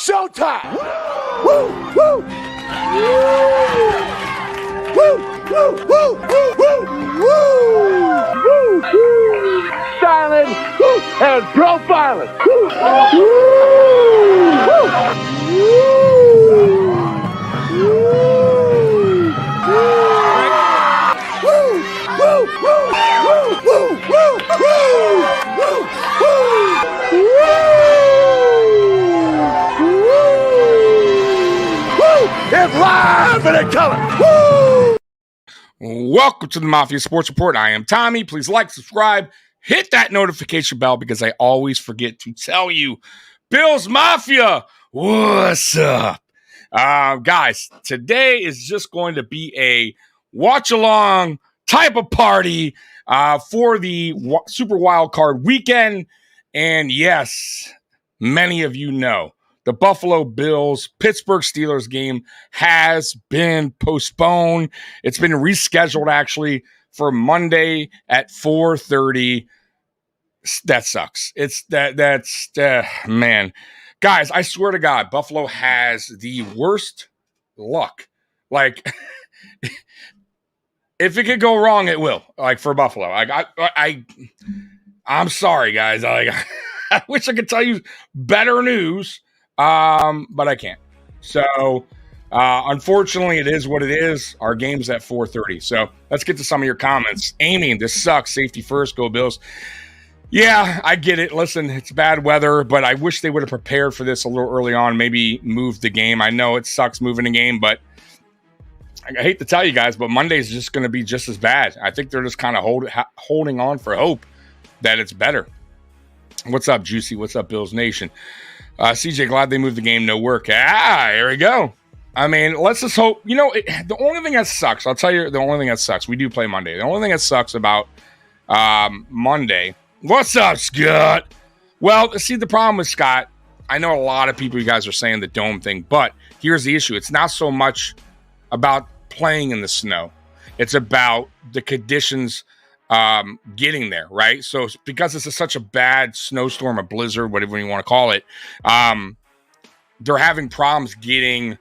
showtime. Woo, woo. Woo, woo, woo, woo, woo, woo, woo. Silent and profiling. Woo, woo, it's live and in color. Woo! Welcome to the Mafia Sports Report. I am Tommy. Please like, subscribe, hit that notification bell because I always forget to tell you. Bills Mafia, what's up? Guys, today is just going to be a watch-along type of party for the Super Wild Card weekend. And yes, many of you know the Buffalo Bills-Pittsburgh Steelers game has been postponed. It's been rescheduled, actually, for Monday at 4:30. That sucks. Man. Guys, I swear to God, Buffalo has the worst luck. Like, if it could go wrong, it will. Like, for Buffalo. I'm sorry, guys. I wish I could tell you better news. But I can't. So, unfortunately, it is what it is. Our game's at 4:30. So let's get to some of your comments. Amy, this sucks. Safety first. Go Bills. Yeah, I get it. Listen, it's bad weather, but I wish they would have prepared for this a little early on. Maybe moved the game. I know it sucks moving the game, but I hate to tell you guys, but Monday's just going to be just as bad. I think they're just kind of holding on for hope that it's better. What's up, Juicy? What's up, Bills Nation? CJ, glad they moved the game. No work. Here we go. I mean, let's just hope. You know, the only thing that sucks, I'll tell you the only thing that sucks, we do play Monday. The only thing that sucks about Monday. What's up, Scott? Well, see, the problem with Scott, I know a lot of people, you guys are saying the dome thing, but here's the issue. It's not so much about playing in the snow. It's about the conditions getting there, right? So because this is such a bad snowstorm, a blizzard, whatever you want to call it, they're having problems getting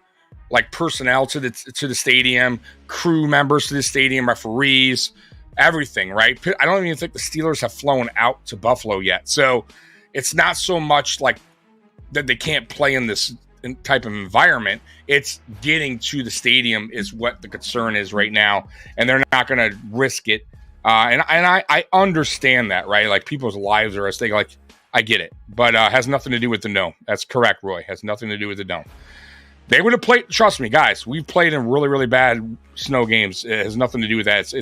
like personnel to the stadium, crew members to the stadium, referees, everything, right? I don't even think the Steelers have flown out to Buffalo yet. So it's not so much like that they can't play in this type of environment. It's getting to the stadium is what the concern is right now, and they're not going to risk it. And I understand that, right? Like, people's lives are at stake. Like, I get it, but has nothing to do with the dome. That's correct, Roy. Has nothing to do with the dome. They would have played. Trust me, guys. We've played in really, really bad snow games. It has nothing to do with that.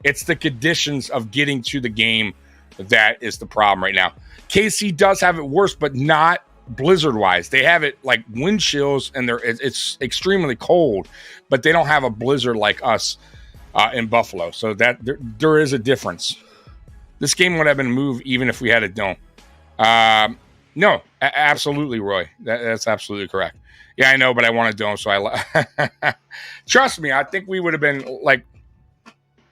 It's the conditions of getting to the game that is the problem right now. KC does have it worse, but not blizzard-wise. They have it like wind chills, and it's extremely cold, but they don't have a blizzard like us. In Buffalo, so that there is a difference. This game would have been moved even if we had a dome. No, absolutely, Roy. That's absolutely correct. Yeah, I know, but I want a dome, so I trust me. I think we would have been like.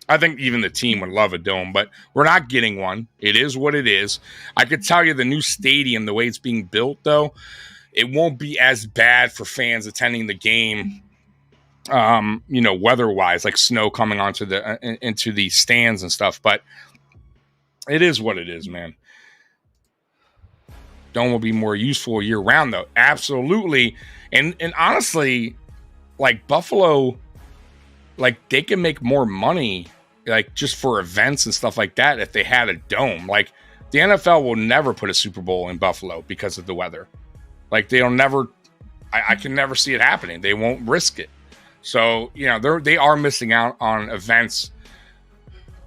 I think even the team would love a dome, but we're not getting one. It is what it is. I could tell you the new stadium, the way it's being built, though, it won't be as bad for fans attending the game. Weather-wise, like snow coming onto into the stands and stuff, but it is what it is, man. Dome will be more useful year-round, though. Absolutely. And honestly, like, Buffalo, like, they can make more money, like, just for events and stuff like that if they had a dome. Like, the NFL will never put a Super Bowl in Buffalo because of the weather. Like, they'll never – I can never see it happening. They won't risk it. So, they are missing out on events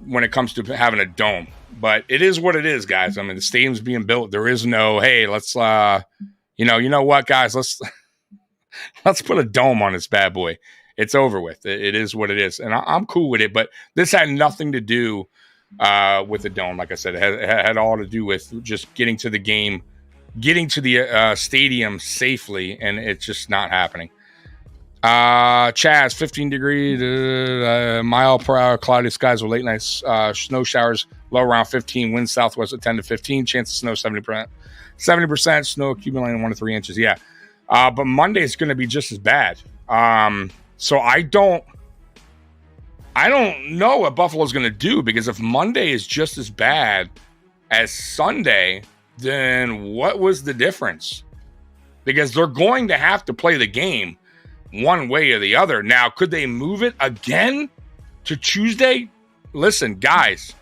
when it comes to having a dome. But it is what it is, guys. I mean, the stadium's being built. There is no, hey, let's, you know what, guys, let's put a dome on this bad boy. It's over with. It is what it is. And I'm cool with it. But this had nothing to do with the dome. Like I said, it had all to do with just getting to the game, getting to the stadium safely, and it's just not happening. Chaz, 15 degree mile per hour, cloudy skies with late nights, snow showers, low around 15, wind southwest at 10 to 15, chance of snow 70%, snow accumulating 1 to 3 inches. Yeah. But Monday is going to be just as bad. So I don't know what Buffalo's going to do, because if Monday is just as bad as Sunday, then what was the difference? Because they're going to have to play the game one way or the other. Now, could they move it again to Tuesday? Listen, guys,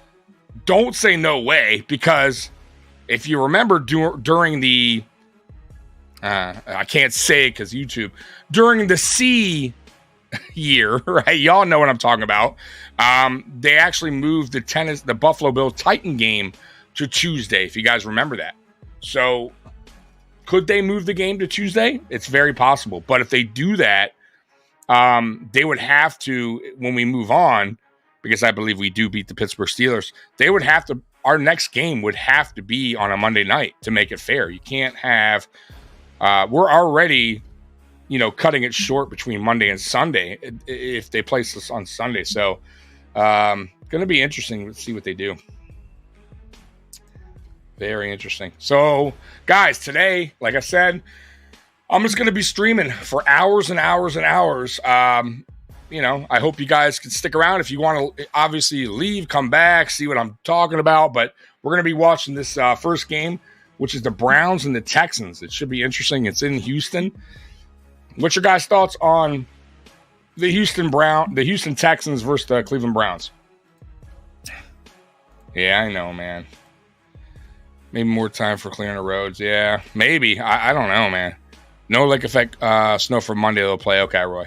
don't say no way, because if you remember during the, I can't say it because YouTube, during the C year, right? Y'all know what I'm talking about. They actually moved the Buffalo Bills Titan game to Tuesday, if you guys remember that. So could they move the game to Tuesday? It's very possible. But if they do that, they would have to, when we move on, because I believe we do beat the Pittsburgh Steelers, they would have to, our next game would have to be on a Monday night to make it fair. You can't have, we're already, cutting it short between Monday and Sunday if they place this on Sunday. So, going to be interesting to see what they do. Very interesting. So, guys, today, like I said, I'm just going to be streaming for hours and hours and hours. I hope you guys can stick around. If you want to obviously leave, come back, see what I'm talking about. But we're going to be watching this first game, which is the Browns and the Texans. It should be interesting. It's in Houston. What's your guys' thoughts on the Houston Texans versus the Cleveland Browns? Yeah, I know, man. Maybe more time for clearing the roads. Yeah, maybe. I don't know, man. No lake effect snow for Monday they'll play. Okay, Roy.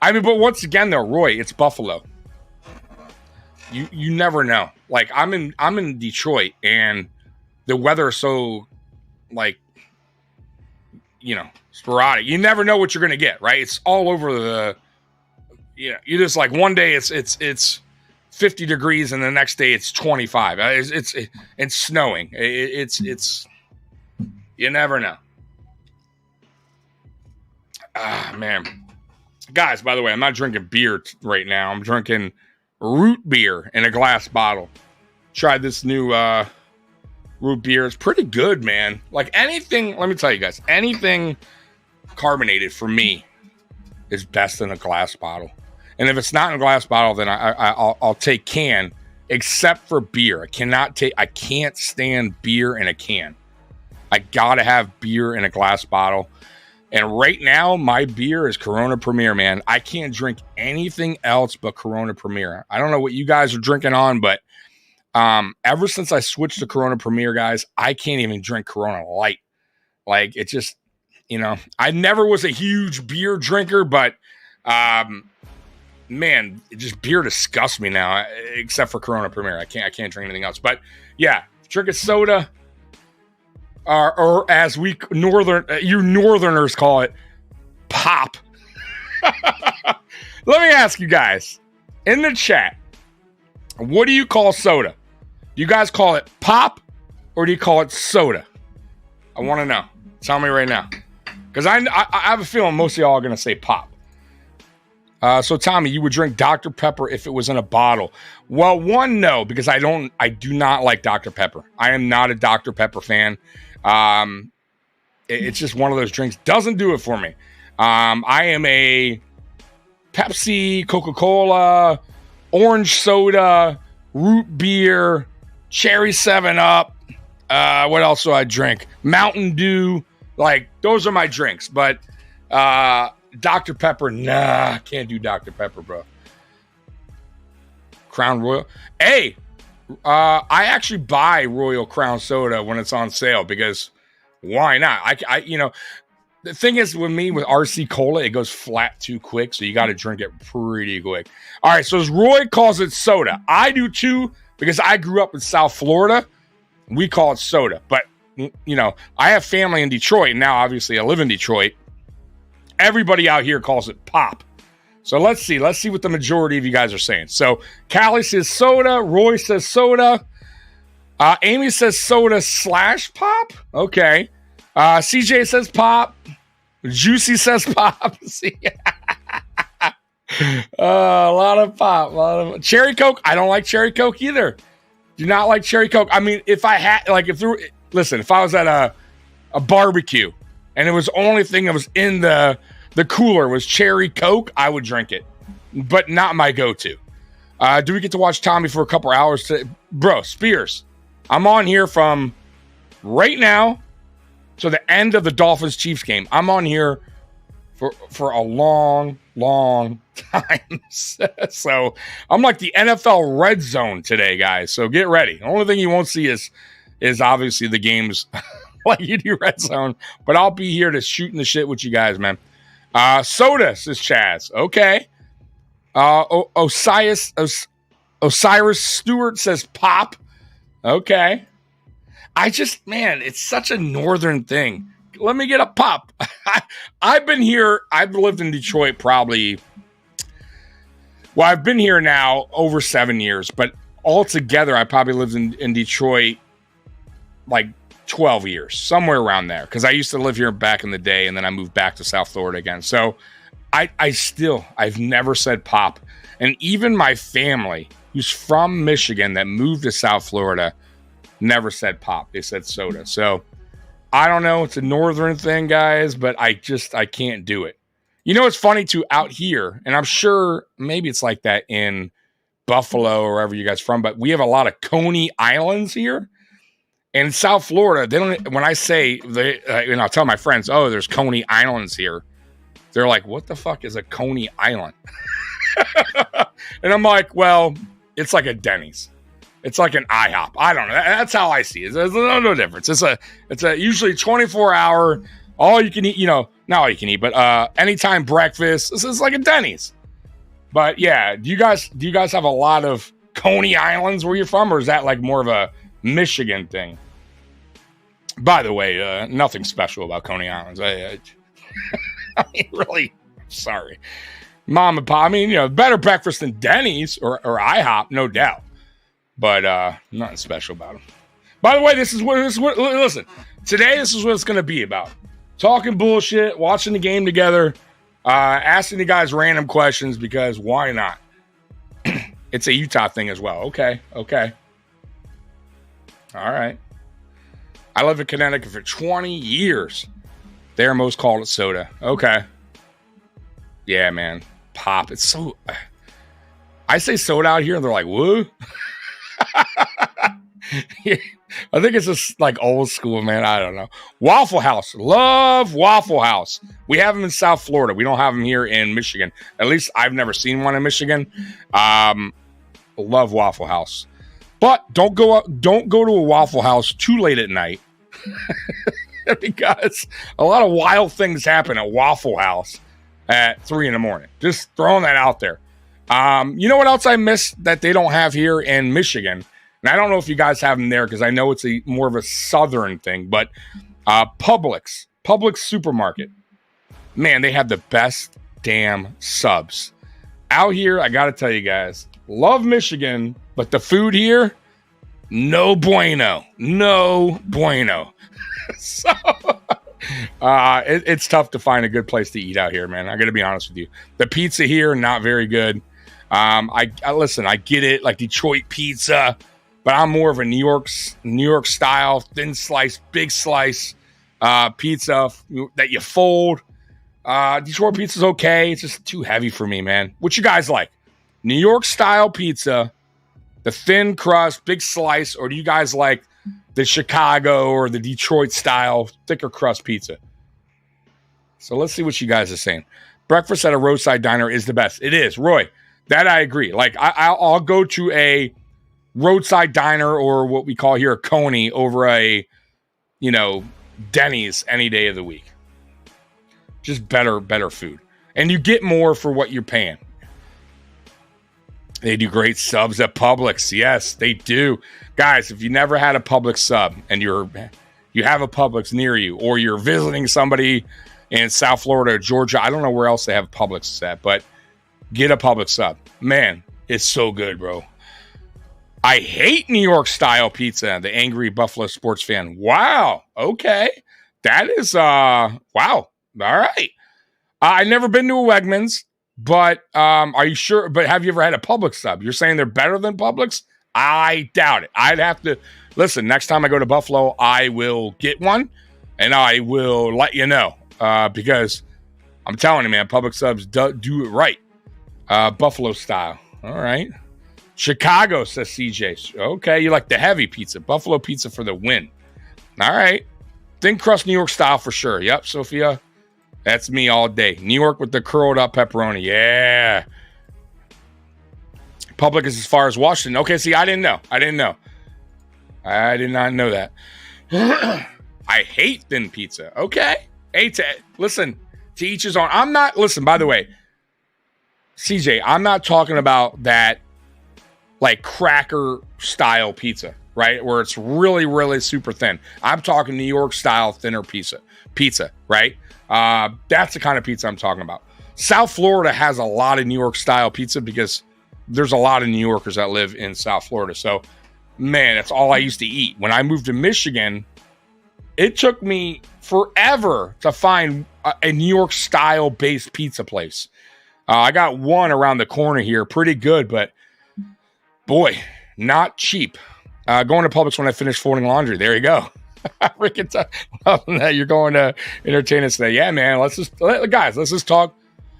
I mean, but once again, though, Roy, it's Buffalo. You never know. Like, I'm in Detroit, and the weather is so, sporadic. You never know what you're going to get, right? It's all over the, you just like one day it's 50 degrees and the next day it's 25. It's snowing. It's you never know. Man. Guys, by the way, I'm not drinking beer right now. I'm drinking root beer in a glass bottle. Tried this new root beer. It's pretty good, man. Like anything, let me tell you guys, anything carbonated for me is best in a glass bottle. And if it's not in a glass bottle, then I'll take can, except for beer. I can't stand beer in a can. I gotta have beer in a glass bottle. And right now, my beer is Corona Premier, man. I can't drink anything else but Corona Premier. I don't know what you guys are drinking on, but ever since I switched to Corona Premier, guys, I can't even drink Corona Light. Like, it just, I never was a huge beer drinker, but man, beer disgusts me now, except for Corona Premier. I can't drink anything else. But yeah, drinking soda. Or as you Northerners call it, pop. Let me ask you guys in the chat, what do you call soda? Do you guys call it pop or do you call it soda? I want to know. Tell me right now, because I have a feeling most of y'all are going to say pop. So Tommy, you would drink Dr. Pepper if it was in a bottle. Well, no, because I do not like Dr. Pepper. I am not a Dr. Pepper fan. It's just one of those drinks. Doesn't do it for me. I am a Pepsi, Coca-Cola, orange soda, root beer, cherry 7-Up. What else do I drink? Mountain Dew. Like, those are my drinks. But Dr. Pepper, nah, can't do Dr. Pepper, bro. Crown Royal. Hey, I actually buy Royal Crown Soda when it's on sale, because why not? The thing is with me, with RC Cola, it goes flat too quick, so you got to drink it pretty quick. All right, so as Roy calls it soda, I do too, because I grew up in South Florida. We call it soda, but I have family in Detroit, and now obviously I live in Detroit. Everybody out here calls it pop. So let's see what the majority of you guys are saying. So Callie says soda, Roy says soda, Amy says soda / pop. Okay. CJ says pop. Juicy says pop. See? A lot of pop. Cherry Coke. I don't like Cherry Coke either. Do not like Cherry Coke. I mean, if I was at a barbecue and it was the only thing that was in the cooler was cherry Coke, I would drink it, but not my go-to. Do we get to watch Tommy for a couple hours today? Bro, Spears, I'm on here from right now to the end of the Dolphins-Chiefs game. I'm on here for a long time. So I'm like the NFL red zone today, guys. So get ready. The only thing you won't see is obviously the games like you do red zone, but I'll be here to shooting the shit with you guys, man. Soda, says Chaz. Okay. Osiris Stewart says pop. Okay. Man, it's such a northern thing. Let me get a pop. I've been here. I've lived in Detroit I've been here now over 7 years, but altogether, I probably lived in Detroit like 12 years, somewhere around there. Because I used to live here back in the day, and then I moved back to South Florida again. So I've never said pop. And even my family, who's from Michigan that moved to South Florida, never said pop. They said soda. So I don't know. It's a northern thing, guys, but I can't do it. You know, it's funny too out here, and I'm sure maybe it's like that in Buffalo or wherever you guys from, but we have a lot of Coney Islands here. And in South Florida, they don't. When I say and I'll tell my friends, "Oh, there's Coney Islands here," they're like, "What the fuck is a Coney Island?" And I'm like, "Well, it's like a Denny's. It's like an IHOP. I don't know. That's how I see it. There's no difference. It's a usually 24-hour, all you can eat. You know, not all you can eat, but anytime breakfast. This is like a Denny's. But yeah, do you guys have a lot of Coney Islands where you're from, or is that like more of a Michigan thing? By the way, nothing special about Coney Islands. I mean, really, sorry, mom and pop. I mean, you know, better breakfast than Denny's or IHOP, no doubt. But nothing special about them. By the way, listen, today this is what it's going to be about. Talking bullshit, watching the game together, asking you guys random questions because why not? It's a Utah thing as well. Okay. All right. I lived in Connecticut for 20 years. There, most called it soda. Okay. Yeah, man. Pop. It's so... I say soda out here and they're like, what? I think it's just like old school, man. I don't know. Waffle House. Love Waffle House. We have them in South Florida. We don't have them here in Michigan. At least I've never seen one in Michigan. Love Waffle House. But don't go to a Waffle House too late at night. Because a lot of wild things happen at Waffle House at 3 a.m. Just throwing that out there. You know what else I miss that they don't have here in Michigan? And I don't know if you guys have them there because I know it's more of a southern thing, but Publix supermarket. Man, they have the best damn subs. Out here, I got to tell you guys, love Michigan, but the food here, no bueno. So it's tough to find a good place to eat out here, man. I got to be honest with you. The pizza here, not very good. I listen, I get it, like Detroit pizza, but I'm more of a New York style, thin slice, big slice pizza that you fold. Detroit pizza's okay. It's just too heavy for me, man. What you guys like? New York style pizza, the thin crust, big slice, or do you guys like the Chicago or the Detroit style thicker crust pizza? So let's see what you guys are saying. Breakfast at a roadside diner is the best. It is, Roy. That I agree. Like I'll go to a roadside diner or what we call here a Coney over a, Denny's any day of the week. Just better food. And you get more for what you're paying. They do great subs at Publix. Yes, they do. Guys, if you never had a Publix sub and you have a Publix near you or you're visiting somebody in South Florida or Georgia, I don't know where else they have Publix at, but get a Publix sub. Man, it's so good, bro. I hate New York style pizza. The angry Buffalo sports fan. Wow. Okay. That is, wow. All right. I've never been to a Wegmans, but are you sure? But have you ever had a Publix sub? You're saying they're better than Publix? I doubt it. I'd have to listen. Next time I go to Buffalo, I will get one and I will let you know because I'm telling you, man, Public Subs do it right. Buffalo style. All right. Chicago, says CJ. Okay, you like the heavy pizza. Buffalo pizza for the win. All right. Thin crust New York style for sure. Yep, Sophia. That's me all day. New York with the curled up pepperoni. Yeah. Public is as far as Washington. Okay, see, I didn't know. I did not know that. I hate thin pizza. Okay. Hey, listen, to each his own. Listen, by the way, CJ, I'm not talking about that like cracker style pizza, right? Where it's really, really super thin. I'm talking New York style thinner pizza, right? That's the kind of pizza I'm talking about. South Florida has a lot of New York style pizza because there's a lot of New Yorkers that live in South Florida. So, man, that's all I used to eat. When I moved to Michigan, it took me forever to find a New York style based pizza place. I got one around the corner here, pretty good, but boy, not cheap. Going to Publix when I finish folding laundry. There you go. You're going to entertain us today. Yeah, man. Let's just talk.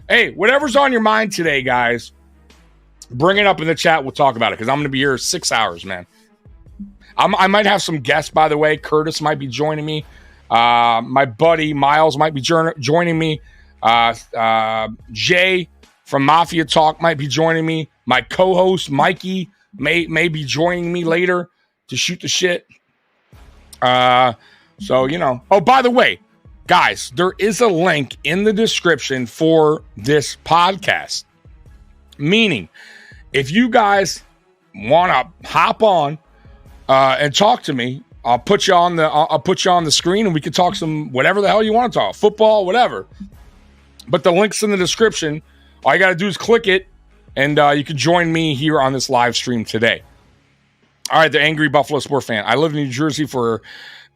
Hey, whatever's on your mind today, guys, bring it up in the chat. We'll talk about it because I'm going to be here 6 hours, man. I might have some guests, by the way. Curtis might be joining me. My buddy Miles might be joining me. Jay from Mafia Talk might be joining me. My co-host Mikey may be joining me later to shoot the shit. So, you know. Oh, by the way, guys, there is a link in the description for this podcast. Meaning, if you guys want to hop on and talk to me, I'll put you on the screen and we can talk some whatever the hell you want to talk, football, whatever. But the link's in the description. All you got to do is click it, and you can join me here on this live stream today. All right, the angry Buffalo sport fan. I lived in New Jersey for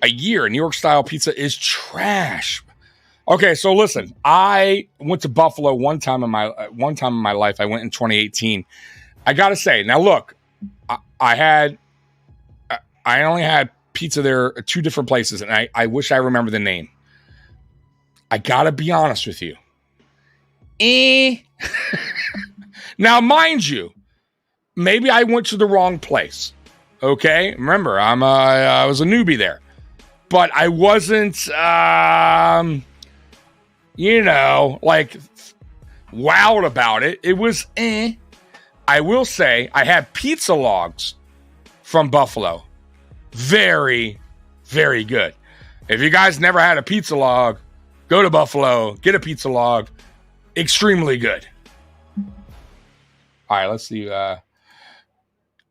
a year. New York style pizza is trash. Okay, so listen, I went to Buffalo one time in my life. I went in 2018. I gotta say, now look, I only had pizza there at 2 different places, and I wish I remember the name. I gotta be honest with you. Now, mind you, maybe I went to the wrong place. Okay, remember, I was a newbie there, but I wasn't, like wowed about it. It was I will say I had pizza logs from Buffalo. Very, very good. If you guys never had a pizza log, go to Buffalo, get a pizza log. Extremely good. All right, let's see.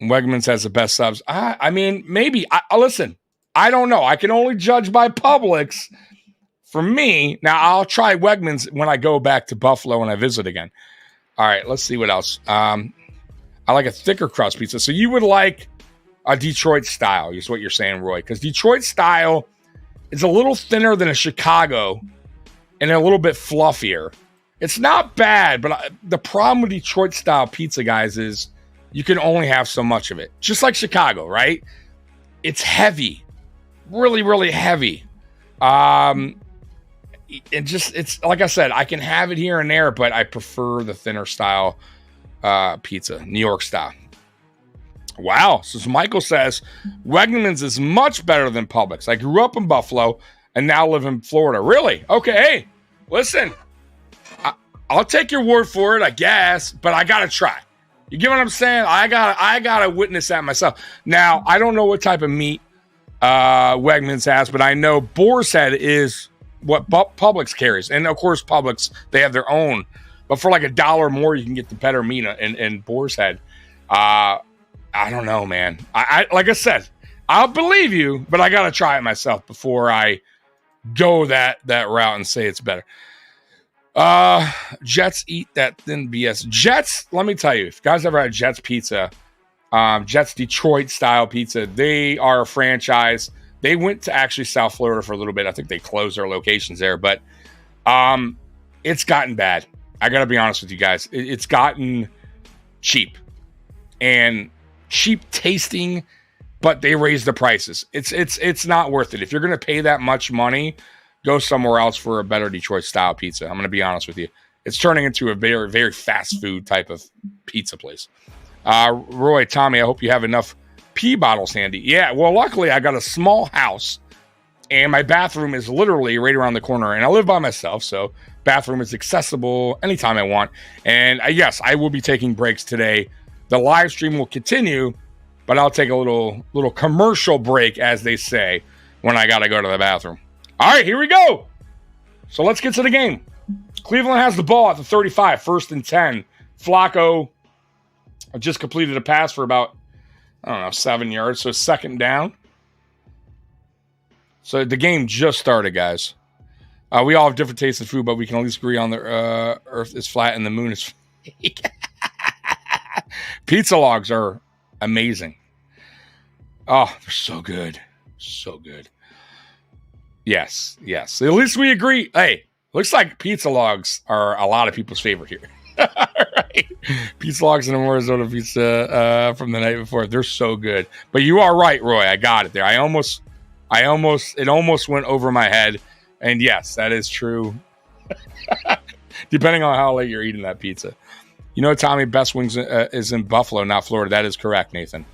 Wegmans has the best subs. I mean, maybe. Listen, I don't know. I can only judge by Publix. For me, now I'll try Wegmans when I go back to Buffalo when I visit again. All right, let's see what else. I like a thicker crust pizza. So you would like a Detroit style, is what you're saying, Roy. Because Detroit style is a little thinner than a Chicago and a little bit fluffier. It's not bad, but the problem with Detroit style pizza, guys, is you can only have so much of it. Just like Chicago, right? It's heavy. Really, really heavy. It's like I said, I can have it here and there, but I prefer the thinner style pizza, New York style. Wow. So Michael says, Wegmans is much better than Publix. I grew up in Buffalo and now live in Florida. Really? Okay. Hey, listen, I'll take your word for it, I guess, but I got to try. You get what I'm saying? I gotta witness that myself. Now, I don't know what type of meat Wegmans has, but I know Boar's Head is what Publix carries. And of course, Publix, they have their own. But for like $1 more, you can get the better meat in Boar's Head. I don't know, man. I like I said, I'll believe you, but I gotta try it myself before I go that route and say it's better. Jets eat that thin BS. Jets, let me tell you, if you guys ever had Jets pizza, Jets Detroit style pizza, they are a franchise. They went to actually South Florida for a little bit. I think they closed their locations there, but it's gotten bad. I gotta be honest with you guys. It's gotten cheap, and cheap tasting but they raise the prices. It's not worth it. If you're going to pay that much money, go somewhere else for a better Detroit style pizza. I'm going to be honest with you. It's turning into a very, very fast food type of pizza place. Roy, Tommy, I hope you have enough pee bottles handy. Yeah, well, luckily I got a small house and my bathroom is literally right around the corner, and I live by myself, so bathroom is accessible anytime I want. And yes, I will be taking breaks today. The live stream will continue, but I'll take a little commercial break, as they say, when I got to go to the bathroom. All right, here we go. So let's get to the game. Cleveland has the ball at the 35, 1st and 10. Flacco just completed a pass for about, 7 yards, so 2nd down. So the game just started, guys. We all have different tastes of food, but we can at least agree on the earth is flat and the moon is fake. Pizza logs are amazing. Oh, they're so good. So good. Yes. At least we agree. Hey, looks like pizza logs are a lot of people's favorite here. Right. Pizza logs and Arizona pizza from the night before. They're so good. But you are right, Roy. I got it there. It almost went over my head. And yes, that is true. Depending on how late you're eating that pizza. You know, Tommy, best wings is in Buffalo, not Florida. That is correct, Nathan.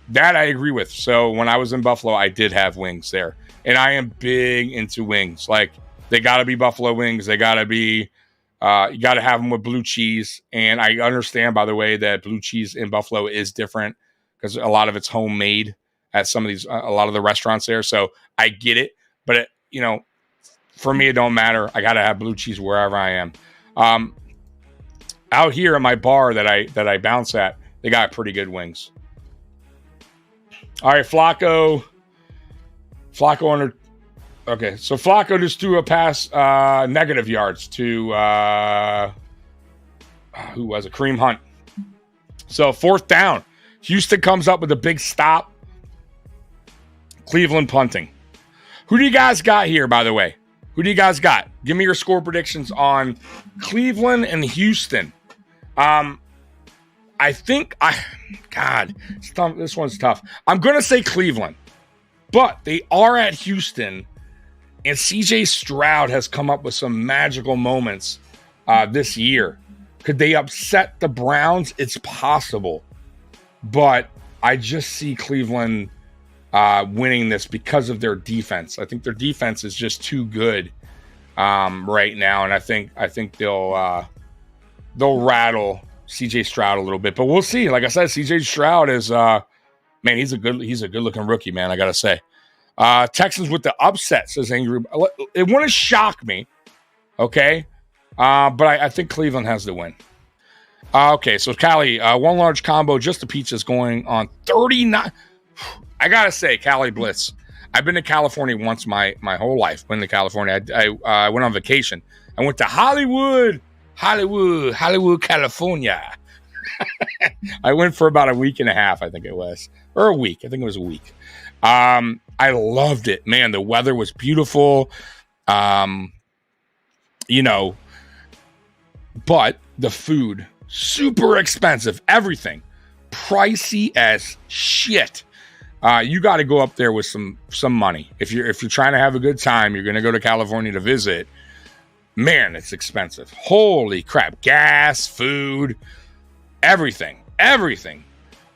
That I agree with. So when I was in Buffalo, I did have wings there. And I am big into wings. Like, they got to be Buffalo wings. They got to be, you got to have them with blue cheese. And I understand, by the way, that blue cheese in Buffalo is different because a lot of it's homemade at some of these, a lot of the restaurants there. So I get it. But, for me, it don't matter. I got to have blue cheese wherever I am. Out here at my bar that I bounce at, they got pretty good wings. All right, Flacco under. Okay, so Flacco just threw a pass, negative yards to who was it? Kareem Hunt. So 4th down. Houston comes up with a big stop. Cleveland punting. Who do you guys got here, by the way? Who do you guys got? Give me your score predictions on Cleveland and Houston. I think this one's tough. I'm going to say Cleveland, but they are at Houston, and CJ Stroud has come up with some magical moments this year. Could they upset the Browns? It's possible, but I just see Cleveland winning this because of their defense. I think their defense is just too good right now, and I think they'll rattle CJ Stroud a little bit, but we'll see. Like I said, CJ Stroud is man, he's a good looking rookie, man. I gotta say, Texans with the upset, says Angry. It wouldn't shock me, okay, but I think Cleveland has the win. Okay, so Cali, one large combo, just the pizzas going on 39. I gotta say, Cali Blitz. I've been to California once my whole life. Been to California. I went on vacation. I went to Hollywood, California. I went for about a week and a half, I think it was. Or a week. I think it was a week. I loved it. Man, the weather was beautiful. But the food, super expensive. Everything. Pricey as shit. You got to go up there with some money. If you're trying to have a good time, you're going to go to California to visit. Man, it's expensive. Holy crap. Gas, food, everything.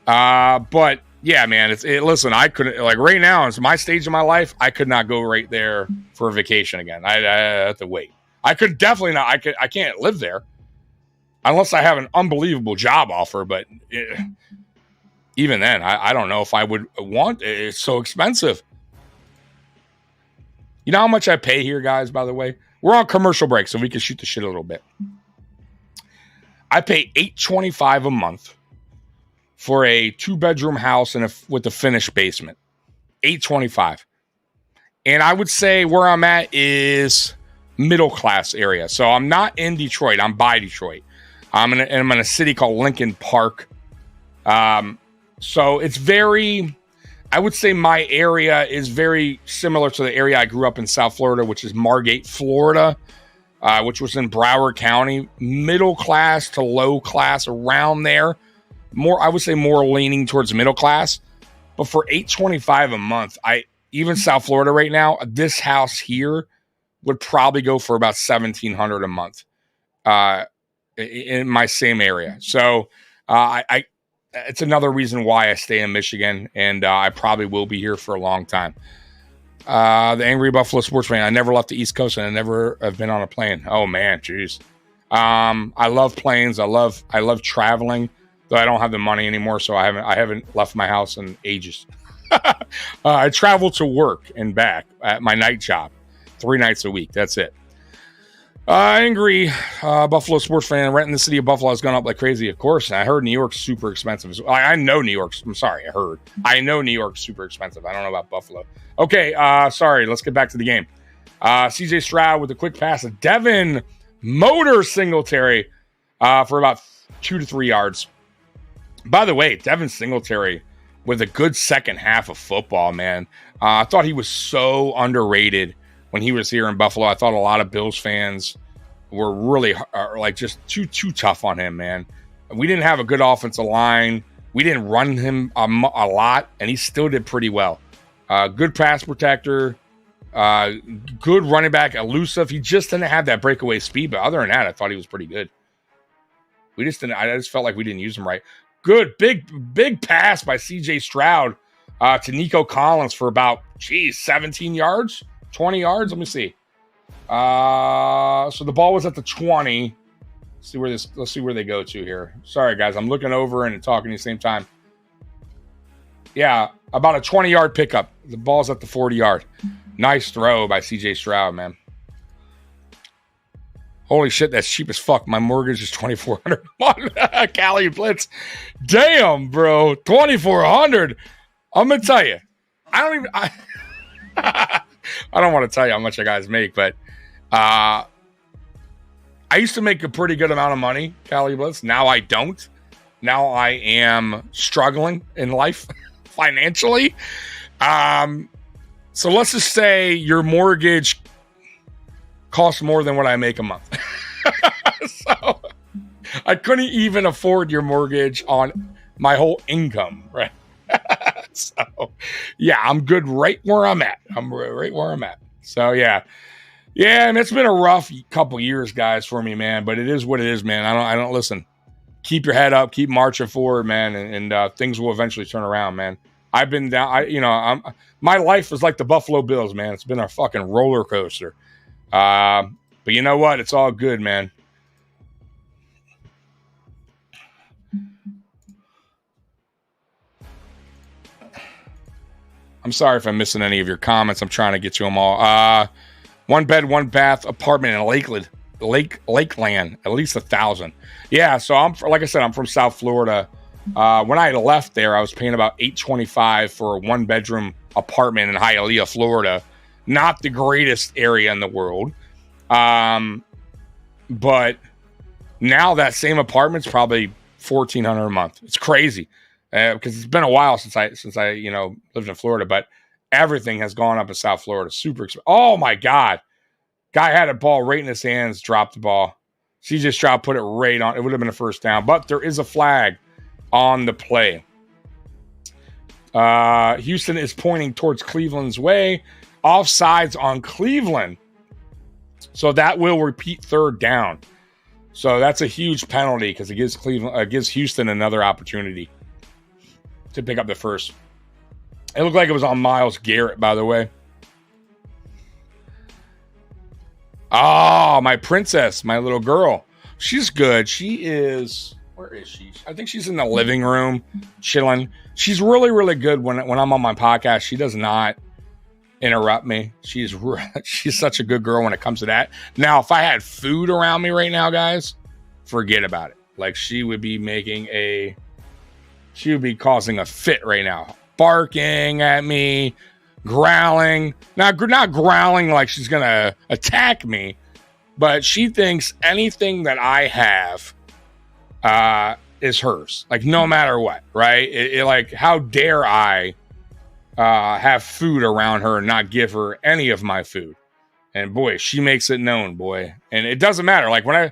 But yeah, man, listen, I couldn't, like, right now, it's my stage of my life. I could not go right there for a vacation again. I have to wait. I could definitely not. I can't live there unless I have an unbelievable job offer. But even then, I don't know if I would want it. It's so expensive. You know how much I pay here, guys, by the way? We're on commercial break, so we can shoot the shit a little bit. I pay $825 a month for a 2-bedroom house with a finished basement. $825. And I would say where I'm at is middle class area. So I'm not in Detroit. I'm by Detroit. I'm in a city called Lincoln Park. So it's I would say my area is very similar to the area I grew up in South Florida, which is Margate, Florida, which was in Broward County. Middle class to low class, around there. I would say more leaning towards middle class. But for $825 a month, even South Florida right now, this house here would probably go for about $1,700 a month in my same area. So it's another reason why I stay in Michigan, and I probably will be here for a long time. The Angry Buffalo Sports Fan. I never left the East Coast, and I never have been on a plane. Oh man, jeez. I love planes. I love traveling, though I don't have the money anymore, so I haven't left my house in ages. I travel to work and back at my night job 3 nights a week. That's it. Angry Buffalo Sports Fan. Rent in the city of Buffalo has gone up like crazy. Of course, I heard New York's super expensive. I know New York's. I'm sorry, I know New York's super expensive. I don't know about Buffalo. Okay, sorry. Let's get back to the game. CJ Stroud with a quick pass. A Devin Motor Singletary for about 2 to 3 yards. By the way, Devin Singletary with a good second half of football, man. I thought he was so underrated when he was here in Buffalo. I thought a lot of Bills fans were really just too tough on him, man. We didn't have a good offensive line. We didn't run him a lot, and he still did pretty well. Good pass protector, good running back, elusive. He just didn't have that breakaway speed, but other than that, I thought he was pretty good. I just felt like we didn't use him right. Good, big pass by CJ Stroud to Nico Collins for about, 17 yards, 20 yards. Let me see. So the ball was at the 20. Let's see where they go to here. Sorry, guys. I'm looking over and talking at the same time. Yeah, about a 20-yard pickup. The ball's at the 40-yard. Nice throw by CJ Stroud, man. Holy shit, that's cheap as fuck. My mortgage is $2,400 a month. Cali Blitz. Damn, bro. $2,400. I'm going to tell you. I don't want to tell you how much you guys make, but I used to make a pretty good amount of money, Cali Blitz. Now I don't. Now I am struggling in life financially. So let's just say your mortgage costs more than what I make a month. So I couldn't even afford your mortgage on my whole income, right? So yeah, I'm good right where I'm at. So yeah, and it's been a rough couple years, guys, for me, man. But it is what it is, man. I don't listen. Keep your head up, keep marching forward, man, and things will eventually turn around, man. I've been down. My life is like the Buffalo Bills, man. It's been a fucking roller coaster. But you know what? It's all good, man. I'm sorry if I'm missing any of your comments. I'm trying to get to them all. 1 bed, 1 bath apartment in Lakeland, at least 1,000. Yeah, so like I said, I'm from South Florida. When I left there, I was paying about $825 for a 1-bedroom apartment in Hialeah, Florida. Not the greatest area in the world. But now that same apartment's probably $1,400 a month. It's crazy. Because it's been a while since I lived in Florida, but everything has gone up in South Florida. Super expensive. Oh my God. Guy had a ball right in his hands, dropped the ball. CJ Stroud put it right on. It would have been a first down, but there is a flag on the play. Houston is pointing towards Cleveland's way. Offsides on Cleveland. So that will repeat 3rd down. So that's a huge penalty because it gives Houston another opportunity to pick up the first. It looked like it was on Myles Garrett, by the way. Oh, my princess, my little girl. She's good. Where is she? I think she's in the living room chilling. She's really, really good when I'm on my podcast. She does not interrupt me. She's such a good girl when it comes to that. Now, if I had food around me right now, guys, forget about it. Like she would be causing a fit right now, barking at me, growling. Not growling like she's gonna attack me, but she thinks anything that I have is hers. Like no matter what, right? Like how dare I have food around her and not give her any of my food? And boy, she makes it known, boy. And it doesn't matter. Like when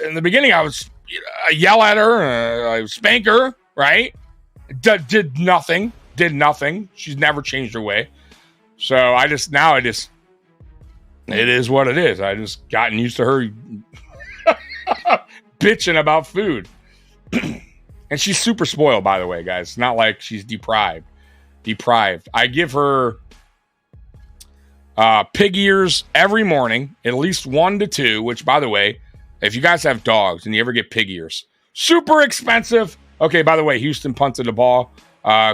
in the beginning, I yell at her, I spank her, right? Did nothing. Did nothing. She's never changed her way. So it is what it is. I just gotten used to her bitching about food. And she's super spoiled, by the way, guys. It's not like she's deprived. I give her pig ears every morning, at least 1 to 2, which, by the way, if you guys have dogs and you ever get pig ears, super expensive. Okay, by the way, Houston punted the ball.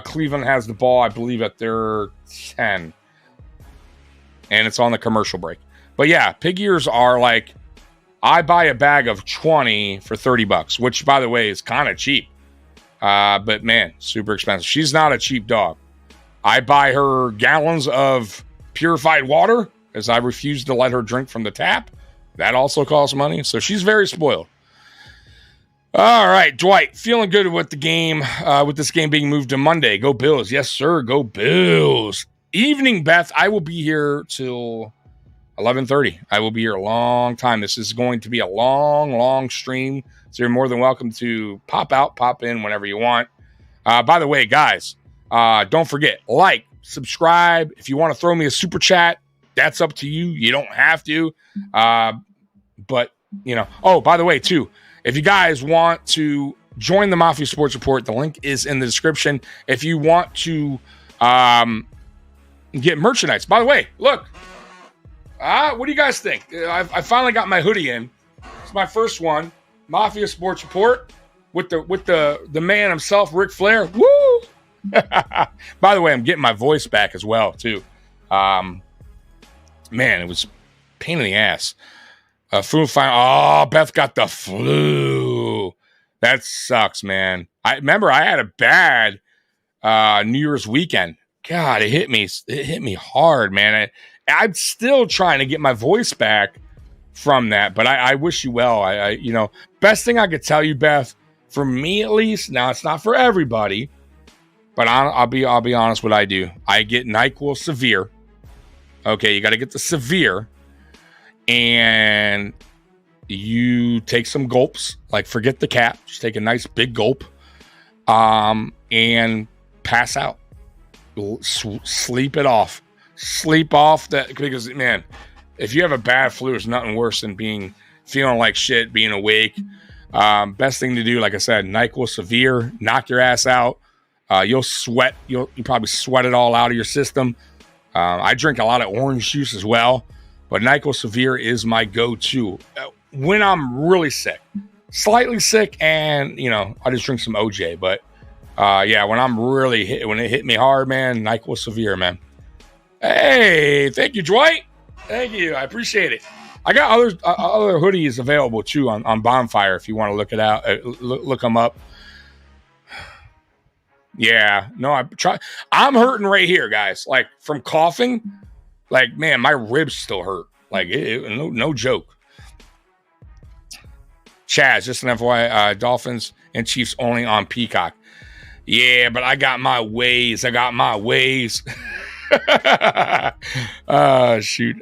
Cleveland has the ball, I believe, at their 10. And it's on the commercial break. But yeah, pig ears are like, I buy a bag of 20 for $30, which, by the way, is kind of cheap. But man, super expensive. She's not a cheap dog. I buy her gallons of purified water, as I refuse to let her drink from the tap. That also costs money. So she's very spoiled. All right, Dwight, feeling good with the game, with this game being moved to Monday. Go Bills. Yes, sir. Go Bills. Evening, Beth. I will be here till 11:30. I will be here a long time. This is going to be a long stream. So you're more than welcome to pop out, pop in whenever you want. By the way, guys, don't forget, like, subscribe. If you want to throw me a super chat, that's up to you. You don't have to. But, you know. Oh, by the way, too, if you guys want to join the Mafia Sports Report, the link is in the description. If you want to get merchandise. By the way, look. What do you guys think? I finally got my hoodie in. It's my first one. Mafia Sports Report with the man himself, Ric Flair. Woo! By the way, I'm getting my voice back as well, too. Man, it was a pain in the ass. Beth got the flu. That sucks, man. I remember I had a bad New Year's weekend. God, it hit me hard, man. I'm still trying to get my voice back from that, but I wish you well. Best thing I could tell you, Beth, for me at least. Now it's not for everybody, but I'll be honest. What I do, I get NyQuil Severe. Okay, you got to get the severe, and you take some gulps. Like, forget the cap, just take a nice big gulp, and pass out. Sleep it off. Sleep off that, because man, if you have a bad flu, there's nothing worse than feeling like shit, being awake. Best thing to do, like I said, NyQuil Severe, knock your ass out. You'll sweat. You probably sweat it all out of your system. I drink a lot of orange juice as well, but NyQuil Severe is my go-to when I'm really sick, slightly sick, and I just drink some OJ. But yeah, when I'm really when it hit me hard, man, NyQuil Severe, man. Hey, thank you, Dwight. Thank you. I appreciate it. I got other hoodies available too on Bonfire if you want to look it out. Look them up. Yeah, no, I'm hurting right here, guys. Like, from coughing, like, man, my ribs still hurt. Like, no joke. Chaz, just an FYI, Dolphins and Chiefs only on Peacock. Yeah, but I got my ways. Shoot.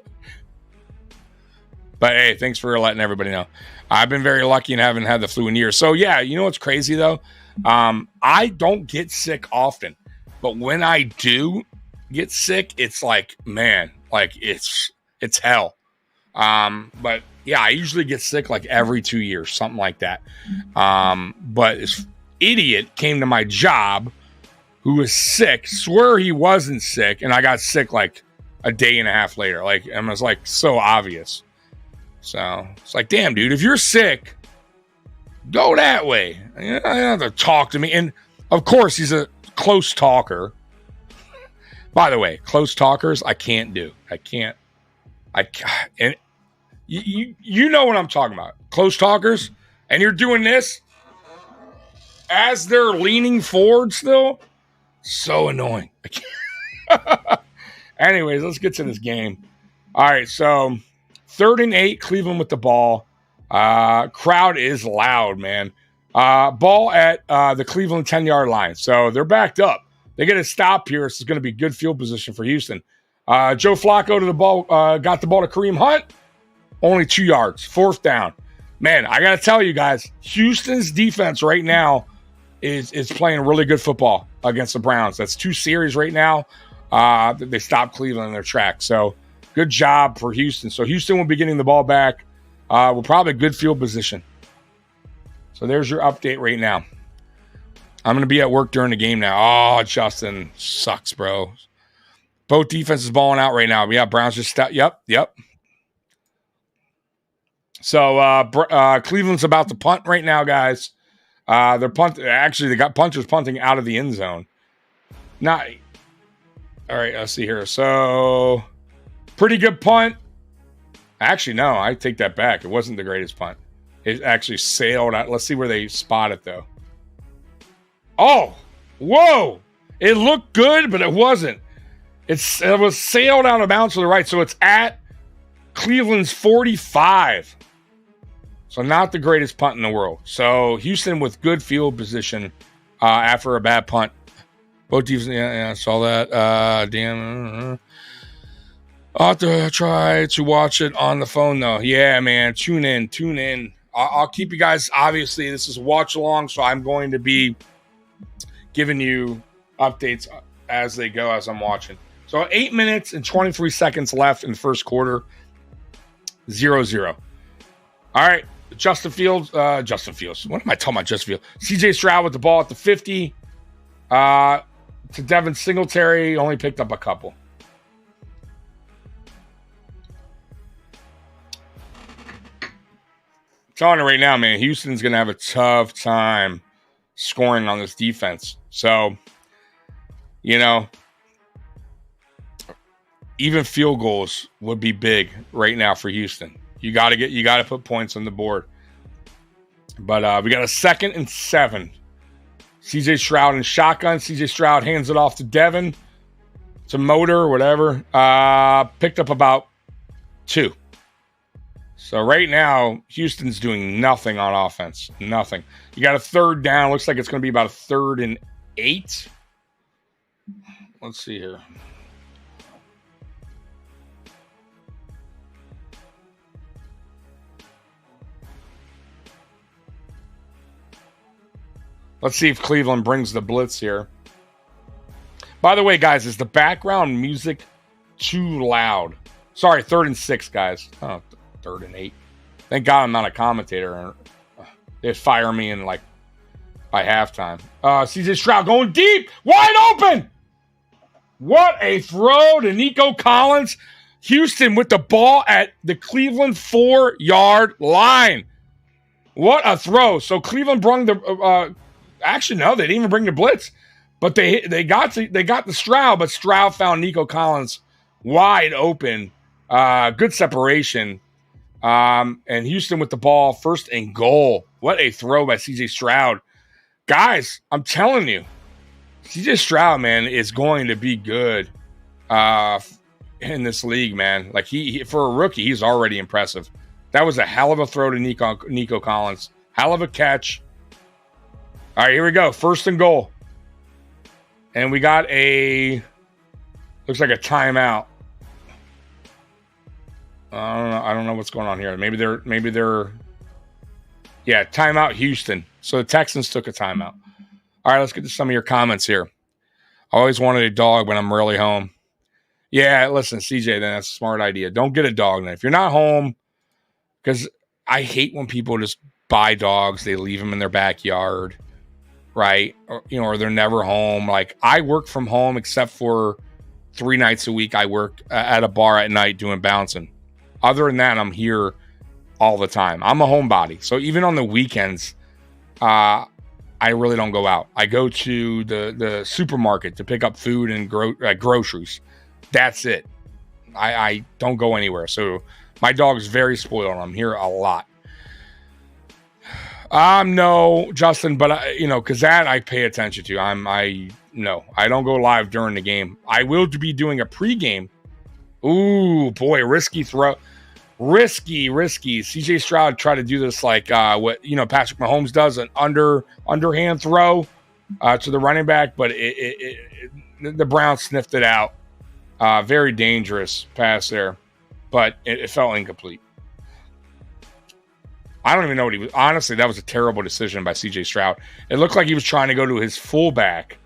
But hey, thanks for letting everybody know. I've been very lucky and haven't had the flu in years. So yeah, you know what's crazy though? I don't get sick often, but when I do get sick, it's like, man, like it's hell. But yeah, I usually get sick like every 2 years, something like that. But this idiot came to my job who was sick, swear he wasn't sick, and I got sick like a day and a half later. Like, and it was like so obvious. So it's like, damn, dude, if you're sick, go that way. You don't have to talk to me. And of course, he's a close talker. By the way, close talkers, I can't do. And you know what I'm talking about. Close talkers, and you're doing this as they're leaning forward still. So annoying. I can't. Anyways, let's get to this game. All right, so 3rd and 8, Cleveland with the ball. Crowd is loud, man. Ball at the Cleveland 10-yard line. So they're backed up. They get a stop here. This is going to be good field position for Houston. Joe Flacco to the ball, got the ball to Kareem Hunt. Only 2 yards. 4th down. Man, I got to tell you guys, Houston's defense right now is playing really good football against the Browns. That's 2 series right now. They stopped Cleveland in their track. So good job for Houston. So Houston will be getting the ball back. We're probably good field position. So there's your update right now. I'm going to be at work during the game now. Oh, Justin sucks, bro. Both defenses balling out right now. Yeah, Browns just Yep. So Cleveland's about to punt right now, guys. They're punting. Actually, they got punters punting out of the end zone. All right, let's see here. So pretty good punt. Actually, no, I take that back. It wasn't the greatest punt. It actually sailed out. Let's see where they spot it, though. Oh, whoa. It looked good, but it wasn't. It was sailed out of bounds to the right, so it's at Cleveland's 45. So not the greatest punt in the world. So Houston with good field position after a bad punt. Both teams, I saw that. Damn. I'll have to try to watch it on the phone, though. Yeah, man. Tune in. I'll keep you guys. Obviously, this is watch along, so I'm going to be giving you updates as they go as I'm watching. So 8 minutes and 23 seconds left in the first quarter. 0-0. All right. Justin Fields. What am I talking about? Justin Fields. CJ Stroud with the ball at the 50. To Devin Singletary. Only picked up a couple. Telling you right now, man, Houston's going to have a tough time scoring on this defense. So, even field goals would be big right now for Houston. You got to put points on the board. But we got a 2nd and 7. CJ Stroud in shotgun. CJ Stroud hands it off to Devin. It's a motor or whatever. Picked up about 2. So right now, Houston's doing nothing on offense. Nothing. You got a 3rd down. Looks like it's going to be about a 3rd and 8. Let's see here. Let's see if Cleveland brings the blitz here. By the way, guys, is the background music too loud? Sorry, 3rd and 6, guys. Oh, 3rd and 8. Thank God I'm not a commentator. They'd fire me in by halftime. CJ Stroud going deep, wide open. What a throw to Nico Collins. Houston with the ball at the Cleveland 4-yard line. What a throw. So Cleveland brung the actually no, they didn't even bring the blitz. But they got the Stroud, but Stroud found Nico Collins wide open. Good separation. And Houston with the ball, 1st and goal. What a throw by CJ Stroud. Guys, I'm telling you, CJ Stroud, man, is going to be good in this league, man. Like he for a rookie, he's already impressive. That was a hell of a throw to Nico Collins. Hell of a catch. All right, here we go. 1st and goal. And we got looks like a timeout. I don't know what's going on here. Maybe they're timeout Houston. So the Texans took a timeout. All right, let's get to some of your comments here. I always wanted a dog when I'm really home. Yeah, listen, CJ, then that's a smart idea. Don't get a dog then. If you're not home, because I hate when people just buy dogs, they leave them in their backyard, right? Or they're never home. Like, I work from home except for 3 nights a week. I work at a bar at night doing bouncing. Other than that, I'm here all the time. I'm a homebody. So even on the weekends, I really don't go out. I go to the supermarket to pick up food and groceries. That's it. I don't go anywhere. So my dog is very spoiled. I'm here a lot. No, Justin, but because that I pay attention to. I don't go live during the game. I will be doing a pregame. Ooh, boy, risky throw. Risky. CJ Stroud tried to do this like what Patrick Mahomes does, an underhand throw to the running back, but the Browns sniffed it out. Very dangerous pass there, but it felt incomplete. I don't even know what he was. Honestly, that was a terrible decision by CJ Stroud. It looked like he was trying to go to his fullback,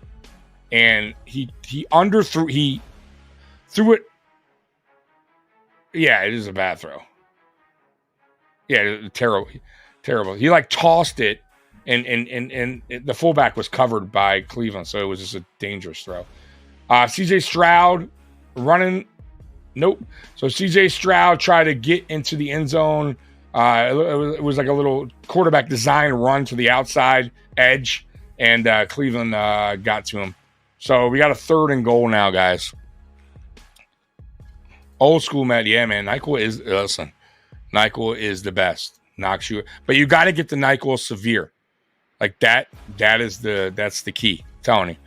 and he underthrew. He threw it. Yeah, it is a bad throw. Yeah, terrible. He like tossed it, and the fullback was covered by Cleveland, so it was just a dangerous throw. CJ Stroud running. Nope. So CJ Stroud tried to get into the end zone. It was like a little quarterback design run to the outside edge, and Cleveland got to him. So we got a 3rd and goal now, guys. Old school, Matt. Yeah, man. NyQuil is the best. Knocks you, but you got to get the NyQuil severe, like that. That's the key. I'm telling you.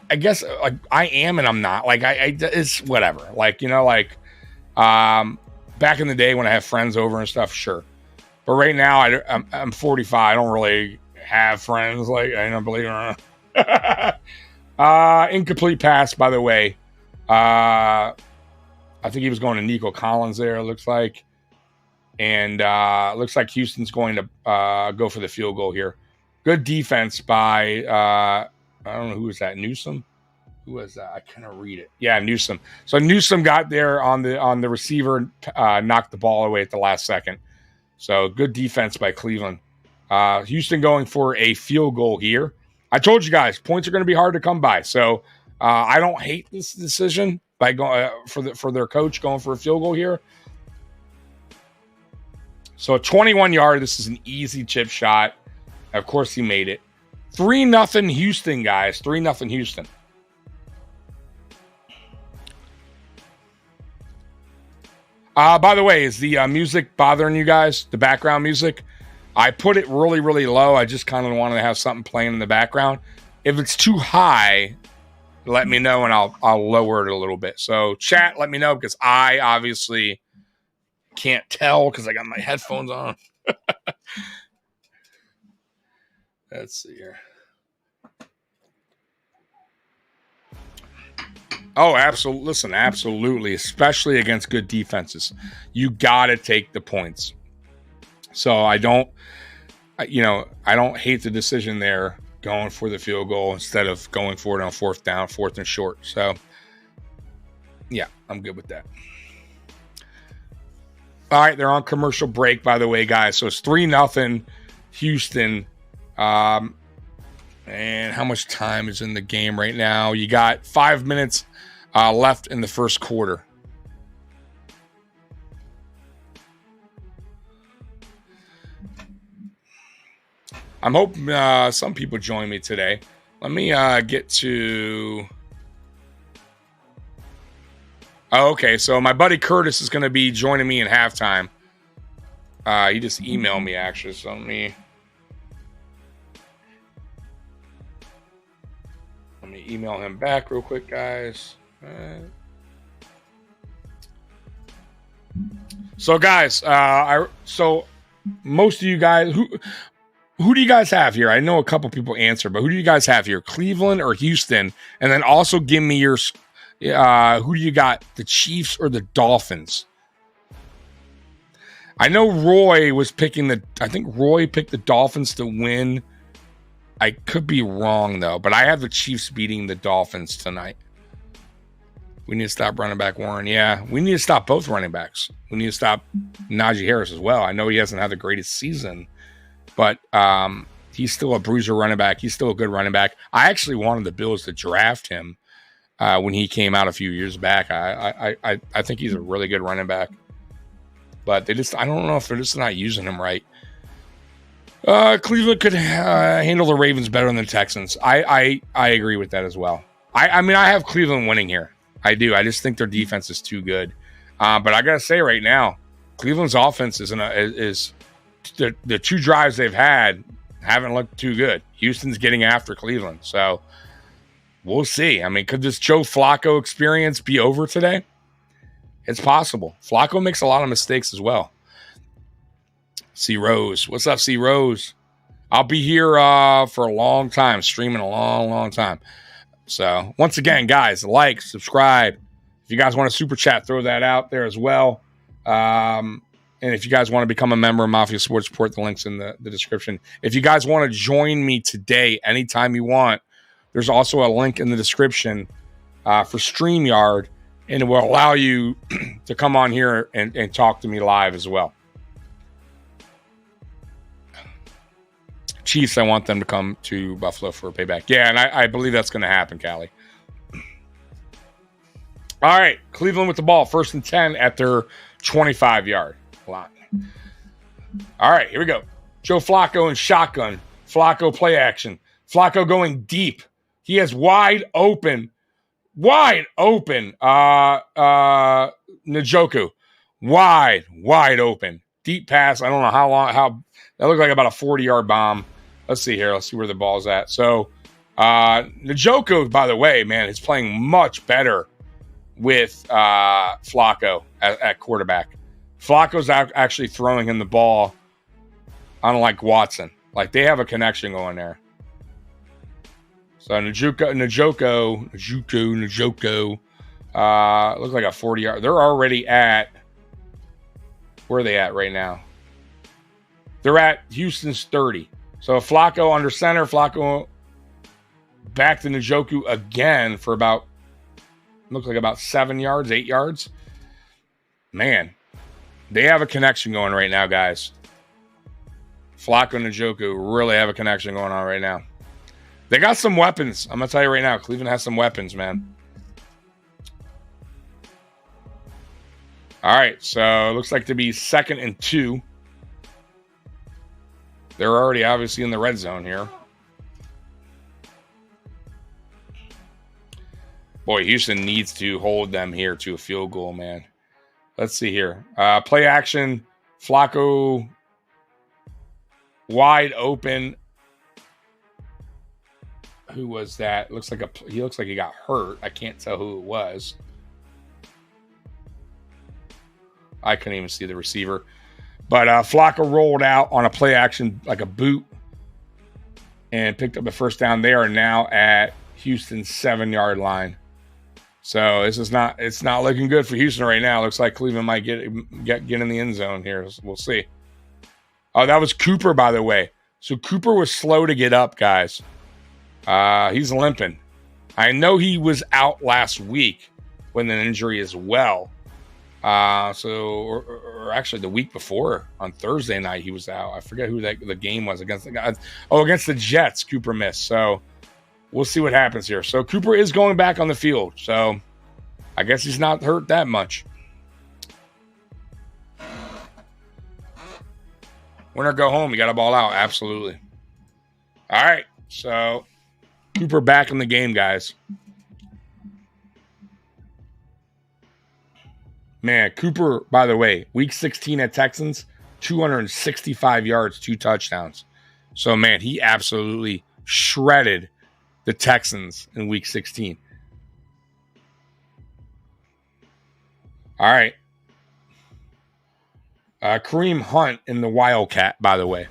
I guess like I am and I'm not. Like it's whatever. Like back in the day when I have friends over and stuff, sure. But right now I'm 45. I don't really have friends. Like I don't believe it or not. Incomplete pass, by the way. I think he was going to Nico Collins there, it looks like. And looks like Houston's going to go for the field goal here. Good defense by, I don't know who was that, Newsom? Who was that? I couldn't read it. Yeah, Newsom. So Newsom got there on the receiver, knocked the ball away at the last second. So good defense by Cleveland. Houston going for a field goal here. I told you guys, points are going to be hard to come by. So I don't hate this decision by going for their coach going for a field goal here. So a 21-yard. This is an easy chip shot. Of course, he made it. 3-0 Houston, guys. 3-0 Houston. By the way, is the music bothering you guys? The background music? I put it really, really low. I just kind of wanted to have something playing in the background. If it's too high, let me know and I'll lower it a little bit. So chat, let me know because I obviously can't tell because I got my headphones on. Let's see here. Oh, absolutely. Listen, absolutely. Especially against good defenses. You got to take the points. So I don't hate the decision there going for the field goal instead of going for it on 4th down, 4th and short. So, yeah, I'm good with that. All right, they're on commercial break, by the way, guys. So it's 3-0 Houston. And how much time is in the game right now? You got 5 minutes left in the first quarter. I'm hoping some people join me today. Let me get to... Oh, okay, so my buddy Curtis is going to be joining me in halftime. He just emailed me, actually, so let me email him back real quick, guys. So, guys, so most of you guys... Who do you guys have here? I know a couple people answer, but who do you guys have here? Cleveland or Houston? And then also give me your... who do you got? The Chiefs or the Dolphins? I know Roy was picking I think Roy picked the Dolphins to win. I could be wrong, though, but I have the Chiefs beating the Dolphins tonight. We need to stop running back Warren. Yeah, we need to stop both running backs. We need to stop Najee Harris as well. I know he hasn't had the greatest season, but he's still a bruiser running back. He's still a good running back. I actually wanted the Bills to draft him when he came out a few years back. I think he's a really good running back. But I don't know if they're just not using him right. Cleveland could handle the Ravens better than the Texans. I agree with that as well. I mean, I have Cleveland winning here. I do. I just think their defense is too good. But I got to say right now, Cleveland's offense is the 2 drives they've had haven't looked too good. Houston's getting after Cleveland. So we'll see. I mean, could this Joe Flacco experience be over today? It's possible. Flacco makes a lot of mistakes as well. C. Rose. What's up, C. Rose? I'll be here for a long time, streaming a long, long time. So, once again, guys, like, subscribe. If you guys want to super chat, throw that out there as well. And if you guys want to become a member of Mafia Sports Report, the link's in the description. If you guys want to join me today, anytime you want, there's also a link in the description for StreamYard, and it will allow you to come on here and talk to me live as well. Chiefs, I want them to come to Buffalo for a payback. Yeah, and I believe that's going to happen, Callie. All right, Cleveland with the ball, 1st and 10 at their 25-yard line. All right, here we go. Joe Flacco and shotgun. Flacco play action. Flacco going deep. He has wide open. Njoku. Wide open. Deep pass. I don't know how that looked like about a 40-yard bomb. Let's see here. Let's see where the ball's at. So, Njoku, by the way, man, is playing much better with Flacco at quarterback. Flacco's actually throwing him the ball, unlike Watson. Like, they have a connection going there. So Njoku, looks like a 40-yard. They're already at, where are they at right now? They're at Houston's 30. So Flacco under center, Flacco back to Njoku again for about, looks like about 7 yards, 8 yards. Man, they have a connection going right now, guys. Flacco and Njoku really have a connection going on right now. They got some weapons. I'm going to tell you right now, Cleveland has some weapons, man. All right, so it looks like to be 2nd and 2. They're already obviously in the red zone here. Boy, Houston needs to hold them here to a field goal, man. Let's see here. Play action. Flacco wide open. Who was that? He looks like he got hurt. I can't tell who it was. I couldn't even see the receiver. But Flacco rolled out on a play action like a boot and picked up the first down. They are now at Houston's 7-yard line. So it's not looking good for Houston right now. It looks like Cleveland might get in the end zone here. We'll see. Oh, that was Cooper, by the way. So Cooper was slow to get up, guys. He's limping. I know he was out last week with an injury as well. Or actually the week before on Thursday night he was out. I forget who the game was against the guys. Oh, against the Jets, Cooper missed. So we'll see what happens here. So Cooper is going back on the field. So I guess he's not hurt that much. Winner go home. You got to ball out. Absolutely. All right. So Cooper back in the game, guys. Man, Cooper, by the way, week 16 at Texans, 265 yards, 2 touchdowns. So, man, he absolutely shredded the Texans in week 16. All right. Kareem Hunt in the Wildcat, by the way.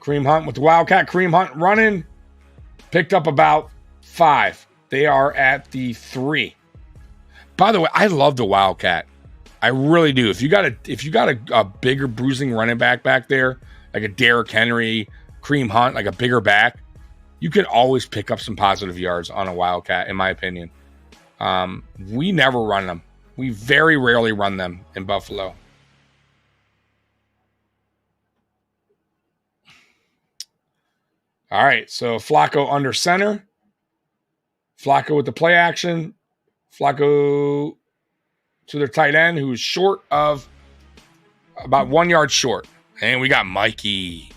Kareem Hunt with the Wildcat. Kareem Hunt running. Picked up about 5. They are at the 3. By the way, I love the Wildcat. I really do. If you got a bigger bruising running back there, like a Derrick Henry, Kareem Hunt, like a bigger back, you could always pick up some positive yards on a Wildcat, in my opinion. We never run them. We very rarely run them in Buffalo. All right, so Flacco under center. Flacco with the play action. Flacco to their tight end, who's short of about 1 yard short. And we got Mikey.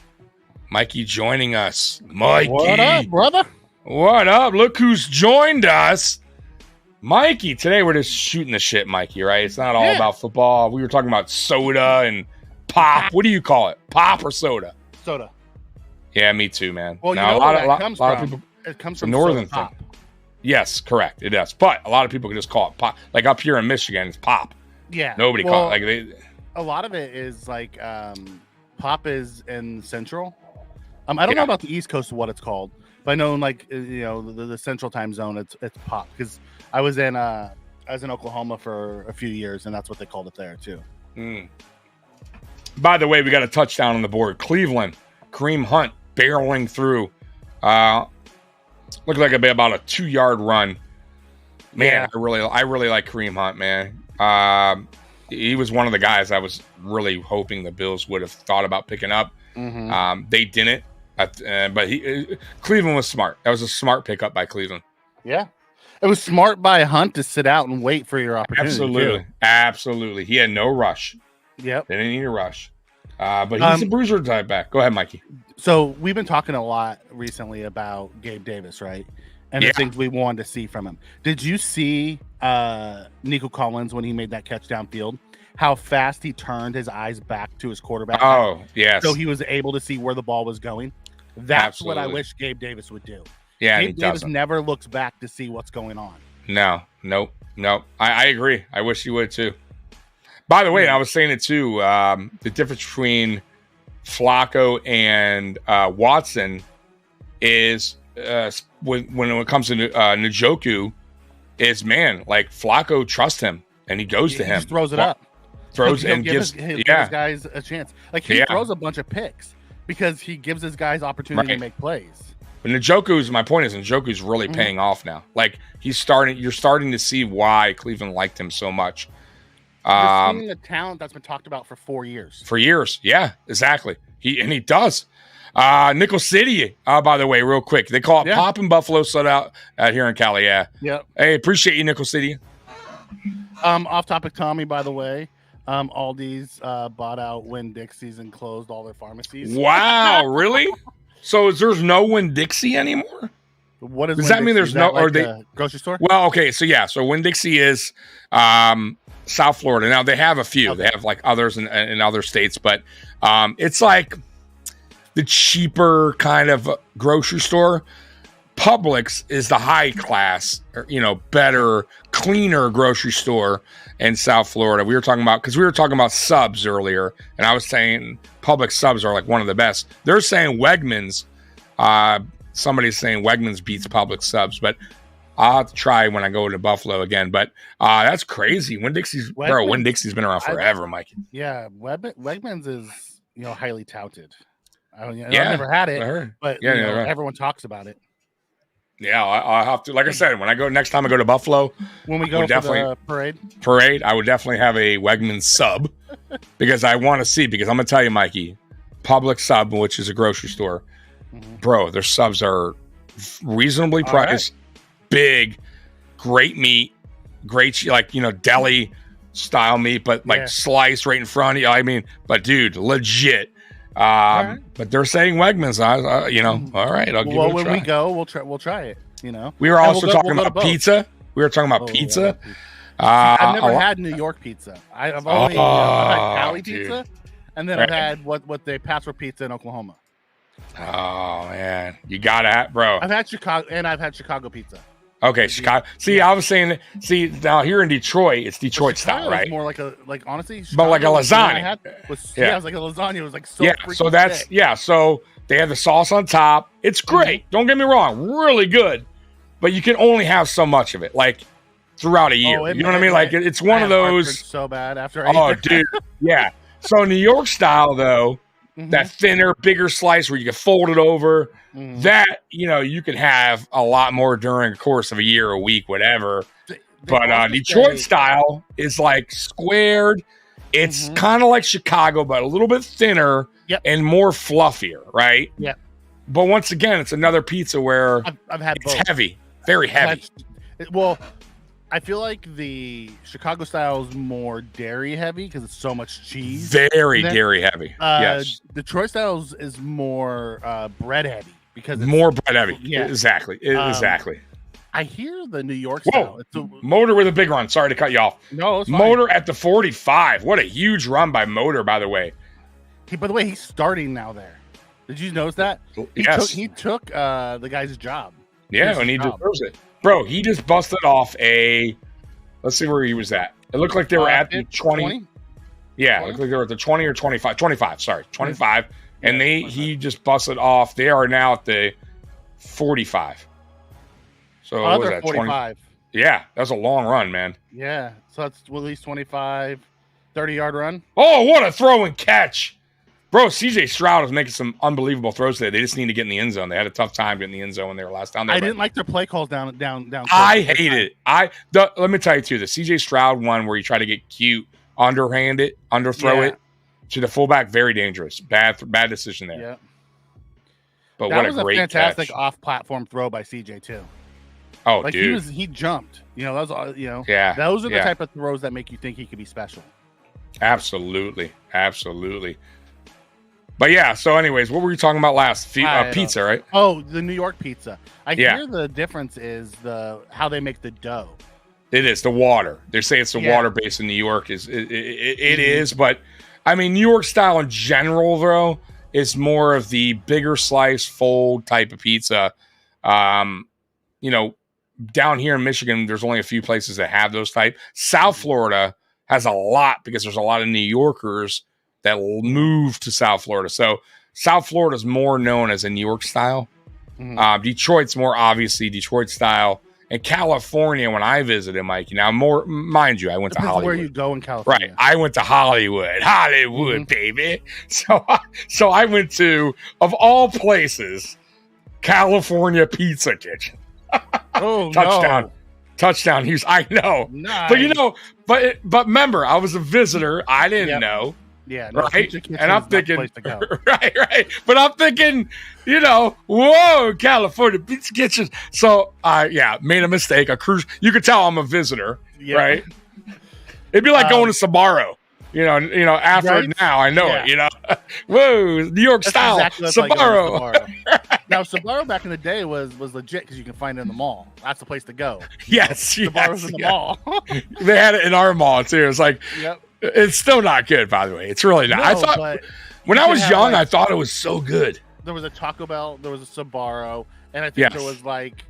Mikey joining us. Mikey. What up, brother? What up? Look who's joined us. Mikey. Today we're just shooting the shit, Mikey, right? It's not all about football. We were talking about soda and pop. What do you call it? Pop or soda? Soda. Yeah, me too, man. Well, now, you know where that comes from. People, it comes from northern pop. Yes, correct. It does. But a lot of people can just call it pop. Like up here in Michigan, it's pop. Yeah. Nobody calls it. Like a lot of it is like pop is in Central. I don't know about the East Coast what it's called, but I know in like the Central time zone it's pop because I was in as in Oklahoma for a few years, and that's what they called it there too. By the way, we got a touchdown on the board. Cleveland, Kareem Hunt barreling through. Looked like it'd be about a 2-yard run. Man, Yeah. I really like Kareem Hunt, man. He was one of the guys I was really hoping the Bills would have thought about picking up. They didn't, but Cleveland was smart. That was a smart pickup by Cleveland. Yeah, it was smart by Hunt to sit out and wait for your opportunity. Absolutely. He had no rush. Yep. They didn't need a rush. But he's a bruiser type back. Go ahead, Mikey. So we've been talking a lot recently about Gabe Davis, right? And the things we wanted to see from him. Did you see Nico Collins when he made that catch downfield? How fast he turned his eyes back to his quarterback. Oh, yes. So he was able to see where the ball was going. That's what I wish Gabe Davis would do. Yeah, Gabe Davis never looks back to see what's going on. No. I agree. I wish he would too. By the way, I was saying it too. The difference between Flacco and Watson is when it comes to Njoku, is like Flacco trusts him and he goes to him. He just throws it up. Throws he'll and gives his guys a chance. Like he throws a bunch of picks because he gives his guys opportunity to make plays. But my point is Njoku's really paying off now. Like you're starting to see why Cleveland liked him so much. You're seeing a talent that's been talked about for 4 years. For years, yeah, exactly. He does. Nickel City, by the way, real quick. They call it Poppin' Buffalo Sold Out here in Cali. Yeah. Yep. Hey, appreciate you, Nickel City. Off topic, Tommy, by the way. Aldi's bought out Winn-Dixie's and closed all their pharmacies. Wow, really? So there's no Winn-Dixie anymore? What does that mean? There's no like a grocery store? Well, okay, so Winn-Dixie is South Florida. Now they have a few. Okay. They have like others in other states, but it's like the cheaper kind of grocery store. Publix is the high class, better, cleaner grocery store in South Florida. We were talking about subs earlier, and I was saying Publix subs are like one of the best. They're saying Wegmans. Somebody's saying Wegmans beats Publix subs, but I'll have to try when I go to Buffalo again. But that's crazy. Winn-Dixie's been around forever, Mike. Yeah, Wegmans is highly touted. I've never had it, but everyone talks about it. Yeah, I'll have to. Like I said, next time I go to Buffalo, when we go for the parade, I would definitely have a Wegmans sub because I want to see. Because I'm gonna tell you, Mikey, Publix sub, which is a grocery store, bro, their subs are reasonably priced, big, great meat, great deli style meat, but sliced right in front of you. I mean, but dude, legit. But they're saying Wegmans. All right. I'll give it a try. When we go, we'll try it. We were also talking about pizza. We were talking about pizza. I've never had New York pizza. I've only had Cali pizza, and then I've had what they pass for pizza in Oklahoma. Oh man, you gotta have, bro. I've had Chicago pizza. Okay, Chicago. See, I was saying. See, now here in Detroit, it's Detroit style, right? More like honestly, Chicago, but like a lasagna. It was like a lasagna. It was like so. So that's thick. So they have the sauce on top. It's great. Don't get me wrong, really good. But you can only have so much of it, like throughout a year. You know what I mean? Like it's one of those. So bad after. Dude, yeah. So New York style though, that thinner, bigger slice where you can fold it over. That you can have a lot more during the course of a year, a week, whatever. But Detroit style is like squared. It's kind of like Chicago, but a little bit thinner and more fluffier, right? Yeah. But once again, it's another pizza where I've had it's both. heavy, very heavy. I feel like the Chicago style is more dairy heavy because it's so much cheese. Very dairy heavy. Yes. Detroit style is more bread heavy. Because it's more bread heavy. Yeah. Exactly. Exactly. I hear the New York style. Motor with a big run. Sorry to cut you off. No, it's fine. Motor at the 45. What a huge run by Motor, by the way. By the way, he's starting now there. Did you notice that? He took the guy's job. Yeah, and he deserves it. Bro, he just busted off let's see where he was at. It looked like they were at the 20. Yeah, 20? It looked like they were at the 20 or 25. 25, sorry. 25. And he just busted off. They are now at the 45. So what was that? 45. Yeah, that was a long run, man. Yeah, so that's at least 25, 30-yard run. Oh, what a throw and catch. Bro, CJ Stroud was making some unbelievable throws today. They just need to get in the end zone. They had a tough time getting in the end zone when they were last down there. I didn't like their play calls down. I hate it. Let me tell you too, the CJ Stroud one where you try to get cute, underthrow it to the fullback, very dangerous. Bad decision there. Yeah. But that what was a great fantastic catch. off-platform throw by CJ too. Oh, like dude. he jumped. That was Yeah. Those are the type of throws that make you think he could be special. Absolutely. But yeah, so anyways, what were you talking about last? Pizza, right? Oh, the New York pizza. I hear the difference is how they make the dough. It is the water. They say it's the water base in New York. It is, but I mean, New York style in general, though, is more of the bigger slice fold type of pizza. Down here in Michigan, there's only a few places that have those type. South Florida has a lot because there's a lot of New Yorkers that will move to South Florida. So South Florida is more known as a New York style. Mm-hmm. Detroit's more obviously Detroit style. And California, when I visited, Mikey, now mind you, I went to Hollywood. Where you go in California. Right. I went to Hollywood, baby. So I went to, of all places, California Pizza Kitchen. Oh, Touchdown. I know. Nice. But remember, I was a visitor. I didn't know. Yeah, right. And I'm thinking, right. But I'm thinking, whoa, California Pizza Kitchen. So, made a mistake. A cruise. You could tell I'm a visitor, right? It'd be like going to Sbarro. After now I know it. Whoa, New York style, exactly Sbarro. Now, Sbarro back in the day was legit because you can find it in the mall. That's the place to go. Yes, Sbarro's in the mall. They had it in our mall too. It's like, it's still not good, by the way. It's really not. No, I thought when I was young, I thought it was so good. There was a Taco Bell, there was a Sbarro, and I think there was like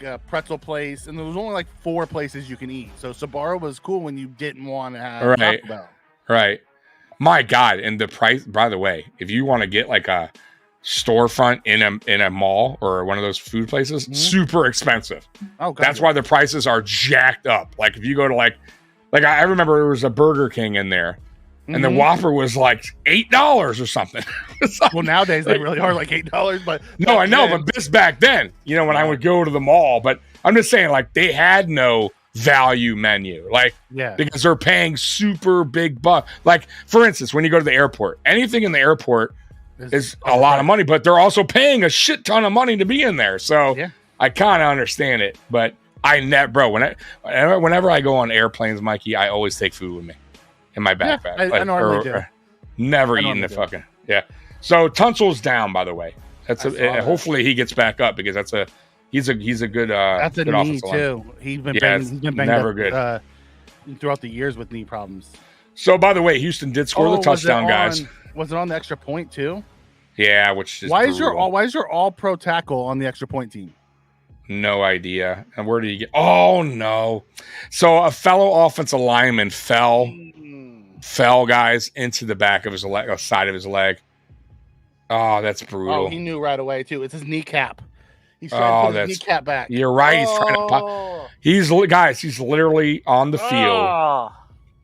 a pretzel place, and there was only like 4 places you can eat. So Sbarro was cool when you didn't want to have Taco Bell. Right. My God. And the price, by the way, if you want to get like a storefront in a mall or one of those food places, super expensive. Oh, God. That's why the prices are jacked up. Like if you go to like I remember there was a Burger King in there and the Whopper was like $8 or something. Well, nowadays they really are like $8, but no, I know, but this back then, when I would go to the mall, but I'm just saying like they had no value menu, because they're paying super big bucks. Like for instance, when you go to the airport, anything in the airport is a lot of money, but they're also paying a shit ton of money to be in there. So I kind of understand it, but whenever I go on airplanes, Mikey, I always take food with me in my backpack. I normally do. Never eating the fucking So Tunsil's down, by the way. Hopefully he gets back up because he's a good that's a good knee too. He's been banged never up, good throughout the years with knee problems. So by the way, Houston did score the touchdown, guys. Was it on the extra point too? Yeah, which is why is your all pro tackle on the extra point team? No idea. And where did he get? Oh no! So a fellow offensive lineman fell, guys, into the back of his leg, side of his leg. Oh, that's brutal. Oh, he knew right away too. It's his kneecap. He's trying to put his kneecap back. You're right. He's trying to pop. He's literally on the field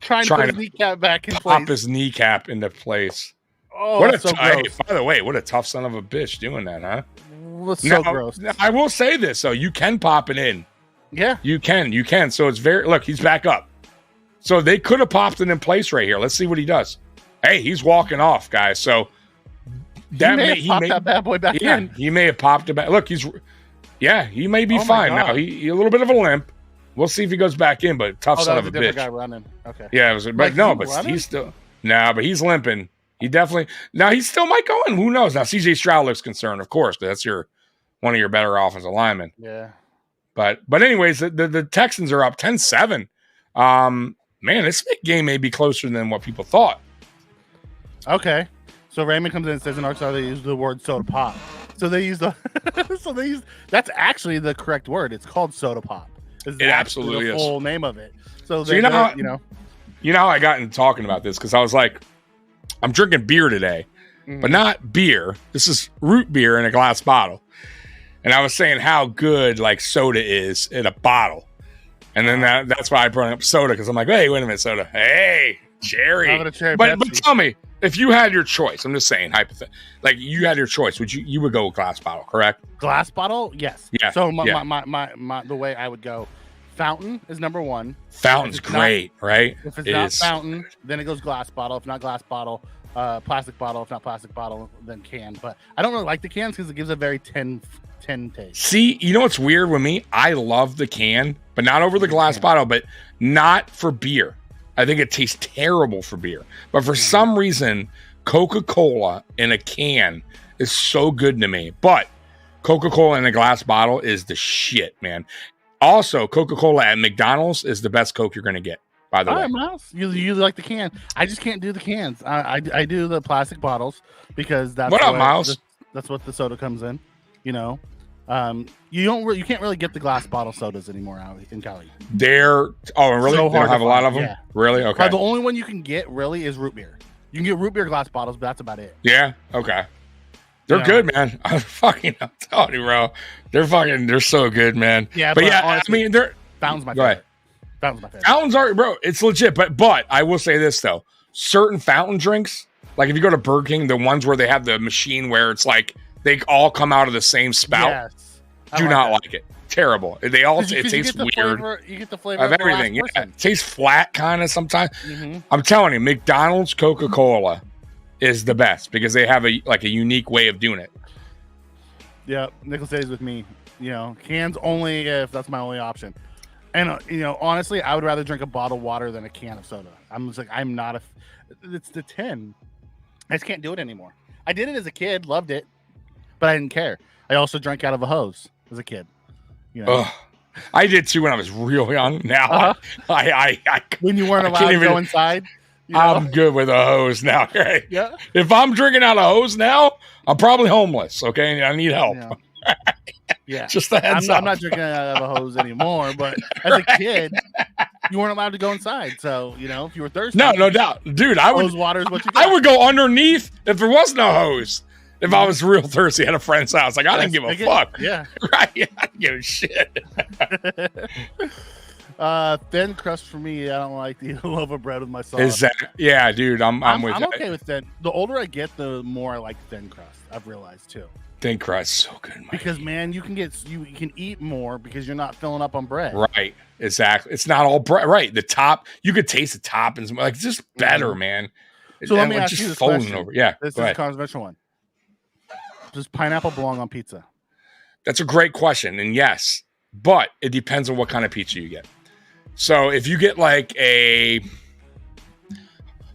trying to put his kneecap back in place. Pop his kneecap into place. Oh, what a so gross. By the way, what a tough son of a bitch doing that, huh? That's so gross. I will say this though, you can pop it in. Yeah, you can. So it's look, he's back up. So they could have popped it in place right here. Let's see what he does. Hey, he's walking off, guys. So he may have popped that bad boy back in. He may have popped it back. Look, he may be fine now. He a little bit of a limp. We'll see if he goes back in, but tough son of a bitch. Guy running. Okay. Yeah, it was, but he's still but he's limping. He definitely he still might go in. Who knows? Now CJ Stroud looks concerned, of course, because that's one of your better offensive linemen. Yeah. But anyways, the Texans are up 10-7. Man, this game may be closer than what people thought. Okay. So Raymond comes in and says in Arkansas they use the word soda pop. So they use that's actually the correct word. It's called soda pop. It absolutely is. The full name of it. So you know how I got into talking about this because I was like, I'm drinking beer today, but not beer. This is root beer in a glass bottle. And I was saying how good like soda is in a bottle. And then that's why I brought up soda, because I'm like, hey, wait a minute, soda. Hey, cherry. But tell me, if you had your choice, I'm just saying, hypothetically, like you had your choice, you would go with glass bottle, correct? Glass bottle, yes. Yeah. So the way I would go, fountain is number one. Fountain's great, right? If it's not fountain, then it goes glass bottle. If not glass bottle, plastic bottle. If not plastic bottle, then can. But I don't really like the cans because it gives a very tin taste. See, you know what's weird with me? I love the can, but not over the glass bottle, but not for beer. I think it tastes terrible for beer. But for some reason, Coca-Cola in a can is so good to me. But Coca-Cola in a glass bottle is the shit, man. Also, Coca-Cola at McDonald's is the best Coke you're going to get, by the way. All right, Miles. You like the can. I just can't do the cans. I do the plastic bottles because that's what up, Miles? That's what the soda comes in, you know. You can't really get the glass bottle sodas anymore out in Cali. Really? So they don't have a lot of them? Yeah. Really? Okay. The only one you can get really is root beer. You can get root beer glass bottles, but that's about it. Yeah. Okay. They're good, man. I'm telling you, bro. They're so good, man. Yeah, but yeah, honestly, I mean, Fountain's my favorite. Fountain's my favorite. Fountains are, bro. It's legit, but I will say this though: certain fountain drinks, like if you go to Burger King, the ones where they have the machine where it's like they all come out of the same spout, yes, do not like it. Terrible. They all it tastes weird. You get the flavor of everything. Yeah, it tastes flat kind of sometimes. Mm-hmm. I'm telling you, McDonald's Coca-Cola is the best because they have a unique way of doing it. Yeah, Nicholas stays with me. You know, cans only if that's my only option. And honestly, I would rather drink a bottle of water than a can of soda. I'm not a. It's the tin. I just can't do it anymore. I did it as a kid, loved it, but I didn't care. I also drank out of a hose as a kid. You know? I did too when I was real young. Now I when you weren't allowed to go inside. You know? I'm good with a hose now. Right? Yeah. If I'm drinking out of a hose now, I'm probably homeless. Okay, I need help. Yeah. Just a heads up. I'm not drinking out of a hose anymore. But as a kid, you weren't allowed to go inside. So if you were thirsty, no doubt, dude. Hose water is what you got. I would go underneath if there was no hose. If I was real thirsty at a friend's house, I didn't give a fuck. Yeah. Right. I didn't give a shit. Thin crust for me. I don't like the loaf of bread with my sauce. Is that? Yeah, dude. I'm with I'm that. okay with thin. The older I get, the more I like thin crust. I've realized too. Thin crust so good, Mike. Because man, you can eat more because you're not filling up on bread. Right. Exactly. It's not all bread. Right. The top, you could taste the toppings. Like it's just better, man. So let me ask you this question. Over. Yeah. This is a controversial one. Does pineapple belong on pizza? That's a great question, and yes, but it depends on what kind of pizza you get. So if you get like a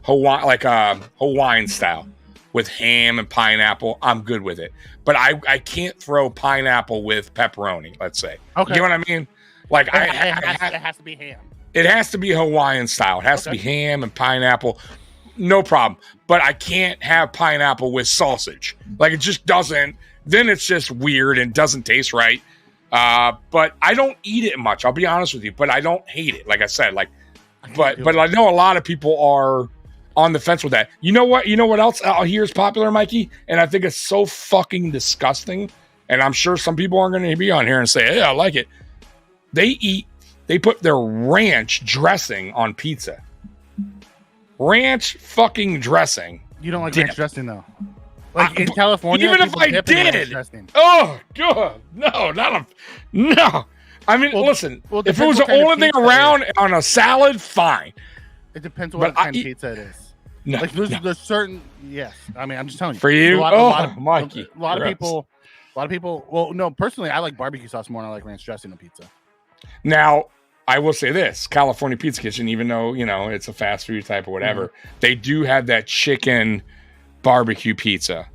Hawaiian style with ham and pineapple, I'm good with it. But I can't throw pineapple with pepperoni, let's say. Okay. You know what I mean? Like it has to be ham. It has to be Hawaiian style. It has to be ham and pineapple. No problem. But I can't have pineapple with sausage. Like it just doesn't. Then it's just weird and doesn't taste right. But I don't eat it much. I'll be honest with you. But I don't hate it. Like I said, but I know a lot of people are on the fence with that. You know what? You know what else out here is popular, Mikey? And I think it's so fucking disgusting. And I'm sure some people aren't going to be on here and say, "Hey, I like it." They put their ranch dressing on pizza. Ranch fucking dressing. You don't like ranch dressing though. Like in California, even if I did, oh god, no. I mean, listen, if it was the only thing around on a salad, fine. It depends on what kind of pizza it is. No, like there's certain. Yes, I mean, I'm just telling you. For you, Mikey, a lot of people. Well, no, personally, I like barbecue sauce more than I like ranch dressing on pizza. Now, I will say this: California Pizza Kitchen, even though it's a fast food type or whatever, they do have that chicken barbecue pizza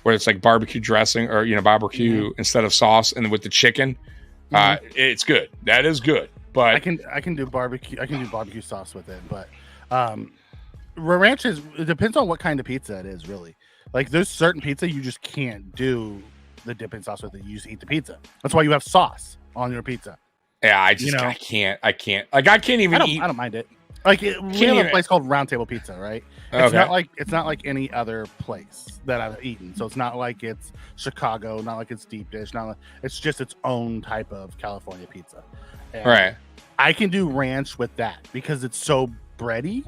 where it's like barbecue dressing or barbecue instead of sauce, and with the chicken, it's good. That is good. But I can do barbecue. I can do barbecue sauce with it, but ranch it depends on what kind of pizza it is. Really, like there's certain pizza you just can't do the dipping sauce with it. You just eat the pizza. That's why you have sauce on your pizza. Yeah, I can't. Like I can't even eat. I don't mind it. Like we have a place called Round Table Pizza, right? It's not like any other place that I've eaten. So it's not like it's Chicago, not like it's deep dish, it's just its own type of California pizza. And right. I can do ranch with that because it's so bready,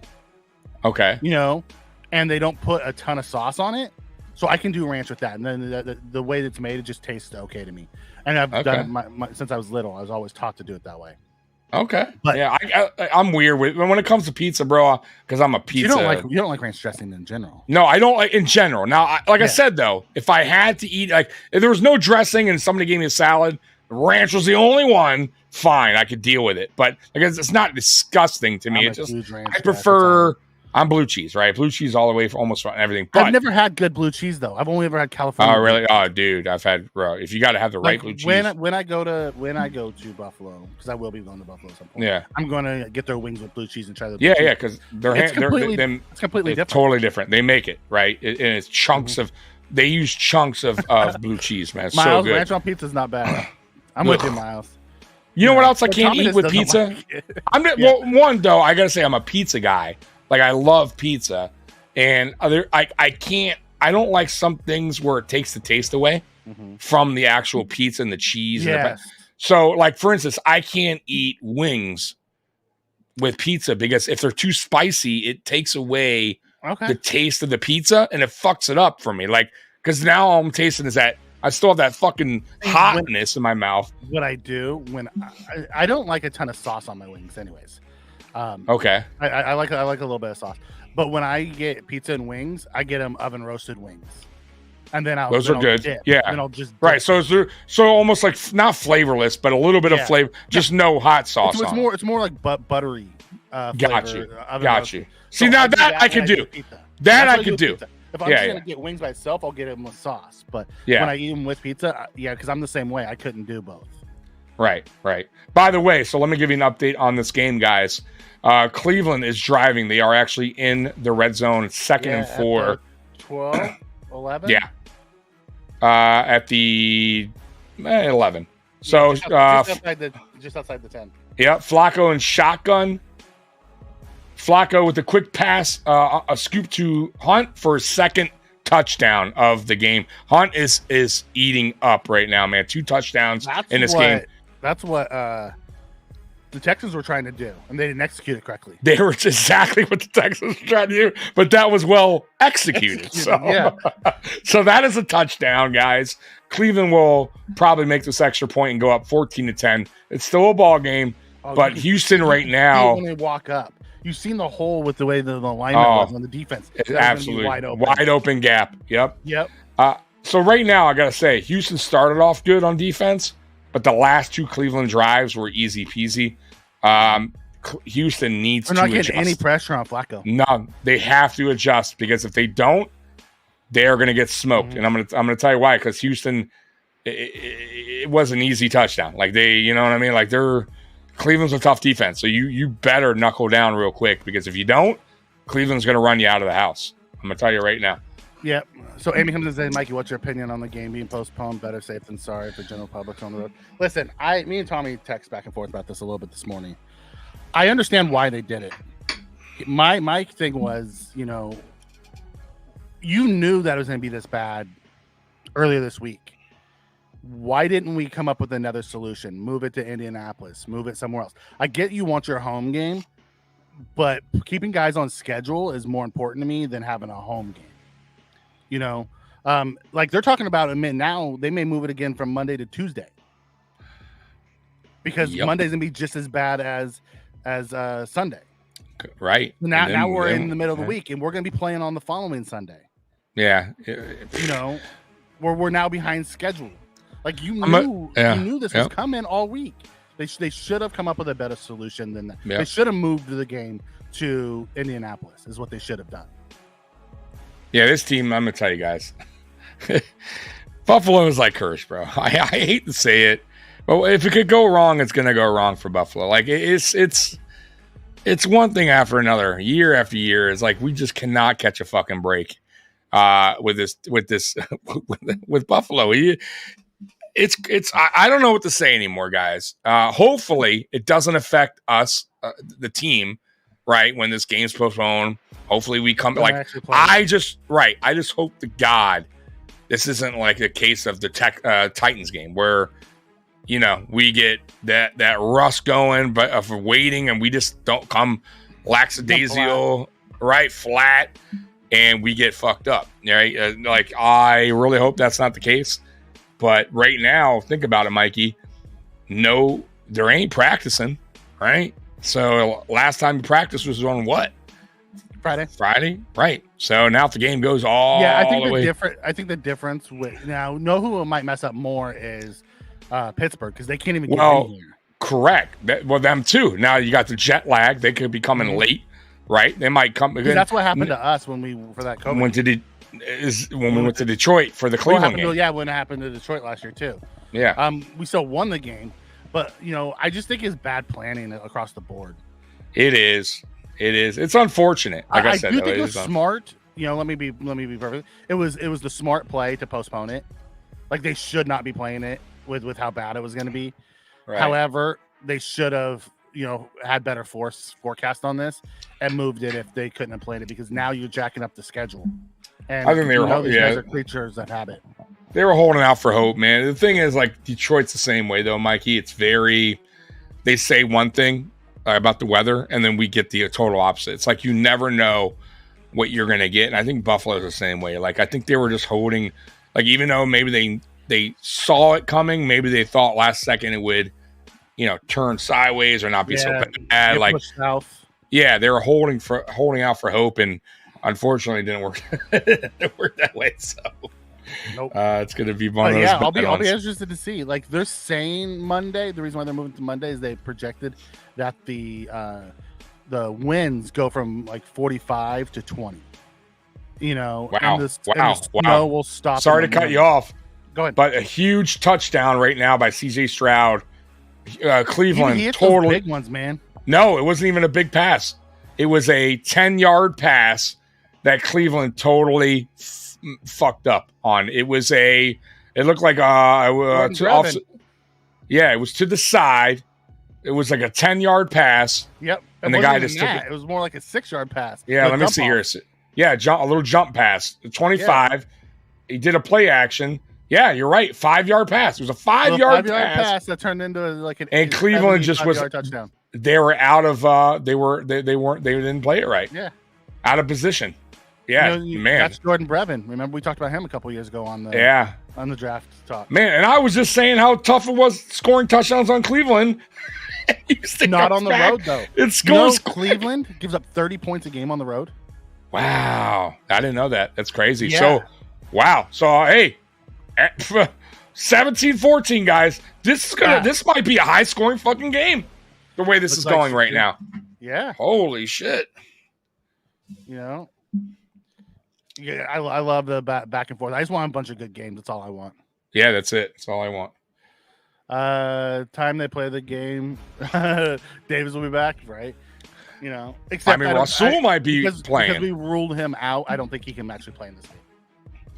Okay. And they don't put a ton of sauce on it. So I can do ranch with that. And then the way it's made, it just tastes okay to me. And I've done it since I was little. I was always taught to do it that way. Okay. But yeah, I'm weird when it comes to pizza, bro, because I'm a pizza. You don't like ranch dressing in general. No, I don't like in general. Now, I said, though, if I had to eat, like, if there was no dressing and somebody gave me a salad, ranch was the only one, fine, I could deal with it. But it's not disgusting to me. I prefer. I'm blue cheese, right? Blue cheese all the way for almost everything. But I've never had good blue cheese though. I've only ever had California. Oh, really? Oh, dude, I've had. Bro, if you got to have the right blue cheese. When I go to Buffalo, because I will be going to Buffalo at some point. Yeah, I'm going to get their wings with blue cheese and try the. Yeah, because it's completely different. Totally different. They make it right, and it's chunks of. They use chunks of blue cheese, man. It's Miles, so good. ranch on pizza is not bad. I'm with you, Miles. You know what else I can't eat with pizza? Well, one though, I gotta say I'm a pizza guy. Like, I love pizza, and I can't. I don't like some things where it takes the taste away from the actual pizza and the cheese. Yes. So, like, for instance, I can't eat wings with pizza because if they're too spicy, it takes away the taste of the pizza and it fucks it up for me. Like, because now all I'm tasting is that I still have that fucking hotness in my mouth. What I do when I don't like a ton of sauce on my wings, anyways. Okay. I like a little bit of sauce, but when I get pizza and wings, I get them oven roasted wings, and then those are good. Dip, yeah. And I'll just dip. Right. So almost like not flavorless, but a little bit of flavor, just no hot sauce. It's more like buttery. Got you. See, so now that I could do. That I could do. If I'm just gonna get wings by itself, I'll get them with sauce. But when I eat them with pizza, because I'm the same way. I couldn't do both. Right. By the way, so let me give you an update on this game, guys. Cleveland is driving. They are actually in the red zone. It's 2nd and 4. 12, 11? Yeah. At the 11. So just outside the 10. Yeah, Flacco and shotgun. Flacco with a quick pass, a scoop to Hunt for his second touchdown of the game. Hunt is eating up right now, man. 2 touchdowns in this game. That's what the Texans were trying to do, and they didn't execute it correctly. They were exactly what the Texans were trying to do, but that was well executed. So that is a touchdown, guys. Cleveland will probably make this extra point and go up 14-10. It's still a ball game, but Houston right now. When they walk up, you've seen the hole with the way the alignment was on the defense. It's absolutely wide open gap. Yep. So right now, I gotta say, Houston started off good on defense, but the last 2 Cleveland drives were easy peasy. Houston needs to adjust. They're not getting any pressure on Flacco. No, they have to adjust because if they don't, they're going to get smoked. And I'm gonna tell you why. Because Houston, it was an easy touchdown. Like you know what I mean? Like Cleveland's a tough defense, so you better knuckle down real quick because if you don't, Cleveland's going to run you out of the house. I'm going to tell you right now. Yep. So Amy comes and says, Mikey, what's your opinion on the game being postponed? Better safe than sorry for general public on the road. Listen, me and Tommy text back and forth about this a little bit this morning. I understand why they did it. My thing was, you knew that it was going to be this bad earlier this week. Why didn't we come up with another solution? Move it to Indianapolis. Move it somewhere else. I get you want your home game, but keeping guys on schedule is more important to me than having a home game. Like they're talking about now, they may move it again from Monday to Tuesday because Monday's gonna be just as bad as Sunday. Right. Now we're in the middle of the week and we're gonna be playing on the following Sunday. Yeah. We're now behind schedule. Like you knew this was coming all week. They should have come up with a better solution than that. They should have moved the game to Indianapolis is what they should have done. Yeah, this team, I'm going to tell you guys. Buffalo is like cursed, bro. I hate to say it, but if it could go wrong, it's going to go wrong for Buffalo. Like, it's one thing after another, year after year. It's like we just cannot catch a fucking break with Buffalo. I don't know what to say anymore, guys. Hopefully, it doesn't affect us, the team, right, when this game's postponed. Hopefully we come I just hope to God this isn't like the case of the Titans game where we get that rust going, but of waiting, and we just don't come lackadaisical, right? Flat, and we get fucked up, right? Like, I really hope that's not the case. But right now, think about it, Mikey. No, there ain't practicing, right? So last time you practiced was on what? Friday, right? So now if the game goes all I think the way, I think the difference with now, know who might mess up more is Pittsburgh, because they can't even get in here. Correct. Them too. Now you got the jet lag; they could be coming late, right? They might come. That's what happened to us when we for that COVID. When we went to Detroit for the Cleveland game. When it happened to Detroit last year too. Yeah. We still won the game, but I just think it's bad planning across the board. It is. It's unfortunate. Like I said, do think it was smart. Let me be perfect. It was the smart play to postpone it. Like, they should not be playing it with how bad it was going to be. Right. However, they should have had better forecast on this and moved it if they couldn't have played it, because now you're jacking up the schedule. And I think they were. These guys are creatures that have it. They were holding out for hope, man. The thing is, like, Detroit's the same way though, Mikey. It's very. They say one thing about the weather, and then we get the total opposite. It's like you never know what you're going to get. And I think Buffalo's the same way. Like, I think they were just holding, like, even though maybe they saw it coming, maybe they thought last second it would, turn sideways or not be so bad. Like, south. Yeah, they were holding out for hope, and unfortunately it didn't work. It didn't work that way. So nope. It's going to be one of those. I'll be interested to see. Like, they're saying Monday. The reason why they're moving to Monday is they projected that the winds go from like 45 to 20. Wow. And the snow will stop. Sorry to cut you off. Go ahead. But a huge touchdown right now by C.J. Stroud. Cleveland, he totally big ones, man. No, it wasn't even a big pass. It was a 10-yard pass that Cleveland totally fucked up on. It was it looked like it was to the side. It was like a 10-yard pass. Yep. And the guy just took it. It was more like a 6-yard pass. Yeah, let me see here. Yeah, a little jump pass. 25. Yeah. He did a play action. Yeah, you're right. 5-yard pass. It was a 5-yard pass that turned into like an. And Cleveland just was touchdown. They were out of. They didn't play it right. Yeah, out of position. Yeah, man. That's Jordan Brevin. Remember we talked about him a couple years ago on the draft talk. Man, and I was just saying how tough it was scoring touchdowns on Cleveland. Not on the road though. It's goes. Cleveland gives up 30 points a game on the road. Wow, I didn't know that. That's crazy. Yeah. So, wow. So, hey, 17-14, guys. This might be a high scoring fucking game. The way this is going right now. Yeah. Holy shit. Yeah, I love the back and forth. I just want a bunch of good games. That's all I want. Yeah, that's it. That's all I want. Time they play the game, Davis will be back, right? Except Rasul might be playing because we ruled him out. I don't think he can actually play in this game.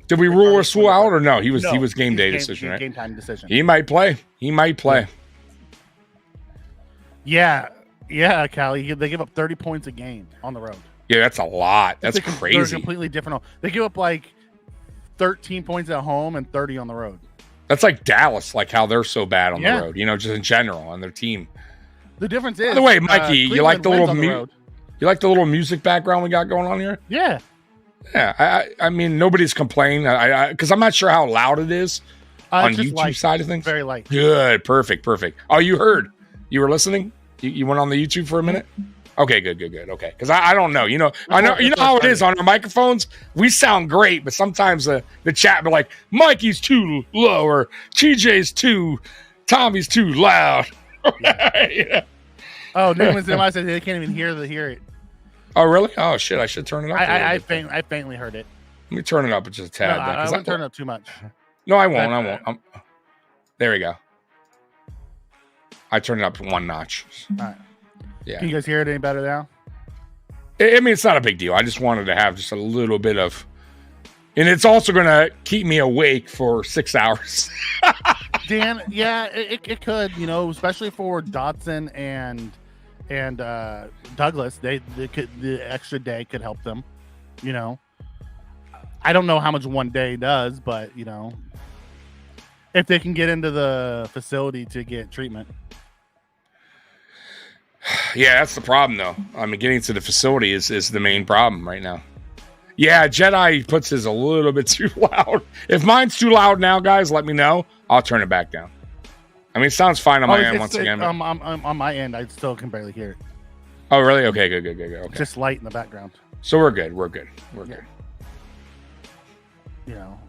Did we rule Rasul out or no? He was game day decision, right? Game time decision. He might play. Yeah, Callie. They give up 30 points a game on the road. Yeah, that's a lot. That's crazy. They're completely different. They give up like 13 points at home and 30 on the road. That's like Dallas, like how they're so bad on the road. Just in general on their team. The difference is. By the way, Mikey, you like the little music background we got going on here? Yeah. Yeah, I mean, nobody's complaining because I'm not sure how loud it is on YouTube side of things. Very light. Good, perfect. Oh, you heard? You were listening? You went on the YouTube for a minute? Okay, good. Okay, because I don't know. I know how it is on our microphones. We sound great, but sometimes the chat be like, Mikey's too low or Tommy's too loud. Yeah. Oh, Newman's in my side. They can't even hear it. Oh, really? Oh, shit. I should turn it up. I faintly heard it. Let me turn it up just a tad. No, I won't turn it up too much. No, I won't. There we go. I turned it up one notch. All right. Yeah. Can you guys hear it any better now? I mean, it's not a big deal. I just wanted to have just a little bit of... And it's also going to keep me awake for 6 hours. Dan, yeah, it could, especially for Dotson and Douglas. The extra day could help them. I don't know how much one day does, but if they can get into the facility to get treatment. Yeah, that's the problem, though. I mean, getting to the facility is the main problem right now. Yeah, Jedi puts his a little bit too loud. If mine's too loud now, guys, let me know. I'll turn it back down. I mean, it sounds fine on my end once again. On my end, I still can barely hear it. Oh, really? Okay, good. Okay. Just light in the background. So we're good. Good. You know,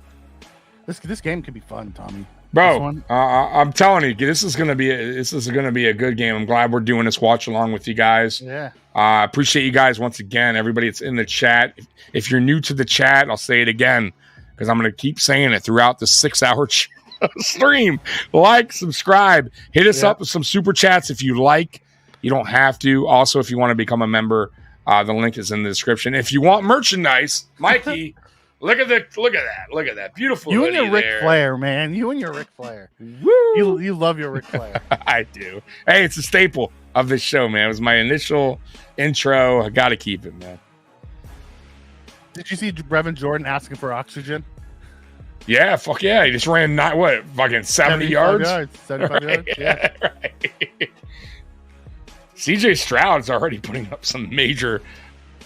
this game could be fun, Tommy. Bro, I'm telling you, this is gonna be a good game. I'm glad we're doing this watch along with you guys. Yeah. Appreciate you guys once again. Everybody that's in the chat. If you're new to the chat, I'll say it again because I'm gonna keep saying it throughout the 6-hour stream. Like, subscribe, hit us up with some super chats if you like. You don't have to. Also, if you want to become a member, the link is in the description. If you want merchandise, Mikey. Look at that. Beautiful. You and your Ric Flair, man. You and your Ric Flair. Woo! You love your Ric Flair. I do. Hey, it's a staple of this show, man. It was my initial intro. I got to keep it, man. Did you see Brevin Jordan asking for oxygen? Yeah, fuck yeah. He just ran fucking 70 yards? 75 yards, yeah. Right. CJ Stroud's already putting up some major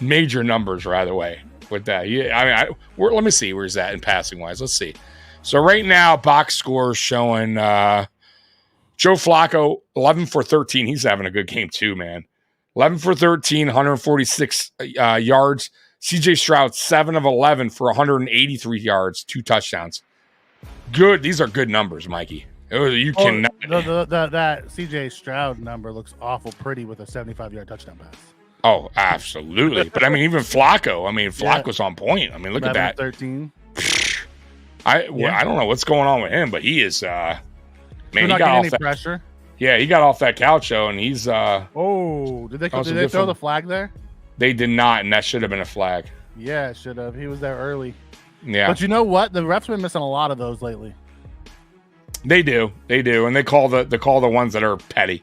numbers right away. With that, yeah, let me see where's that in passing wise. Let's see. So right now, box score showing Joe Flacco 11 for 13. He's having a good game too, man. 11 for 13, 146 yards. CJ Stroud 7 of 11 for 183 yards, 2 touchdowns. Good. These are good numbers, Mikey. You cannot. That CJ Stroud number looks awful pretty with a 75-yard touchdown pass. Oh, absolutely. But I mean, even Flacco. I mean, Flacco's on point. I mean, look at that. 13. I don't know what's going on with him, but he is. Man, he got off that pressure. Yeah, he got off that couch though, and he's. Oh, did they throw the flag there? They did not, and that should have been a flag. Yeah, it should have. He was there early. Yeah, but you know what? The refs been missing a lot of those lately. They do, and they call the ones that are petty.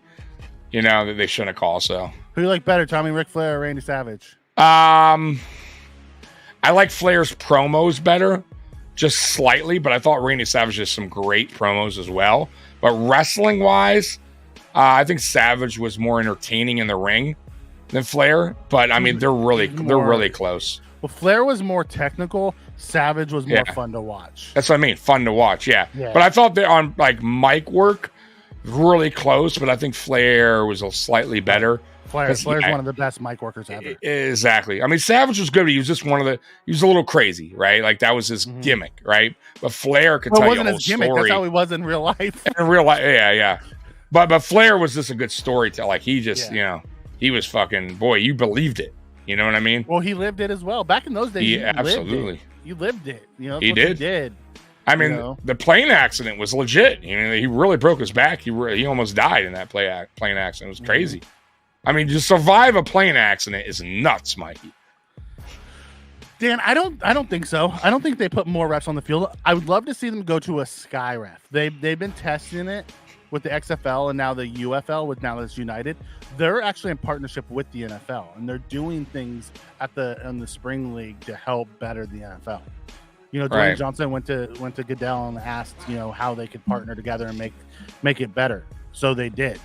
You know that they shouldn't call. So. Who do you like better, Tommy Ric Flair or Randy Savage? I like Flair's promos better, just slightly, but I thought Randy Savage has some great promos as well. But wrestling-wise, I think Savage was more entertaining in the ring than Flair. But I mean, they're really close. Well, Flair was more technical. Savage was more fun to watch. That's what I mean, fun to watch. Yeah. But I thought they're on like mic work, really close. But I think Flair was a slightly better. Flair's one of the best mic workers ever. Exactly. I mean, Savage was good, but he was just he was a little crazy, right? Like that was his gimmick, right? But Flair could tell you a whole story. That's how he was in real life. In real life, yeah. But Flair was just a good storyteller. Like he just, he was fucking, boy, you believed it. You know what I mean? Well, he lived it as well. Back in those days, absolutely. You lived it. You know, he did. I mean, the plane accident was legit. You know, he really broke his back. He almost died in that plane accident. It was crazy. I mean, to survive a plane accident is nuts, Mikey. Dan, I don't think so. I don't think they put more refs on the field. I would love to see them go to a sky ref. They've been testing it with the XFL and now the UFL with now that's United. They're actually in partnership with the NFL and they're doing things in the spring league to help better the NFL. You know, Dwayne Johnson went to Goodell and asked, how they could partner together and make it better. So they did.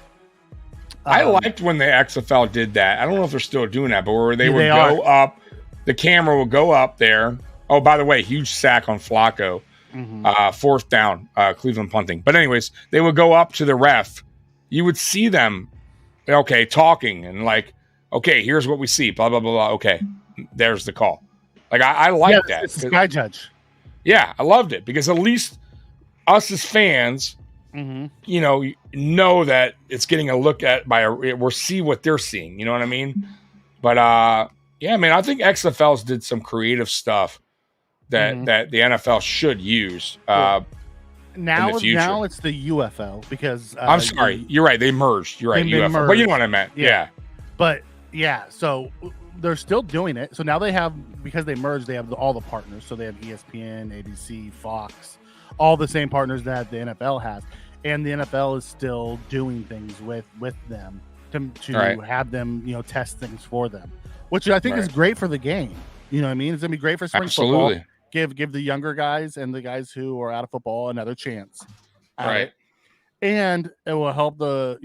I liked when the XFL did that. I don't know if they're still doing that, but where they would go up, the camera would go up there. Oh, by the way, huge sack on Flacco. 4th down, Cleveland punting. But anyways, they would go up to the ref. You would see them, talking and like, okay, here's what we see, blah, blah, blah, blah. Okay, there's the call. Like, I like that. It's the sky judge. Yeah, I loved it because at least us as fans, know that it's getting a look at we'll see what they're seeing. You know what I mean? But I think XFLs did some creative stuff that the NFL should use. Now it's the UFL because I'm sorry, you're right. They merged. You're right, UFL. Merged. But you know what I meant. Yeah. But so they're still doing it. So now they have, because they merged, they have all the partners. So they have ESPN, ABC, Fox, all the same partners that the NFL has. And the NFL is still doing things with them to have them, test things for them, which I think is great for the game. You know what I mean? It's going to be great for spring football. Give the younger guys and the guys who are out of football another chance Right. And it will help the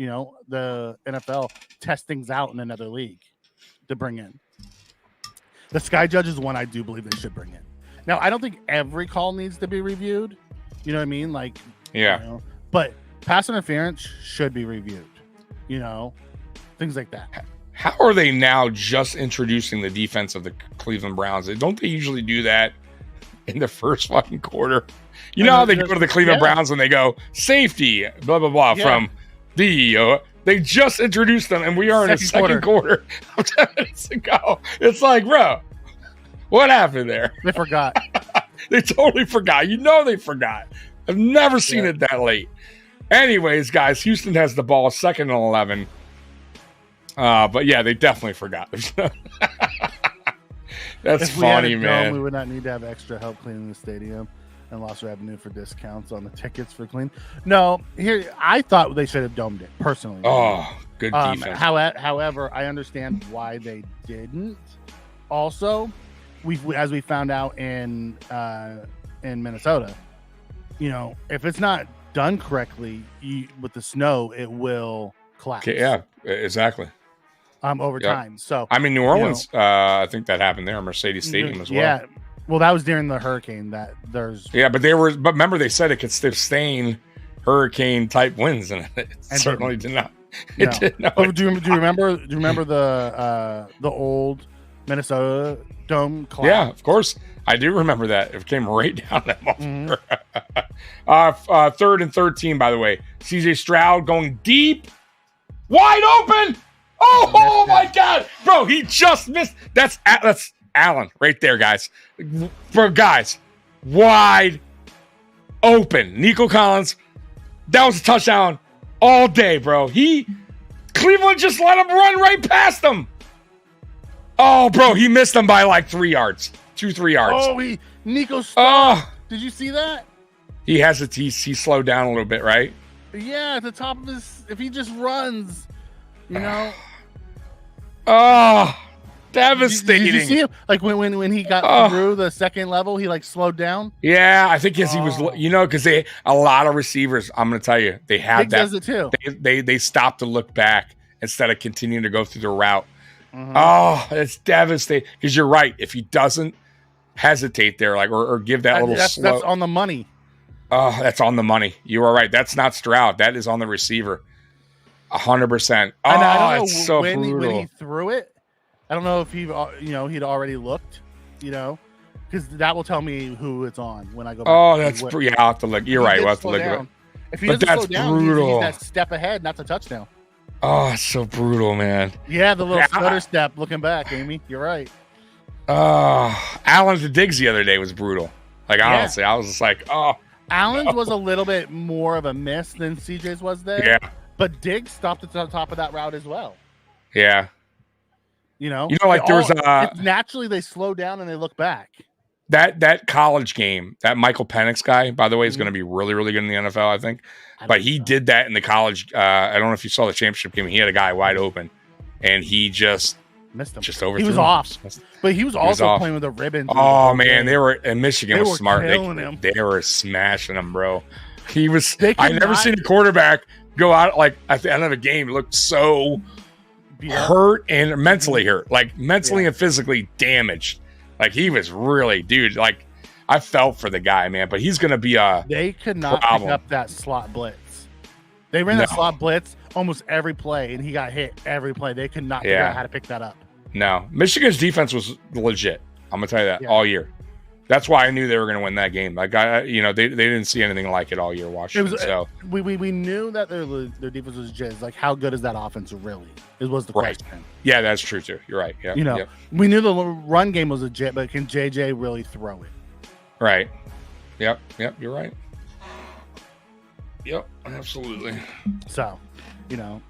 NFL test things out in another league to bring in. The Sky Judge is one I do believe they should bring in. Now, I don't think every call needs to be reviewed. You know what I mean? Like, Yeah. But pass interference should be reviewed. Things like that. How are they now just introducing the defense of the Cleveland Browns? Don't they usually do that in the first fucking quarter? You know how they go to the Cleveland Browns and they go, safety, blah, blah, blah, from the... They just introduced them, and we are in the second quarter. 10 minutes ago. It's like, bro, what happened there? They forgot. They totally forgot. They forgot. I've never seen it that late. Anyways, guys, Houston has the ball, 2nd and 11. But yeah, they definitely forgot. That's funny, man. We would not need to have extra help cleaning the stadium and lost revenue for discounts on the tickets for clean. No, I thought they should have domed it personally. Oh, good defense. However, I understand why they didn't. Also, as we found out in Minnesota, if it's not done correctly with the snow, it will collapse. Okay, yeah, exactly. Over time. So New Orleans, I think that happened there, Mercedes Stadium as well. Yeah. Well, that was during the hurricane that there's. Yeah, but remember they said it could sustain hurricane type winds, and it certainly did not. It did not. Oh, do you remember the old Minnesota dome collapse? Yeah, of course. I do remember that. It came right down that motherfucker. 3rd and 13, by the way. CJ Stroud going deep. Wide open. Oh my God. Bro, he just missed. That's Allen right there, guys. Bro, guys, wide open. Nico Collins, that was a touchdown all day, bro. Cleveland just let him run right past him. Oh, bro, he missed him by like 3 yards. 2-3 yards. Oh, Nico stopped. Did you see that? He he slowed down a little bit, right? Yeah, at the top of if he just runs, Oh, devastating. Did you see him? Like when he got through the second level, he like slowed down? Yeah, I think he was, because a lot of receivers, I'm going to tell you, they have that. Does it too. They stop to look back instead of continuing to go through the route. Mm-hmm. Oh, it's devastating. Because you're right. If he doesn't hesitate there, or give that little slow. That's on the money. Oh, that's on the money. You are right. That's not Stroud. That is on the receiver. 100%. Oh, I don't know it's so when brutal. When he threw it, I don't know if he'd already looked, because that will tell me who it's on when I go back. Oh, that's I'll have to look. You're right. We'll have to look at it. If he doesn't slow down, he's that step ahead, not the touchdown. Oh, it's so brutal, man. Yeah, the little stutter step looking back, Amy. You're right. Allen to Diggs the other day was brutal. Like, honestly, I was just like, Allen's was a little bit more of a miss than CJ's was there. Yeah. But Diggs stopped at the top of that route as well. Yeah. Like there was naturally they slow down and they look back. That college game, that Michael Penix guy, by the way, is going to be really, really good in the NFL, I think. But he did that in the college. I don't know if you saw the championship game. He had a guy wide open, and he just missed him. Just overthrew him. He was off. But he was also playing with a ribbon. Oh, man. They were in Michigan was smart. They were smashing him, bro. He was. I never seen a quarterback go out like at the end of a game looked so hurt and mentally hurt, like mentally and physically damaged. Like he was really, dude. Like I felt for the guy, man. But he's gonna be a. They could not pick up that slot blitz. They ran that slot blitz almost every play, and he got hit every play. They could not figure out how to pick that up. No, Michigan's defense was legit. I'm gonna tell you that all year. That's why I knew they were going to win that game. Like they didn't see anything like it all year. Washington. So we knew that their defense was just like, how good is that offense really? It was the question. Yeah, that's true too. You're right. Yeah, we knew the run game was legit, but can JJ really throw it? Right. Yep. You're right. Yep. Absolutely. So,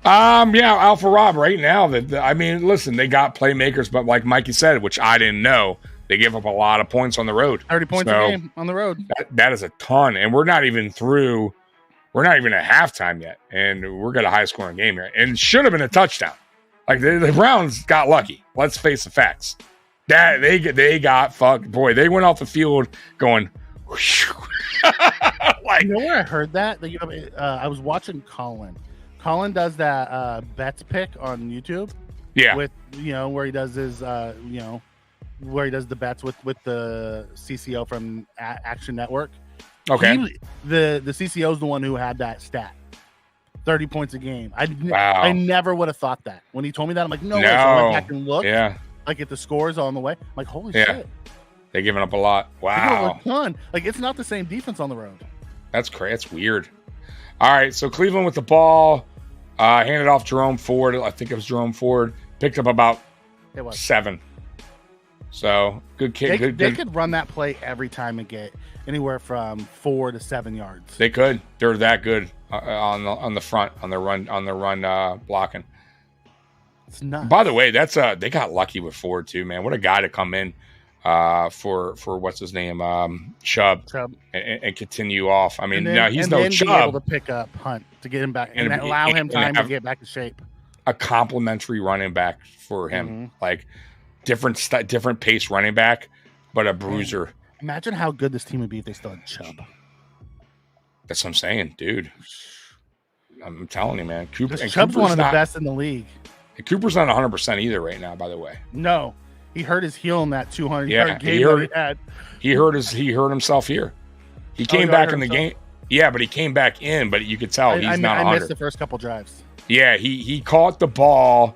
Alpha Rob right now. Listen, they got playmakers, but like Mikey said, which I didn't know. They give up a lot of points on the road. 30 points a game on the road. That is a ton. And we're not even through. We're not even at halftime yet. And we're got a high-scoring game here. And it should have been a touchdown. Like, the Browns got lucky. Let's face the facts. They got fucked. Boy, they went off the field going, Like, you know where I heard that? I was watching Colin. Colin does that bets pick on YouTube. yeah. With where he does his where he does the bets with the CCO from Action Network. Okay. The CCO is the one who had that stat. 30 points a game. Wow. I never would have thought that. When he told me that, I'm like, no way. So No. I went back and looked. Yeah. Like at the scores on the way. I'm like, holy Yeah. shit. They're giving up a lot. They give Wow. up a ton. Like, it's not the same defense on the road. That's crazy. That's weird. All right. So Cleveland with the ball. Handed off Jerome Ford. I think it was Jerome Ford. Picked up about 7. So good kick. They could run that play every time and get anywhere from 4 to 7 yards. They could. They're that good on the front on their run blocking. It's nuts. By the way, that's they got lucky with Ford too, man. What a guy to come in for what's his name, Chubb. And continue off. I mean, now he's no Chubb. Be able to pick up Hunt to get him back and allow him time to get back to shape. A complimentary running back for him, like different pace running back, but a bruiser. Imagine how good this team would be if they still had Chubb. That's what I'm saying, dude. I'm telling you, man. Chubb's one of the best in the league. Cooper's not 100% either right now, by the way. No, he hurt his heel in that 200-yard game that he had. He hurt himself here. He came back in the game. Yeah, but he came back in, but you could tell he's not 100. I missed the first couple drives. Yeah, he caught the ball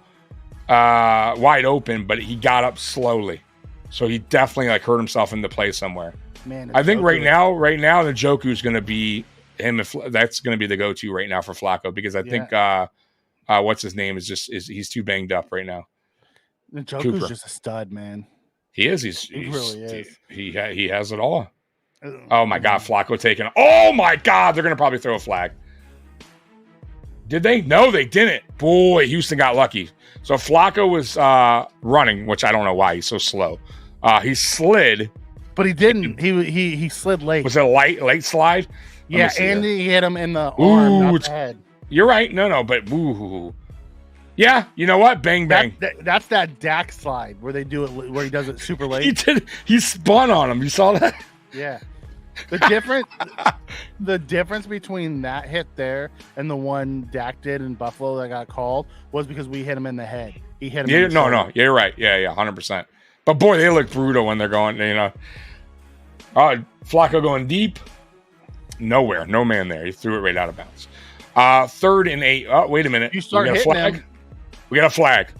wide open, but he got up slowly. So he definitely hurt himself into play somewhere. Man, I think right now, Njoku is going to be him. If that's going to be the go-to right now for Flacco, because I think what's his name is he's too banged up right now. Njoku's just a stud, man. He is. He really is. He has it all. Oh my God, Flacco taking. Oh my God, they're going to probably throw a flag. Did they? No, they didn't. Boy, Houston got lucky. So Flacco was running, which I don't know why he's so slow. He slid, but he didn't. He slid late. Was it a late slide? Yeah, and he hit him in the arm, not the head. You're right. No, but woo. Yeah, you know what? Bang bang. That's that Dak slide where they do it, where he does it super late. He spun on him. You saw that? Yeah. The difference between that hit there and the one Dak did in Buffalo that got called was because we hit him in the head. He hit him. Yeah, no, you're right. Yeah, 100%. But boy, they look brutal when they're going. Flacco going deep. Nowhere, no man there. He threw it right out of bounds. 3rd and 8. Oh, wait a minute. You start hitting him. We got a flag.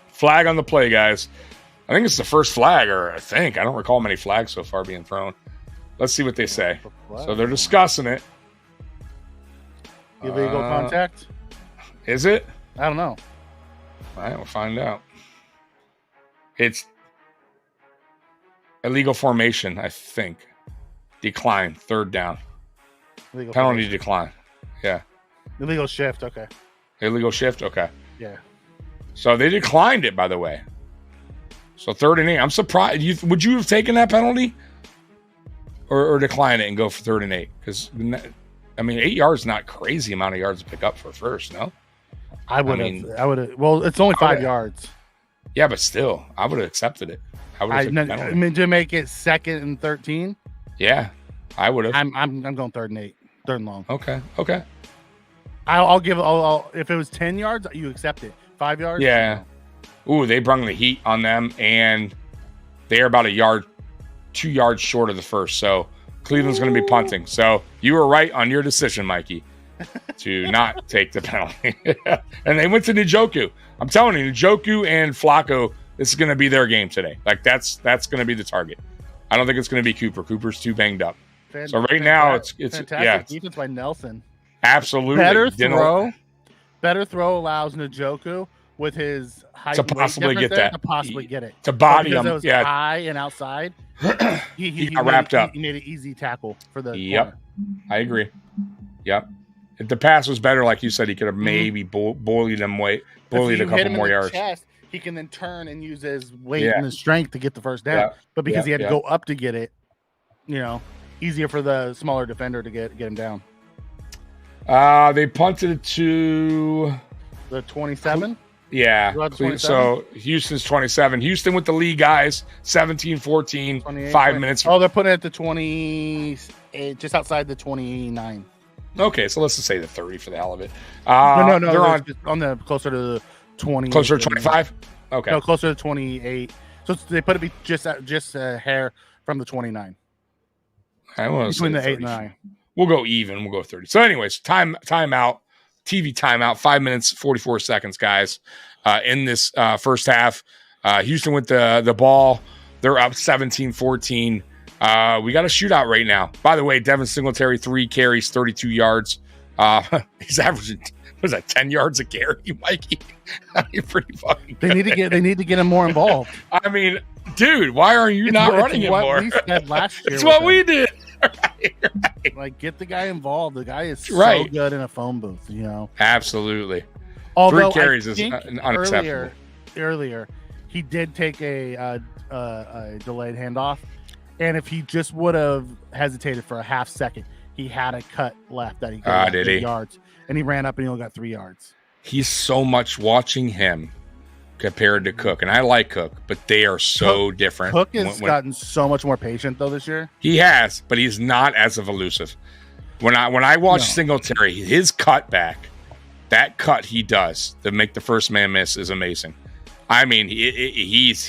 Flag on the play, guys. I think it's the first flag, I don't recall many flags so far being thrown. Let's see what they say. So they're discussing it. Illegal contact? Is it? I don't know. All right, we'll find out. It's illegal formation, I think. Decline, 3rd down. Illegal penalty formation. Decline. Yeah. Illegal shift, okay. Illegal shift, okay. Yeah. So they declined it, by the way. So 3rd and 8. I'm surprised. Would you have taken that penalty? Or decline it and go for 3rd and 8? Because, 8 yards is not crazy amount of yards to pick up for first, no? I would have. Well, it's only 5 yards. Yeah, but still, I would have accepted it. I would have taken the penalty. To make it 2nd and 13? Yeah, I would have. I'm going 3rd and 8. 3rd and long. Okay. I'll give it. If it was 10 yards, you accept it. 5 yards? Yeah. Ooh, they brung the heat on them, and they're about 2 yards short of the first. So Cleveland's going to be punting. So you were right on your decision, Mikey, to not take the penalty. And they went to Njoku. I'm telling you, Njoku and Flacco, this is going to be their game today. That's going to be the target. I don't think it's going to be Cooper. Cooper's too banged up. So right now it's fantastic defense by Nelson. Absolutely. Better throw allows Njoku with his height to possibly get that. To possibly get it. To body him. It was high and outside. he got wrapped up. He made an easy tackle for the corner. I agree. Yep. If the pass was better, like you said, he could have maybe bullied a couple more yards. Chest, he can then turn and use his weight and his strength to get the first down. But because he had to go up to get it, easier for the smaller defender to get him down. They punted it to the 27. Yeah. So Houston's 27. Houston with the lead, guys. 17-14. 5 minutes. Oh, they're putting it at the 20. just outside the 29. Okay, so let's just say the 30 for the hell of it. No, they're on the closer to the 20. closer to 25. Okay, no, closer to 28. So they put it just a hair from the 29. I want to Between say the 8 and 30. 9. We'll go even. We'll go 30. So, anyways, timeout. TV timeout. 5 minutes 44 seconds, guys. In this first half, Houston with the ball. They're up 17-14. We got a shootout right now. By the way, Devin Singletary, 3 carries, 32 yards. He's averaging, what is that, 10 yards a carry, Mikey? You're pretty fucking good. They need to get him more involved. I mean, dude, why are you not running it more? We said last year. It's what we did. Right. Like, get the guy involved. The guy is so Right. good in a phone booth, you know. Absolutely. Although 3 carries I is think unacceptable. Earlier, he did take a delayed handoff, and if he just would have hesitated for a half second, he had a cut left that he got did 3 he? yards, and he ran up and he only got 3 yards. He's so much watching him compared to Cook, and I like Cook, but they are so different. Cook has gotten so much more patient though this year. He has, but he's not as elusive. When I watch Singletary, his cutback, that cut he does to make the first man miss is amazing. I mean, he's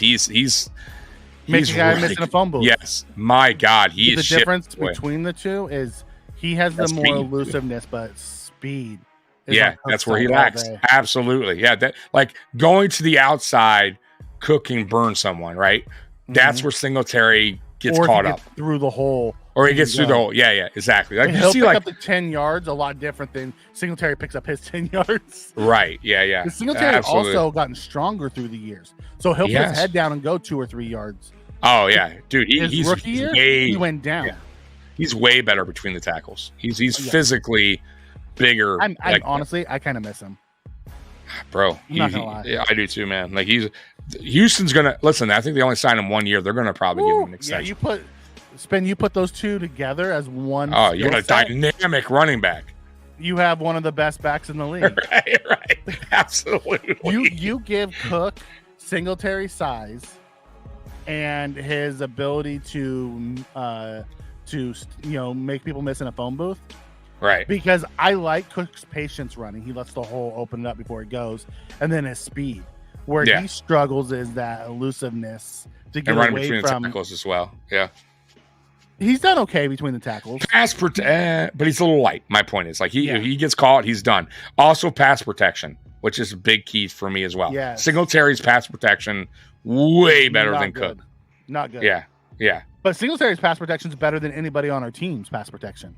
Makes a guy missing a phone booth. Yes, my God, he the is difference boy. between the two is he has the more elusiveness, but speed. Yeah, that's where he lacks. Absolutely. Yeah, that like going to the outside, Cook can burn someone, right? That's where Singletary gets caught up through the hole. Or he gets through the hole. Yeah, exactly. Like and you he'll see, pick like up the 10 yards a lot different than Singletary picks up his 10 yards. Right. Yeah. Singletary also gotten stronger through the years, so he'll put his head down and go 2 or 3 yards. Oh yeah, dude. His rookie year, he went down. Yeah. He's way better between the tackles. He's physically bigger. Honestly, I kind of miss him, bro. I'm not gonna lie. Yeah, I do too, man. Like Houston's gonna listen. I think they only signed him 1 year. They're gonna probably give him an extension. Yeah, you put those two together as one. Oh, you got a dynamic running back. You have one of the best backs in the league. right. Absolutely. You give Cook Singletary size and his ability to make people miss in a phone booth. Right. Because I like Cook's patience running. He lets the hole open it up before it goes, and then his speed. Where he struggles is that elusiveness to get running away between from the tackles as well. Yeah. He's done okay between the tackles. But he's a little light. My point is, like, if he gets caught, he's done. Also, pass protection, which is a big key for me as well. Yeah. Singletary's pass protection way better than Cook. Not good. Yeah. But Singletary's pass protection is better than anybody on our team's pass protection.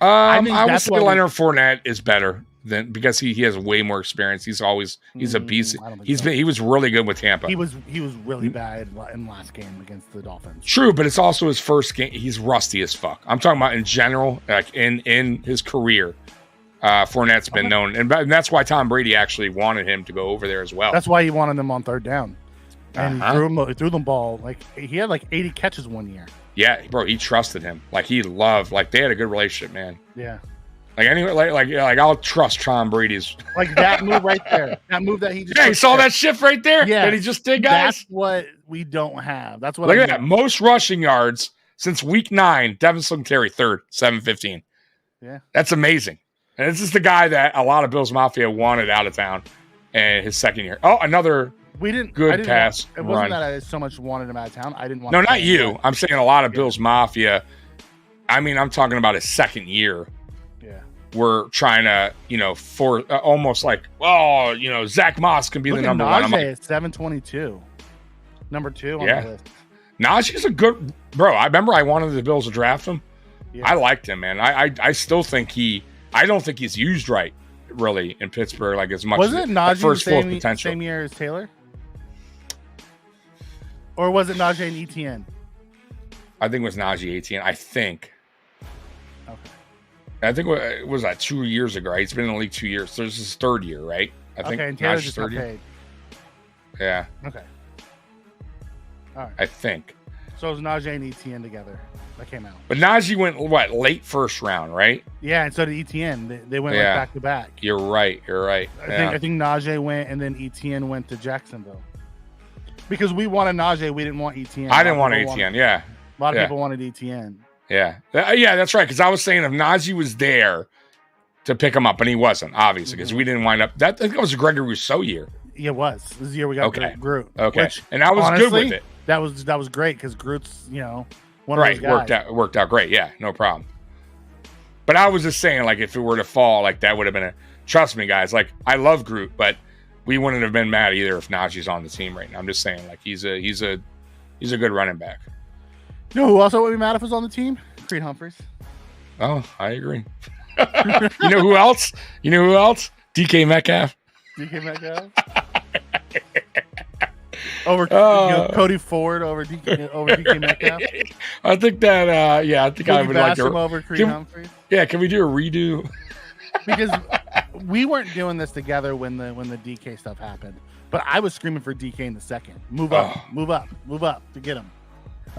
I would say Leonard Fournette is better than because he has way more experience. He's a beast. He was really good with Tampa. He was really bad in last game against the Dolphins. True, but it's also his first game. He's rusty as fuck. I'm talking about in general, like in his career. Fournette's been known, and that's why Tom Brady actually wanted him to go over there as well. That's why he wanted them on third down, and he threw them ball like he had like 80 catches 1 year. Yeah, bro, he trusted him. Like he loved. Like they had a good relationship, man. Yeah. Like anyway, like I'll trust Tom Brady's. Like that move right there. That move that he just. Yeah, you saw that shift right there. Yeah, that he just did, guys. That's what we don't have. That's what. Look at that. Most rushing yards since week 9. Devin Singletary third, 715. Yeah, that's amazing. And this is the guy that a lot of Bills Mafia wanted out of town, and his second year. Oh, another. Good pass. It wasn't that I so much wanted him out of town. I didn't want. No, not you. I'm saying a lot of Bills Mafia. I mean, I'm talking about his second year. Yeah. We're trying to, for almost like, Zach Moss can be the number one. Najee at 722, number 2 on the list. Najee's a good bro. I remember I wanted the Bills to draft him. Yeah. I liked him, man. I still think I don't think he's used right, really, in Pittsburgh, like as much. Was it Najee potential. Same year as Taylor? Or was it Najee and Etienne? I think it was Najee Etienne. I think. Okay. I think it was that 2 years ago. Right? He's been in the league 2 years. So this is his third year, right? I think. Okay, and Taylor just got paid. Yeah. Okay. All right. I think. So it was Najee and Etienne together that came out. But Najee went late first round, right? Yeah, and so did Etienne. They went back to back. You're right. I think Najee went, and then Etienne went to Jacksonville. Because we wanted Najee, we didn't want Etienne. I didn't want Etienne. Yeah. A lot of people wanted Etienne. Yeah. Yeah, that's right. Because I was saying if Najee was there to pick him up, and he wasn't, obviously, because we didn't wind up. I think it was a Gregory Rousseau year. Yeah, it was. This year we got Groot. Okay. Which, and I was honestly, good with it. That was great because Groot's, one of those guys. Worked out great. Yeah, no problem. But I was just saying, like, if it were to fall, like, that would have been trust me, guys, like, I love Groot, but we wouldn't have been mad either if Najee's on the team right now. I'm just saying, like, he's a good running back. You know who also would be mad if was on the team? Creed Humphreys. Oh, I agree. You know who else? DK Metcalf. DK Metcalf. Over Cody Ford over DK Metcalf. I think that I think I would like to over Creed Humphreys. Yeah, can we do a redo? Because we weren't doing this together when the DK stuff happened, but I was screaming for DK in the second. Move up to get him.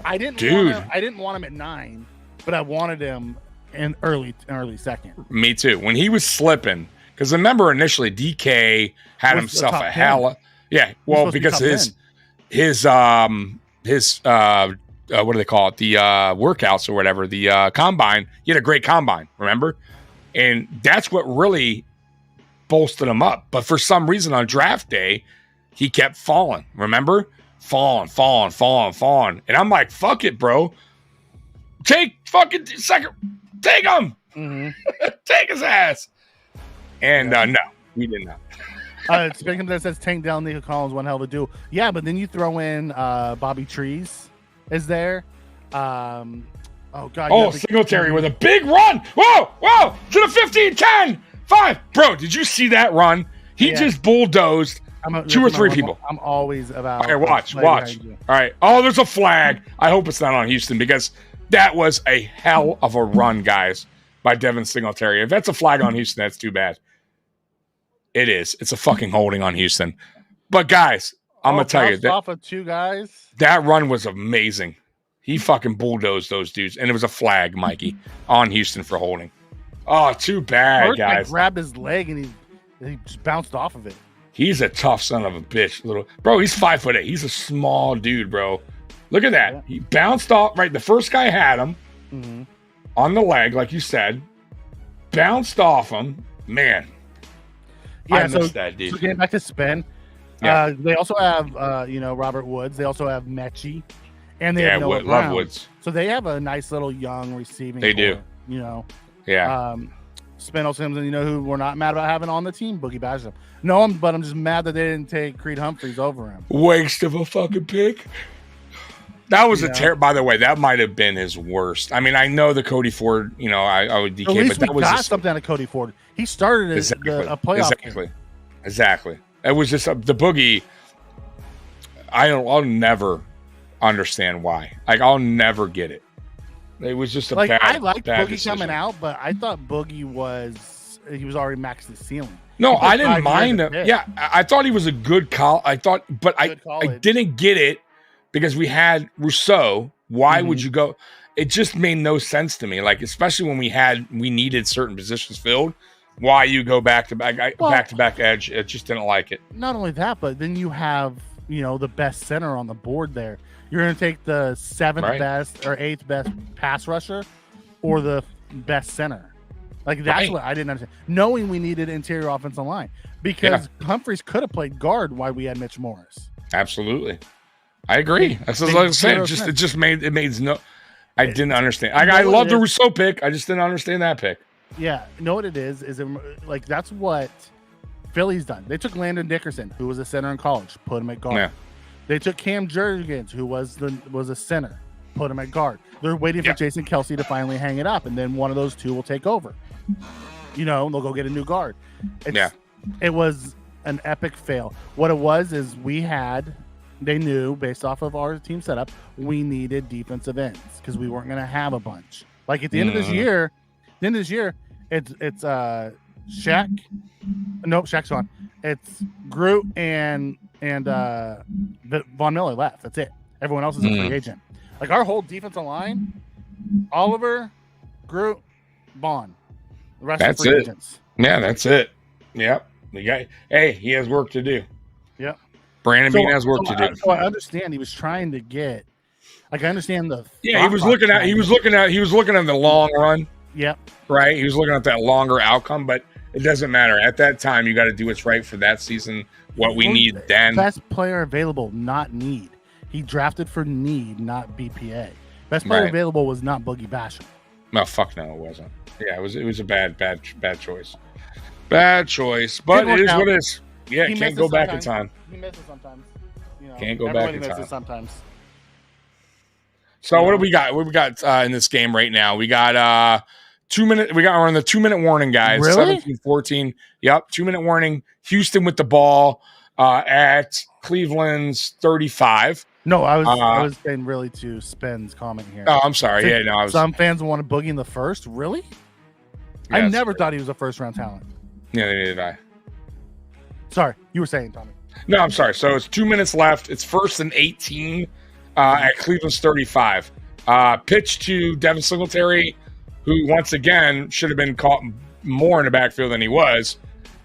I didn't want him at 9, but I wanted him in early second. Me too. When he was slipping, because remember initially DK had himself a hella. Yeah, well, because his what do they call it? The workouts or whatever, the combine. He had a great combine, remember? And that's what really bolstered him up. But for some reason on draft day, he kept falling. Remember? Falling. And I'm like, fuck it, bro. Take fucking second. Take him. Mm-hmm. Take his ass. And no, we did not. Speaking of that, says tank down Nico Collins, one hell of a dude. Yeah, but then you throw in Bobby Trees is there. Oh, God. Oh, Singletary with a big run. Whoa. To the 15, 10, 5. Bro, did you see that run? He just bulldozed 2 or 3 people. I'm always about. All right, watch. All right. Oh, there's a flag. I hope it's not on Houston because that was a hell of a run, guys, by Devin Singletary. If that's a flag on Houston, that's too bad. It is. It's a fucking holding on Houston. But, guys, I'm going to tell you. Off of 2 guys. That run was amazing. He fucking bulldozed those dudes. And it was a flag, Mikey, on Houston for holding. Oh, too bad, guys. I grabbed his leg and he just bounced off of it. He's a tough son of a bitch. Bro, he's 5'8". He's a small dude, bro. Look at that. Yeah. He bounced off. Right, the first guy had him on the leg, like you said. Bounced off him. Man. Yeah, I missed that, dude. So getting back to spin, they also have, Robert Woods. They also have Mechie. And they have Noah Brown. Love Woods. So they have a nice little young receiving They do. Yeah. Spin also comes in, who we're not mad about having on the team? Boogie Basham. No, but I'm just mad that they didn't take Creed Humphreys over him. Waste of a fucking pick. That was by the way, that might have been his worst. I mean, I know the Cody Ford, I would DK, at least but that we was got something out of Cody Ford. He started a playoff. Exactly. It was just the Boogie. I'll never understand why. Like, I'll never get it. It was just I liked Boogie decision. Coming out, but I thought Boogie was already maxed the ceiling. No, I didn't mind him. Yeah, I thought he was a good call. I didn't get it because we had Rousseau. Why would you go? It just made no sense to me. Like, especially when we needed certain positions filled. Why you go back to back edge? I just didn't like it. Not only that, but then you have the best center on the board there. You're going to take the 7th best or 8th best pass rusher or the best center. Like, that's what I didn't understand. Knowing we needed interior offensive line because Humphreys could have played guard while we had Mitch Morris. Absolutely. I agree. That's what I was saying. It made no. I didn't understand. I love the Rousseau pick. I just didn't understand that pick. Yeah. Know what it is? That's what Philly's done. They took Landon Dickerson, who was a center in college, put him at guard. Yeah. They took Cam Jurgens, who was a center, put him at guard. They're waiting for Jason Kelsey to finally hang it up, and then one of those two will take over. They'll go get a new guard. It was an epic fail. What it was is they knew based off of our team setup, we needed defensive ends because we weren't going to have a bunch. Like at the end of this year, it's Shaq. Nope, Shaq's gone. It's Groot and Von Miller left. That's it. Everyone else is a free agent. Like our whole defensive line, Oliver, Groot, Vaughn. The rest are free agents. Yeah, that's it. Yep. The guy. Hey, he has work to do. Yep. Brandon Bean has work to do. So I understand he was trying to get Like I understand the he was looking at the long run. Yep. Right. He was looking at that longer outcome, but it doesn't matter. At that time, you got to do what's right for that season. What we need then. Best player available, not need. He drafted for need, not BPA. Best player available was not Boogie Basham. No, fuck no, it wasn't. Yeah, it was a bad choice. Bad choice, but it is what it is. Yeah, can't go back in time. He misses sometimes. You know, can't go back in time. Sometimes. So what do we got? What we got in this game right now? We got 2 minute. We're on the 2 minute warning, guys. Really? 17-14. Yep, 2 minute warning. Houston with the ball at Cleveland's 35. No, I was saying really to Spen's comment here. Oh, I'm sorry. Yeah, no, some fans wanted Boogie in the first. Really? Yeah, I never thought he was a first round talent. Yeah, neither did I. Sorry, you were saying, Tommy. No, I'm sorry. So it's 2 minutes left. It's 1st and 18 at Cleveland's 35. Pitch to Devin Singletary, who once again should have been caught more in the backfield than he was,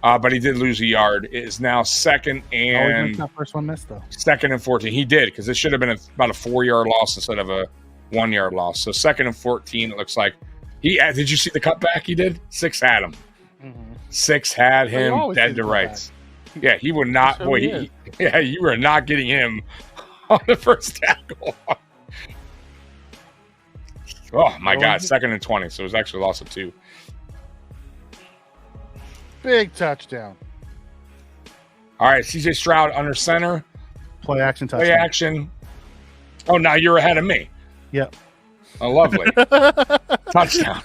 but he did lose a yard. It is now 2nd and that first one missed though. 2nd and 14. He did, because it should have been about a 4-yard loss instead of a 1-yard loss. So 2nd and 14. It looks like did you see the cutback he did? 6 had him. Mm-hmm. 6 had him dead to rights. Yeah, he would not. You were not getting him on the first tackle. Oh my God, 2nd and 20. So it was actually a loss of 2. Big touchdown. All right, CJ Stroud under center. Play action touchdown. Play action. Oh, now you're ahead of me. Yep. Oh, lovely. Touchdown.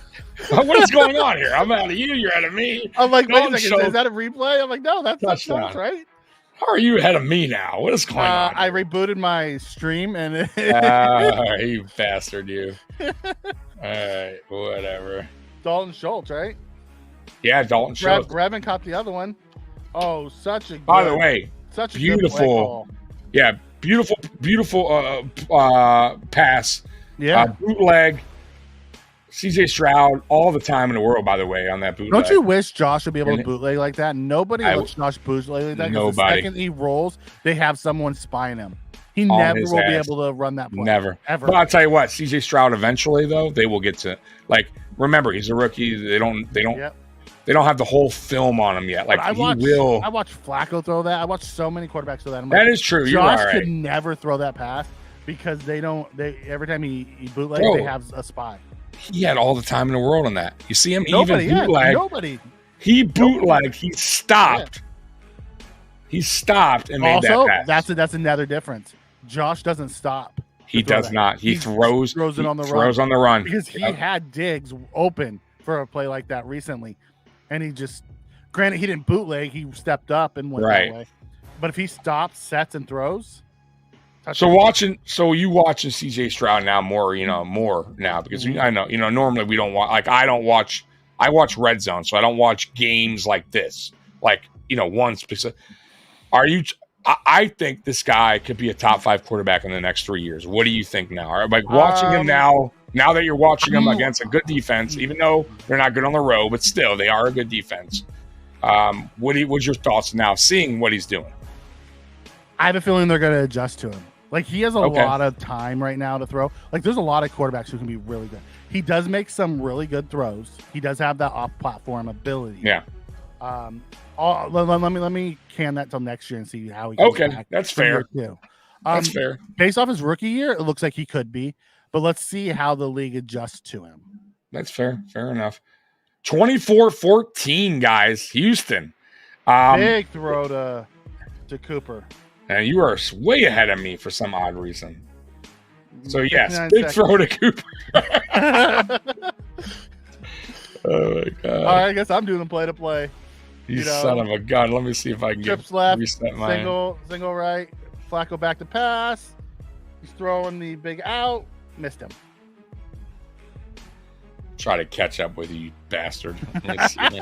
What is going on here? I'm out of you. You're out of me. I'm like, wait a second. Is that a replay? I'm like, no, that's touchdown, right? How are you ahead of me now? What is going on? I rebooted my stream and you bastard, you. All right, whatever. Dalton Schultz, right? Yeah, Dalton Schultz. Brevin caught the other one. Oh, such a good, by the way, such a beautiful. Yeah, beautiful pass. Yeah, bootleg. CJ Stroud all the time in the world, by the way, on that bootleg. Don't you wish Josh would be able to bootleg like that? Nobody lets Josh bootleg like that. Because the second he rolls, they have someone spying him. He never will be able to run that play. Never. Ever. But I'll tell you what, CJ Stroud eventually, though, they will get to, like, remember, he's a rookie. They don't have the whole film on him yet. Like, I watched Flacco throw that. I watched so many quarterbacks throw that. That is true. Josh could never throw that pass because every time he bootlegs, they have a spy. He had all the time in the world on that. You see him nobody. He bootlegged. He stopped. Yeah. He stopped and made that pass. That's another difference. Josh doesn't stop. He does not. He throws it on the run. Throws on the run because he had Diggs open for a play like that recently, and he just. Granted, he didn't bootleg. He stepped up and went that way. But if he stops, sets, and throws. So you watching CJ Stroud now more now because I know normally we don't watch, like I watch Red Zone, so I don't watch games like this, like one specific. I think this guy could be a top 5 quarterback in the next 3 years. What do you think now? Like watching him now that you're watching him against a good defense, even though they're not good on the road, but still they are a good defense. What's your thoughts now seeing what he's doing? I have a feeling they're going to adjust to him. Like, he has a lot of time right now to throw. Like, there's a lot of quarterbacks who can be really good. He does make some really good throws. He does have that off-platform ability. Yeah. Let me can that till next year and see how he goes back. That's fair. That's fair. Based off his rookie year, it looks like he could be. But let's see how the league adjusts to him. That's fair. Fair enough. 24-14, guys. Houston. Big throw to Cooper. And you are way ahead of me for some odd reason. So, yes, big throw to Cooper. Oh, my God. All right, I guess I'm doing the play-to-play. You son of a gun. Let me see if I can Trips left, single right, Flacco back to pass. He's throwing the big out. Missed him. Try to catch up with you bastard. Let's see.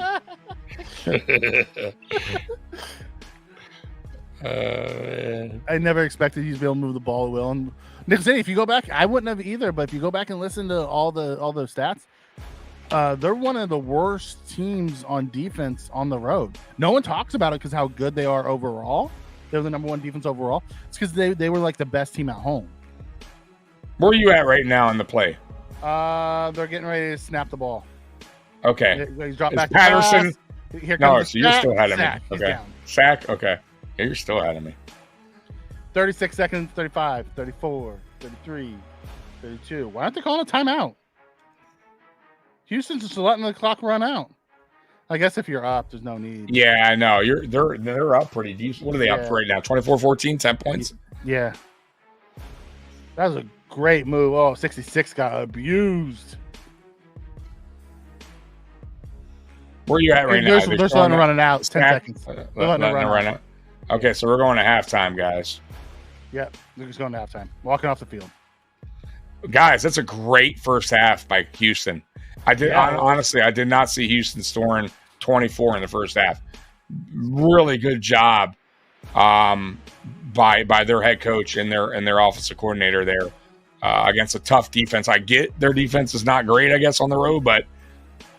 I never expected you to be able to move the ball well. And if you go back, I wouldn't have either. But if you go back and listen to all those stats, they're one of the worst teams on defense on the road. No one talks about it because how good they are overall. They're the number 1 defense overall. It's because they were like the best team at home. Where are you at right now in the play? They're getting ready to snap the ball. Okay. He's dropped Is back. Patterson? Here No, comes so you're still ahead of me. sack. He's Okay. down. Sack? Okay. Yeah, you're still ahead of me. 36 seconds, 35, 34, 33, 32. Why aren't they calling a timeout? Houston's just letting the clock run out. I guess if you're up, there's no need. Yeah, I know. They're up pretty deep. What are they up for right now? 24-14, 10 points? Yeah. That was a great move. Oh, 66 got abused. Where are you at right now? They're just letting it run it out. 10 seconds. Letting it run out. Okay, so we're going to halftime, guys. Yep, they're just going to halftime. Walking off the field. Guys, that's a great first half by Houston. Honestly, I did not see Houston scoring 24 in the first half. Really good job by their head coach and their offensive coordinator there against a tough defense. I get their defense is not great, I guess, on the road, but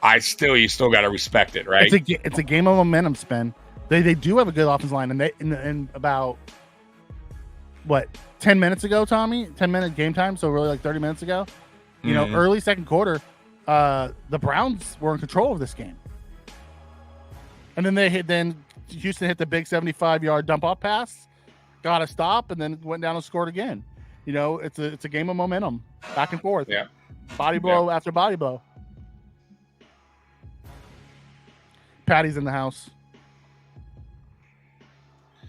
you still got to respect it, right? It's a game of momentum, Spin. They do have a good offensive line, and they in about what 10 minutes ago, Tommy, 10-minute game time, so really like 30 minutes ago. You know, early second quarter, the Browns were in control of this game, and then Houston hit the big 75-yard dump off pass, got a stop, and then went down and scored again. You know, it's a game of momentum, back and forth. Yeah, body blow after body blow. Patty's in the house.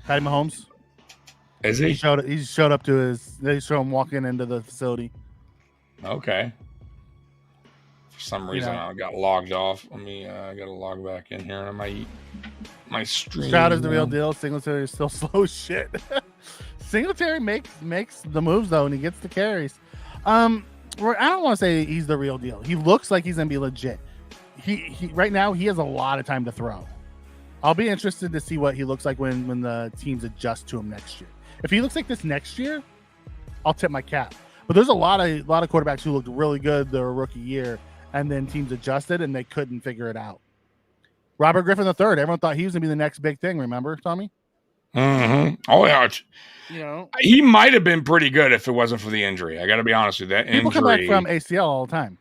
Patty Mahomes. Is he? He showed up to they showed him walking into the facility. Okay. For some reason, I got logged off. I got to log back in here on my stream. Stroud is the real deal. Singletary is still slow as shit. Singletary makes the moves, though, and he gets the carries. I don't want to say he's the real deal. He looks like he's going to be legit. He right now, he has a lot of time to throw. I'll be interested to see what he looks like when the teams adjust to him next year. If he looks like this next year, I'll tip my cap. But there's a lot of quarterbacks who looked really good their rookie year, and then teams adjusted and they couldn't figure it out. Robert Griffin III, everyone thought he was going to be the next big thing. Remember, Tommy? Mm-hmm. Oh yeah. You know, he might have been pretty good if it wasn't for the injury. I got to be honest with you. That people injury. come back from ACL all the time.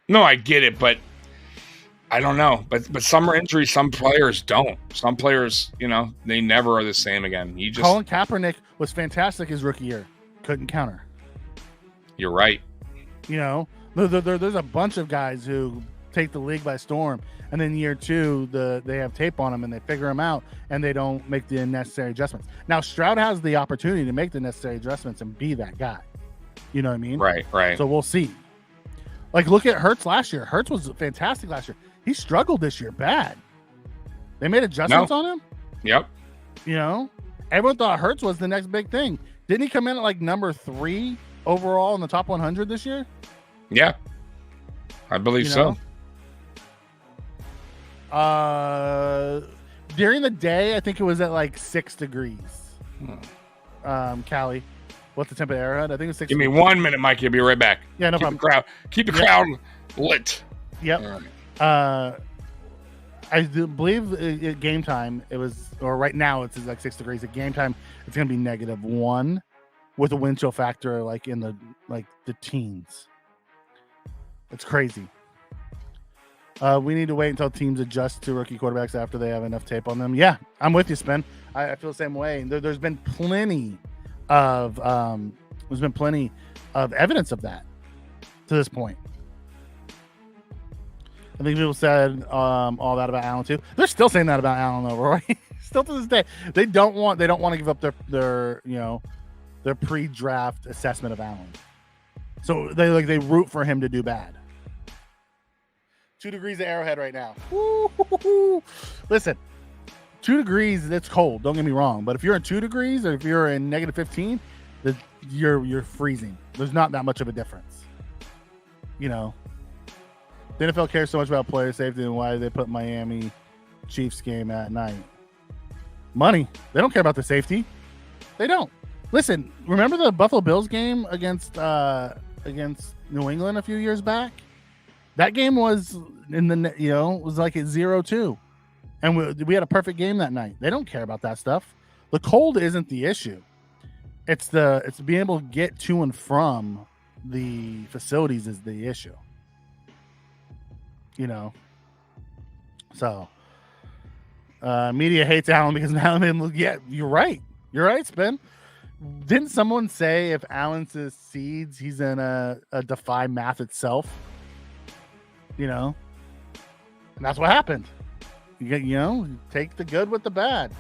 No, I get it, but I don't know. But some are injuries, some players don't. Some players, they never are the same again. Colin Kaepernick was fantastic his rookie year. Couldn't counter. You're right. There's a bunch of guys who take the league by storm, and then year two, they have tape on them and they figure them out, and they don't make the necessary adjustments. Now Stroud has the opportunity to make the necessary adjustments and be that guy. You know what I mean? Right. So we'll see. Like, look at Hurts last year. Hurts was fantastic last year. He struggled this year bad. They made adjustments on him. Yep. Everyone thought Hurts was the next big thing. Didn't he come in at like number 3 overall in the top 100 this year? Yeah, I believe so. During the day, I think it was at like 6 degrees. Cali, what's the temperature at Arrowhead? I think it was 6 Give me degrees. 1 minute, Mike. You'll be right back. Yeah, no problem. Keep the crowd lit. Yep. I believe at game time it was, or right now it's like 6 degrees. At game time, it's going to be -1 with a wind chill factor like in the teens. It's crazy. We need to wait until teams adjust to rookie quarterbacks after they have enough tape on them. Yeah, I'm with you, Spin. I feel the same way. There's been plenty of evidence of that to this point. I think people said all that about Allen too. They're still saying that about Allen though, Roy. Still to this day, they don't want to give up their pre-draft assessment of Allen. So they root for him to do bad. 2 degrees at Arrowhead right now. Woo-hoo-hoo-hoo. Listen, 2 degrees, it's cold. Don't get me wrong, but if you're in 2 degrees or if you're in -15, you're freezing. There's not that much of a difference. The NFL cares so much about player safety, and why they put Miami Chiefs game at night? Money. They don't care about the safety. They don't. Listen, remember the Buffalo Bills game against New England a few years back? That game was was like at 0-2, and we had a perfect game that night. They don't care about that stuff. The cold isn't the issue. It's being able to get to and from the facilities is the issue. So media hates Allen because Allen didn't look. Yeah, you're right. You're right, Spin. Didn't someone say if Allen succeeds, he's in a defy math itself? And that's what happened. Take the good with the bad.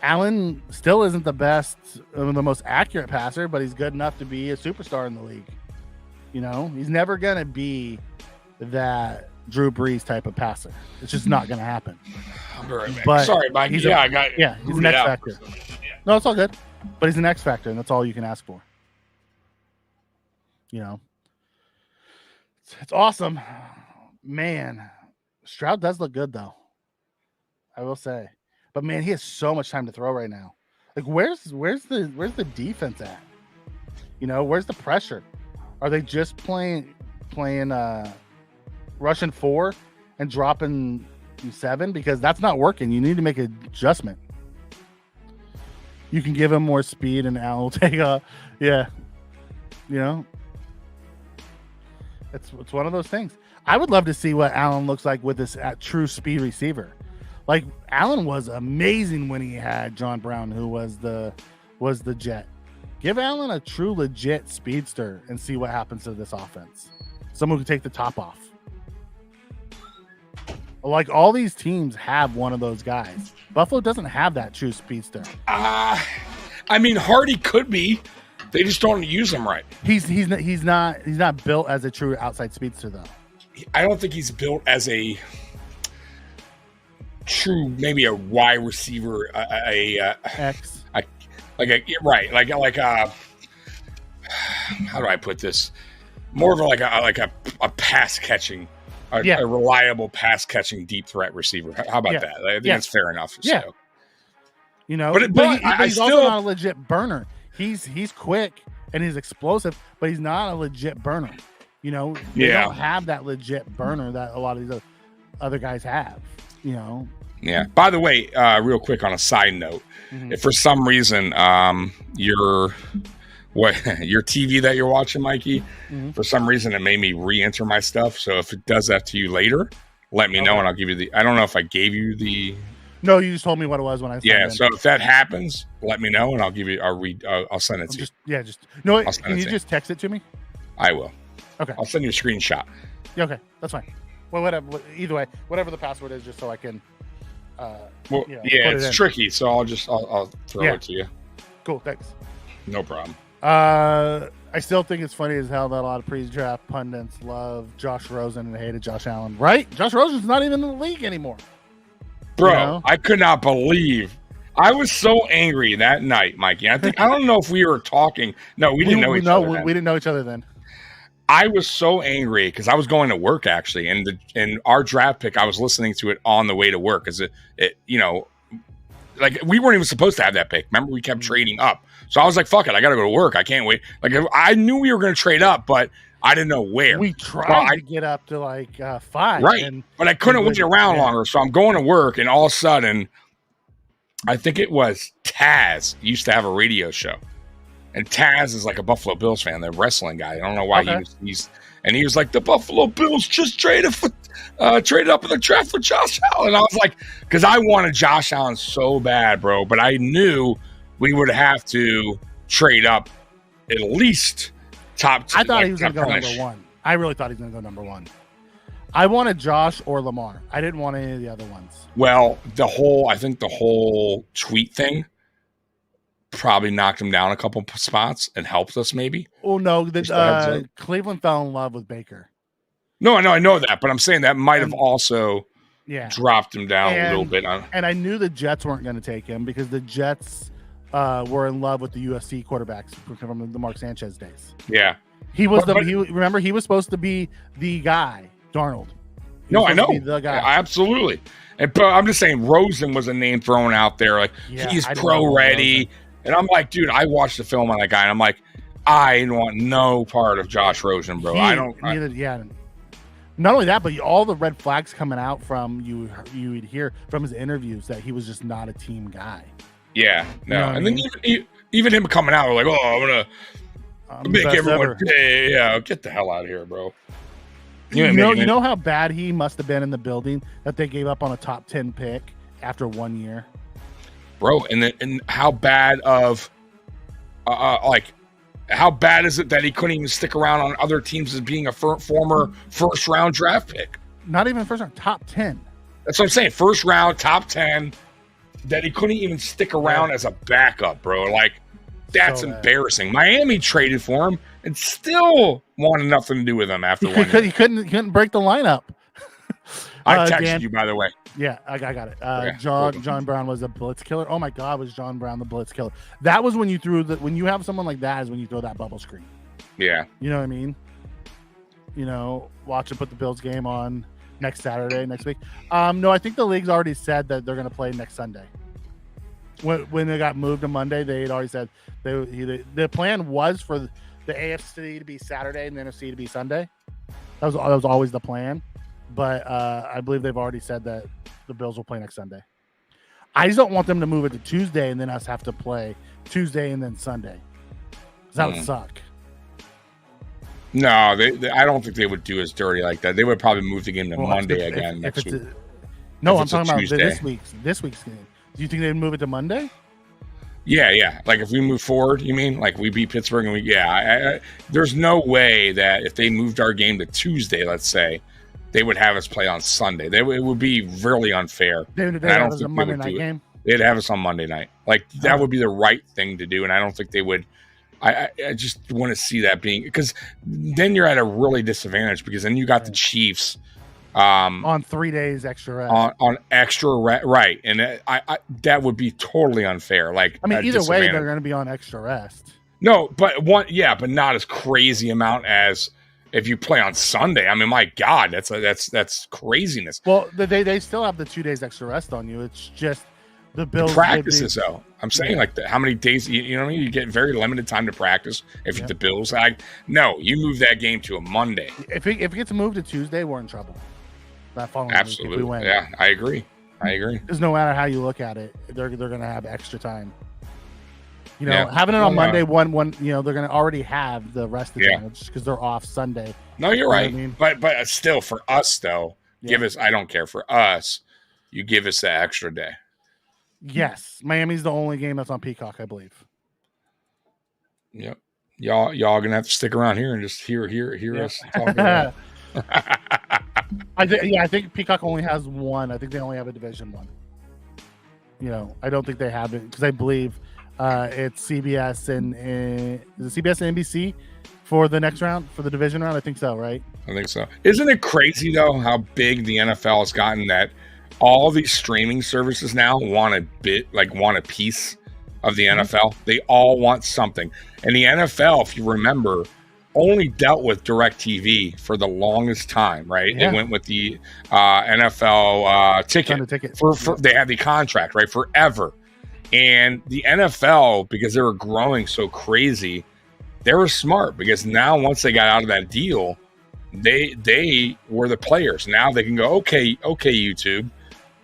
Allen still isn't the best, the most accurate passer, but he's good enough to be a superstar in the league. He's never going to be that Drew Brees type of passer. It's just not going to happen. I'll be right back. But sorry, Mike. He's he's an X factor. No, it's all good. But he's an X factor, and that's all you can ask for. It's awesome. Man, Stroud does look good, though. I will say. But, man, he has so much time to throw right now. Like, where's the defense at? Where's the pressure? Are they just playing rushing 4 and dropping 7? Because that's not working. You need to make an adjustment. You can give him more speed and Allen will take off. Yeah. It's one of those things. I would love to see what Allen looks like with this true speed receiver. Like, Allen was amazing when he had John Brown, who was the jet. Give Allen a true legit speedster and see what happens to this offense. Someone who can take the top off. Like, all these teams have one of those guys. Buffalo doesn't have that true speedster. Hardy could be. They just don't use him right. He's not built as a true outside speedster, though. I don't think he's built as a true, maybe a wide receiver, X. How do I put this? More of a pass catching. A reliable pass-catching deep threat receiver. How about that? I think that's fair enough. Yeah. So. But he's also not a legit burner. He's quick and he's explosive, but he's not a legit burner. They don't have that legit burner that a lot of these other guys have. Yeah. By the way, real quick on a side note, if for some reason your TV that you're watching, Mikey, for some reason it made me re-enter my stuff. So if it does that to you later, let me know and I'll give you I don't know if I gave you the. No, you just told me what it was when I. So if that happens, let me know and I'll give you. I'll send it to you. Can you just text it to me? I will. Okay. I'll send you a screenshot. Yeah, okay, that's fine. Well, whatever. Either way, whatever the password is, just so I can. It's tricky, so I'll throw it to you. Cool, thanks. No problem. I still think it's funny as hell that a lot of pre-draft pundits love Josh Rosen and hated Josh Allen. Right? Josh Rosen's not even in the league anymore. Bro, I could not believe. I was so angry that night, Mikey. I don't know if we were talking. No, we didn't know each other. We didn't know each other then. I was so angry because I was going to work actually, and our draft pick, I was listening to it on the way to work because it like we weren't even supposed to have that pick. Remember, we kept trading up, so I was like, "Fuck it, I got to go to work. I can't wait." Like I knew we were going to trade up, but I didn't know where. We tried to get up to like 5, right? But I couldn't wait around longer, so I'm going to work, and all of a sudden, I think it was Taz used to have a radio show. And Taz is like a Buffalo Bills fan, the wrestling guy. I don't know why he was like, the Buffalo Bills just traded up in the draft for Josh Allen. And I was like, because I wanted Josh Allen so bad, bro. But I knew we would have to trade up at least top 2. I thought he was going to go number 1. I really thought he was going to go number 1. I wanted Josh or Lamar. I didn't want any of the other ones. Well, I think the whole tweet thing probably knocked him down a couple spots and helped us maybe. Oh no, Cleveland fell in love with Baker. No, I know that, but I'm saying that might have also dropped him down a little bit. And I knew the Jets weren't going to take him because the Jets were in love with the USC quarterbacks from the Mark Sanchez days. Yeah, he was remember he was supposed to be the guy, Darnold. No, I know. The guy. Absolutely. But I'm just saying Rosen was a name thrown out there. Like he's pro ready. And I'm like, dude, I watched the film on that guy, and I'm like, I want no part of Josh Rosen, bro. Not only that, but all the red flags coming out from you would hear from his interviews that he was just not a team guy. Yeah, no. And then even him coming out, like, oh, I'm gonna Make everyone pay. Yeah, get the hell out of here, bro. You know how bad he must have been in the building that they gave up on a top 10 pick after 1 year, bro. And how bad of how bad is it that he couldn't even stick around on other teams as being a former first round draft pick? Not even first round, top 10. That's what I'm saying. First round, top 10. That he couldn't even stick around as a backup, bro. Like, that's so embarrassing. Miami traded for him and still wanted nothing to do with him after 1 year. He couldn't break the lineup. I texted you, by the way. Yeah, I got it. John Brown was a blitz killer. Oh my God, was John Brown the blitz killer? That was when you when you have someone like that is when you throw that bubble screen. Yeah. You know what I mean? Watch him put the Bills game on next Saturday, next week. No, I think the league's already said that they're going to play next Sunday. When they got moved to Monday, they had already said the plan was for the AFC to be Saturday and the NFC to be Sunday. That was always the plan. But I believe they've already said that the Bills will play next Sunday. I just don't want them to move it to Tuesday and then us have to play Tuesday and then Sunday. That would suck. No, I don't think they would do as dirty like that. They would probably move the game to Monday again next week. I'm talking about this week's game. Do you think they'd move it to Monday? Yeah. Like if we move forward, you mean? Like we beat Pittsburgh and there's no way that if they moved our game to Tuesday, let's say, they would have us play on Sunday. It would be really unfair. They'd have us a Monday night game? They'd have us on Monday night. Like that would be the right thing to do, and I don't think they would. I just want to see that being, because then you're at a really disadvantage, because then you got the Chiefs on 3 days extra rest. On extra rest, right? And that would be totally unfair. Like, I mean, either way, they're going to be on extra rest. No, but but not as crazy amount as if you play on Sunday. I mean, my God, that's craziness. Well, they still have the 2 days extra rest on you. It's just the Bills practices though. I'm saying how many days, you know what I mean? You get very limited time to practice if the Bills no, you move that game to a Monday. If it gets moved to Tuesday, we're in trouble. That following absolutely week, if we win. Yeah, I agree. Because no matter how you look at it, they're going to have extra time. Having it on Monday, one, they're going to already have the rest advantage because they're off Sunday. No, you're right. I mean? But still, for us though, give us. I don't care for us. You give us that extra day. Yes, Miami's the only game that's on Peacock, I believe. Yep, y'all gonna have to stick around here and just hear us talk about it. I think Peacock only has one. I think they only have a Division One. I don't think they have it because I believe it's CBS and is it CBS and NBC for the next round, for the division round. I think so, right? I think so. Isn't it crazy though how big the NFL has gotten that all these streaming services now want a piece of the NFL? They all want something. And the NFL, if you remember, only dealt with DirecTV for the longest time, right? Yeah. They went with the NFL ticket. They had the contract, right, forever. And the NFL, because they were growing so crazy, they were smart, because now once they got out of that deal, they were the players. Now they can go, okay, YouTube.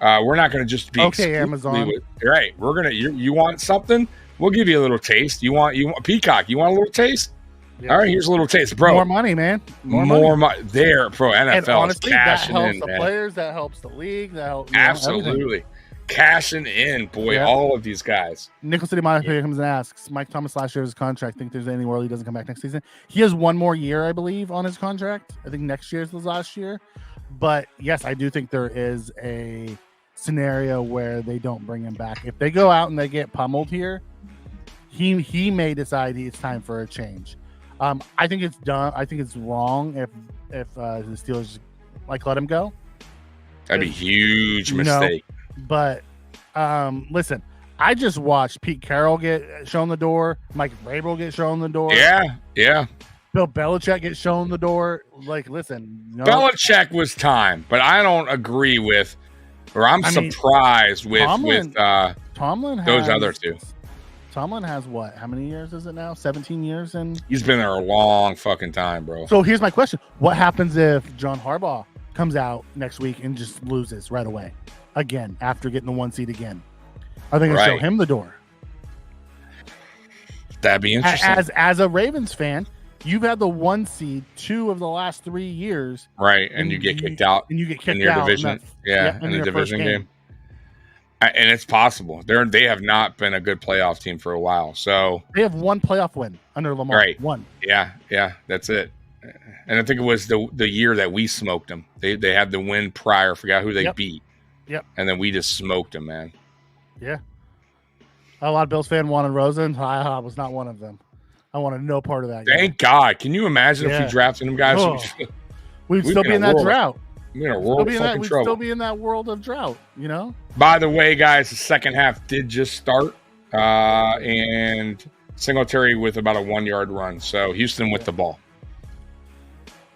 We're not going to just be Amazon. Right. We're going to, you want something? We'll give you a little taste. You want Peacock? You want a little taste? Yeah. All right, here's a little taste, bro. More money, man. More money. There, bro. NFL and honestly, is cashing that helps in, the players. That helps the league. That helps absolutely cashing in, boy. Yeah. All of these guys. Nickel City Mafia comes and asks, Mike Thomas last year his contract. Think there's any world he doesn't come back next season? He has one more year, I believe, on his contract. I think next year's his last year. But yes, I do think there is a scenario where they don't bring him back. If they go out and they get pummeled here, he may decide it's time for a change. I think it's done. I think it's wrong if the Steelers let him go. That'd be a huge mistake. But listen, I just watched Pete Carroll get shown the door, Mike Vrabel get shown the door. Yeah. Bill Belichick get shown the door. Listen, Belichick was time, but I don't agree with, or I'm surprised with Tomlin those other two. Tomlin has what? How many years is it now? 17 years? And he's been there a long fucking time, bro. So here's my question. What happens if John Harbaugh comes out next week and just loses right away again after getting the 1 seed again? Are they going to show him the door? That'd be interesting. As a Ravens fan, you've had the 1 seed 2 of the last 3 years, right? And you get kicked out, and you get kicked in your out division, in the division game. And it's possible. They have not been a good playoff team for a while. So they have 1 playoff win under Lamar. Right. 1. Yeah, that's it. And I think it was the year that we smoked them. They had the win prior. Forgot who they beat. Yep. And then we just smoked them, man. Yeah. A lot of Bills fans wanted Rosen. I was not one of them. I wanted no part of that. Thank God. Can you imagine if we drafted them guys? Oh. We'd still be in that drought. We're in a world of fucking trouble. We'd still be in that world of drought, you know? By the way, guys, the second half did just start. And Singletary with about a 1-yard run. So Houston with the ball.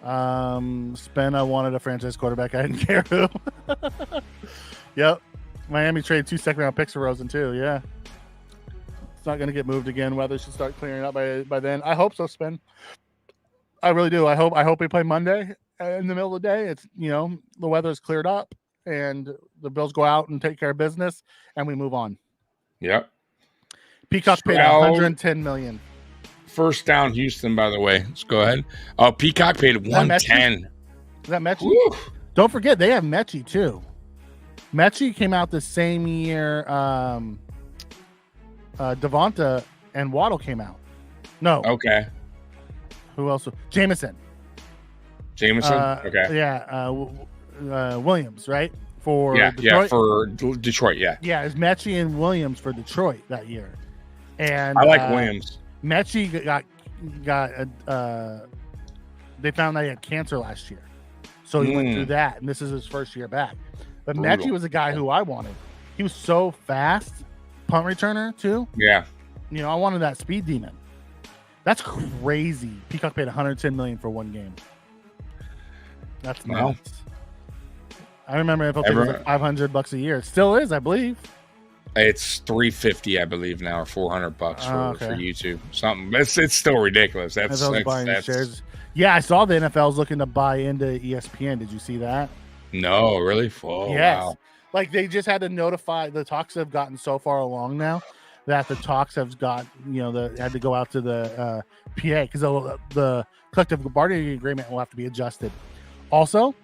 I wanted a franchise quarterback. I didn't care who. Yep. Miami traded 2 second-round picks for Rosen, too. Yeah. It's not going to get moved again. Weather should start clearing up by then. I hope so, Spin. I really do. I hope we play Monday in the middle of the day. It's, the weather's cleared up and the Bills go out and take care of business and we move on. Yep. Peacock paid $110 million. First down, Houston, by the way. Let's go ahead. Oh, Peacock paid $110. Is that Mechie? Don't forget, they have Mechie, too. Mechie came out the same year Devonta and Waddle came out. No. Okay. Who else? Jameson. Okay. Yeah. Williams, right? For Detroit? Yeah, for Detroit, yeah. Yeah, it's Mechie and Williams for Detroit that year. And I like Williams. Mechie got they found that he had cancer last year. So he went through that, and this is his first year back. But Mechie was a guy who I wanted. He was so fast, punt returner too. Yeah. I wanted that speed demon. That's crazy. Peacock paid $110 million for 1 game. That's nuts. I remember it was like $500 a year. It still is, I believe. It's $350, I believe now, or $400 for YouTube. Something. It's still ridiculous. That's shares. Yeah, I saw the NFL's looking to buy into ESPN. Did you see that? No, really? Oh, yes. Wow. Like they just had to notify. The talks have gotten so far along now that the talks have got, had to go out to the PA because the collective bargaining agreement will have to be adjusted. Also,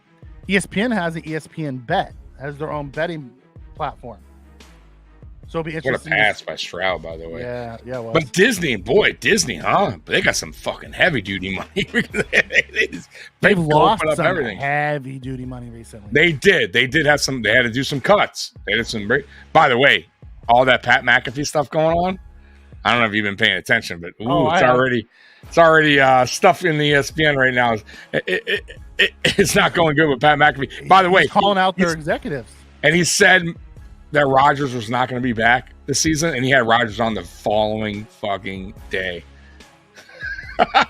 ESPN has an ESPN Bet, has their own betting platform. So it'll be interesting. What a pass by Stroud, by the way. Yeah. Well. But Disney, huh? They got some fucking heavy duty money. They've lost some heavy duty money recently. They did have some. They had to do some cuts. They did some. By the way, all that Pat McAfee stuff going on. I don't know if you've been paying attention, but it's already stuff in the ESPN right now. It's not going good with Pat McAfee. By the way, calling out their executives, and he said that Rodgers was not going to be back this season, and he had Rodgers on the following fucking day.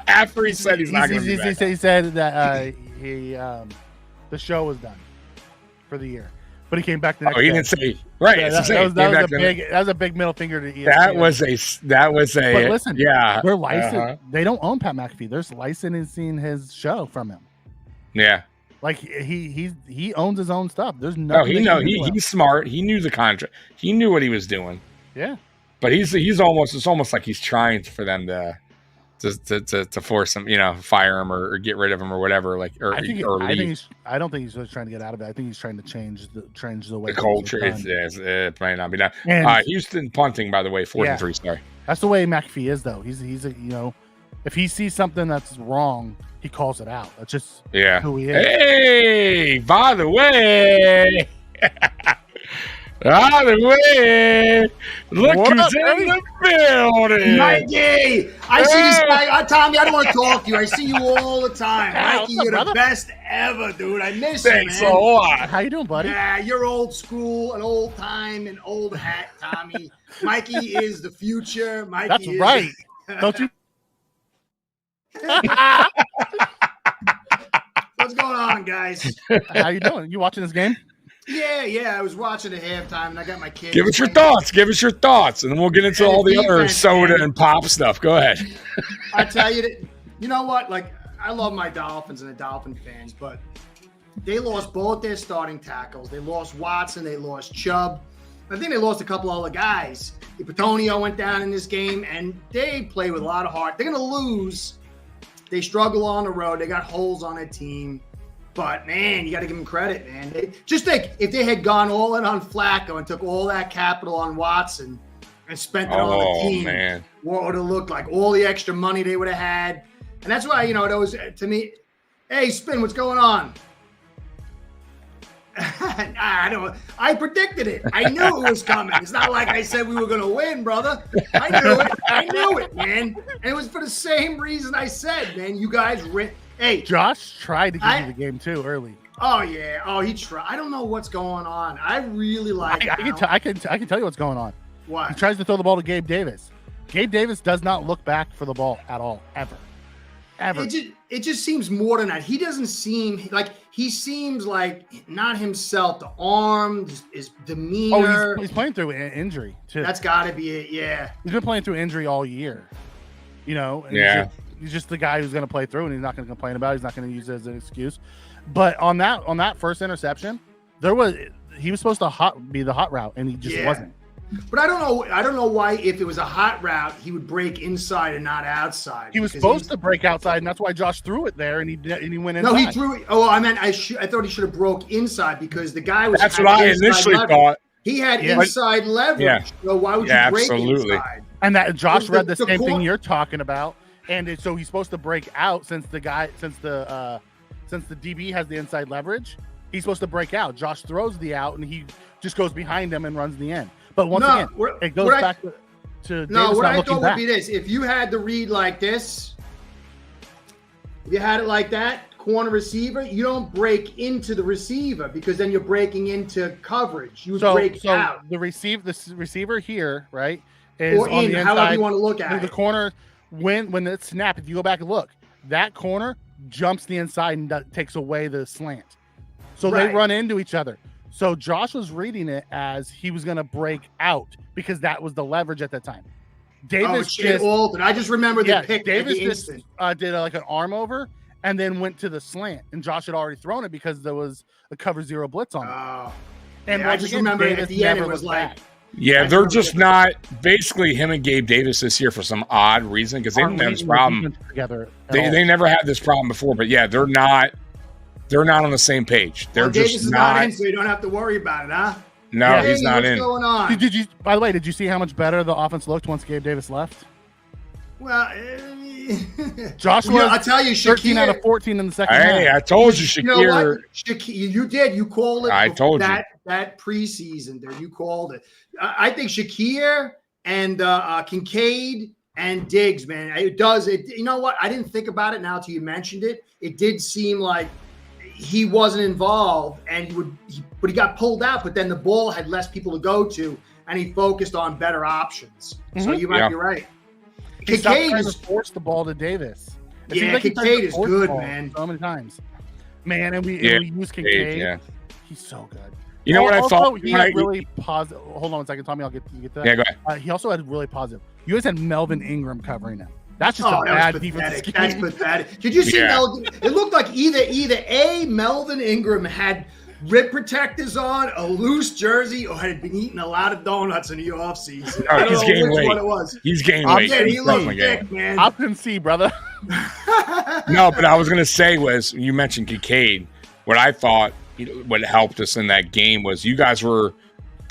After he said he's not going to be back. He said that the show was done for the year, but he came back the next day. He didn't say right. Yeah, that was a big middle finger to ESPN. That was a. But listen, yeah, they're licensed. They don't own Pat McAfee. They're licensing his show from him. Yeah. Like he owns his own stuff. There's nothing. He's smart. He knew the contract. He knew what he was doing. Yeah. But it's almost like he's trying for them to force him, fire him or get rid of him or whatever. I don't think he's just trying to get out of it. I think he's trying to change the way the culture. It might not be done. Houston punting, by the way, 4th and 3. Sorry. That's the way McAfee is, though. He's if he sees something that's wrong, he calls it out. That's just who he is. Hey, by the way, look who's in the building. Mikey, I see this guy. Tommy, I don't want to talk to you. I see you all the time. Mikey, you're the best ever, dude. I miss you, man. Thanks a lot. How you doing, buddy? Yeah, you're old school, an old time, an old hat, Tommy. Mikey is the future. That's right. Don't you? What's going on, guys? How you doing? You watching this game? Yeah. I was watching the halftime, and I got my kids. Give us your thoughts, and then we'll get into all the other soda and pop stuff. Go ahead. I tell you that. You know what? Like, I love my Dolphins and the Dolphin fans, but they lost both their starting tackles. They lost Watson. They lost Chubb. I think they lost a couple other guys. Petonio went down in this game, and they play with a lot of heart. They're going to lose. They struggle on the road. They got holes on their team. But, man, you got to give them credit, man. Just think, if they had gone all in on Flacco and took all that capital on Watson and spent it on the team, man, what would it look like? All the extra money they would have had. And that's why, it was, to me, hey, Spin, what's going on? I predicted it. I knew it was coming. It's not like I said we were going to win, brother. I knew it, man. And it was for the same reason I said, man. You guys, hey, Josh tried to give you the game too early. Oh yeah. Oh, he tried. I don't know what's going on. I really like. I can tell you what's going on. What? He tries to throw the ball to Gabe Davis. Gabe Davis does not look back for the ball at all, ever. It just seems more than that. He doesn't seem like he seems like not himself. The arm, his demeanor. Oh, he's playing through an injury too. That's got to be it. Yeah, he's been playing through injury all year. And he's just the guy who's going to play through, and he's not going to complain about it. He's not going to use it as an excuse. But on that first interception, he was supposed to be the hot route, and he just wasn't. But I don't know why if it was a hot route, he would break inside and not outside. He was supposed to break outside, and that's why Josh threw it there, and he went inside. No, he threw it. Oh, I meant I thought he should have broke inside because the guy was. That's what I initially thought. He had inside leverage. Yeah. So why would you break inside? And that Josh read the same thing you're talking about, and so he's supposed to break out since the DB has the inside leverage. He's supposed to break out. Josh throws the out, and he just goes behind him and runs the end. But once again, it goes back to no. What I thought would be this: if you had the read like this, if you had it like that, corner receiver, you don't break into the receiver because then you're breaking into coverage. You break out. The receiver here, right, is or on in, the inside. However you want to look at the corner. When it's snapped, if you go back and look, that corner jumps the inside and takes away the slant. So they run into each other. So Josh was reading it as he was going to break out because that was the leverage at that time. Davis altered. I just remember the pick. Davis at the instant. Did like an arm over and then went to the slant, and Josh had already thrown it because there was a cover zero blitz on it. And I just remember at the end it was like. Yeah, they're just not. Basically, him and Gabe Davis this year for some odd reason because they didn't have this problem together. They never had this problem before, but yeah, they're not. They're not on the same page. They're just Davis is not in, so you don't have to worry about it, huh? No, he's not in. What's going on? Did you? By the way, did you see how much better the offense looked once Gabe Davis left? Well, Josh was. I tell you, Shakir, 13 out of 14 in the second half. Hey, I told you, Shakir. You know what? You did. You called it. I told you that preseason. There, you called it. I think Shakir and Kincaid and Diggs, man, it does. You know what? I didn't think about it now until you mentioned it. It did seem like he wasn't involved, and but he got pulled out. But then the ball had less people to go to, and he focused on better options. Mm-hmm. So you might be right. Kincaid just forced the ball to Davis. Kincaid is good, man. So many times, man, and we use Kincaid. Yeah. He's so good. You know what I thought? He had really positive. Hold on a second, Tommy. I'll get to that. Yeah, go ahead. He also had really positive. You guys had Melvin Ingram covering him. That's just a bad defense. That's pathetic. Did you see Melvin? It looked like either Melvin Ingram had rib protectors on, a loose jersey, or had been eating a lot of donuts in the offseason. No, he's gaining weight. What it was. He's gaining weight. He looked thick, man. I couldn't see, brother. No, but I was going to say was, you mentioned Kincaid. What I thought what helped us in that game was you guys were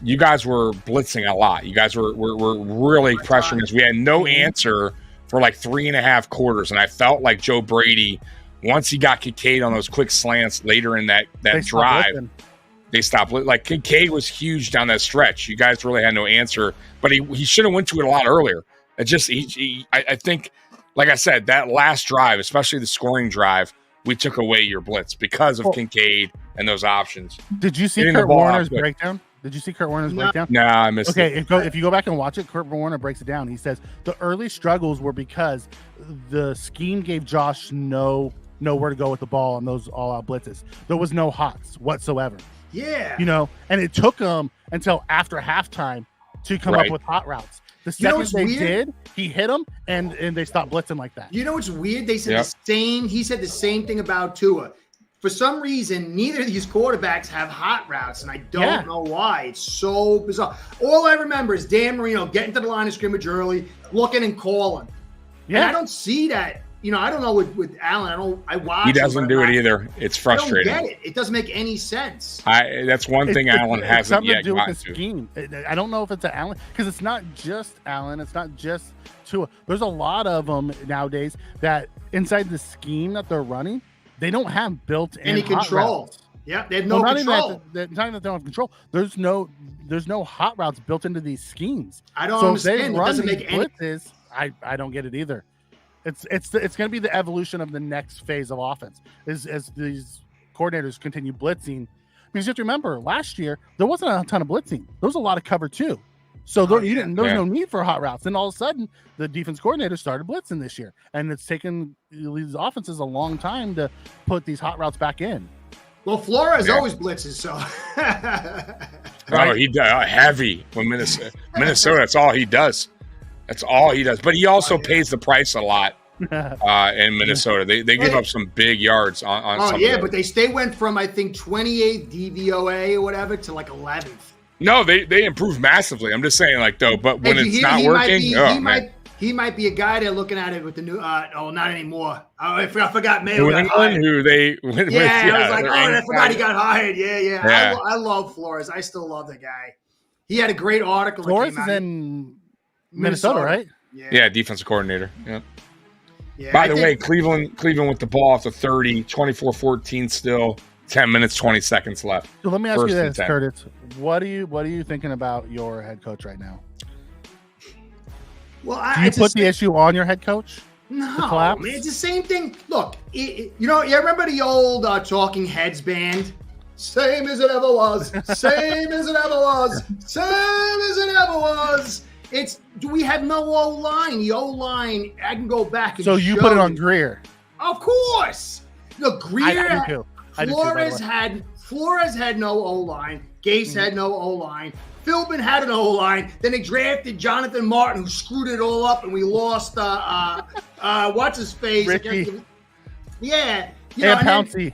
blitzing a lot. You guys were really pressuring us. We had no answer for like 3.5 quarters, and I felt like Joe Brady, once he got Kincaid on those quick slants later in that drive, they stopped. Like Kincaid was huge down that stretch. You guys really had no answer, but he should have went to it a lot earlier. It just I think, like I said, that last drive, especially the scoring drive, we took away your blitz because of Kincaid and those options. Did you see Kurt Warner's breakdown? Did you see Kurt Warner's breakdown? No, I missed it. Okay, if you go back and watch it, Kurt Warner breaks it down. He says the early struggles were because the scheme gave Josh nowhere to go with the ball on those all-out blitzes. There was no hots whatsoever. Yeah. And it took them until after halftime to come up with hot routes. The second they did, he hit them, and they stopped blitzing like that. You know what's weird? They said the same. He said the same thing about Tua. for some reason, neither of these quarterbacks have hot routes, and I don't know why. It's so bizarre. All I remember is Dan Marino getting to the line of scrimmage early, looking and calling. Yeah, and I don't see that. I don't know with Allen. I watch. He doesn't do it either. It's frustrating. I don't get it. It doesn't make any sense. That's one thing Allen hasn't yet to do gotten with the scheme. I don't know if it's Allen because it's not just Allen. It's not just Tua. There's a lot of them nowadays that inside the scheme that they're running, they don't have built-in any control. Routes. Yeah, they have no control. Not even that they don't have control. There's no hot routes built into these schemes. I don't understand. It doesn't make any blitzes. I don't get it either. It's going to be the evolution of the next phase of offense as these coordinators continue blitzing. Because you have to remember, last year there wasn't a ton of blitzing. There was a lot of cover too. So there was no need for hot routes. And all of a sudden, the defense coordinator started blitzing this year, and it's taken these offenses a long time to put these hot routes back in. Well, Flores always blitzes, so. Oh, he does heavy when Minnesota. That's all he does. That's all he does. But he also pays the price a lot in Minnesota. They give up some big yards on but they went from, I think, 28th DVOA or whatever to like 11th. No, they improved massively. I'm just saying, but when it's not working, he might be a guy they're looking at it with the new. Not anymore. I forgot Mayo New got England, hired. who they. I was like, I forgot he got hired. Yeah. I love Flores. I still love the guy. He had a great article. Flores is in Minnesota, right? Yeah, defensive coordinator. Yeah. By the way, Cleveland with the ball off the 30, 24-14 still, 10 minutes, 20 seconds left. So let me ask you this, Curtis. What are you thinking about your head coach right now? Well, do you put the issue on your head coach? No, man, it's the same thing. Look, you remember the old Talking Heads band? Same as it ever was. Same as it ever was. Same as it ever was. We have no O-line. The O-line, I can go back and so you put it on Greer. Of course. Look, Greer. I do too. Flores had no O-line. Gase had no O-line. Philbin had an O-line. Then they drafted Jonathan Martin, who screwed it all up, and we lost what's his face? Ricky. Yeah. And Pouncey.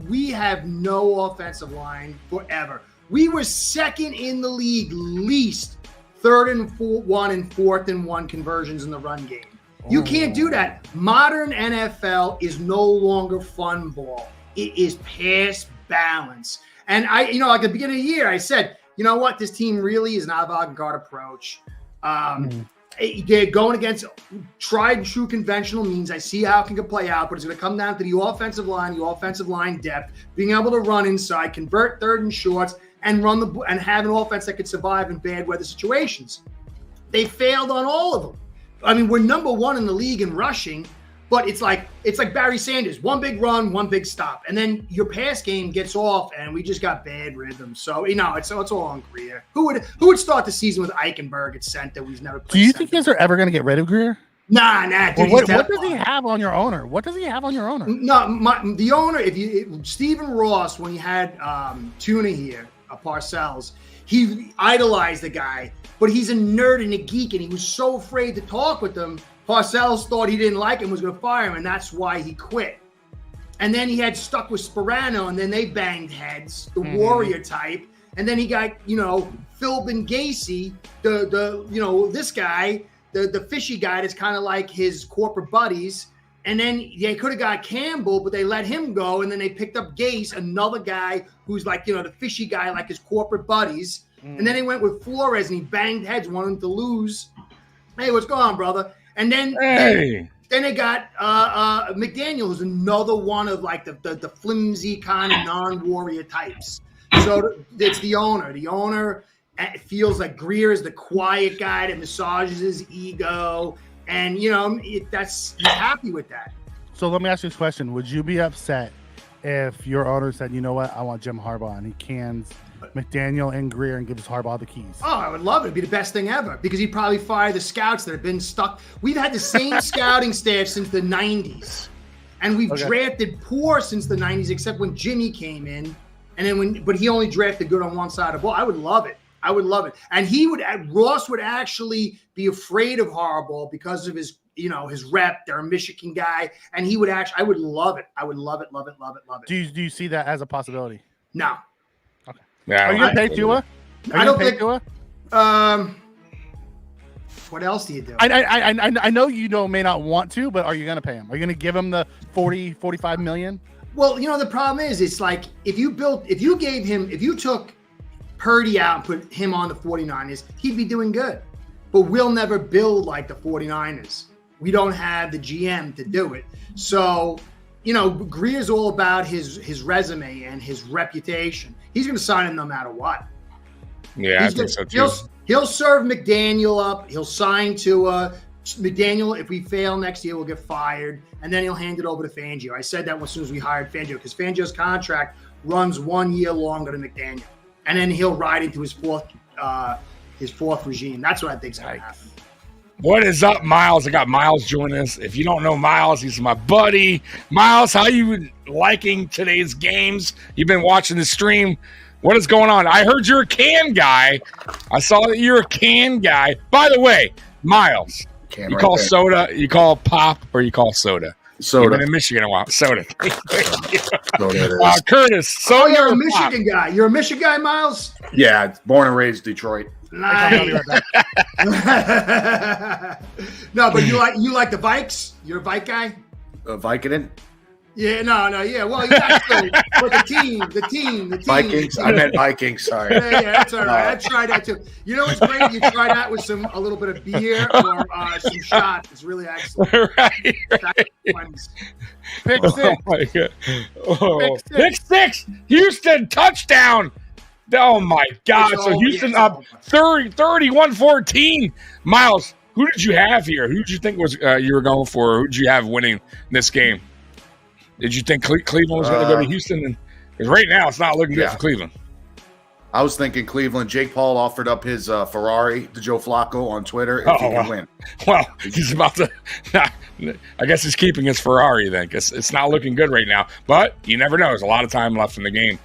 We have no offensive line forever. We were second in the league, least 3rd and 1 and 4th and 1 conversions in the run game. You can't do that. Modern NFL is no longer fun ball. It is pass balance. And at the beginning of the year, I said, you know what? This team really is not an avant-garde approach. They're going against tried and true conventional means. I see how it can play out, but it's going to come down to the offensive line depth, being able to run inside, convert 3rd and shorts, and and have an offense that could survive in bad weather situations. They failed on all of them. I mean, we're number 1 in the league in rushing, but it's like Barry Sanders, one big run, one big stop, and then your pass game gets off, and we just got bad rhythm. So it's all on Greer. Who would start the season with Eichenberg at center? We've never played. Do you think you guys are ever going to get rid of Greer? Nah. Dude, what does he have on your owner? No, the owner. Stephen Ross, when he had Tuna here, Parcells, he idolized the guy, but he's a nerd and a geek, and he was so afraid to talk with them. Parcells thought he didn't like him, was going to fire him, and that's why he quit. And then he had stuck with Sperano, and then they banged heads, the warrior type. And then he got, Philbin Gacy, this guy, the fishy guy that's kind of like his corporate buddies. And then they could have got Campbell, but they let him go. And then they picked up Gase, another guy who's like, the fishy guy, like his corporate buddies. And then they went with Flores, and he banged heads, wanted him to lose. Hey, what's going on, brother? And then they got McDaniel, who's another one of like the flimsy kind of non-warrior types. So it's the owner. The owner feels like Greer is the quiet guy that massages his ego, and he's happy with that. So let me ask you this question: would you be upset if your owner said, "You know what? I want Jim Harbaugh," and he cans McDaniel and Greer and gives Harbaugh the keys? Oh, I would love it. It'd be the best thing ever because he'd probably fire the scouts that have been stuck. We've had the same scouting staff since the 90s, and we've drafted poor since the 90s, except when Jimmy came in, and then but he only drafted good on one side of the ball. I would love it. And Ross would actually be afraid of Harbaugh because of his his rep. They're a Michigan guy, and he would I would love it. I would love it. Do you see that as a possibility? No. Okay. Yeah, Are you gonna pay Tua? I don't think. Tua? What else do you do? I know you may not want to, but are you gonna pay him? Are you gonna give him the 45 million? Well, the problem is, it's like if you took Purdy out and put him on the 49ers, he'd be doing good. But we'll never build like the 49ers. We don't have the GM to do it. So, Greer's all about his resume and his reputation. He's going to sign him no matter what. Yeah, I think so too. He'll serve McDaniel up. He'll sign to McDaniel. If we fail next year, we'll get fired. And then he'll hand it over to Fangio. I said that as soon as we hired Fangio, because Fangio's contract runs 1 year longer than McDaniel. And then he'll ride into his fourth regime. That's what I think's going to happen. What is up, Miles? I got Miles joining us. If you don't know Miles, he's my buddy. Miles, how you liking today's games? You've been watching the stream. What is going on? I heard you're a can guy. I saw that you're a can guy. By the way, Miles, you call soda, you call pop, or you call soda? Soda. You've been in Michigan a while. Soda. Soda Curtis, soda. You're a Michigan guy. You're a Michigan guy, Miles? Yeah, born and raised Detroit. Nice. No, but you like the Vikes? You're a Vike guy? Vicodin? Yeah, no, yeah. Well, you actually, but the team. Vikings? I meant Vikings, sorry. Yeah, that's all right. I tried that too. You know what's great? You try that with a little bit of beer or some shots. It's really excellent. Right. Pick six. Oh, my God. Pick six. Houston, touchdown. Oh, my God. So Houston up 31-14. Miles, who did you have here? Who did you think was you were going for? Who did you have winning this game? Did you think Cleveland was going to go to Houston? Because right now it's not looking good for Cleveland. I was thinking Cleveland. Jake Paul offered up his Ferrari to Joe Flacco on Twitter if he can win. Well, he's about to. I guess he's keeping his Ferrari then, because it's not looking good right now. But you never know. There's a lot of time left in the game.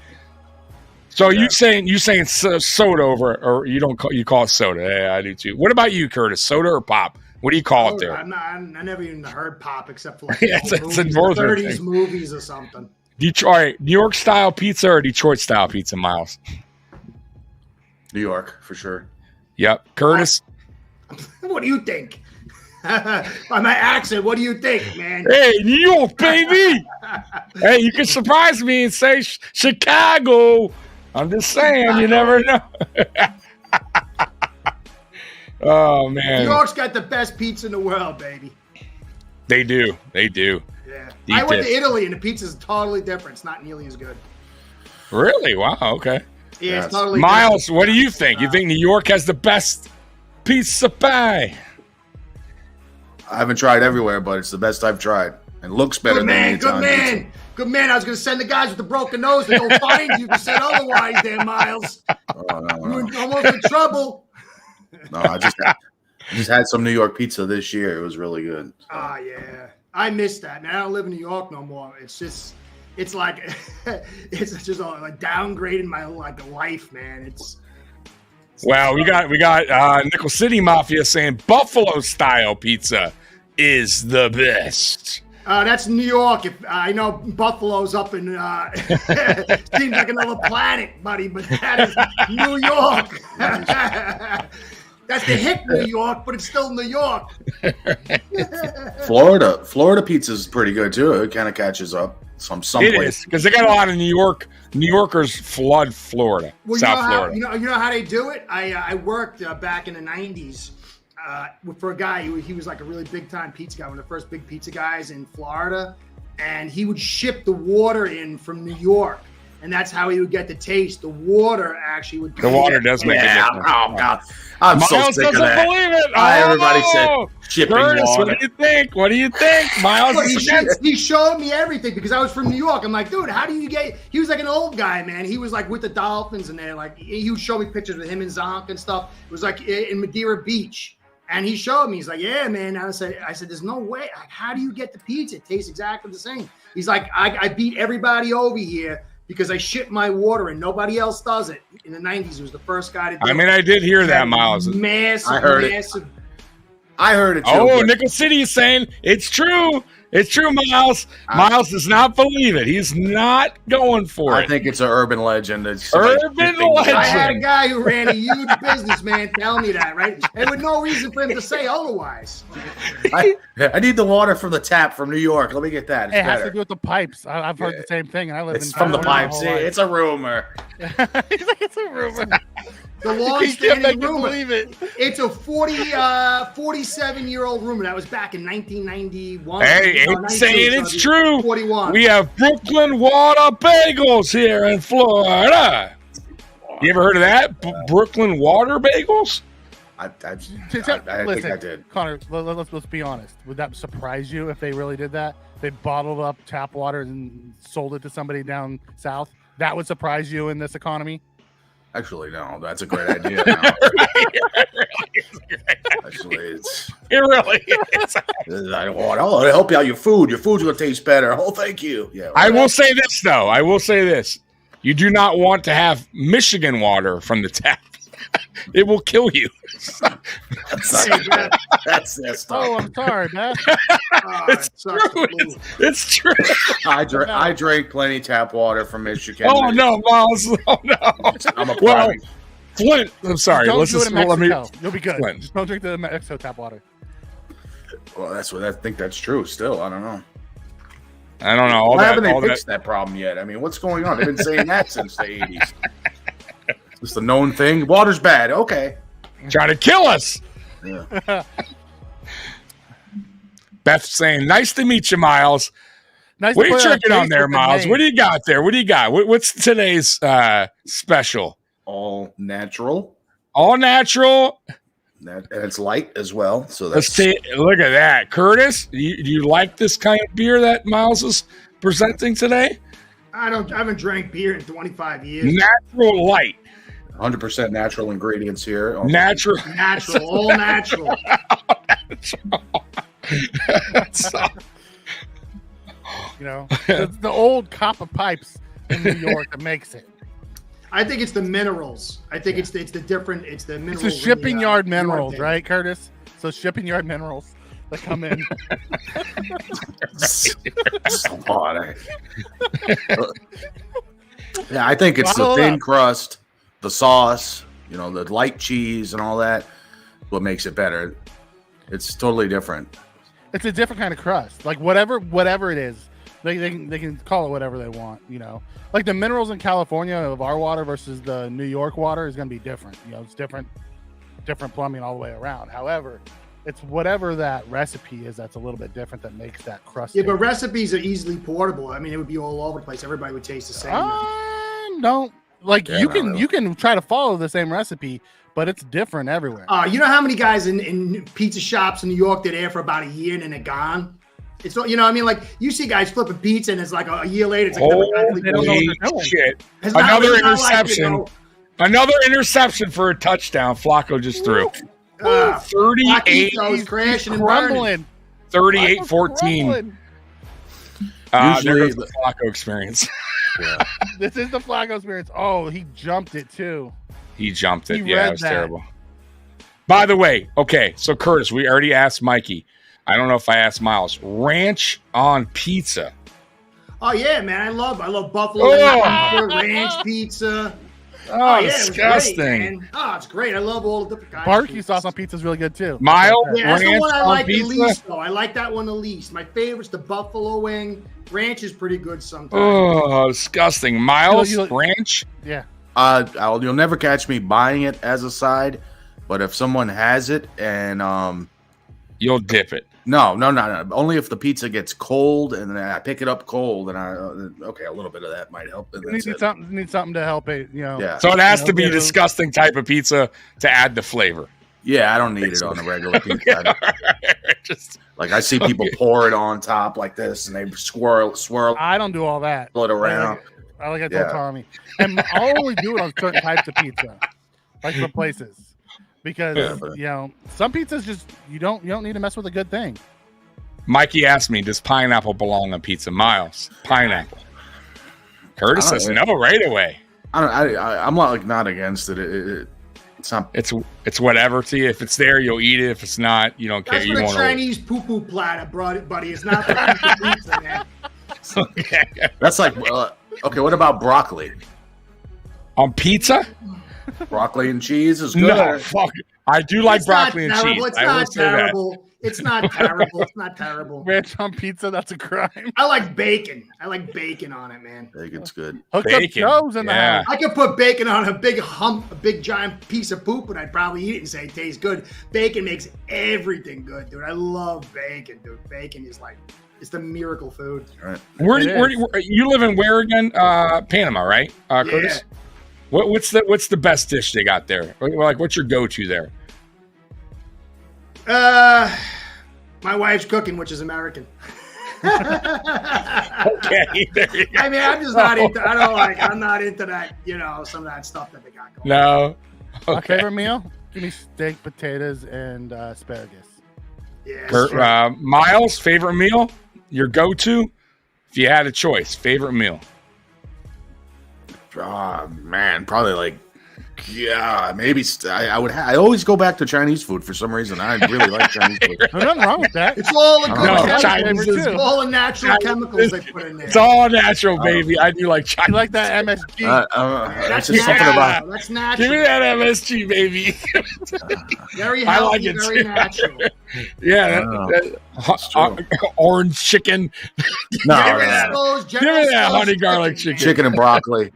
So you saying soda over, or you call it soda? Yeah, I do too. What about you, Curtis? Soda or pop? What do you call it there? I never even heard pop except for it's a northern 30s movies or something. Detroit, New York style pizza or Detroit style pizza, Miles? New York, for sure. Yep. Curtis? What do you think? By my accent, what do you think, man? Hey, New York, baby! Hey, you can surprise me and say Chicago. I'm just saying, you never know. Oh, man. New York's got the best pizza in the world, baby. They do. Yeah. I went to Italy, and the pizza's totally different. It's not nearly as good. Really? Wow, okay. Yeah, it's totally Miles, different. what do you think? You think New York has the best pizza pie? I haven't tried everywhere, but it's the best I've tried. And looks better Good than man, any good time man. pizza. Good man. I was going to send the guys with the broken nose to go find you to said otherwise there, Miles. No. You're almost in trouble. No, I just had some New York pizza this year. It was really good. Yeah. I miss that, man. I don't live in New York no more. It's just like it's just a downgrade in my life, man. Well, we got Nickel City Mafia saying Buffalo style pizza is the best. That's New York. If I know Buffalo's up in seems like another planet, buddy, but that is New York. That's the hick New York, but it's still New York. Florida pizza is pretty good too. It kind of catches up. Some it is, because they got a lot of New Yorkers flood Florida, South Florida. You know how they do it? I worked back in the 90s for a guy he was like a really big time pizza guy, one of the first big pizza guys in Florida, and he would ship the water in from New York. And that's how he would get the taste. The water actually would. The water does make a difference. Oh God, I'm so Miles sick of doesn't that. believe it. Everybody said shipping Curtis, water. What do you think, Miles? He showed me everything because I was from New York. I'm like, dude, how do you get? He was like an old guy, man. He was like with the Dolphins, and they're like, he would show me pictures with him and Zonk and stuff. It was like in Madeira Beach, and he showed me. He's like, yeah, man. I said, there's no way. Like, how do you get the pizza? It tastes exactly the same. He's like, I beat everybody over here because I ship my water and nobody else does it. In the 90s, he was the first guy to do it. I mean, I did hear that, Miles. Massive, I heard massive. I heard it too. Oh, Nickel City is saying it's true. It's true, Miles. Miles does not believe it. He's not going for it. I think it's an urban legend. Urban legend. I had a guy who ran a huge business, man, tell me that, right? And with no reason for him to say otherwise. I need the water from the tap from New York. Let me get that. It's It has better. to do with the pipes. I've heard the same thing, and I live It's in from the California pipes. my whole It's a rumor. life. He's like, it's a rumor. The He can't long-standing make me rumor. believe it. It's a 47-year-old rumor. That was back in 1991. Hey, No, it's saying 19, it's true. 41. We have Brooklyn water bagels here in Florida. You ever heard of that? Brooklyn water bagels? I think I did. Connor, let's be honest. Would that surprise you if they really did that? They bottled up tap water and sold it to somebody down south? That would surprise you in this economy? Actually, no. That's a great idea. No. Actually, it's. It really is. I want. Oh, I'll help you out. Your food. Your food's gonna taste better. Oh, thank you. Yeah. I will say this, though. I will say this. You do not want to have Michigan water from the tap. It will kill you. That's Oh, I'm sorry, man. It's true. It's true. I drink plenty tap water from Michigan. Oh, no, Miles. Oh, no. I'm a Well, product. Flint. I'm sorry. Don't Let's do it just in let me. Mexico. You'll be good. Flint. Just don't drink the Mexico tap water. Well, that's what I think. That's true. Still, I don't know. I don't know. Why haven't they fixed that problem yet? I mean, what's going on? They've been saying that since the 80s. It's a known thing. Water's bad. Okay. Trying to kill us. Yeah. Beth saying, "Nice to meet you, Miles." Nice What are to you put it drinking on there, Facebook Miles? name. What do you got there? What do you got? What's today's special? All natural. All natural. And it's light as well. So Let's that's take look at that, Curtis. Do you like this kind of beer that Miles is presenting today? I haven't drank beer in 25 years. Natural light. 100% natural ingredients here. Natural. Natural, all natural. You know, it's the old copper pipes in New York that makes it. I think it's the minerals. I think it's the different. It's the minerals. It's the shipping yard New York minerals, thing. right, Curtis? So shipping yard minerals that come in. Yeah, I think it's the Bottle thin up. crust, the sauce, the light cheese and all that. What makes it better? It's totally different. It's a different kind of crust. Like whatever it is, they can call it whatever they want. Like the minerals in California of our water versus the New York water is going to be different. It's different plumbing all the way around. However, it's whatever that recipe is that's a little bit different that makes that crust. Yeah, but recipes are easily portable. I mean, it would be all over the place. Everybody would taste the same. No, like Yeah, you not can really. you can try to follow the same recipe, but it's different everywhere. You know how many guys in pizza shops in New York, they're there for about a year and then they're gone? It's what I mean, like you see guys flipping pizza and it's like a year later. It's like they don't know what they're doing. Shit. It's not- Another it's not like, interception. Another interception for a touchdown. Flacco just threw. Flacco was 38, crashing and burning. Crumbling. 38-14. Usually there goes the Flacco experience. This is the Flacco experience. Oh, he jumped it too. He jumped it. He Yeah, read it was that. terrible. By the way, okay, so Curtis, we already asked Mikey. I don't know if I asked Miles. Ranch on pizza. Oh yeah, man, I love buffalo Oh. ranch pizza. Oh, yeah, it was disgusting. great, man. Oh, it's great. I love all the different kinds. of Barbecue pizzas. sauce on pizza is really good too. Mild Yeah, that's the ranch one I on like the pizza. least, though. I like that one the least. My favorite's the buffalo wing. Ranch is pretty good sometimes. Oh, disgusting. Miles You know- ranch. Yeah. You'll never catch me buying it as a side, but if someone has it and You'll dip it. no, only if the pizza gets cold and then I pick it up cold and a little bit of that might help. And You that's need it. need something to help it. Yeah. So it has to be a you know. disgusting type of pizza to add the flavor. Yeah, I don't need it on a regular pizza. Just Like I see people pour it on top like this, and they swirl I don't do all that. it around. I like I told Yeah. Tommy, and I'll only do it on certain types of pizza, like the places, because Yeah, but- some pizzas just you don't need to mess with a good thing. Mikey asked me, does pineapple belong on pizza? Miles, pineapple. Curtis I don't says know. no right away. I'm not against it. It's whatever to you. If it's there, you'll eat it. If it's not, you don't care. That's You for a won't. Chinese poo-poo platter, buddy. It's not for pizza, man. Okay. That's like okay. What about broccoli? On pizza? Broccoli and cheese is good. No, fuck. I do like It's broccoli not and terrible. cheese. It's I will not say that. terrible. It's not terrible. It's not terrible. Ranch on pizza, that's a crime. I like bacon. I like bacon on it, man. Bacon's good. Hook Bacon. up Joe's in the Yeah. house. I could put bacon on a big hump, a big giant piece of poop, and I'd probably eat it and say it tastes good. Bacon makes everything good, dude. I love bacon, dude. Bacon is like, it's the miracle food. All right. Where you live in where again? Panama, right? Curtis? Yeah. What's the best dish they got there? Like, what's your go-to there? My wife's cooking, which is American. Okay, there you go. I mean, I'm just not into. I'm not into that. Some of that stuff that they got going. No. My Okay. favorite meal? Give me steak, potatoes, and asparagus. Yeah. Miles, favorite meal? Your go-to? If you had a choice, favorite meal? Oh man, probably like maybe I always go back to Chinese food for some reason. I really like Chinese food. There's nothing wrong with that. It's all the No, good Chinese chemicals. is- It's all the natural chemicals they put in there. It's all natural, baby. I do like Chinese. You like that MSG? That's just something about. That's Give me natural. that MSG, baby. Very I like healthy, it very too. natural. Yeah, That's true. orange chicken. No, Give me that honey garlic chicken. chicken and broccoli.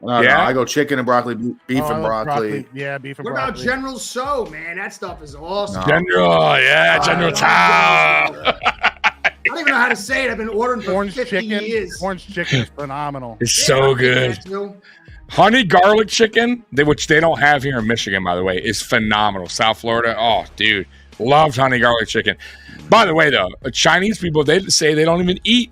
No, Yeah? I go chicken and broccoli, beef Oh, I and love broccoli. Yeah, beef and What broccoli. about General So, man? That stuff is awesome. No. General, yeah, General Tao. I don't even know how to say it. I've been ordering for Orange 50 chicken. years. Orange chicken is phenomenal. It's Yeah, so I think good. that too. Honey garlic chicken, which they don't have here in Michigan, by the way, is phenomenal. South Florida, oh, dude, loved honey garlic chicken. By the way, though, Chinese people, they say they don't even eat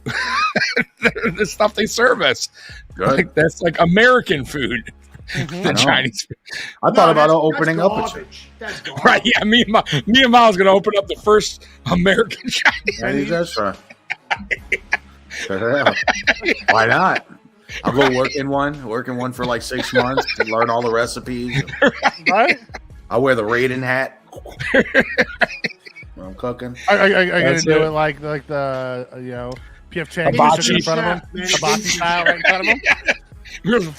the stuff they serve us. Good. Like, that's like American food. Mhm. The know. Chinese food. I thought about that's opening up a garbage. That's garbage. Right, yeah, me and Miles going to open up the first American Chinese. Chinese restaurant. Yeah. Why not? I'll go work in one for like 6 months to learn all the recipes. Right? I'll wear the Raiden hat when I'm cooking. I gotta That's do it. it like the PF Chang Hibachi. in front of him. Man. Hibachi style right in front of him.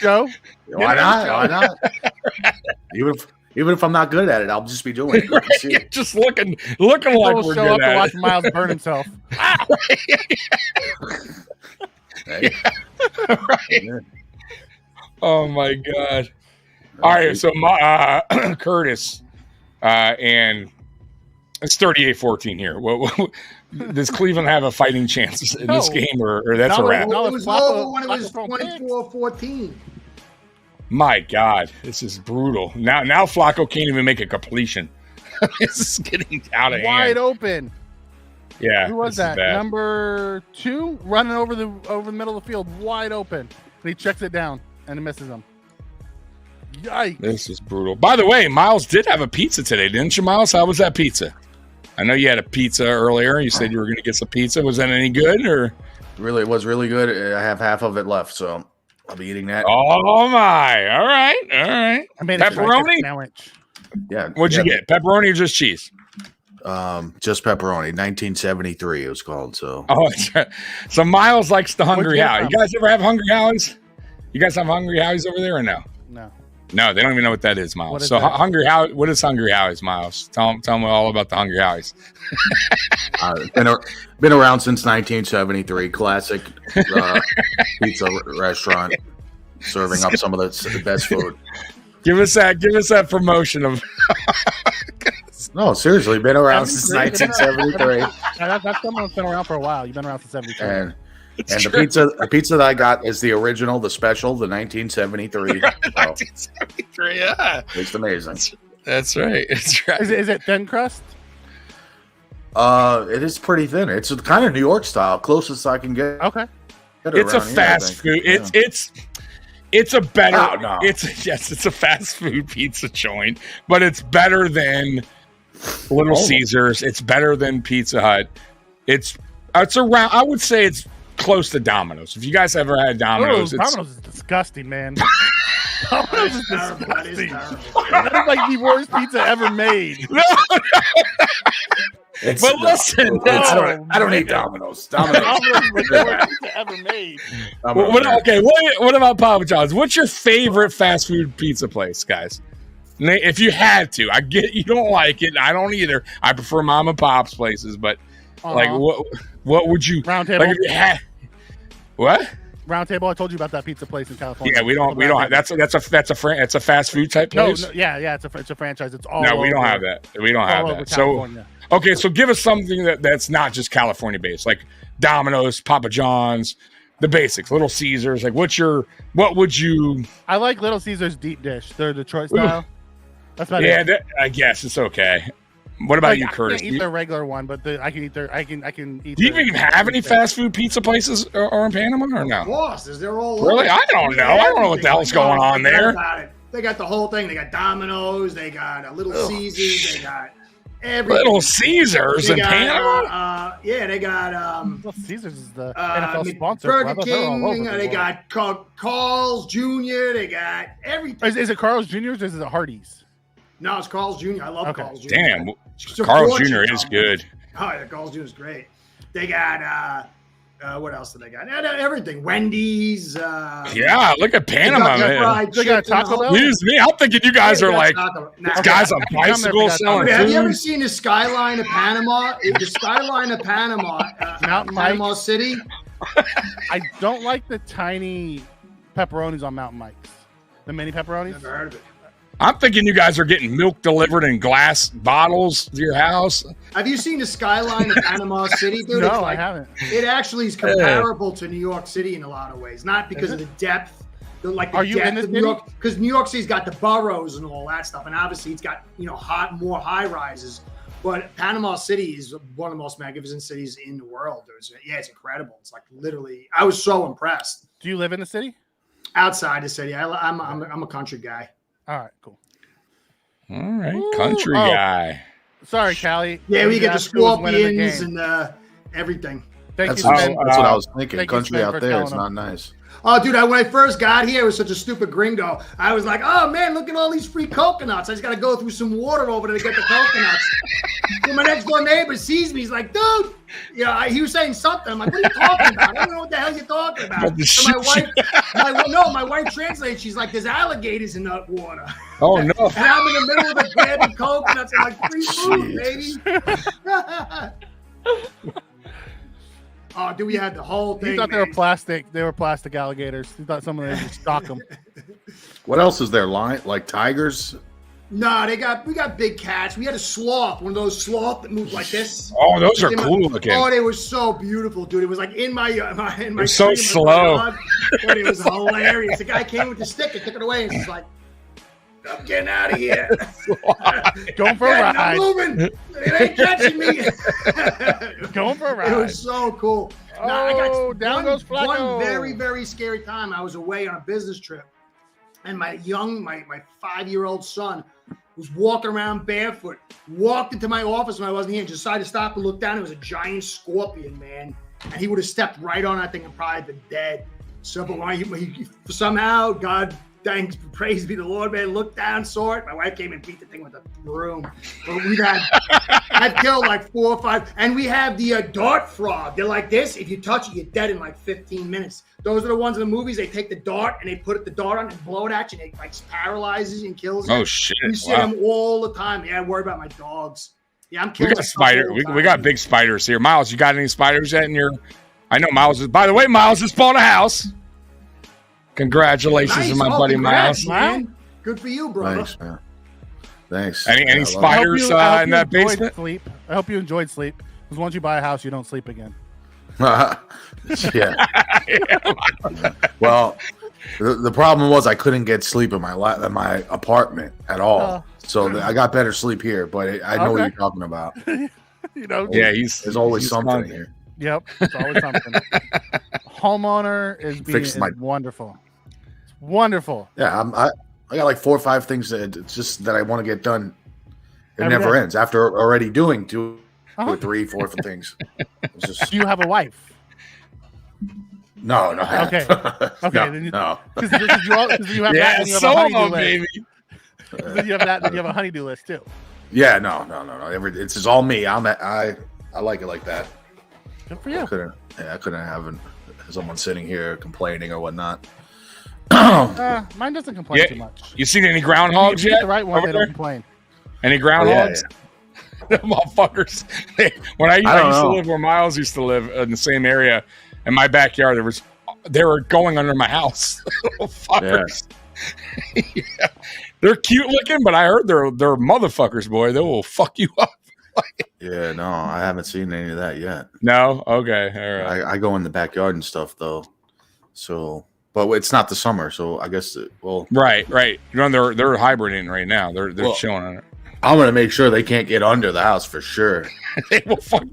Joe, Why not? Why not? Even if I'm not good at it, I'll just be doing it. You can see it. Just looking like we'll we're show up good to at watch it. Miles burn himself. Hey, Right. yeah. Oh my god! All right, so my Curtis, and it's 38-14 here. Does Cleveland have a fighting chance in this No. game, or that's a No, wrap? no. It was Flacco- over when it was Flacco thrown 24-14. My God, this is brutal. Now Flacco can't even make a completion. This is getting out of Wide hand. open. Yeah, Who was this is that? bad. Number 2 running over the middle of the field, wide open. And he checks it down and it misses him. Yikes. This is brutal. By the way, Miles did have a pizza today, didn't you, Miles? How was that pizza? I know you had a pizza earlier. You said you were going to get some pizza. Was that any good, or? Really, it was really good. I have half of it left, so I'll be eating that. Oh my! All right. I made a Pepperoni? sandwich. Yeah. What'd you get? Pepperoni or just cheese? Just pepperoni. 1973 it was called. So Oh, that's right. So Miles likes the Hungry Where'd you get Howie. it You guys ever have Hungry Howies? You guys have Hungry Howies over there or no? No. No, they don't even know what that is, Miles. What is So that? Hungry Howie, what is Hungry Howies, Miles? Tell me all about the Hungry Howies. been around since 1973. Classic pizza restaurant, serving up some of the best food. Give us that promotion of. No, seriously, been around since 1973. That's someone that's been around for a while. You've been around since 73. And It's the true. pizza that I got is the original, the special, the 1973. So, 1973, yeah. it's amazing. That's right. That's right. Is it thin crust? It is pretty thin. It's kind of New York style, closest I can get. Okay. It's a fast food. Yeah. It's a better. Oh, no. It's a fast food pizza joint, but it's better than Little Caesars. It's better than Pizza Hut. It's around. I would say it's close to Domino's. If you guys ever had Domino's, Domino's is disgusting, man. Domino's is Terrible. That is disgusting. terrible. That is like the worst pizza ever made. No, It's, but listen, I don't eat Domino's. Domino's. Domino's is like the worst pizza ever made. what about Papa John's? What's your favorite fast food pizza place, guys? If you had to, I get you don't like it. I don't either. I prefer mom and pop's places, but like, what would you Round Table? like if you had? What? Round Table. I told you about that pizza place in California. Yeah, we don't. That's a fast food type place. No, yeah, it's a franchise. It's all. No, we don't over- have that. We don't have all over that. So California. okay, so give us something that's not just California based, like Domino's, Papa John's, the basics, Little Caesars. Like, what would you? I like Little Caesars deep dish. They're Detroit style. That's about Yeah, it. I guess it's okay. What about Like, you, Curtis? I can't eat their regular one, but I can eat their. I can eat. Do you their- even have any fast food pizza places or in Panama or Of no? course, they're all Really? over. I don't know. I don't know what the hell's going on there. They got the whole thing. They got Domino's. They got Little Caesars. They got everything. Little Caesars They in got, Panama? Yeah, they got Little Caesars is the NFL sponsor. Burger brother. They're all over King. the They world. got Carl's Jr. They got everything. Is it Carl's Jr. or is it Hardee's? No, it's Carl's Jr. I love Okay. Carl's Jr. Damn, It's a Carl's fortune, Jr. is Tom. good. Oh yeah, Carl's Jr. is great. They got what else do they got? Everything. Wendy's. Yeah, look at Panama, man. They got Taco Bell? Excuse me. I'm thinking you guys are like guys on I can come there if bicycles they got selling Have you ever food. seen the skyline of Panama? The skyline of Panama, Mountain Panama Mike's. City. I don't like the tiny pepperonis on Mountain Mike's. The mini pepperonis. Never heard of it. I'm thinking you guys are getting milk delivered in glass bottles to your house. Have you seen the skyline of Panama City, dude? No, It's I like, haven't. It actually is comparable to New York City in a lot of ways, not because of the depth. Are you in depth the of New York, because New York City's got the boroughs and all that stuff, and obviously it's got more high rises. But Panama City is one of the most magnificent cities in the world. It's incredible. It's like literally, I was so impressed. Do you live in the city? Outside the city, I'm a country guy. All right, cool. All right, country guy. Sorry, Callie. Yeah, we get the asked who was winning the scorpions game. and everything. Thank That's, you, what, Sven. that's what I was thinking. Thank you, Country Sven, out for there is telling not nice. Oh, dude, when I first got here, I was such a stupid gringo. I was like, oh, man, look at all these free coconuts. I just got to go through some water over there to get the coconuts. So my next door neighbor sees me. He's like, dude. He was saying something. I'm like, what are you talking about? I don't know what the hell you're talking about. So my wife translates. She's like, there's alligators in that water. Oh no! And I'm in the middle of the bed of coconuts. I'm like, free food, baby. Oh, dude, we had the whole thing. He thought they were plastic. They were plastic alligators. He thought someone would just stock them. What else is there? Like tigers? No, we got big cats. We had a sloth, one of those sloth that moved like this. Oh, those are cool looking. Oh, they were so beautiful, dude. It was like in my They're so slow. But it was hilarious. The guy came with the stick and took it away, and he's like, "I'm getting out of here. Going for a I'm ride. moving. It ain't catching me." Going for a ride. It was so cool. Oh, down goes Flacco. One very, very scary time. I was away on a business trip, and my 5-year-old son was walking around barefoot, walked into my office when I wasn't here, and decided to stop and look down. It was a giant scorpion, man. And he would have stepped right on that thing and probably been dead. So, but when he somehow, God, thanks, praise be the Lord, man, looked down, saw it. My wife came and beat the thing with a broom. But I've killed like 4 or 5. And we have the dart frog. They're like this. If you touch it, you're dead in like 15 minutes. Those are the ones in the movies. They take the dart and they put the dart on and blow it at you. And it like paralyzes you and kills you. Oh shit! We see them all the time. Yeah, I worry about my dogs. Yeah, I'm We killing got spider. We got big spiders here. Miles, you got any spiders yet in your? I know Miles is. By the way, Miles just bought a house. Congratulations to my buddy Miles. Man. Good for you, brother. Thanks, man. Thanks. Any Yeah, I love spiders I hope in you that enjoyed basement? Sleep. I hope you enjoyed sleep. Because once you buy a house, you don't sleep again. it. Yeah. Well, the problem was I couldn't get sleep in my apartment at all. So I got better sleep here, but I know what you're talking about. You know. Yeah, There's always he's something fun. here. Yep. It's always something. Homeowner is wonderful. It's wonderful. Yeah, I got like 4 or 5 things that it's just that I want to get done. It Every never day. ends after already doing 2 Uh-huh. or 3, 4 things. It's just, Do you have a wife? No. Okay. Okay. No. Because you have Yeah, that, and you have a honeydew solo, list. baby. Then you have that, and you have a honeydew list too. Yeah, no. It's just all me. I like it like that. Good for you. I couldn't have someone sitting here complaining or whatnot. Mine doesn't complain too much. You seen any groundhogs You yet? get the right one, over they there? don't complain. Any groundhogs? The motherfuckers. When I used to live where Miles used to live in the same area, in my backyard, they were going under my house. Little fuckers. Yeah. They're cute looking, but I heard they're motherfuckers, boy. They will fuck you up. Yeah, no, I haven't seen any of that yet. No? Okay. All right. I go in the backyard and stuff though. So, but it's not the summer, so I guess Right. You know, they're hibernating right now. They're chilling on it. I'm gonna make sure they can't get under the house for sure. They will fuck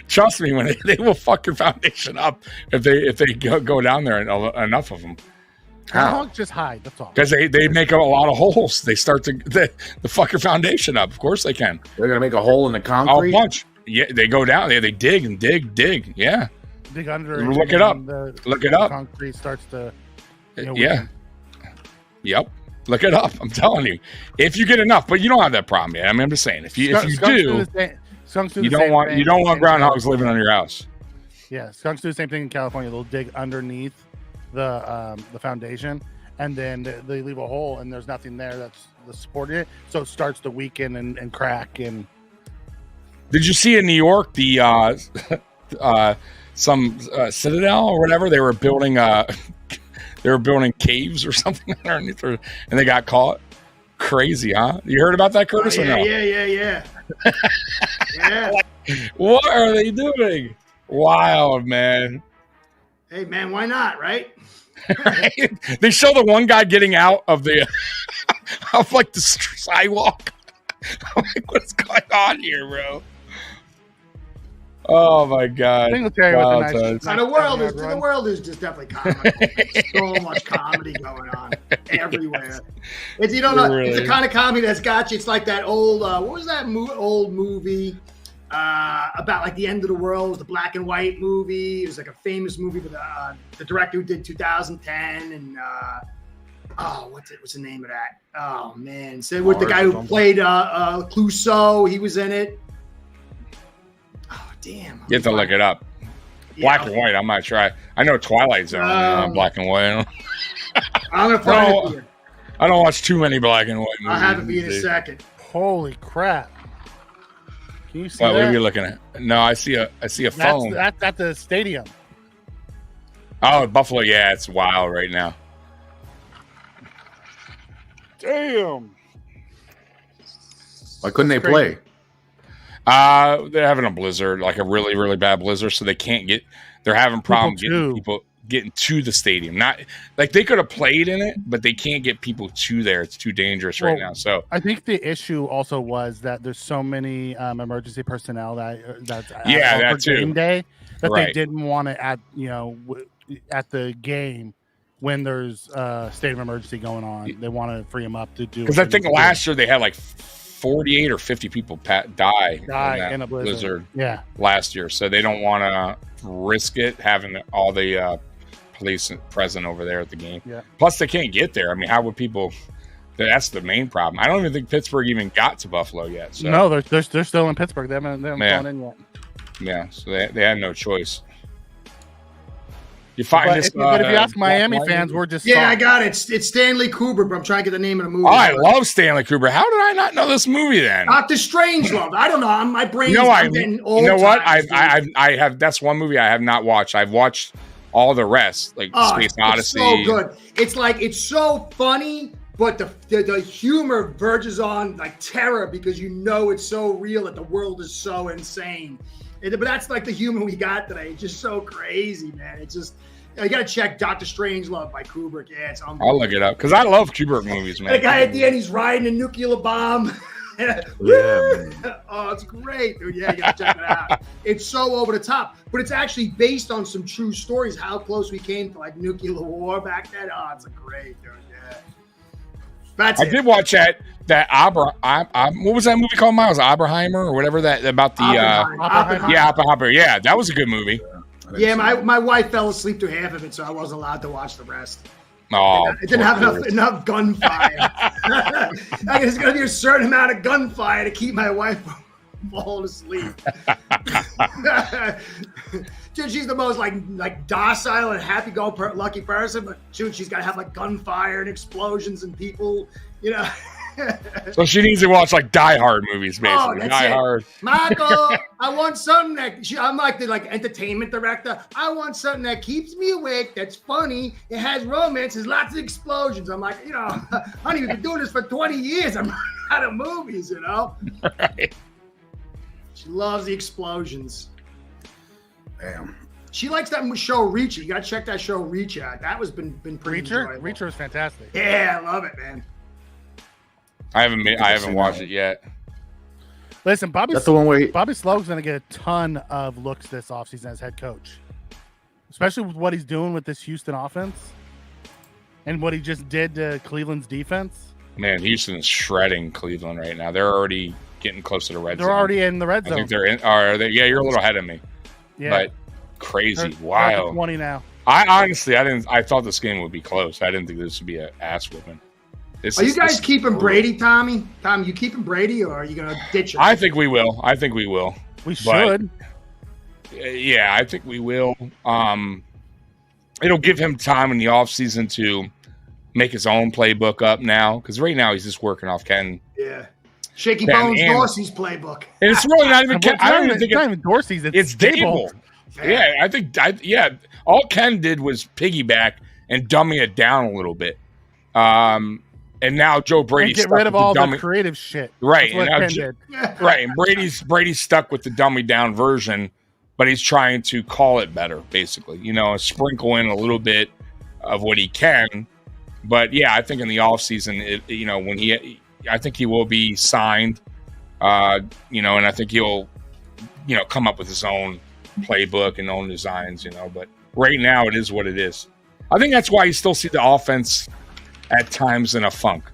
trust me, when they will fuck your foundation up if they go down there, enough of them. Groundhogs just hide. That's all. Because they make a lot of holes. They start to fuck your foundation up. Of course they can. They're gonna make a hole in the concrete. A bunch. Yeah, they go down there. They dig and dig. Yeah. Dig under. Look it up. Look it up. Concrete starts to. Yeah. Yep. Look it up. I'm telling you, if you get enough, but you don't have that problem yet. I mean, I'm just saying, if you do, you don't want groundhogs living on your house. Yeah, skunks do the same thing in California. They'll dig underneath the foundation, and then they leave a hole, and there's nothing there that's supporting it, so it starts to weaken and crack. And did you see in New York the some citadel or whatever? They were building caves or something underneath, and they got caught. Crazy, huh? You heard about that, Curtis? Or no? Yeah. Yeah. What are they doing? Wild, man. Hey, man, why not, right? They show the one guy getting out of the of like the sidewalk. I'm like, what's going on here, bro? Oh my god! The world is just definitely comedy. So much comedy going on everywhere. It's it's the kind of comedy that's got you. It's like that old what was that old movie about like the end of the world? It was the black and white movie. It was like a famous movie with the director who did 2010 and what's the name of that? Oh man, so with the guy who played Clouseau, he was in it. Damn. You have to look it up. Black and white, I might try. I know Twilight Zone, black and white. I'm going to find it for you. I don't watch too many black and white movies. I'll have it for you in a second. Holy crap. Can you see what that? are you looking at? No, I see a phone. That's at the stadium. Oh, Buffalo. Yeah, it's wild right now. Damn. Why couldn't they play? They're having a blizzard, like a really, really bad blizzard, so they can't get. They're having problems getting to the stadium. Not like they could have played in it, but they can't get people to there. It's too dangerous right now. So I think the issue also was that there's so many emergency personnel that's that too. Game day that they didn't want to at the game when there's a state of emergency going on. They want to free them up to do. Because I think last year they had like 48 or 50 people die in a blizzard. Yeah, last year, so they don't want to risk it having all the police present over there at the game. Yeah. Plus, they can't get there. I mean, how would people? That's the main problem. I don't even think Pittsburgh even got to Buffalo yet. So. No, they're still in Pittsburgh. They haven't gone in yet. Yeah, so they had no choice. You find but this, if you ask Miami fans, we're just I got it. It's Stanley Kubrick, but I'm trying to get the name of the movie. Oh, I love Stanley Kubrick. How did I not know this movie then? Dr. Strangelove. I don't know. My brain's getting old. You know what? I have. That's one movie I have not watched. I've watched all the rest, like Space Odyssey. It's so good. It's so funny, but the humor verges on like terror because it's so real that the world is so insane. But that's like the humor we got today. It's just so crazy, man. It's just you gotta check Dr. Strangelove by Kubrick. Yeah, it's unbelievable. I'll look it up because I love Kubrick movies, man. The guy at the end, he's riding a nuclear bomb. Oh, it's great, dude. Yeah, you gotta check it out. It's so over the top, but it's actually based on some true stories. How close we came to like nuclear war back then. Oh, it's great, dude. Yeah. I did watch that what was that movie called, Miles? Oppenheimer or whatever that about the Oppenheimer. Oppenheimer. Yeah, that was a good movie. Yeah, my wife fell asleep through half of it, so I wasn't allowed to watch the rest. Oh, It didn't have enough gunfire. There's going to be a certain amount of gunfire to keep my wife from falling asleep. Dude, she's the most like docile and happy-go-lucky person, but dude, she's got to have like gunfire and explosions and people, you know. So she needs to watch like Die Hard movies, basically. that's Die it. Hard. Michael, I want something that I'm like the entertainment director. I want something that keeps me awake, that's funny, it has romance, there's lots of explosions. I'm like, honey, we've been doing this for 20 years. I'm out of movies, Right. She loves the explosions. Damn. She likes that show Reacher. You gotta check that show Reacher out. That was been pretty enjoyable. Reacher is fantastic. Yeah, I love it, man. I haven't watched it yet. Listen, That's the one where Bobby Slowik's going to get a ton of looks this offseason as head coach, especially with what he's doing with this Houston offense and what he just did to Cleveland's defense. Man, Houston's shredding Cleveland right now. They're already getting close to the red zone. They're already in the red I zone. think they're in. Are they? Yeah, you're a little ahead of me. Yeah. But crazy. They're Wow. at 20 now. I thought this game would be close. I didn't think this would be an ass whooping. Are you guys keeping Brady, Tommy? Tom, you keeping Brady, or are you going to ditch him? I think we will. We should. Yeah, I think we will. It'll give him time in the offseason to make his own playbook up now, because right now he's just working off Ken. Yeah. Shaky Bones Dorsey's playbook. And it's really not even Ken. I don't even think it's not even Dorsey's. it's Dable. Yeah, I think all Ken did was piggyback and dummy it down a little bit. And now Joe Brady get rid of all the creative shit. Right. That's what Ken did. Right. And Brady's stuck with the dummy down version, but he's trying to call it better, basically. Sprinkle in a little bit of what he can. But yeah, I think in the offseason, I think he will be signed. And I think he'll, come up with his own playbook and own designs, but right now it is what it is. I think that's why you still see the offense at times in a funk.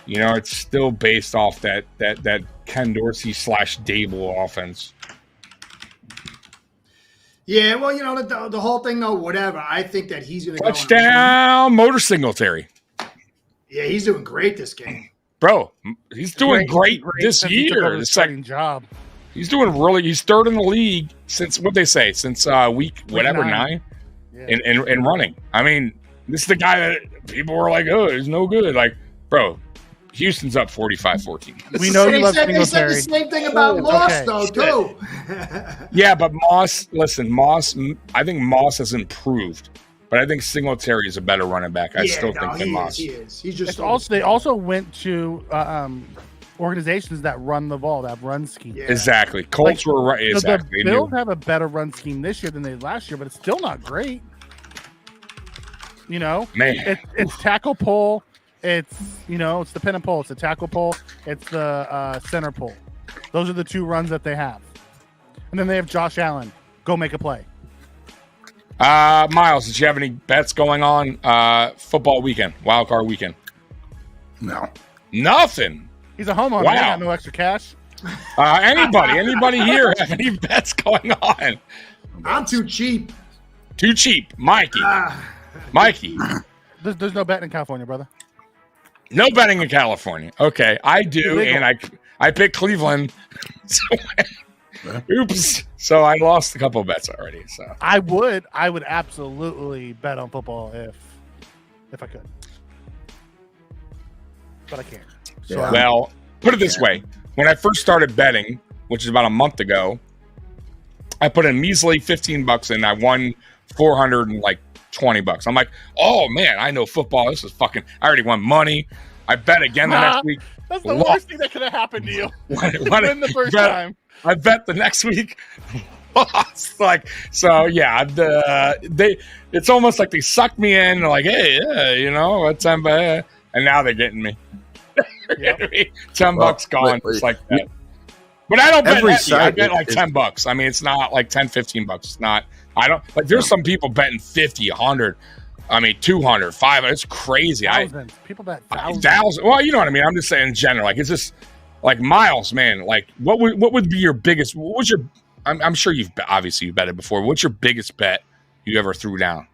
It's still based off that Ken Dorsey / Dable offense. Yeah, well, the whole thing, though, whatever. I think that he's going to go touchdown, Motor Singletary. Yeah, he's doing great this game, bro. He's doing great this year. The second job. He's doing he's third in the league since week 9 in running. I mean, this is the guy that people were like, oh, he's no good. Like, bro, Houston's up 45-14. We know they said the same thing about Moss, though, too. Yeah, but Moss, I think Moss has improved. But I think Singletary is a better running back. I still think than Moss. He is. He's just they also went to organizations that run the ball, that run scheme. Yeah. Exactly. Colts were right. Exactly. The Bills have a better run scheme this year than they did last year, but it's still not great. Man, it's tackle pull. It's it's the pin and pull. It's the tackle pull. It's the center pull. Those are the two runs that they have, and then they have Josh Allen. Go make a play. Miles, did you have any bets going on football weekend, wild card weekend? No, nothing. He's a homeowner. Wow. He got no extra cash. Anybody here have any bets going on? I'm too cheap. Too cheap, Mikey. Mikey. There's no betting in California, brother. No betting in California. Okay, I do, and I picked Cleveland. Oops. So I lost a couple of bets already. So I would absolutely bet on football if I could, but I can't. So well, put it this way: when I first started betting, which is about a month ago, I put in measly $15 and I won $420. I'm like, oh man, I know football. This is fucking. I already won money. I bet again the next week. That's the worst thing that could have happened to you. Win the first time. I bet the next week lost. It's almost like they sucked me in. They're like, hey, yeah, what time? And now they're getting me. Yep. $10 gone. It's like that. But I don't bet heavy. I bet like $10. I mean, it's not like $10, $15. It's not. I don't like. There's some people betting 50, 100. I mean, 200, 500. It's crazy. People bet 1,000. Well, you know what I mean. I'm just saying in general. Like, it's just like Miles, man. Like, what would be your biggest? What was your I'm sure you've betted before. What's your biggest bet you ever threw down?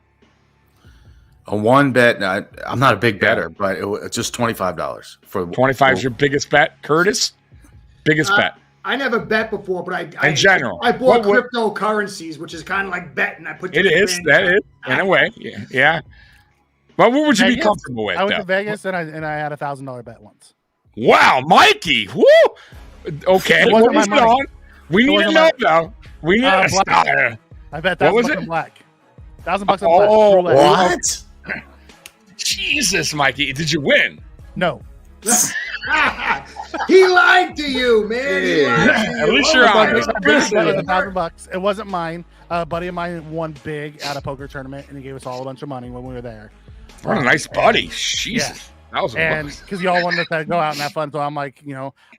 A one bet. I'm not a big better, but it's just $25 for 25 is your biggest bet, Curtis? Biggest bet. I never bet before, but in general, I bought cryptocurrencies, which is kind of like betting. I put it is that is in a way, yeah. But what would you be comfortable with? I went to Vegas and I had $1,000 bet once. Wow, Mikey! Woo! Okay, what was it on? We need to know though. We need to. I bet $1,000 on black. $1,000 on black. Oh, what? Jesus, Mikey! Did you win? No. He lied to you, man. He lied to you. At least you're honest. $1,000. It wasn't mine. A buddy of mine won big at a poker tournament, and he gave us all a bunch of money when we were there. What a nice buddy. Jesus. Yeah. And because y'all wanted to go out and have fun, so I'm like,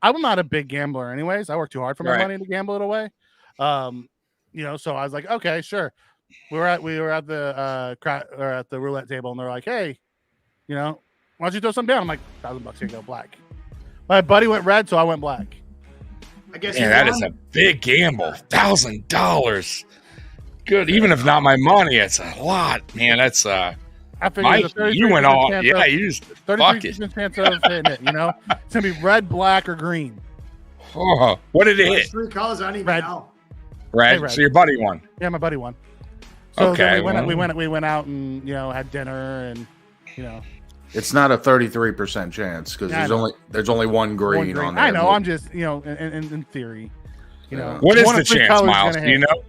I'm not a big gambler, anyways. I work too hard for my money to gamble it away. So I was like, okay, sure. We were at the roulette table, and they're like, hey, why don't you throw something down? I'm like, $1,000 here, go black. My buddy went red, so I went black. I guess that is a big gamble. $1,000. Good, even if not my money, it's a lot, man. That's I figured Mike, you went all, you just 33% chance of hitting it. It's gonna be red, black, or green. Oh, what did it hit? 3 colors. I don't even know. Red. Red. So your buddy won. Yeah, my buddy won. So okay, then we went out and had dinner and It's not a 33% chance because there's only one green on there. I know. I'm just in theory. What is the chance, Miles? Do you know?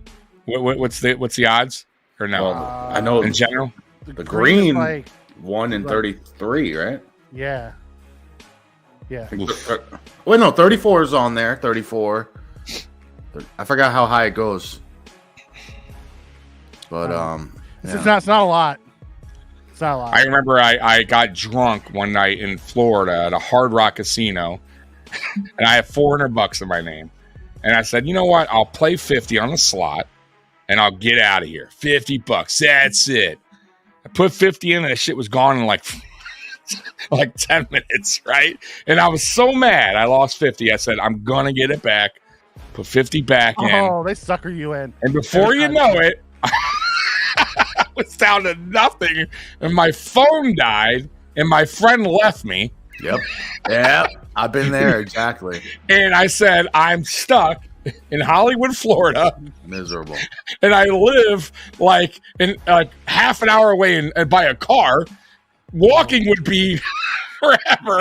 What's the odds or no? I know in general. The green 1 in 33, right? Yeah. Yeah. Wait, no, 34 is on there. 34. I forgot how high it goes. But it's not a lot. It's not a lot. I remember I got drunk one night in Florida at a Hard Rock casino, and I have $400 in my name. And I said, you know what? I'll play 50 on the slot, and I'll get out of here. $50. That's it. I put 50 in, and that shit was gone in like 10 minutes, right? And I was so mad. I lost 50. I said, I'm gonna get it back. Put 50 back in. Oh, they sucker you in. And before you know it, I was down to nothing, and my phone died, and my friend left me. Yep. I've been there, exactly. And I said, I'm stuck in Hollywood, Florida. Miserable. And I live like half an hour away and by a car. Walking would be forever.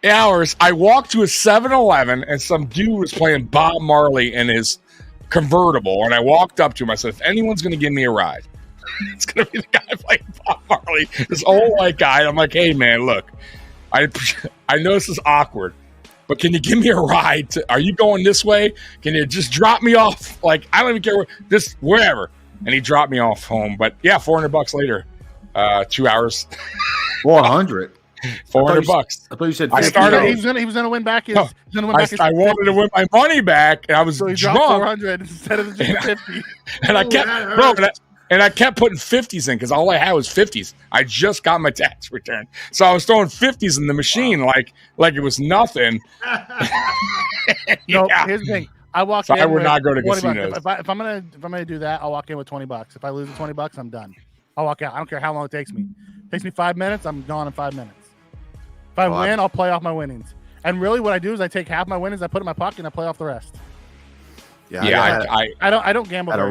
Hours. I walked to a 7-Eleven, and some dude was playing Bob Marley in his convertible. And I walked up to him. I said, if anyone's going to give me a ride, it's going to be the guy playing Bob Marley, this old white guy. And I'm like, hey, man, look, I know this is awkward, but can you give me a ride? Are you going this way? Can you just drop me off? Like, I don't even care wherever. And he dropped me off home. But yeah, $400 later, 2 hours. 400. $400. I thought you said 50. I started. He was gonna win back his. I wanted to win my money back, and I was so drunk. 400 instead of just 50. And I kept putting 50s in because all I had was 50s. I just got my tax return, so I was throwing 50s in the machine like it was nothing. No, here's the thing. I walk in. I would not go to casinos. If I'm gonna do that, I'll walk in with $20. If I lose the $20, I'm done. I'll walk out. I don't care how long it takes me. It takes me 5 minutes. I'm gone in 5 minutes. If I win, I'll play off my winnings. And really, what I do is I take half my winnings, I put it in my pocket, and I play off the rest. I don't gamble. I had a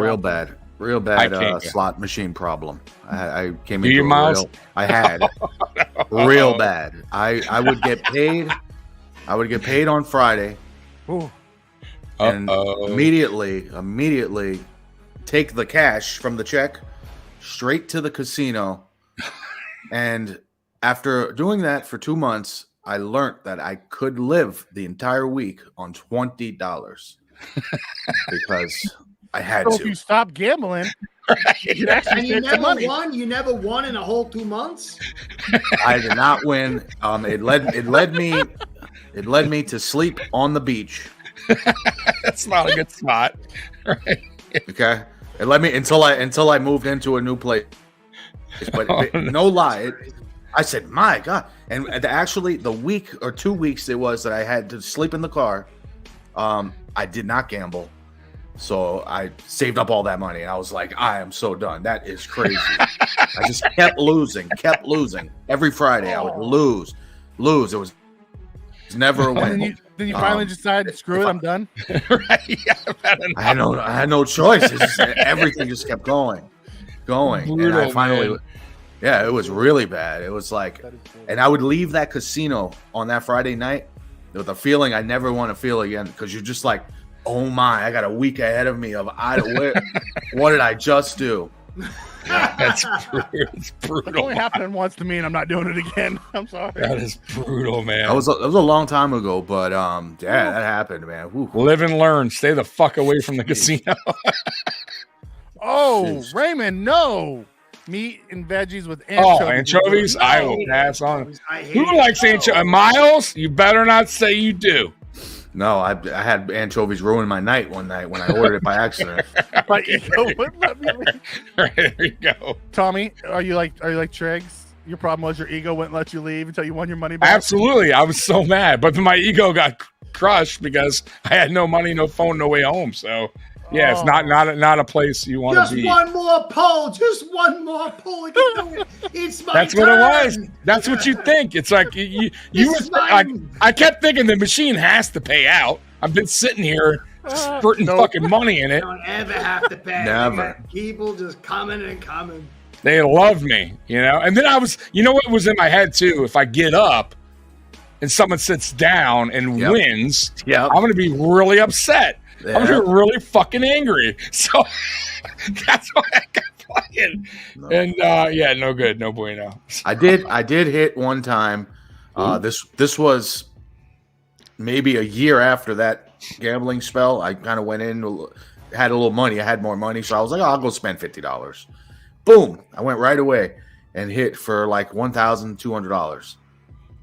real bad slot machine problem. I came into Miles? I had real bad. I would get paid. I would get paid on Friday, and immediately take the cash from the check straight to the casino. And after doing that for 2 months, I learned that I could live the entire week on $20 because I had to. If you stop gambling, you and you never won. You never won in a whole 2 months. I did not win. It led me to sleep on the beach. That's not a good spot. Right? Okay, it led me until I moved into a new place. But no lie. I said, my God. And actually, the week or 2 weeks it was that I had to sleep in the car, I did not gamble. So I saved up all that money, and I was like, I am so done. That is crazy. I just kept losing. Every Friday I would lose. It was never a win. Then you finally decided, screw it, I'm done. Right? Yeah, I had no choice. Everything just kept going. Brutal, and I finally, man. yeah, it was really bad. It was like, and I would leave that casino on that Friday night with a feeling I never want to feel again, because you're just like, oh my, I got a week ahead of me of what did I just do? It's brutal. It's only happened once to me, and I'm not doing it again. I'm sorry. That is brutal, man. That was a long time ago, but yeah, that happened, man. Whew. Live and learn. Stay the fuck away from the casino. Oh, Raymond, no. Meat and veggies with anchovies. Oh, anchovies? No. I will pass on. I hate Who it. likes anchovies? Miles? You better not say you do. No, I had anchovies ruin my night one night when I ordered it by accident. My ego wouldn't let me leave. Right, there you go. Tommy, are you like Triggs? Your problem was your ego wouldn't let you leave until you won your money back. Absolutely. I was so mad, but my ego got crushed because I had no money, no phone, no way home. So yeah, it's not a place you want to be. Just one more pull. I can do it. It's my That's turn. what it was. That's what you think. It's like you This is mine. I kept thinking the machine has to pay out. I've been sitting here spurting fucking money in You it. don't ever have to pay. Never. People just coming and coming. They love me, you know. And then I was, you know, what was in my head too. If I get up and someone sits down and wins, Yep. I'm going to be really upset. Yeah. I'm going to be really fucking angry. So that's why I got playing. No. And yeah, no good, no bueno. I did hit one time. This was maybe a year after that gambling spell. I kind of went in, had a little money. I had more money, so I was like, oh, I'll go spend $50. Boom! I went right away and hit for like $1,200.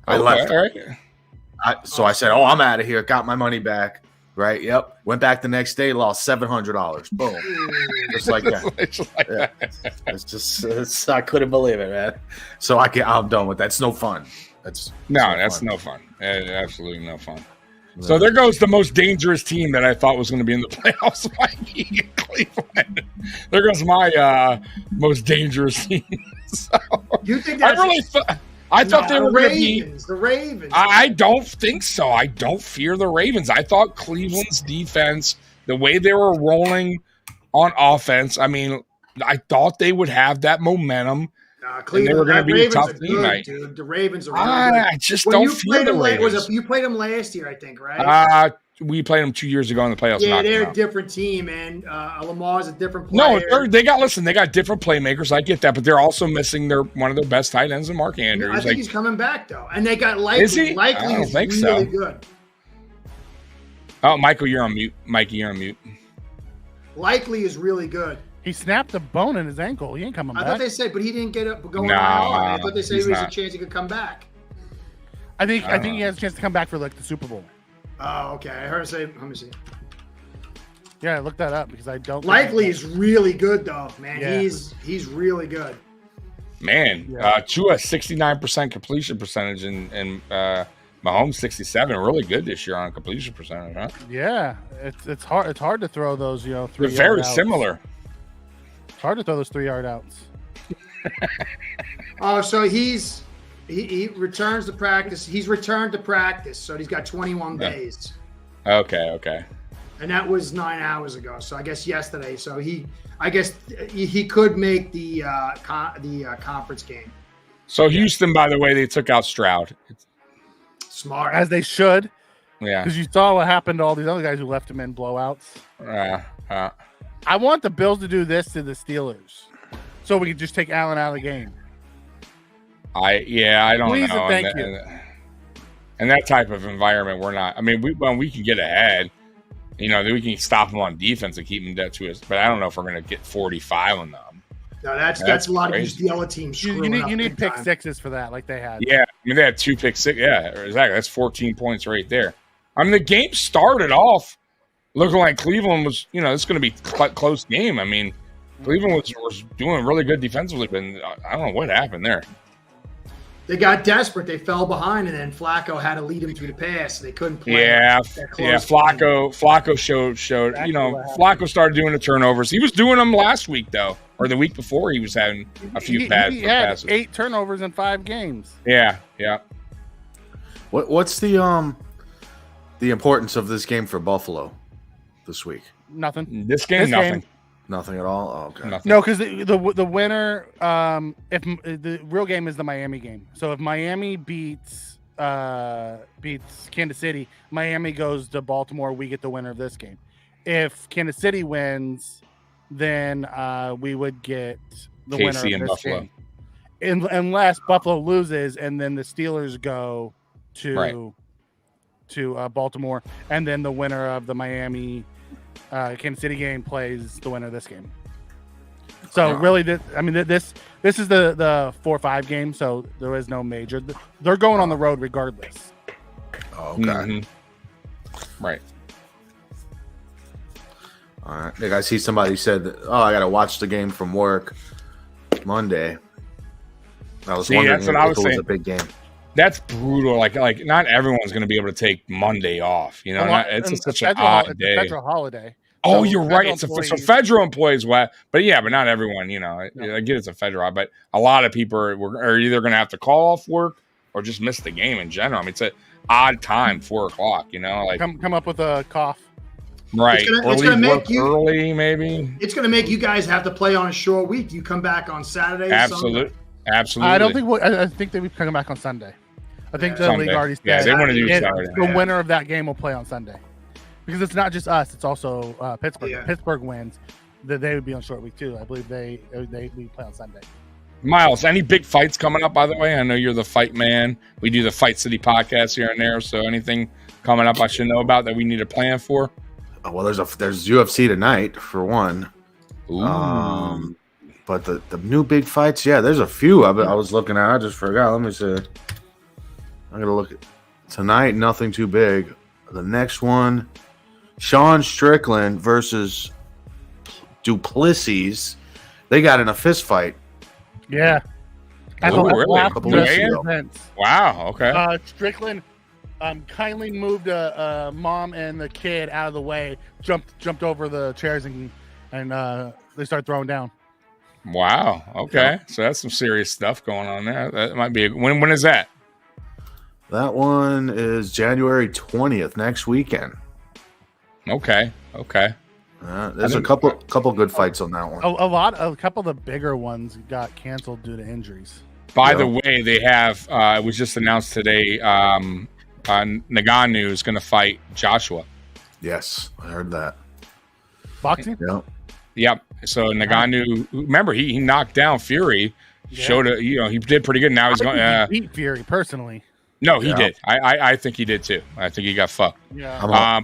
I left. All right. So I said, oh, I'm out of here. Got my money back. Right. Yep. Went back the next day, lost $700. Boom. Just like that. Just like Yeah. that. It's I couldn't believe it, man. So I'm done with that. It's no fun. That's fun. no fun. Absolutely no fun. So there goes the most dangerous team that I thought was going to be in the playoffs, Mikey, Cleveland. There goes my most dangerous team. So, You think that's I thought they were going to be. The Ravens. I don't think so. I don't fear the Ravens. I thought Cleveland's defense, the way they were rolling on offense, I mean, I thought they would have that momentum. Cleveland, they were gonna the be a Ravens tough are team, good, mate. dude. The Ravens are really I good. just When don't you feel played the them, Ravens. you played them last year, I think, right? We played them 2 years ago in the playoffs. Yeah, knocked them they're a out. different team, man. Lamar's a different player. No, they got different playmakers. I get that, but they're also missing one of their best tight ends, in Mark Andrews. I think he's coming back though, and they got Likely. Is he? Likely I don't is think really so. good. Oh, Michael, you're on mute. Mikey, you're on mute. Likely is really good. He snapped a bone in his ankle. He ain't coming I back. thought they said, but he didn't get up going Nah, on. I thought they said he's there was not. a chance he could come back. I think he has a chance to come back for like the Super Bowl. Oh, okay. I heard say. Let me see. Yeah, look that up because I don't. Likely is really good though, man. Yeah. He's really good. Man, Yeah. Tua 69% completion percentage and Mahomes 67. Really good this year on completion percentage, huh? Yeah, it's hard. It's hard to throw those 3 They're very similar. It's hard to throw those 3-yard outs. Oh, so he returns to practice. He's returned to practice, so he's got 21 Yeah. days, Okay. and that was 9 hours ago. So I guess yesterday. So I guess he could make the conference game. So Houston, by the way, they took out Stroud. Smart. As they should, Yeah. because you saw what happened to all these other guys who left him in blowouts. I want the Bills to do this to the Steelers, so we can just take Allen out of the game. I don't Please know. and thank you. And that type of environment, we're not. I mean, we can get ahead. You know, we can stop them on defense and keep them dead to us. But I don't know if we're going to get 45 on them. No, that's a lot crazy. of these other teams. You screwing up need big pick time. sixes for that, like they had. Yeah, I mean, they had 2 pick six. Yeah, exactly. That's 14 points right there. I mean, the game started off looking like Cleveland was, it's going to be a close game. I mean, Cleveland was doing really good defensively, but I don't know what happened there. They got desperate. They fell behind, and then Flacco had to lead them through the pass. They couldn't play. Yeah. Flacco showed. Flacco started doing the turnovers. He was doing them last week though, or the week before. He was having a few bad passes. 8 turnovers in 5 games. Yeah. What's the importance of this game for Buffalo this week? Nothing. This game, nothing. Nothing at all. Oh, okay. Nothing. No, because the winner, if the real game is the Miami game. So if Miami beats Kansas City, Miami goes to Baltimore. We get the winner of this game. If Kansas City wins, then we would get the winner of this Buffalo. game. Unless Buffalo loses, and then the Steelers go to Baltimore, and then the winner of the Miami Kansas City game plays the winner of this game. So really, this is the 4-5 game. So there is no major. They're going on the road regardless. Oh, okay. Mm-hmm. Right. All right. Like I see somebody said, I got to watch the game from work Monday. I was wondering that's what I was if it was saying. a big game. That's brutal. Like not everyone's going to be able to take Monday off. You know, it's such an odd day. Federal holiday. Oh, So you're right. So federal employees, but not everyone. You know, I get it's a federal, but a lot of people are either going to have to call off work or just miss the game in general. I mean, it's an odd time, 4:00. You know, like come up with a cough. Right. It's gonna make you early, maybe. It's going to make you guys have to play on a short week. You come back on Saturday. Absolutely. I don't think I think they would come back on Sunday. I think the league already said they want to do Saturday. The winner of that game will play on Sunday, because it's not just us; it's also Pittsburgh. Yeah. If Pittsburgh wins, that they would be on short week too. I believe we play on Sunday. Miles, any big fights coming up? By the way, I know you're the fight man. We do the Fight City podcast here and there. So anything coming up I should know about that we need to plan for? Oh, well, there's UFC tonight for one. Ooh. But the new big fights, there's a few. I was looking at. I just forgot. Let me see. I'm gonna look at tonight. Nothing too big. The next one, Sean Strickland versus Duplessis. They got in a fist fight. Yeah. Really? Wow. Okay. Strickland kindly moved a mom and the kid out of the way, jumped over the chairs, and they started throwing down. Wow. Okay. So that's some serious stuff going on there. That might be when is that? That one is January 20th, next weekend. Okay. There's a couple good fights on that one. A couple of the bigger ones got canceled due to injuries. By the way, they have it was just announced today. Ngannou is going to fight Joshua. Yes, I heard that. Boxing? Yep. So Ngannou, remember he knocked down Fury. Showed he did pretty good. Now he's going. He beat Fury personally. No, he did. I think he did too. I think he got fucked. Yeah.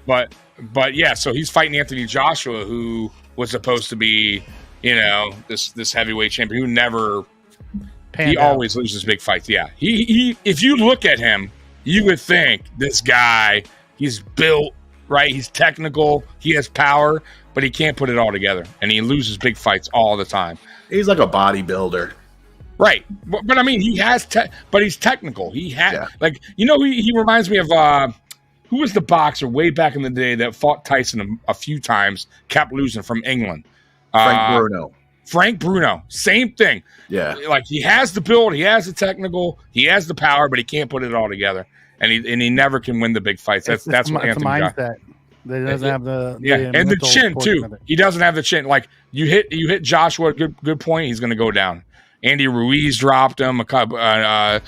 But yeah. So he's fighting Anthony Joshua, who was supposed to be, this heavyweight champion who never. He always loses big fights. Yeah. He if you look at him, you would think this guy, he's built right. He's technical. He has power, but he can't put it all together, and he loses big fights all the time. He's like a bodybuilder. Right, but I mean, he has, but he's technical. He has, he reminds me of who was the boxer way back in the day that fought Tyson a few times, kept losing from England. Frank Bruno, same thing. Yeah, like he has the build, he has the technical, he has the power, but he can't put it all together, and he never can win the big fights. That's what Anthony mindset. He doesn't have the and the chin too. He doesn't have the chin. Like you hit Joshua. Good point. He's going to go down. Andy Ruiz dropped him. A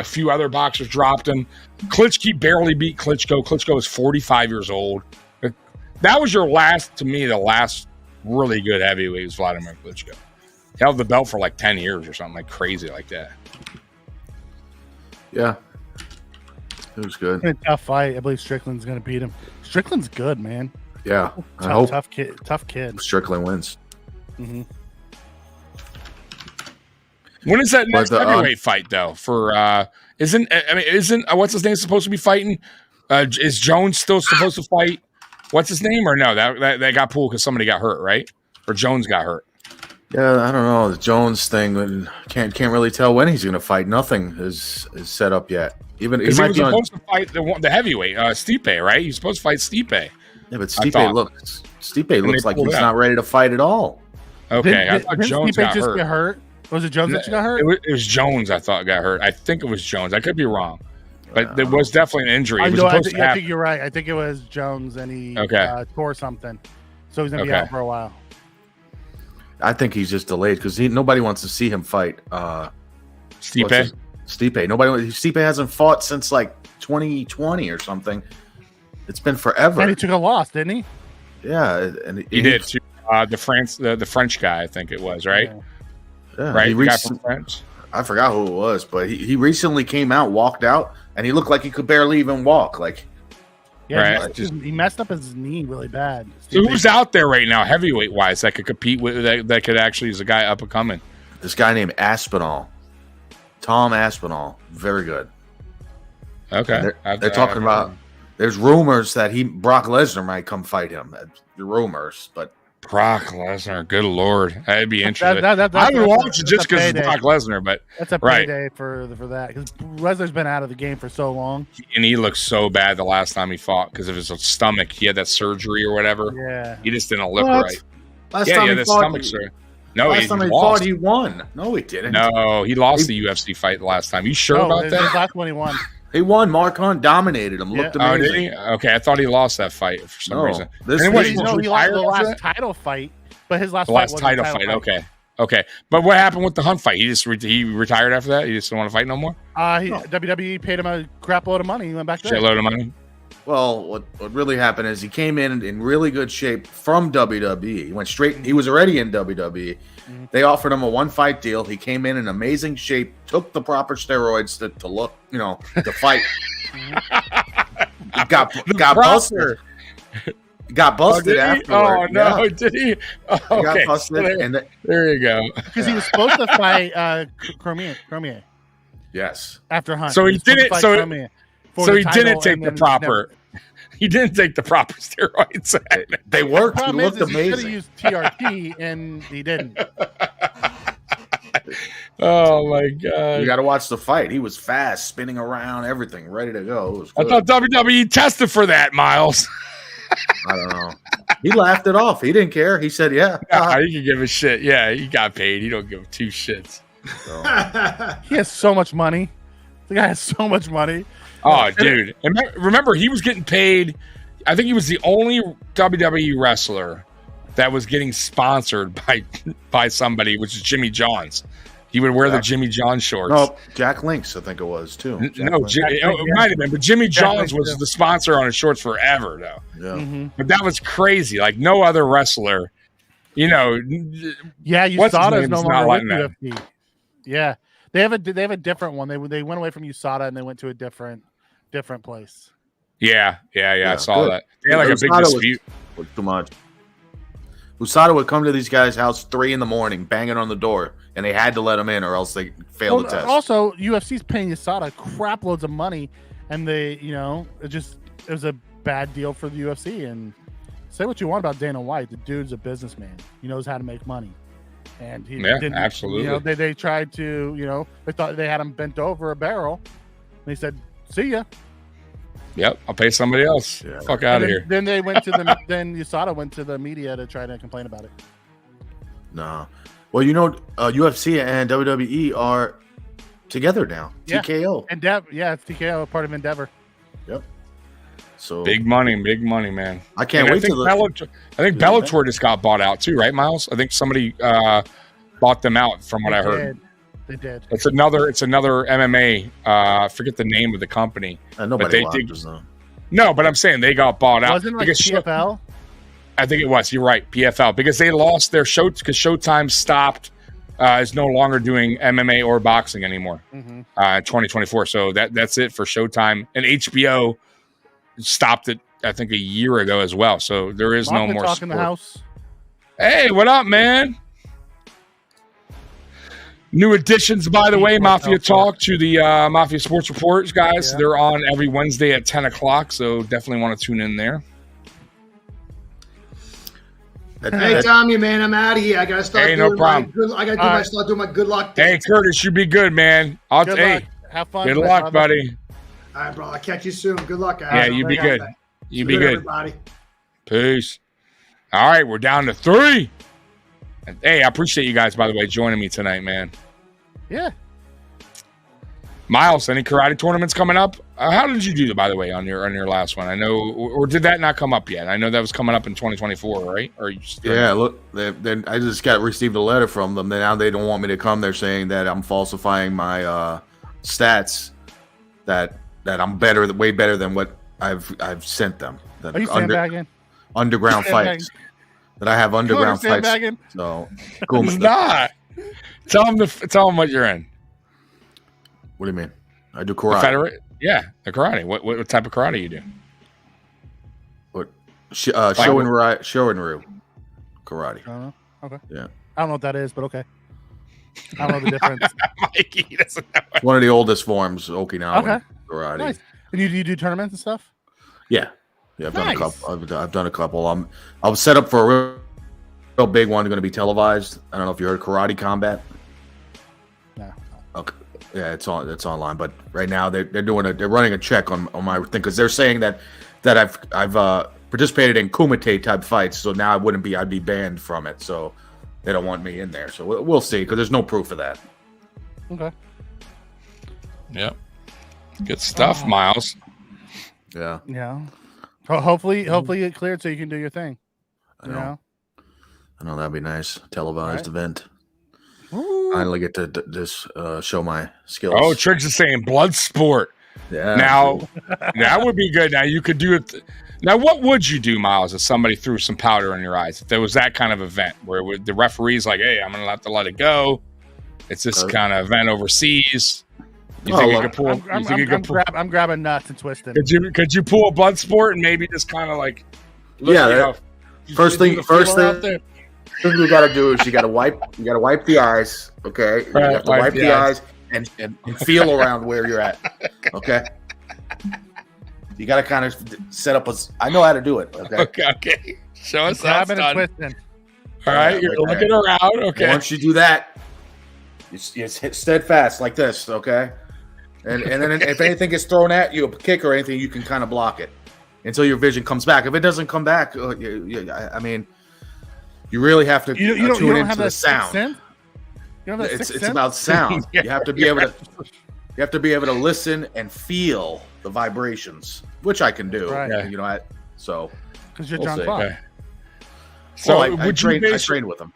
few other boxers dropped him. Klitschko barely beat Klitschko. Klitschko is 45 years old. That was the last really good heavyweight was Vladimir Klitschko. He held the belt for like 10 years or something like crazy like that. Yeah. It was good. A tough fight. I believe Strickland's going to beat him. Strickland's good, man. Yeah. I hope tough kid. Strickland wins. Mm-hmm. When is that next heavyweight fight though? For isn't what's his name supposed to be fighting? Is Jones still supposed to fight? What's his name or no? That got pulled because somebody got hurt, right? Or Jones got hurt. Yeah, I don't know the Jones thing. Can't really tell when he's going to fight. Nothing is set up yet. Even he He might was be on. supposed to fight the heavyweight, Stipe, right? He's supposed to fight Stipe. Yeah, but I thought. Stipe looks like pulled he's out. not ready to fight at all. Okay, I thought Didn't Jones Stipe got just hurt. get hurt? Was it Jones that got hurt? It was Jones, I thought, got hurt. I think it was Jones. I could be wrong. But there was definitely an injury. I It was know, I supposed to think happen. you're right. I think it was Jones, and he tore something. So he's going to be Okay. out for a while. I think he's just delayed because nobody wants to see him fight. Stipe? Stipe. Stipe hasn't fought since like 2020 or something. It's been forever. And he took a loss, didn't he? Yeah, and He did too. The French guy, I think it was, right? Yeah, Right? He The guy from France. I forgot who it was, but he recently came out, walked out, and he looked like he could barely even walk. Like, Yeah, Right. he messed up his knee really bad. So who's out there right now, heavyweight wise, that could compete with that could actually is a guy up and coming? this guy named Aspinall, Tom Aspinall, very good. Okay. They're talking about. There's rumors that Brock Lesnar might come fight him. The rumors, but Brock Lesnar. Good lord, that'd be interesting. That- I would that's watch it just a because it's payday. Brock Lesnar, but That's a Right. payday for that because Lesnar's been out of the game for so long. and he looked so bad the last time he fought because of his stomach. He had that surgery or whatever. Yeah, He just didn't look What? right. last Yeah, time he he had that fought, stomach surgery. No, last he time he lost. fought, he won. No, he didn't. No, he lost the UFC fight the last time. You sure about his that? last one he won. He won. Mark Hunt dominated him. Looked Oh, amazing. did he? Okay, I thought he lost that fight for some No, reason. this And what, is- he He lost retired the after last that? title fight, but his last The fight last was title fight. Okay. But what happened with the Hunt fight? He just he retired after that. He just didn't want to fight no more. WWE paid him a crap load of money. He went back there. Shitload of money. Well, what really happened is he came in really good shape from WWE. He went straight. He was already in WWE. They offered him a 1-fight deal. He came in amazing shape, took the proper steroids to look, to fight. got busted. Got busted Did he? afterward. Oh no, Yeah. did he? Oh, He got okay, busted, and there you go. Because he was supposed to fight Cormier yes, after Hunt. So he was supposed to didn't- fight so- Cormier for So the he title, didn't take and the then proper. He didn't take the proper steroids. they worked. He Problem looked is he should have amazing. used TRT and he didn't. Oh my You god! got to watch the fight. He was fast, spinning around, everything, ready to go. It was I good. thought WWE tested for that, Miles. I don't know. He laughed it off. He didn't care. He said, "Yeah." Nah, he can give a shit. Yeah, he got paid. He don't give two shits. So, He has so much money. The guy has so much money. Oh, dude! And remember, he was getting paid. I think he was the only WWE wrestler that was getting sponsored by somebody, which is Jimmy John's. He would wear the Jimmy John shorts. no, Jack Links, I think it was too. Jack No, Links. it might have been, but Jimmy Johns Links, was yeah. the sponsor on his shorts forever, though. Yeah. Mm-hmm. But that was crazy. Like no other wrestler, Yeah, What's his USADA is name no is not longer letting with UFC. Yeah, they have a different one. They went away from USADA and they went to a different place. Yeah. I saw good. that. They had like a big USADA dispute. was too much. USADA would come to these guys' house 3 a.m, banging on the door, and they had to let him in, or else they failed the test. Also, UFC's paying USADA crap loads of money, and it was a bad deal for the UFC. And say what you want about Dana White, the dude's a businessman. He knows how to make money, and he Yeah, didn't. absolutely. They tried to, they thought they had him bent over a barrel. And he said, "See ya." Yep, I'll pay somebody else. Yeah. Fuck out of here. Then they went to then USADA went to the media to try to complain about it. No. Well, UFC and WWE are together now. Yeah. TKO. It's TKO, part of Endeavor. Yep. So Big money, man. I can't And wait till I think Bellator just got bought out too, right, Miles? I think somebody bought them out, from what I heard. They did. It's another MMA. I forget the name of the company. nobody they watches them. No, but I'm saying they got bought out. Wasn't it like because PFL? I think it was. You're right, PFL, because they lost their show because Showtime stopped. Is no longer doing MMA or boxing anymore. Mm-hmm. 2024. So that's it for Showtime, and HBO stopped it. I think a year ago as well. So there is no more. Talk in the sport. house. Hey, what up, man? New additions, by the way, Mafia Talk to the Mafia Sports Reports, guys. Yeah. They're on every Wednesday at 10 o'clock, so definitely want to tune in there. Hey, Tommy, man, I'm out of here. I gotta start. Hey, no problem. Start doing my good luck. Hey, Curtis, you be good, man. Good luck. Have fun. Good luck, buddy. All right, bro. I'll catch you soon. Good luck, guys. Yeah, you be good. You be good. Everybody. Peace. All right, we're down to 3. Hey, I appreciate you guys, by the way, joining me tonight, man. Yeah. Miles, any karate tournaments coming up? How did you do, by the way, on your last one? I know, or did that not come up yet? I know that was coming up in 2024, right? Or you yeah, look, then I just received a letter from them. Now they don't want me to come. They're saying that I'm falsifying my stats. That I'm way better than what I've sent them. Are you sandbagging? Underground fights. That I have underground fights. So cool. It's not. Tell them what you're in. What do you mean? I do karate. The karate. What type of karate you do? What? Shorin-ryu karate. Okay. Yeah. I don't know what that is, but okay. I don't know the difference. Mikey doesn't know. One of the oldest forms, Okinawan karate. Nice. And you do tournaments and stuff? Yeah. I've done a couple. I've done a couple. I was set up for a real big one. Going to be televised. I don't know if you heard of Karate Combat. No. Okay. Yeah, it's online. But right now they're running a check on my thing because they're saying that I've participated in kumite type fights. So now I'd be banned from it. So they don't want me in there. So we'll see because there's no proof of that. Okay. Yep. Good stuff, Miles. Yeah. Yeah. Hopefully it cleared so you can do your thing. I know that'd be nice. Televised event. Finally get to just show my skills. Oh, Triggs is saying blood sport. Yeah. Now that would be good. Now you could do it. Now, what would you do, Miles, if somebody threw some powder in your eyes? If there was that kind of event where the referee's like, "Hey, I'm gonna have to let it go." It's this kind of event overseas. You think you could pull? I'm grabbing nuts and twisting. Could you pull a blood sport and maybe just kind of like? First thing you got to do is you got to wipe the eyes. Okay, you have to wipe the eyes and feel around where you're at. Okay, you got to kind of set up I know how to do it. Okay. Show us how it's done. Twisting. All right, you're looking around. Okay. Once you do that, you hit steadfast like this. Okay. And then if anything gets thrown at you, a kick or anything, you can kind of block it until your vision comes back. If it doesn't come back, I mean, you really have to tune into the sound. It's about sound. You have to be able to listen and feel the vibrations, which I can do. Right. Because you're John Clark. Okay. So I train with them.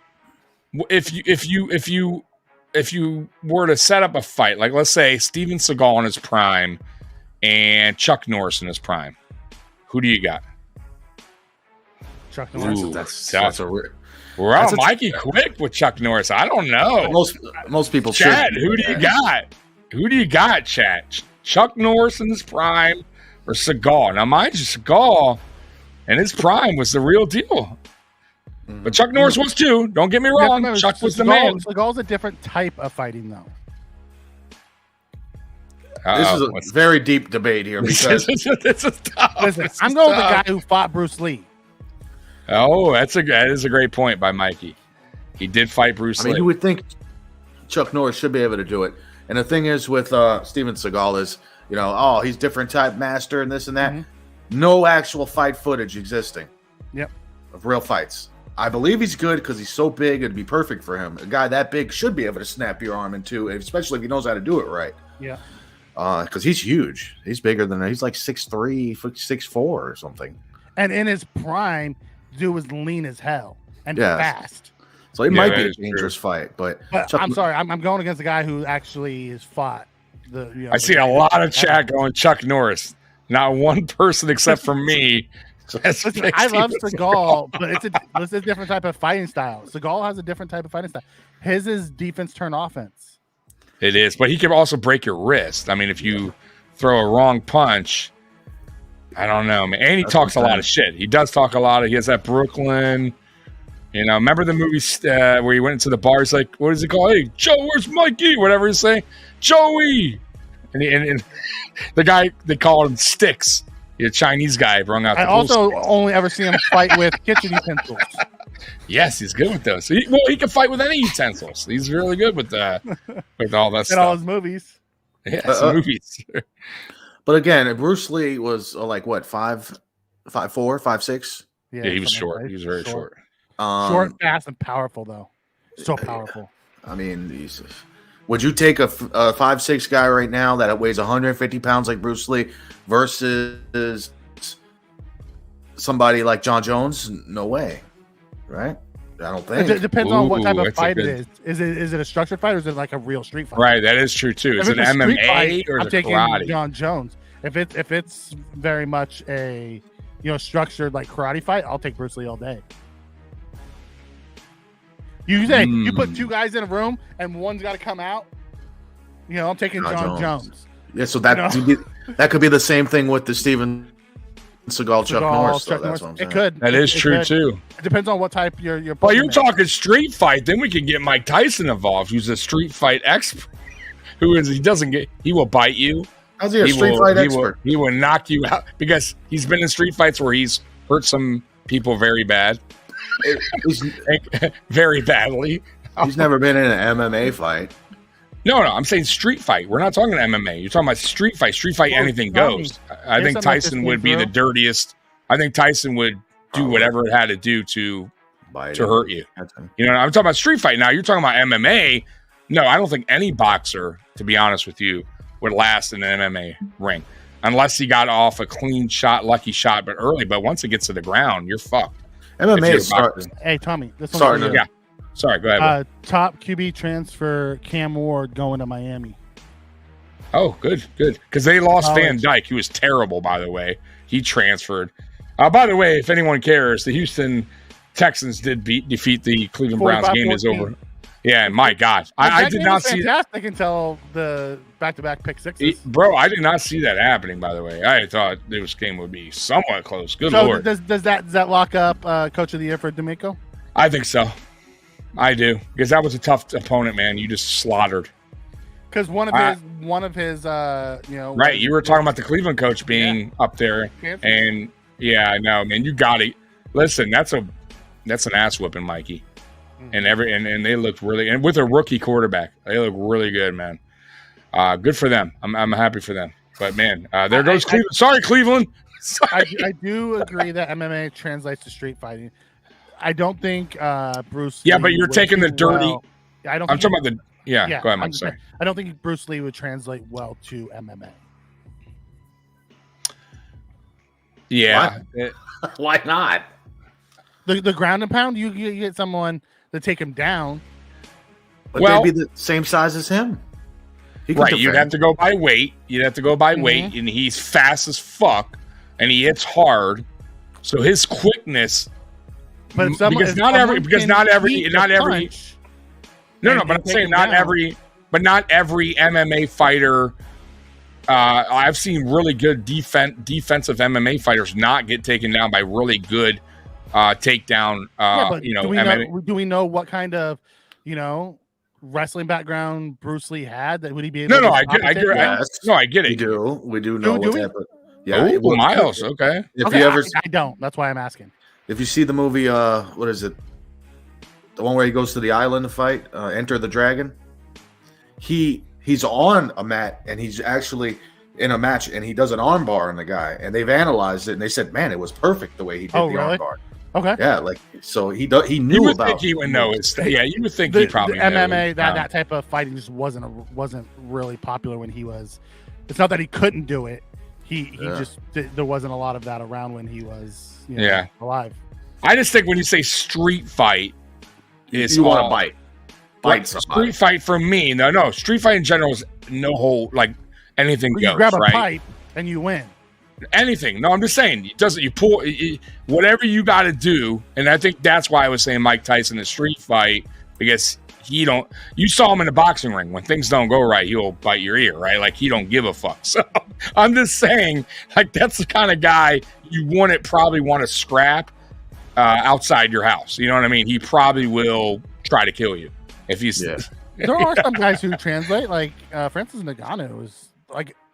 If you were to set up a fight, like let's say Steven Seagal in his prime and Chuck Norris in his prime, who do you got? Chuck Norris. We're on Mikey quick with Chuck Norris. I don't know. Most people. Chad, who do you got? Who do you got, Chad? Chuck Norris in his prime or Seagal? Now, mind you, Seagal in his prime was the real deal. But Chuck Norris was too. Don't get me wrong. Chuck was the man. Seagal's a different type of fighting, though. This is a very deep debate here because this is tough. Listen, I'm going with the guy who fought Bruce Lee. Oh, that is a great point by Mikey. He did fight Bruce Lee. You would think Chuck Norris should be able to do it. And the thing is with Steven Seagal is, he's different type master and this and that. Mm-hmm. No actual fight footage existing. Yep. Of real fights. I believe he's good because he's so big. It'd be perfect for him. A guy that big should be able to snap your arm in two, especially if he knows how to do it right. Yeah. Because he's huge. He's bigger than he's like 6'3", 6'4", or something. And in his prime, dude was lean as hell and fast. So it might be a dangerous fight, but I'm sorry, I'm going against the guy who actually has fought. I see a lot of chat going Chuck Norris. Not one person except for me. Listen, I love Seagal, but it's a different type of fighting style. Seagal has a different type of fighting style. His is defense turn offense. It is, but he can also break your wrist. I mean, if you throw a wrong punch, I don't know, man. And he talks a lot of shit. He does talk a lot. He has that Brooklyn. Remember the movie where he went into the bar? He's like, what is it called? Hey, Joe, where's Mikey? Whatever he's saying. Joey. And the guy, they call him Sticks. The Chinese guy brung out the I also only ever see him fight with kitchen utensils. Yes, he's good with those. He can fight with any utensils. He's really good with all that In stuff. all his movies. Yeah, movies. But again, Bruce Lee was like what 5'4", 5'6". Yeah, he was something short. like that. He was very short. Short, fast, and powerful though. So powerful. I mean, would you take a 5'6" guy right now that weighs 150 pounds like Bruce Lee versus somebody like John Jones? No way, right? I don't think. It depends on what type of that's fight it is. Is it a structured fight or is it like a real street fight? Right, that is true too. Is If it it's a street MMA fight, or is I'm it taking karate? John Jones. If it's very much a structured like karate fight, I'll take Bruce Lee all day. You say you put two guys in a room and one's got to come out. I'm taking John Jones. Yeah, so that could be the same thing with the Steven Seagal Chuck Norris. That's what I'm saying. It could. That is true too. It depends on what type you're. Well, you're talking street fight. Then we can get Mike Tyson involved, who's a street fight expert. He will bite you. How's he a street fight expert? He will knock you out because he's been in street fights where he's hurt some people very bad. Very badly. He's never been in an MMA fight. No, I'm saying street fight. We're not talking MMA. You're talking about street fight. Street fight, anything goes. I think Tyson would be the dirtiest. I think Tyson would do whatever it had to do to hurt you. I'm talking about street fight. Now you're talking about MMA. No, I don't think any boxer, to be honest with you, would last in an MMA ring unless he got off a clean shot, lucky shot, but early. But once it gets to the ground, you're fucked. MMA is starting. Hey, Tommy. Sorry, yeah. Sorry, go ahead. Top QB transfer Cam Ward going to Miami. Oh, good. Because they lost Van Dyke. He was terrible, by the way. He transferred. By the way, if anyone cares, the Houston Texans did defeat the Cleveland Browns. Game is over. Yeah, my God. I did not see that. Fantastic until the back-to-back pick sixes. Bro, I did not see that happening, by the way. I thought this game would be somewhat close. Good Lord. Does that lock up Coach of the Year for D'Amico? I think so. I do. Because that was a tough opponent, man. You just slaughtered. Because one of his right, you were talking about the Cleveland coach being up there. And yeah, I know, man. You got it. Listen, that's an ass whipping, Mikey. And they looked really, and with a rookie quarterback, they look really good, man. Good for them. I'm happy for them. But man, there goes Cleveland. Sorry, Cleveland. Sorry. I do agree that MMA translates to street fighting. I don't think Bruce. Yeah, Lee but you're taking the dirty. Well. I'm talking about the. Yeah, go ahead, Mike. Sorry. I don't think Bruce Lee would translate well to MMA. Yeah. Why not? The ground and pound, you get someone to take him down. But they'd be the same size as him. Right, you'd have to go by weight. And he's fast as fuck, and he hits hard. So his quickness. But not every. But I'm saying not every MMA fighter. I've seen really good defensive MMA fighters not get taken down by really good takedown. Do we know what kind of wrestling background Bruce Lee had? That would he be able? No, I get it. We do know what's happened. Yeah, Miles. Okay. I don't. That's why I'm asking. If you see the movie, what is it? The one where he goes to the island to fight, Enter the Dragon. He's on a mat and he's actually in a match and he does an armbar on the guy and they've analyzed it and they said, man, it was perfect the way he did the armbar. Okay. Yeah, so he knew you would about. Think he would know his thing. Yeah, you would think he probably the MMA that type of fighting just wasn't really popular when he was. It's not that he couldn't do it. He just there wasn't a lot of that around when he was alive. I just think when you say street fight, you want to bite somebody. Street fight for me, no. Street fight in general is no whole anything goes. You grab a right? pipe and you win. Anything. No, I'm just saying it doesn't. You pull whatever you got to do, and I think that's why I was saying Mike Tyson in street fight because he don't. You saw him in the boxing ring when things don't go right, he'll bite your ear, right? Like he don't give a fuck. So I'm just saying, that's the kind of guy you probably want to scrap outside your house. You know what I mean? He probably will try to kill you if he's. Yeah. There are some guys who translate, like Francis Ngannou is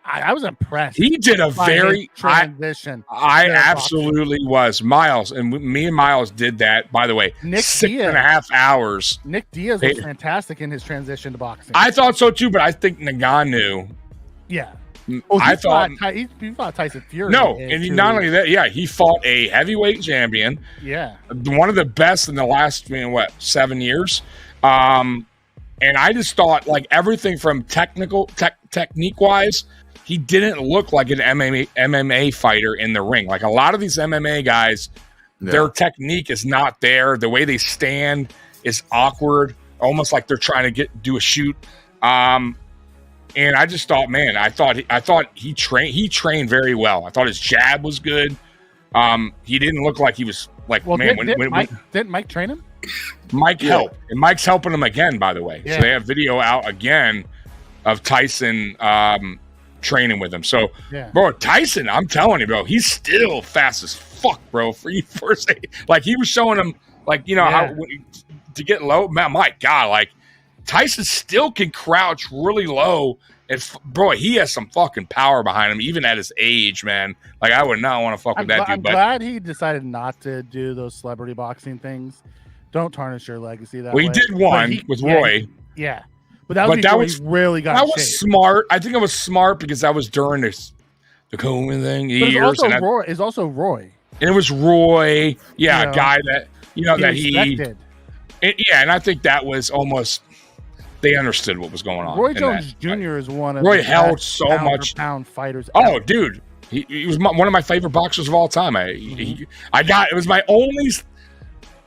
I was impressed. He did a by very his transition. I absolutely was. Miles and me and Miles did that. By the way, Nick 6.5 hours. Nick Diaz was fantastic in his transition to boxing. I thought so too, but I think Ngannou. Yeah. I thought he fought Tyson Fury. No, and not only that, yeah, he fought a heavyweight champion. Yeah, one of the best in the last 7 years. And I just thought like everything from technique wise. He didn't look like an MMA fighter in the ring. Like a lot of these MMA guys, their technique is not there. The way they stand is awkward, almost like they're trying to do a shoot. And I just thought, man, I thought he trained very well. I thought his jab was good. He didn't look like he was like, man. Didn't Mike train him? Mike helped, and Mike's helping him again, by the way. Yeah. So they have video out again of Tyson training with him. So, bro, Tyson, I'm telling you, bro, he's still fast as fuck, bro. Like he was showing him, like how to get low. Man, my God, like Tyson still can crouch really low. And bro, he has some fucking power behind him, even at his age, man. Like I would not want to fuck with that dude. I'm glad he decided not to do those celebrity boxing things. Don't tarnish your legacy that way. He did one with Roy. Yeah. But that was really got that was smart. I think it was smart because that was during the Coney thing. It's also Roy. And it was Roy, a guy that and I think that was almost they understood what was going on. Roy Jones Jr. is one of Roy held so much pound fighters. Oh, dude, he was one of my favorite boxers of all time. It was my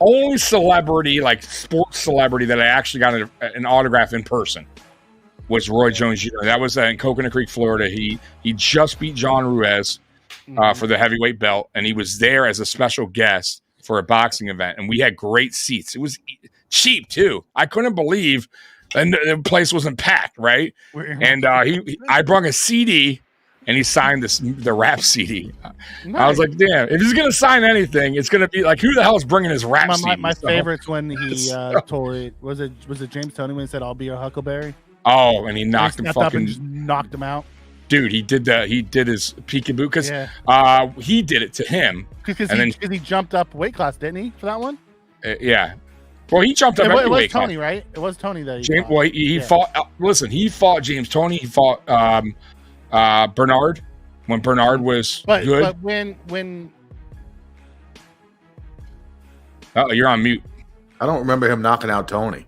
only celebrity, like sports celebrity, that I actually got an autograph in person was Roy Jones Jr. That was in Coconut Creek, Florida. He just beat John Ruiz for the heavyweight belt, and he was there as a special guest for a boxing event. And we had great seats. It was cheap too. I couldn't believe, and the place wasn't packed, right? And I brought a CD. And he signed the rap CD. Nice. I was like, damn, if he's going to sign anything, it's going to be like, who the hell is bringing his rap CD? My favorite's when he told it, was it James Toney when he said, I'll be your Huckleberry? Oh, and he knocked him fucking. Just knocked him out. Dude, he did his peekaboo because he did it to him. Because he jumped up weight class, didn't he, for that one? Yeah. Well, he jumped up every weight class. It was Tony, right? It was Tony that he fought. Well, he fought. Listen, he fought James Toney. He fought Bernard when Bernard was good. But when you're on mute. I don't remember him knocking out Tony.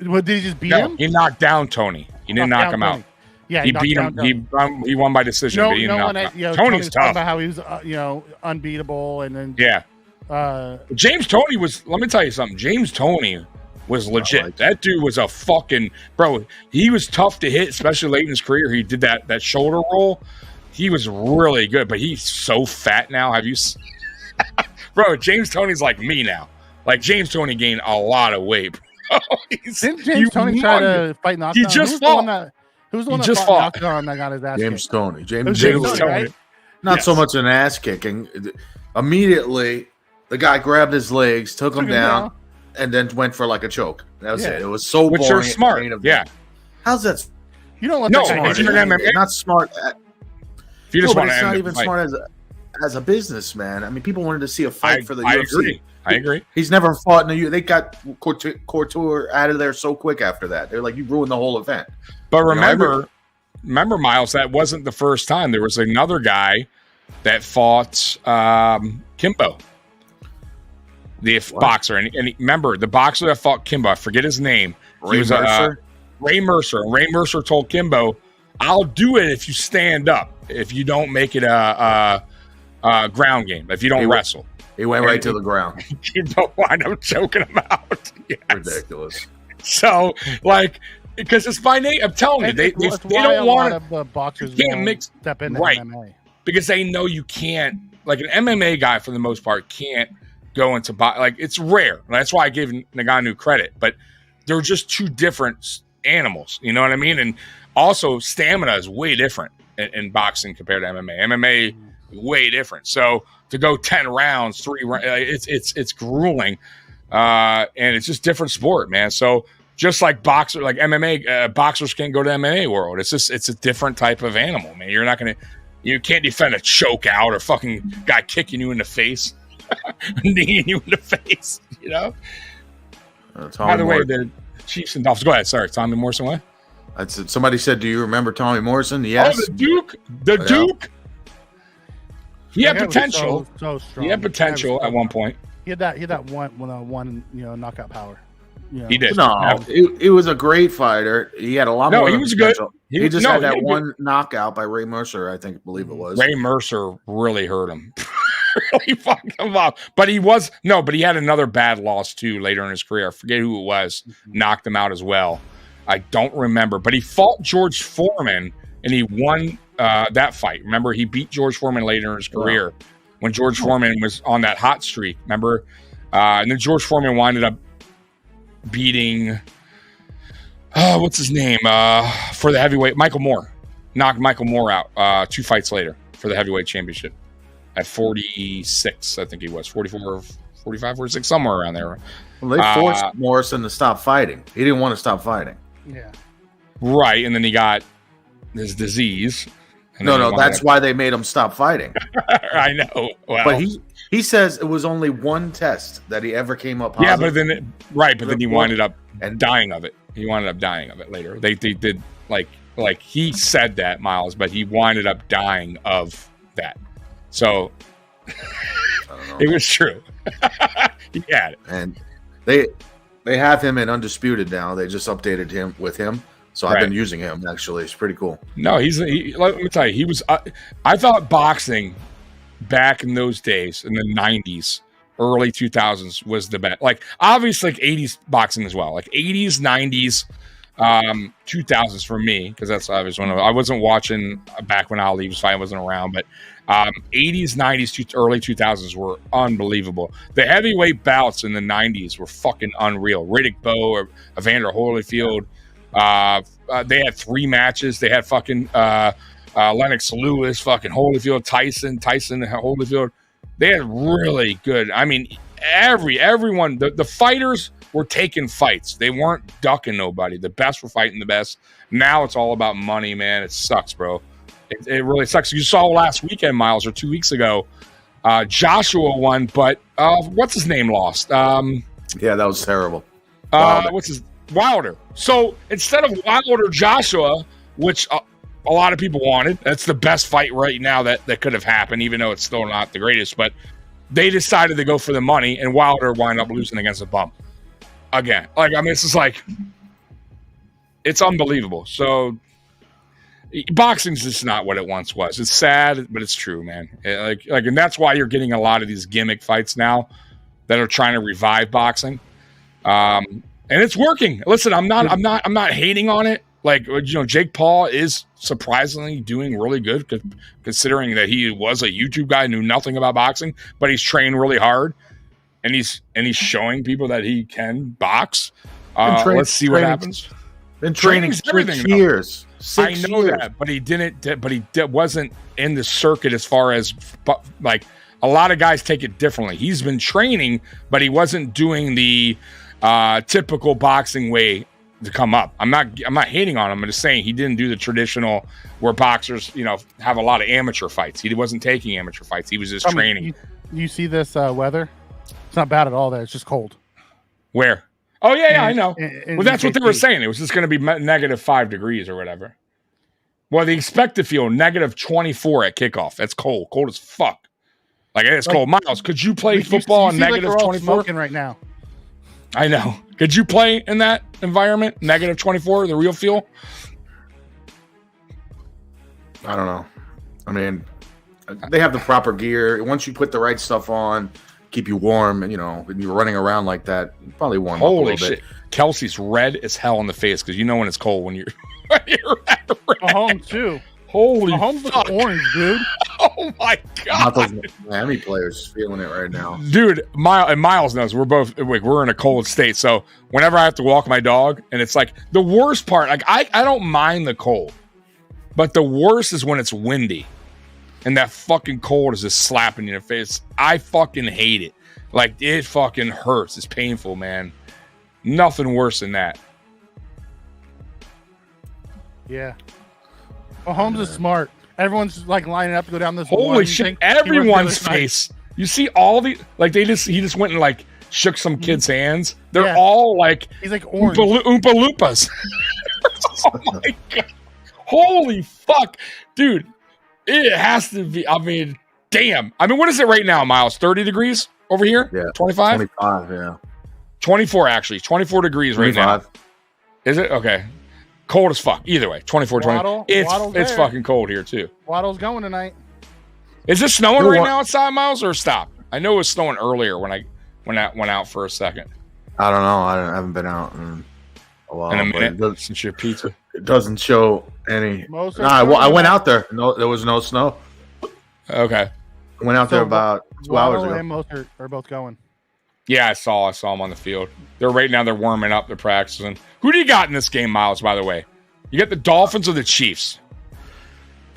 What, did he just beat him? He knocked down Tony. He didn't knock him out. Yeah, he beat him. He won by decision. But he didn't knock him out. Tony's tough. About how he was unbeatable, and then James Toney was. Let me tell you something. James Toney was legit. That dude was a fucking bro. He was tough to hit, especially late in his career. He did that shoulder roll. He was really good, but he's so fat now. Have you, bro? James Toney's like me now. Like James Toney gained a lot of weight. Didn't James Toney try to fight knockdown? He just fought. Who was the one that fought knockdown that got his ass James kicked? Toney. James Toney, right? Not so much an ass kicking. Immediately, the guy grabbed his legs, took him down. And then went for like a choke. That was it. It was so boring. Which are smart. Yeah. How's that? You don't let that smart. It's not smart. If you just want it's to not even smart as a businessman. I mean, people wanted to see a fight for the UFC. I agree. He's never fought in the UFC. They got Couture out of there so quick after that. They're like, you ruined the whole event. But remember, Miles, that wasn't the first time. There was another guy that fought Kimbo. The boxer, and remember the boxer that fought Kimbo. I forget his name. Ray Mercer. Ray Mercer told Kimbo, "I'll do it if you stand up. If you don't make it a ground game. If you don't wrestle." He went right to the ground. Kimbo wound up choking him out. Yes. Ridiculous. So, like, because it's by name. I'm telling you, they don't want to. Boxers can't mix step into MMA because they know you can't. Like an MMA guy, for the most part, can't go into like it's rare. That's why I gave Ngannou credit, but they're just two different animals. You know what I mean? And also, stamina is way different in boxing compared to MMA. MMA way different. So to go 10 rounds, 3 rounds, it's grueling, and it's just different sport, man. So Just like MMA, boxers can't go to MMA world. It's a different type of animal, man. You can't defend a choke out or fucking guy kicking you in the face, kneeing you in the face, you know? By the way, the Chiefs and Dolphins. Go ahead. Sorry, Tommy Morrison, what? Somebody said, do you remember Tommy Morrison? Yes. Oh, the Duke. Duke. He had potential. So strong. He had potential at one point. He had that one knockout power. Yeah. He did. No, it was a great fighder. He had a lot more. He was good. He just had that one knockout by Ray Mercer, I believe it was. Ray Mercer really hurt him. Really fucked him up. But he had another bad loss too later in his career. I forget who it was. Knocked him out as well. I don't remember. But he fought George Foreman and he won that fight. Remember, he beat George Foreman later in his career when George Foreman was on that hot streak. Remember? And then George Foreman winded up beating what's his name for the heavyweight, Michael Moore. Knocked Michael Moore out 2 fights later for the heavyweight championship at 46. I think he was 44, 45, 46, somewhere around there. Well, they forced Morrison to stop fighting. He didn't want to stop fighting. Yeah, right. And then he got this disease. No, that's why they made him stop fighting. I know. Well, but he says it was only one test that he ever came up positive. Yeah, but then he winded up dying of it. He wound up dying of it later. They did like he said that, Miles, but he winded up dying of that. So it was true. He had it. And they have him in Undisputed now. They just updated him with him. So I've been using him, actually. It's pretty cool. No, let me tell you, he was I thought boxing back in those days, in the 90s, early 2000s, was the best. Like, obviously, like 80s boxing as well. Like 80s, 90s, 2000s for me, because that's obviously when I wasn't watching back when Ali was fighting, I wasn't around, but 80s, 90s, early 2000s were unbelievable. The heavyweight bouts in the 90s were fucking unreal. Riddick Bowe or Evander Holyfield. They had 3 matches. They had fucking Lennox Lewis, fucking Holyfield, Tyson, Holyfield. They had really good. I mean, everyone, the fighters were taking fights. They weren't ducking nobody. The best were fighting the best. Now it's all about money, man. It sucks, bro. It really sucks. You saw last weekend, Miles, or 2 weeks ago, Joshua won, but what's his name lost? Yeah, that was terrible. Wilder. So instead of Wilder Joshua, which a lot of people wanted, that's the best fight right now that could have happened, even though it's still not the greatest. But they decided to go for the money, and Wilder wound up losing against a bum again. Like, I mean, it's just like, it's unbelievable. So boxing's just not what it once was. It's sad, but it's true, man. And that's why you're getting a lot of these gimmick fights now that are trying to revive boxing. And it's working. Listen, I'm not hating on it. Like, Jake Paul is surprisingly doing really good, considering that he was a YouTube guy, knew nothing about boxing, but he's trained really hard, and he's showing people that he can box. Let's see what happens. Been training 6 years. I know that, but he didn't. But he wasn't in the circuit as far as like a lot of guys take it differently. He's been training, but he wasn't doing the typical boxing way to come up. I'm not hating on him. I'm just saying he didn't do the traditional where boxers, have a lot of amateur fights. He wasn't taking amateur fights. He was just training. You see this weather? It's not bad at all there. It's just cold. Where? Oh, yeah, I know. Well, that's what they were saying. It was just going to be -5 degrees or whatever. Well, they expect to feel -24 at kickoff. That's cold. Cold as fuck. Like, it's cold. Miles, could you play football on -24? Right now. I know. Could you play in that environment? -24, the real feel? I don't know. I mean, they have the proper gear. Once you put the right stuff on, keep you warm, and when you're running around like that, you probably warm up a little shit. bit. Kelsey's red as hell in the face because when it's cold when you're Mahomes too. Holy Mahomes looks orange, dude. Oh my god! Not those Miami players feeling it right now, dude. Miles knows we're in a cold state, so whenever I have to walk my dog, and it's like the worst part. Like I don't mind the cold, but the worst is when it's windy, and that fucking cold is just slapping you in the face. I fucking hate it. Like, it fucking hurts. It's painful, man. Nothing worse than that. Yeah. Well, Holmes is smart. Everyone's like lining up to go down this. Holy one shit! thing. Everyone's face. You see all the like. He just went and like shook some kids' hands. They're all like he's like orange Oompa Loompas. Oh my god! Holy fuck, dude! It has to be. I mean, damn. I mean, what is it right now, Miles? 30 degrees over here? Yeah. 25? 25, yeah. 24 actually. 24 degrees 25. right now. Is it? Okay. Cold as fuck. Either way, 24, 20. It's fucking cold here too. Waddle's going tonight. Is it snowing right now outside, Miles, or stop? I know it was snowing earlier when I went out for a second. I don't know. I haven't been out in a while. In a minute since your pizza. It doesn't show any. I went out there. No, there was no snow. Okay. I went out there about 2 hours ago. And Mostert are both going. Yeah, I saw them on the field. They're right now. They're warming up. They're practicing. Who do you got in this game, Miles? By the way, you got the Dolphins or the Chiefs?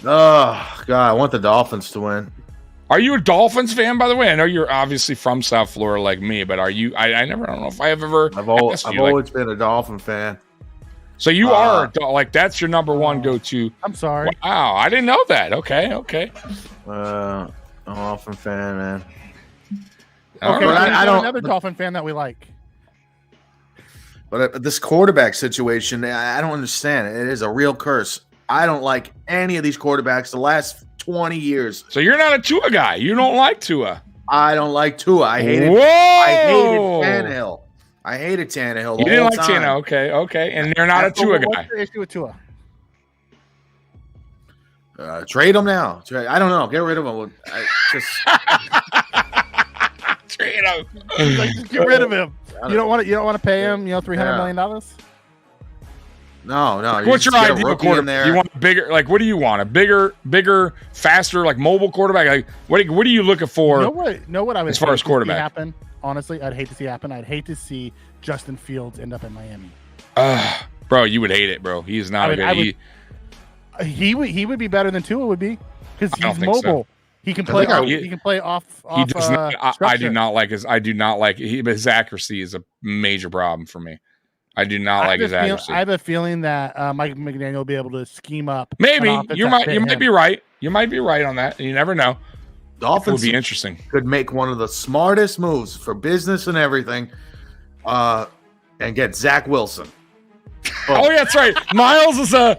Oh God, I want the Dolphins to win. Are you a Dolphins fan? By the way, I know you're obviously from South Florida like me, but are you? I don't know if I have ever. I've always been a Dolphin fan. So you are like that's your number one go-to. I'm sorry. Wow, I didn't know that. Okay. I'm a Dolphin fan, man. Okay, Right. I don't another Dolphin fan that we like. But this quarterback situation, I don't understand. It is a real curse. I don't like any of these quarterbacks the last 20 years. So you're not a Tua guy. You don't like Tua. I don't like Tua. I hated Tannehill. I hated Tannehill. You didn't like Tannehill. Okay. And you're not a Tua guy. What's the issue with Tua? Trade him now. I don't know. Get rid of him. Trade him. Like, just get rid of him. You don't want to pay him. $300 million. No. What's your ideal quarterback? You want bigger? Like, what do you want? A bigger, faster, like mobile quarterback? Like, what are you looking for? Know what I would as far as quarterback happen? Honestly, I'd hate to see happen. I'd hate to see Justin Fields end up in Miami. Bro, you would hate it, bro. He's not a good. He would be better than Tua would be because he's mobile. So. He can play. He can play off. He does not. I do not like his. His accuracy is a major problem for me. I do not like his accuracy. I have a feeling that Mike McDaniel will be able to scheme up. Maybe you might be right. You might be right on that. You never know. Dolphins would be interesting. Could make one of the smartest moves for business and everything, and get Zach Wilson. Oh yeah, that's right. Miles is a.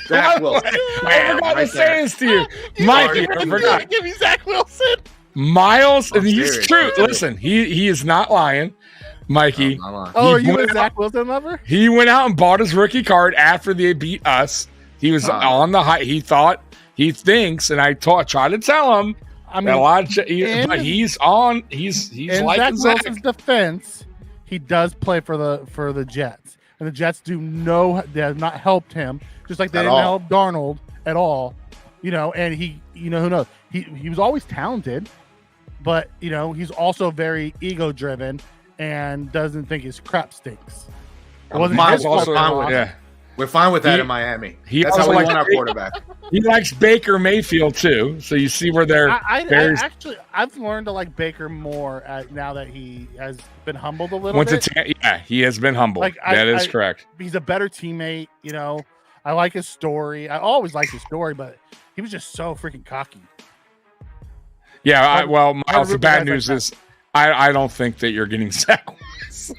Zach Wilson. I forgot to say this to you, Mikey. I forgot. Give me Zach Wilson. Miles, and he's true. Listen, he is not lying, Mikey. Are you a Zach Wilson lover? He went out and bought his rookie card after they beat us. He was on the high. He thinks, and I tried to tell him. I mean, but he's on. He's like Zach Wilson's defense. He does play for the Jets, and the Jets they have not helped him. Just like they didn't help Darnold at all, and who knows? He was always talented, but he's also very ego driven and doesn't think his crap stinks. We're fine with that in Miami. That's how we want our quarterback. He likes Baker Mayfield too, so you see where they're. I've learned to like Baker more now that he has been humbled a little bit. He has been humbled. That is correct. He's a better teammate. I like his story. I always liked his story, but he was just so freaking cocky. Yeah, Miles, the bad news is I don't think that you're getting Zach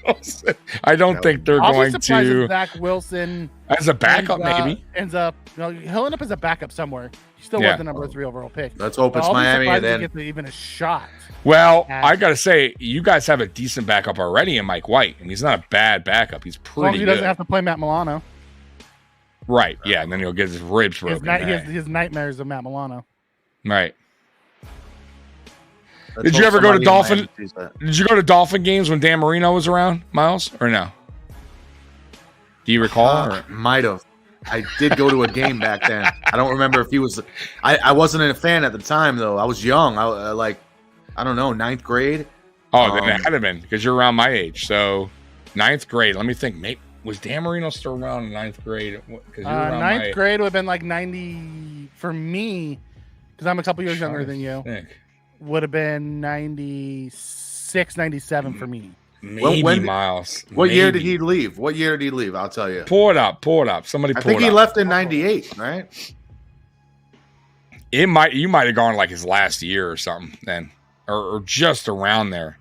Wilson. I don't think they're going to. Zach Wilson as a backup maybe ends up. He'll end up as a backup somewhere. He still was the number 3 overall pick. Let's hope it's Miami and then get even a shot. Well, I gotta say, you guys have a decent backup already in Mike White, and he's not a bad backup. He's pretty. As long as he doesn't have to play Matt Milano. Right. Yeah, and then he'll get his ribs broken. His nightmares of Matt Milano. Right. Did you ever go to Dolphin? Did you go to Dolphin games when Dan Marino was around, Miles, or no? Do you recall? Might have. I did go to a game back then. I don't remember if he was. I wasn't a fan at the time though. I was young. I don't know, 9th grade. Oh, then it had to been because you're around my age. So 9th grade. Let me think. Maybe was Dan Marino still around in 9th grade? 9th grade would have been like 90 for me because I'm a couple years younger than you. Would have been 96, 97 for me. Maybe Miles. What year did he leave? What year did he leave? I'll tell you. Pull it up. Somebody pull it up. I think he left in 98, right? You might have gone like his last year or something then, or just around there.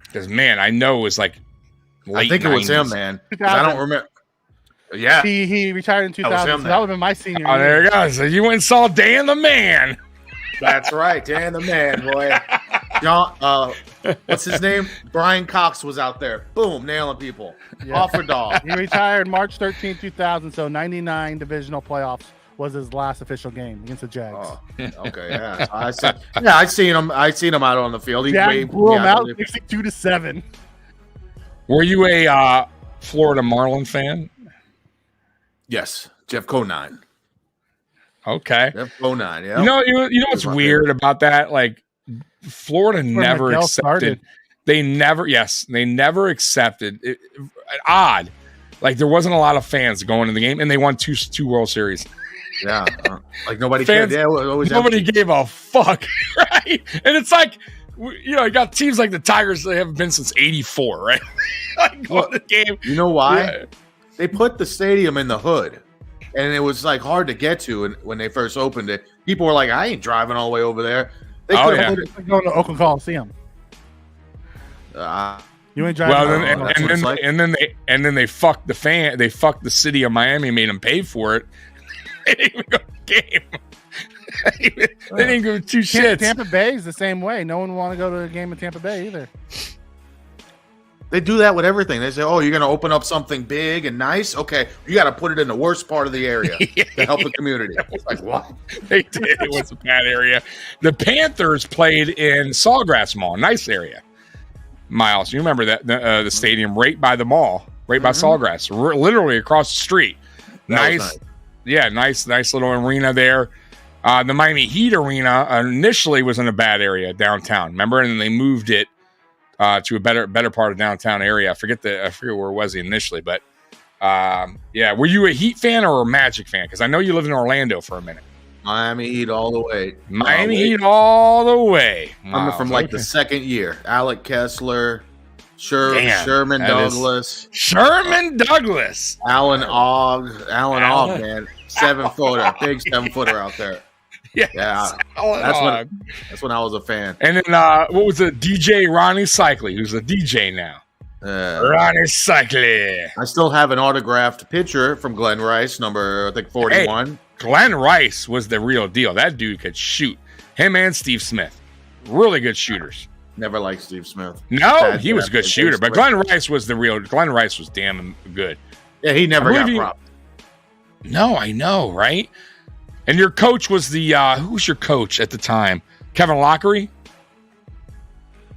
Because man, I know it was like late I think 90s. it was him, man. I don't remember. Yeah, he retired in 2000. That would have been my senior year. There you go. So you went and saw Dan the Man. That's right, Dan the Man, boy. John, what's his name? Brian Cox was out there. Boom, nailing people. Yeah. Off for dog. He retired March 13, 2000. So 99 divisional playoffs was his last official game against the Jags. Oh, okay, yeah. I seen him. I seen him out on the field. He Jags blew him out 62-7. Were you a Florida Marlin fan? Yes, Jeff Conine. Okay. Jeff Conine. Yeah. You know what's weird about that? Like Florida never Miguel accepted. started. They never accepted. Odd. Like there wasn't a lot of fans going to the game, and they won two World Series. Yeah, like nobody Fans, cared. Yeah, nobody gave a fuck, right? And it's like, you got teams like the Tigers that haven't been since '84, right? Like going to the game. You know why? Yeah. They put the stadium in the hood, and it was like hard to get to. And when they first opened it, people were like, "I ain't driving all the way over there." They Oh, could yeah. have put it. Going to Oakland Coliseum. You ain't driving. Well, that's what it's like. and then they fucked the fan. They fucked the city of Miami, made them pay for it. They didn't even go to the game. They didn't give two shits. Tampa Bay is the same way. No one want to go to a game in Tampa Bay either. They do that with everything. They say, "Oh, you're going to open up something big and nice. Okay, you got to put it in the worst part of the area to help the community." It's like, what? They did. It was a bad area. The Panthers played in Sawgrass Mall, nice area. Miles, you remember that the stadium right by the mall, right by Sawgrass, literally across the street. Nice. Yeah, nice little arena there. The Miami Heat arena initially was in a bad area downtown. Remember, and then they moved it to a better part of downtown area. I forget where it was initially, but yeah. Were you a Heat fan or a Magic fan? Because I know you lived in Orlando for a minute. Miami Heat all the way. Miami Heat all the way. I'm from like the second year. Alec Kessler, Sherman Douglas. Sherman Douglas. Alan Ogg, man. 7-footer, big 7-footer out there. Yes. Yeah, that's when I was a fan. And then what was it? DJ Ronnie Cycli, who's a DJ now. Ronnie Cycli. I still have an autographed picture from Glenn Rice, number I think 41. Hey, Glenn Rice was the real deal. That dude could shoot. Him and Steve Smith, really good shooters. Never liked Steve Smith. No, he was a good shooter, but Glenn Rice was the real. Glenn Rice was damn good. Yeah, he never got propped. No, I know, right? And your coach was the who was your coach at the time? Kevin Lockery,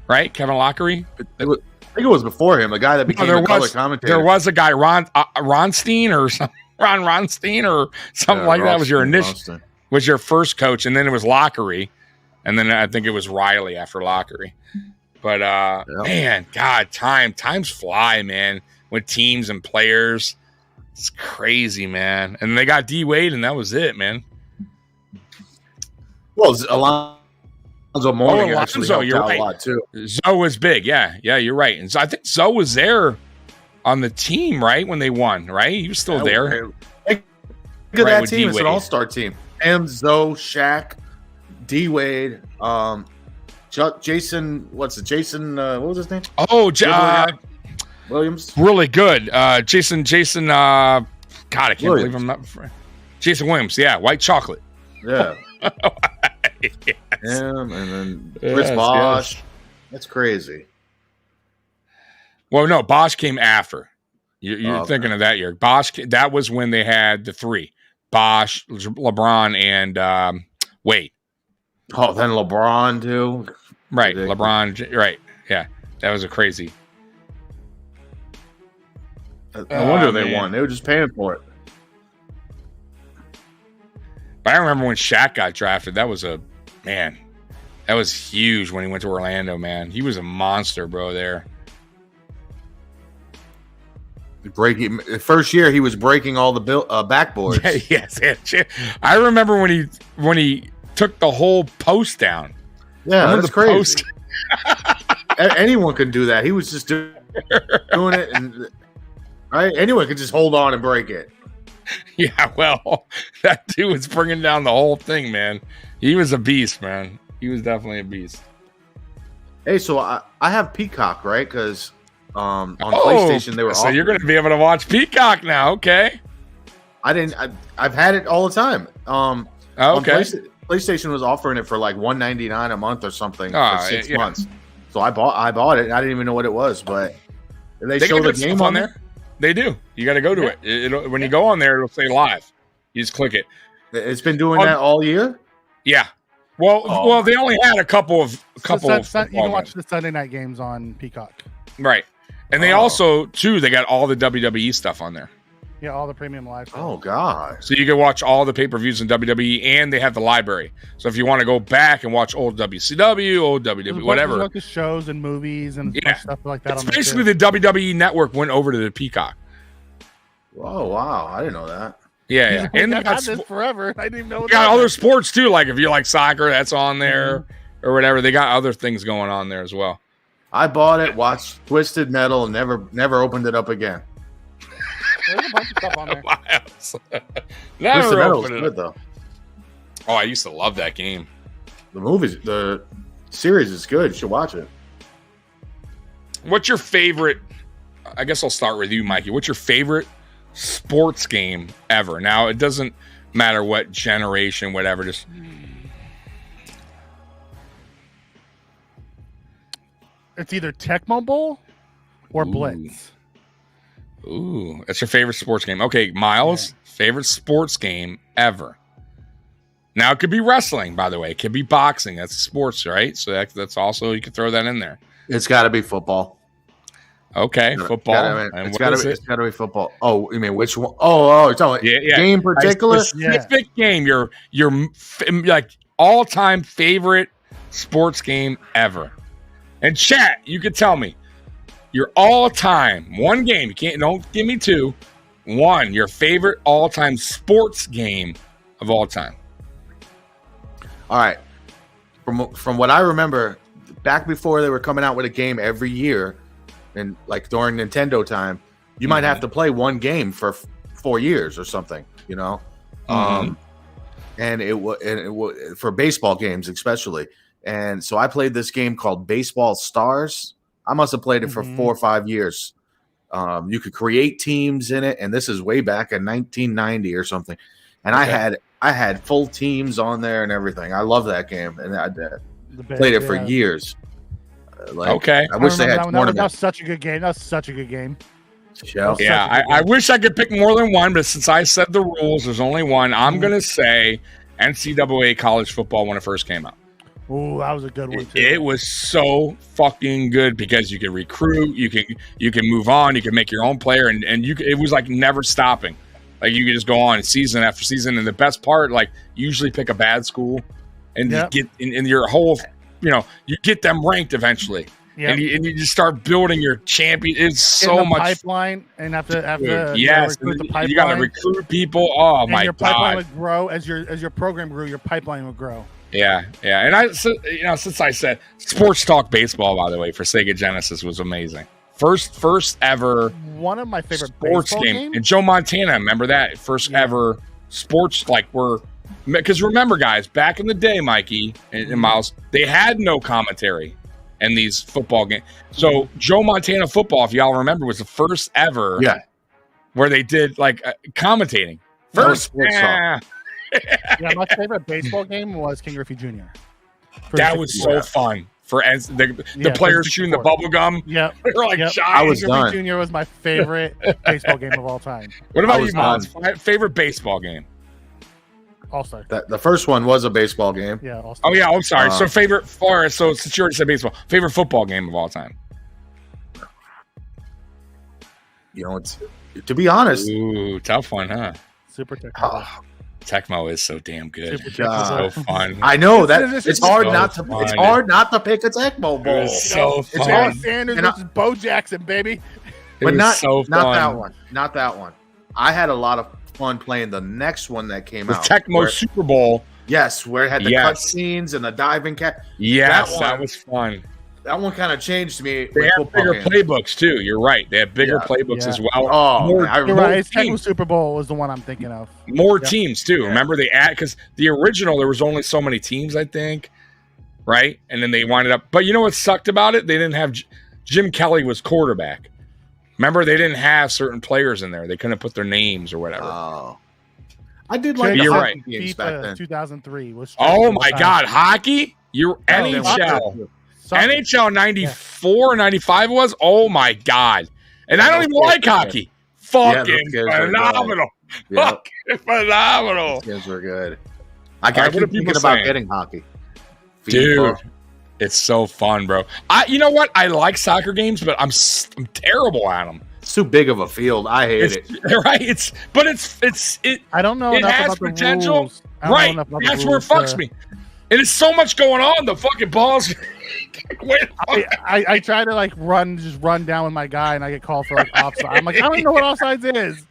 right? Kevin Lockery. I think it was before him. The guy that became a color commentator. There was a guy Ronstein or something. Ron Ronstein or something like that was your initial. Was your first coach, and then it was Lockery, and then I think it was Riley after Lockery. But man, God, times fly, man. With teams and players, it's crazy, man. And they got D Wade, and that was it, man. Well, Alonzo Mourning actually helped out a lot too. Zoe was big, yeah, you're right. And so I think Zoe was there on the team, right, when they won, right? He was still there. Look at that team; it's an all-star team. Zoe, Shaq, D Wade, Jason. Jason? What was his name? Oh, Williams. Really good. Jason. God, I can't believe I'm not. Jason Williams. Yeah, White Chocolate. Yeah. Yes. Him and then Chris Bosh. Yes. That's crazy. Well, no, Bosh came after. You're thinking of that year. Bosh. That was when they had the three: Bosh, LeBron, and Wade. Oh, then LeBron too. Right, LeBron. Right, yeah, that was a crazy. No wonder they won. They were just paying for it. But I remember when Shaq got drafted. That was that was huge when he went to Orlando, man. He was a monster, bro, there. The first year, he was breaking all the backboards. Yes. I remember when he took the whole post down. Yeah, that's crazy. anyone could do that. He was just doing it, and right, anyone could just hold on and break it. Yeah, well, that dude was bringing down the whole thing, man. He was a beast, man. He was definitely a beast. Hey, so I have Peacock, right? Because on PlayStation they were. So you're going to be able to watch Peacock now, okay? I've had it all the time. Okay. PlayStation was offering it for like $1.99 a month or something Oh, for 6 yeah. months. So I bought it. I didn't even know what it was, but they show the game on there. They do. You got to go to it. It'll, when you go on there, it'll say live. You just click it. It's been doing that all year. Yeah. Well, they only had a couple of. You can watch the Sunday night games on Peacock. Right, and they also too. They got all the WWE stuff on there. Yeah, all the premium live stuff. Oh god! So you can watch all the pay-per-views in WWE, and they have the library. So if you want to go back and watch old WCW, old WWE, whatever, look at shows and movies and stuff like that. It's basically the WWE network went over to the Peacock. Oh wow! I didn't know that. Yeah. And they I've had this forever. I didn't even know. They got other sports too, like if you like soccer, that's on there or whatever. They got other things going on there as well. I bought it, watched Twisted Metal, and never opened it up again. There's a bunch of stuff on there. Twisted Metal was good though. Oh, I used to love that game. The series is good. You should watch it. What's your favorite? I guess I'll start with you, Mikey. What's your favorite sports game ever? Now, it doesn't matter what generation, whatever. Just it's either Tecmo Bowl or Blitz. Ooh, that's your favorite sports game. Okay, Miles, favorite sports game ever. Now, it could be wrestling, by the way. It could be boxing. That's sports, right? So that's also, you could throw that in there. It's got to be football. Okay, football. It's got to be football. Oh, you mean which one? Oh, you're talking game particular? Specific game. Your like all-time favorite sports game ever. And chat, you could tell me your all-time one game. Don't give me two. One, your favorite all-time sports game of all time. All right. From what I remember, back before they were coming out with a game every year, and like during Nintendo time, you might have to play one game for 4 years or something, you know. And it was for baseball games especially. And so I played this game called Baseball Stars. I must have played it for 4 or 5 years. You could create teams in it, and this is way back in 1990 or something. And I had full teams on there and everything. I love that game, and I played it for years. I wish they had tournaments. That's such a good game. That's such a good game. Yeah, I wish I could pick more than one, but since I said the rules, there's only one. I'm gonna say NCAA college football when it first came out. Oh, that was a good one too. It was so fucking good because you could recruit, you can move on, you can make your own player, and it was like never stopping. Like you could just go on season after season, and the best part, like you usually pick a bad school, and you get in your whole, you get them ranked eventually, and you just start building your champion. It's so much pipeline, and after yes, you got to recruit people. Oh and my your god, pipeline would grow as your program grew. Your pipeline would grow. Yeah, and since I said Sports Talk Baseball, by the way, for Sega Genesis was amazing. First ever one of my favorite sports game. And Joe Montana, remember that first ever sports because remember guys, back in the day, Mikey and Miles, they had no commentary in these football games. So Joe Montana football, if y'all remember, was the first ever where they did like commentating. First, my favorite baseball game was King Griffey Jr. That was so fun. For the players shooting the bubble gum. Yeah. They were like I was done. Jr. was my favorite baseball game of all time. What about you, Miles? Favorite baseball game? All-Star. The first one was a baseball game. Yeah, All-Star. Oh, yeah, I'm sorry. So since you already said baseball, favorite football game of all time? It's to be honest. Ooh, tough one, huh? Super Tecmo. Tecmo is so damn good. It's so fun. I know that it's hard not to. It's hard not to pick a Tecmo Bowl. It's so fun. It's Barry Sanders versus Bo Jackson, baby. But not that one. Not that one. I had a lot of fun playing the next one that came out. Tecmo Super Bowl. Yes, where it had the cut scenes and the diving cat. Yes, that was fun. That one kind of changed me. They with have football bigger games. playbooks too. You're right. They have bigger playbooks as well. Oh, more, man, I You're remember. right. It's Tekken teams, Super Bowl was the one I'm thinking of. more teams too. Remember they add because the original there was only so many teams, I think, right? And then they winded up. But you know what sucked about it? They didn't have Jim Kelly was quarterback. Remember they didn't have certain players in there. They couldn't put their names or whatever. Oh. I did like You're the right. hockey games back FIFA then. 2003 was. Oh my God, hockey! You're NHL. NHL 94, 95 was? Oh my God. And I don't even like hockey. Fucking phenomenal. Yep. Fucking phenomenal. Those games were good. I All right, keep thinking about getting hockey. Dude, FIFA. it's so fun, bro. You know what? I like soccer games, but I'm terrible at them. It's too big of a field. I hate it. Right? I don't know it enough has about the potential. rules. I don't know Right. enough about the That's where it rules, fucks me. And it's so much going on. The fucking balls. I try to like just run down with my guy, and I get called for like offside. I'm like, I don't even know what offsides is.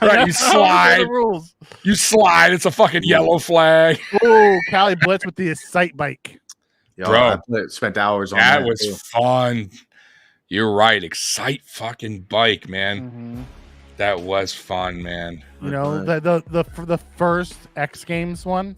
Right, you slide. The rules. You slide. It's a fucking yellow flag. Oh, Cali Blitz with the sight bike. Yo, Bro. I spent hours on that. That was too. fun. You're right. Excite fucking bike, man. Mm-hmm. That was fun, man. You know the first X Games one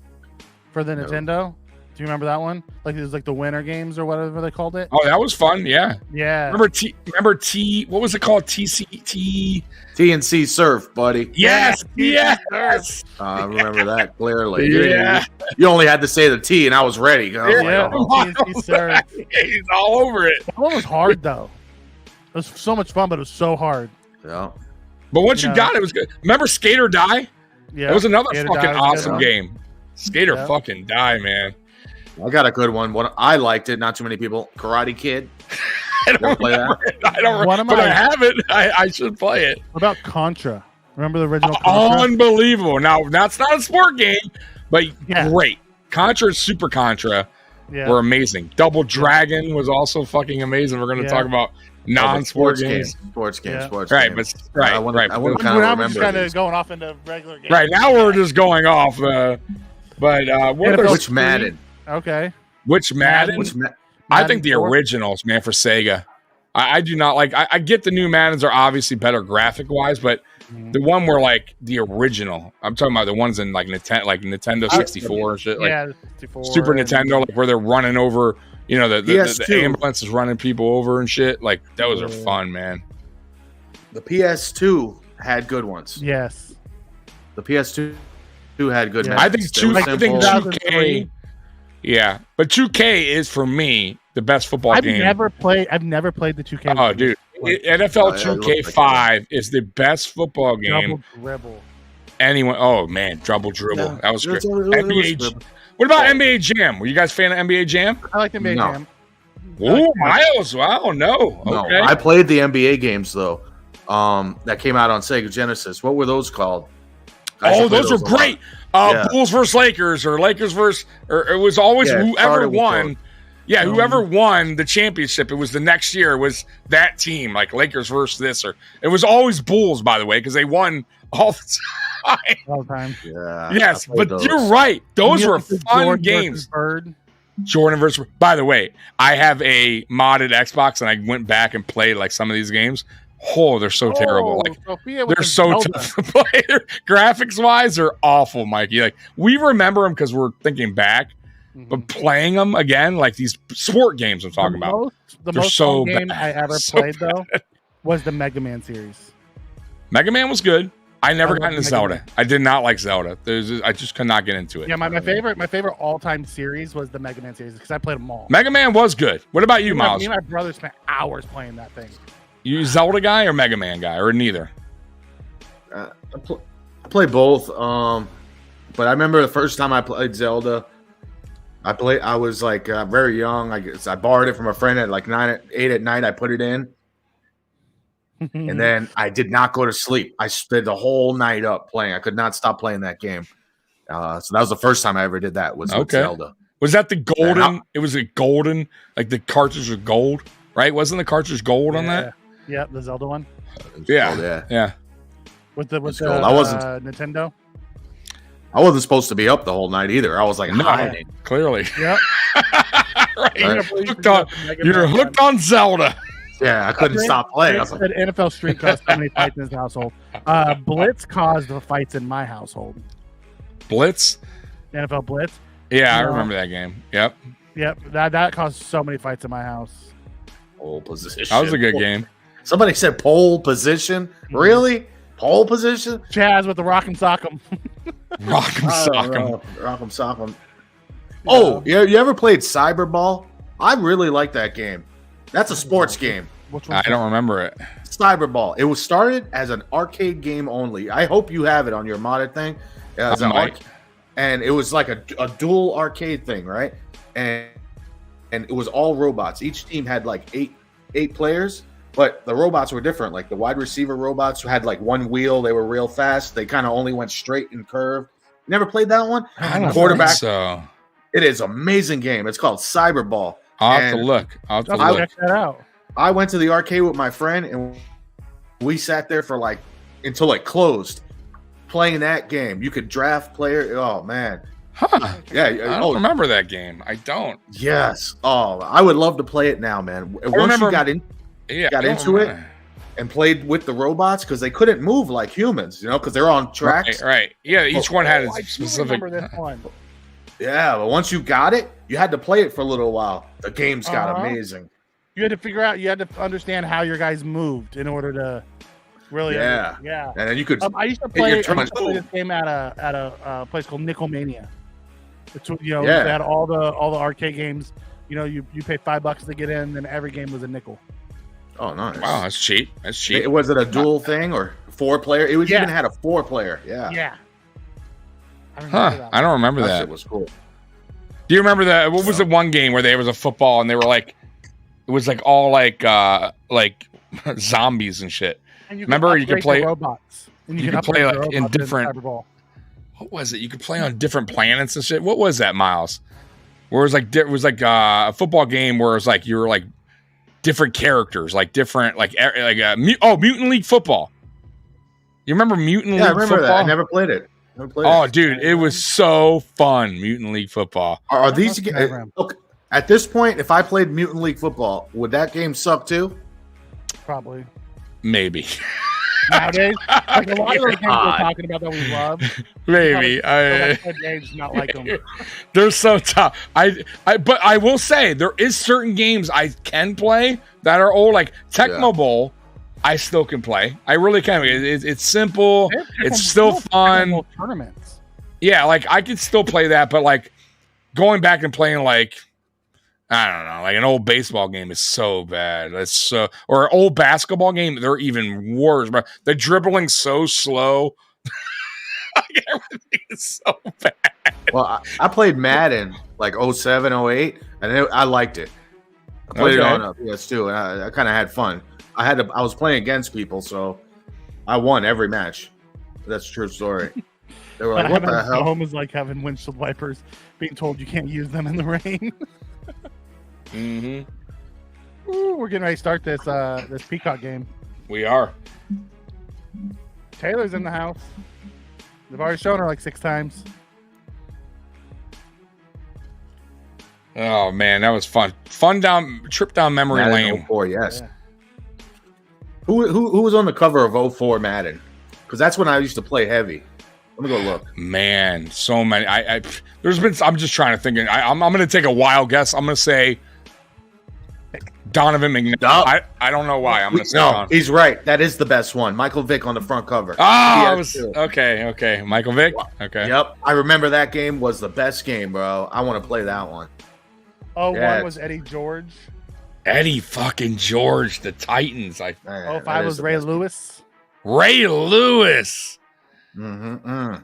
for the Nintendo. Do you remember that one? Like it was like the Winter Games or whatever they called it. Oh, that was fun. Yeah. Yeah. Remember T? What was it called? TCT. TNC Surf, buddy. Yes. Yeah. Yes. I remember that clearly. Yeah. You only had to say the T, and I was ready. I was Yeah. like, oh. TNC Surf. He's all over it. That one was hard though. It was so much fun, but it was so hard. Yeah. But once You you know. got it, it was good. Remember Skate or Die? Yeah. That was another Skate or fucking Die was awesome good. game. Skate or Yeah. fucking Die, man. I got a good one. I liked it. Not too many people. Karate Kid. I You don't play that? remember it. I don't One of but my- I have it. I should play it. What about Contra? Remember the original Contra? Unbelievable. Now, that's not a sport game, but Yeah. great. Contra and Super Contra Yeah. were amazing. Double Dragon was also fucking amazing. We're going to Yeah. talk about non-sport games. Sports games. Yeah. Sports Right, games. but right, I wanna- right. I wanna Now kind we're of just remember kind of these. going off into regular games. Right, now we're just going off. But what NFL Which Madden? Okay. which Madden? Which I think the Madden 4? originals, man, for Sega. I do not like. I get the new Maddens are obviously better graphic wise, but the one where like the original. I'm talking about the ones in like Nintendo 64 and shit, like Yeah, 64 Super and- Nintendo, like where they're running over. You know, the PS2. ambulance is running people over and shit. Like those are fun, man. The PS2 had good ones. Yes. The PS2 had good. Yeah. I Maddens. think They were I think simple. 2K. Yeah, but 2K is for me the best football I've game. never played the 2K. Oh, dude, NFL Oh, yeah, it looks 2K5 is the best football game. Double dribble. Anyone? Oh man, double dribble. Yeah. That was great. It was NBA. good. What about NBA Jam? Were you guys fan of NBA Jam? I like the NBA No. Jam. Ooh, Miles. Wow, no. No, Okay. I played the NBA games though. That came out on Sega Genesis. What were those called? I used to play those were a lot. great. Yeah. Bulls versus Lakers, or Lakers versus, or it was always Yeah, whoever started with won. those. Yeah, whoever won the championship, it was the next year. It was that team, like Lakers versus this, or it was always Bulls, by the way, because they won all the time. All the time. Yeah. Yes, I played but those. you're right. Those You were have the fun Jordan games. versus Bird. Jordan versus. By the way, I have a modded Xbox, and I went back and played like some of these games. Oh, they're so terrible. Like Sophia with they're the so Zelda. tough to play. Graphics wise, they're awful, Mikey. Like we remember them because we're thinking back, but playing them again, like these sport games I'm talking about. The They're most so fun game bad. I ever So played though was the Mega Man series. Mega Man was good. I never I got love into Mega Zelda. Man. I did not like Zelda. I just could not get into it. Yeah, my favorite all-time series was the Mega Man series because I played them all. Mega Man was good. What about you, Me Miles? and my brother spent hours playing that thing. You Zelda guy or Mega Man guy or neither? I play both. But I remember the first time I played Zelda. I was like very young. I borrowed it from a friend at like 8 at night. I put it in, and then I did not go to sleep. I spent the whole night up playing. I could not stop playing that game. So that was the first time I ever did that. Was with Okay. Zelda. Was that the golden? Yeah. It was a golden, like the cartridge was gold, right? Wasn't the cartridge gold on that? Yeah, the Zelda one Yeah. Oh, yeah. Yeah. with the Let's go. I wasn't- Nintendo. I wasn't supposed to be up the whole night either. I was like hiding. Clearly. Yep. Right. Right. You're hooked on Zelda. Yeah, I couldn't stop playing. I was like, NFL Street caused so many fights in his household. Blitz caused the fights in my household. Blitz? NFL Blitz. Yeah, I remember that game. Yep. That caused so many fights in my house. pole position. That was a good game. Somebody said pole position. Really? Pole position? Chaz with the Rock'em Sock'em. Rock'em Sock'em. Rock'em Sock'em. Oh, you ever played Cyberball? I really like that game. That's a sports game. I don't remember it. Cyberball. It was started as an arcade game only. I hope you have it on your modded thing. And it was like a dual arcade thing, right? And it was all robots. Each team had like eight players, but the robots were different. Like the wide receiver robots had like one wheel. They were real fast. They kind of only went straight and curved. Never played that one? I don't Quarterback. think so. It is an amazing game. It's called Cyberball. I'll have to look. I'll check that out. I went to the arcade with my friend, and we sat there for like until it closed, playing that game. You could draft player. Oh man, yeah. I don't remember that game. I don't. Yes. Oh, I would love to play it now, man. Once you got into it and played with the robots because they couldn't move like humans, because they're on tracks. Right. Yeah. Each one had a I specific. remember this one. Yeah, but once you got it, you had to play it for a little while. The game's got amazing. You had to figure out. You had to understand how your guys moved in order to really. Yeah. And then you could. I used to play this game at a place called Nickelmania. It's they had all the arcade games. You pay $5 to get in, and every game was a nickel. Oh, nice! Wow, that's cheap. That's cheap. Was it a dual thing or 4-player? It was even had a 4-player. Yeah. Yeah. I don't remember that. It was cool. Do you remember that? What was the one game where there was a football and they were like, it was like all like zombies and shit. And remember, you could play robots. And you could play like in different. What was it? You could play on different planets and shit. What was that, Miles? Where it was like a football game where it was like you were like different characters, like different Mutant League Football. You remember Mutant League Football? That. I never played it. Dude, it was so fun. Mutant League Football. Are these look at this point? If I played Mutant League Football, would that game suck too? Probably. Maybe. Nowadays, like a lot of those games we're talking about that we love. Maybe. Games not like them. They're so tough. But I will say there is certain games I can play that are old, like Tecmo Bowl. I still can play. I really can. It's simple. It's still fun. Tournaments. Yeah, like I can still play that, but like going back and playing like I don't know, like an old baseball game is so bad. Or an old basketball game, they're even worse. But the dribbling so slow. Like everything is so bad. Well, I played Madden like 07, 08, and I liked it. I played it on PS2, and I kind of had fun. I was playing against people, so I won every match. That's a true story. They were like, "What the hell?" Home is like having windshield wipers, being told you can't use them in the rain. Ooh, we're getting ready to start this Peacock game. We are. Taylor's in the house. They've already shown her like 6 times. Oh man, that was fun. Trip down memory lane. 04, yes. Yeah. Who was on the cover of 04 Madden? Because that's when I used to play heavy. Let me go look. Man, so many. I'm just trying to think. I'm going to take a wild guess. I'm going to say Donovan McNabb. I don't know why. I'm going to say Donovan. He's right. That is the best one. Michael Vick on the front cover. Okay. Michael Vick. Okay. Yep. I remember that game was the best game, bro. I want to play that one. One was Eddie George. Eddie fucking George, the Titans. 05 was Ray Lewis. Ray Lewis. Yep.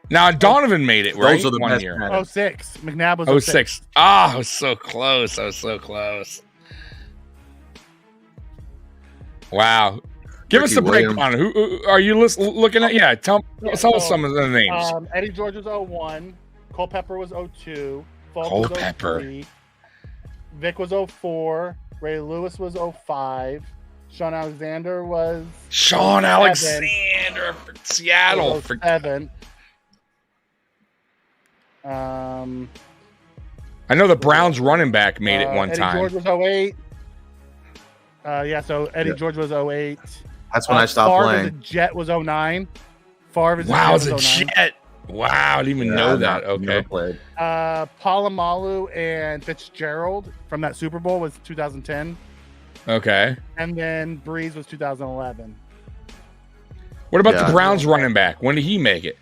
Now Donovan made it, right? Those are the best year. 06. McNabb was 06. I was so close. Wow. Give us a breakdown. Who are you looking at? Yeah, tell us some of the names. Eddie George was 01. Culpepper was 02. Culpepper. 03. Vic was 04. Ray Lewis was 05. Sean Alexander for Seattle. 07. I know the Browns running back made it one Eddie time. George was 08. So Eddie George was 08. That's when I stopped Favre playing. As a Jet was 09. Favre as Wow, a it's Jet a was 09. Jet. Wow, I didn't even know that. Okay. Never played. Palomalu and Fitzgerald from that Super Bowl was 2010. Okay. And then Breeze was 2011. What about Yeah. the Browns running back? When did he make it?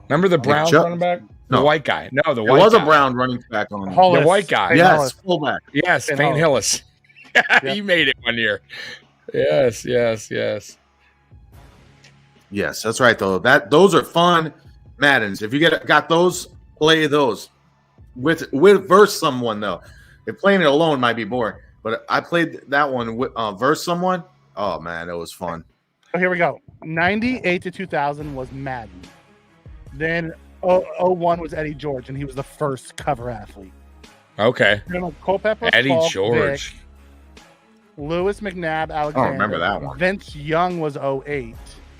Remember the Browns Chuck- running back? The No. white guy. No, the There white was guy. a Brown running back on. Hollis. The white guy. Fane Yes, Hollis. fullback. Yes, Fane Fane Hillis. Yep. He made it one year. Yes. Yes, that's right. Though those are fun Maddens. If you got those, play those with versus someone though. If playing it alone might be boring, but I played that one with versus someone. Oh man, it was fun. So here we go. 98 to 2000 was Madden. Then 01 was Eddie George, and he was the first cover athlete. Okay. Then Culpepper, Eddie Falk, George. Vic, Lewis McNabb, Alexander. remember that one. Vince Young was 08.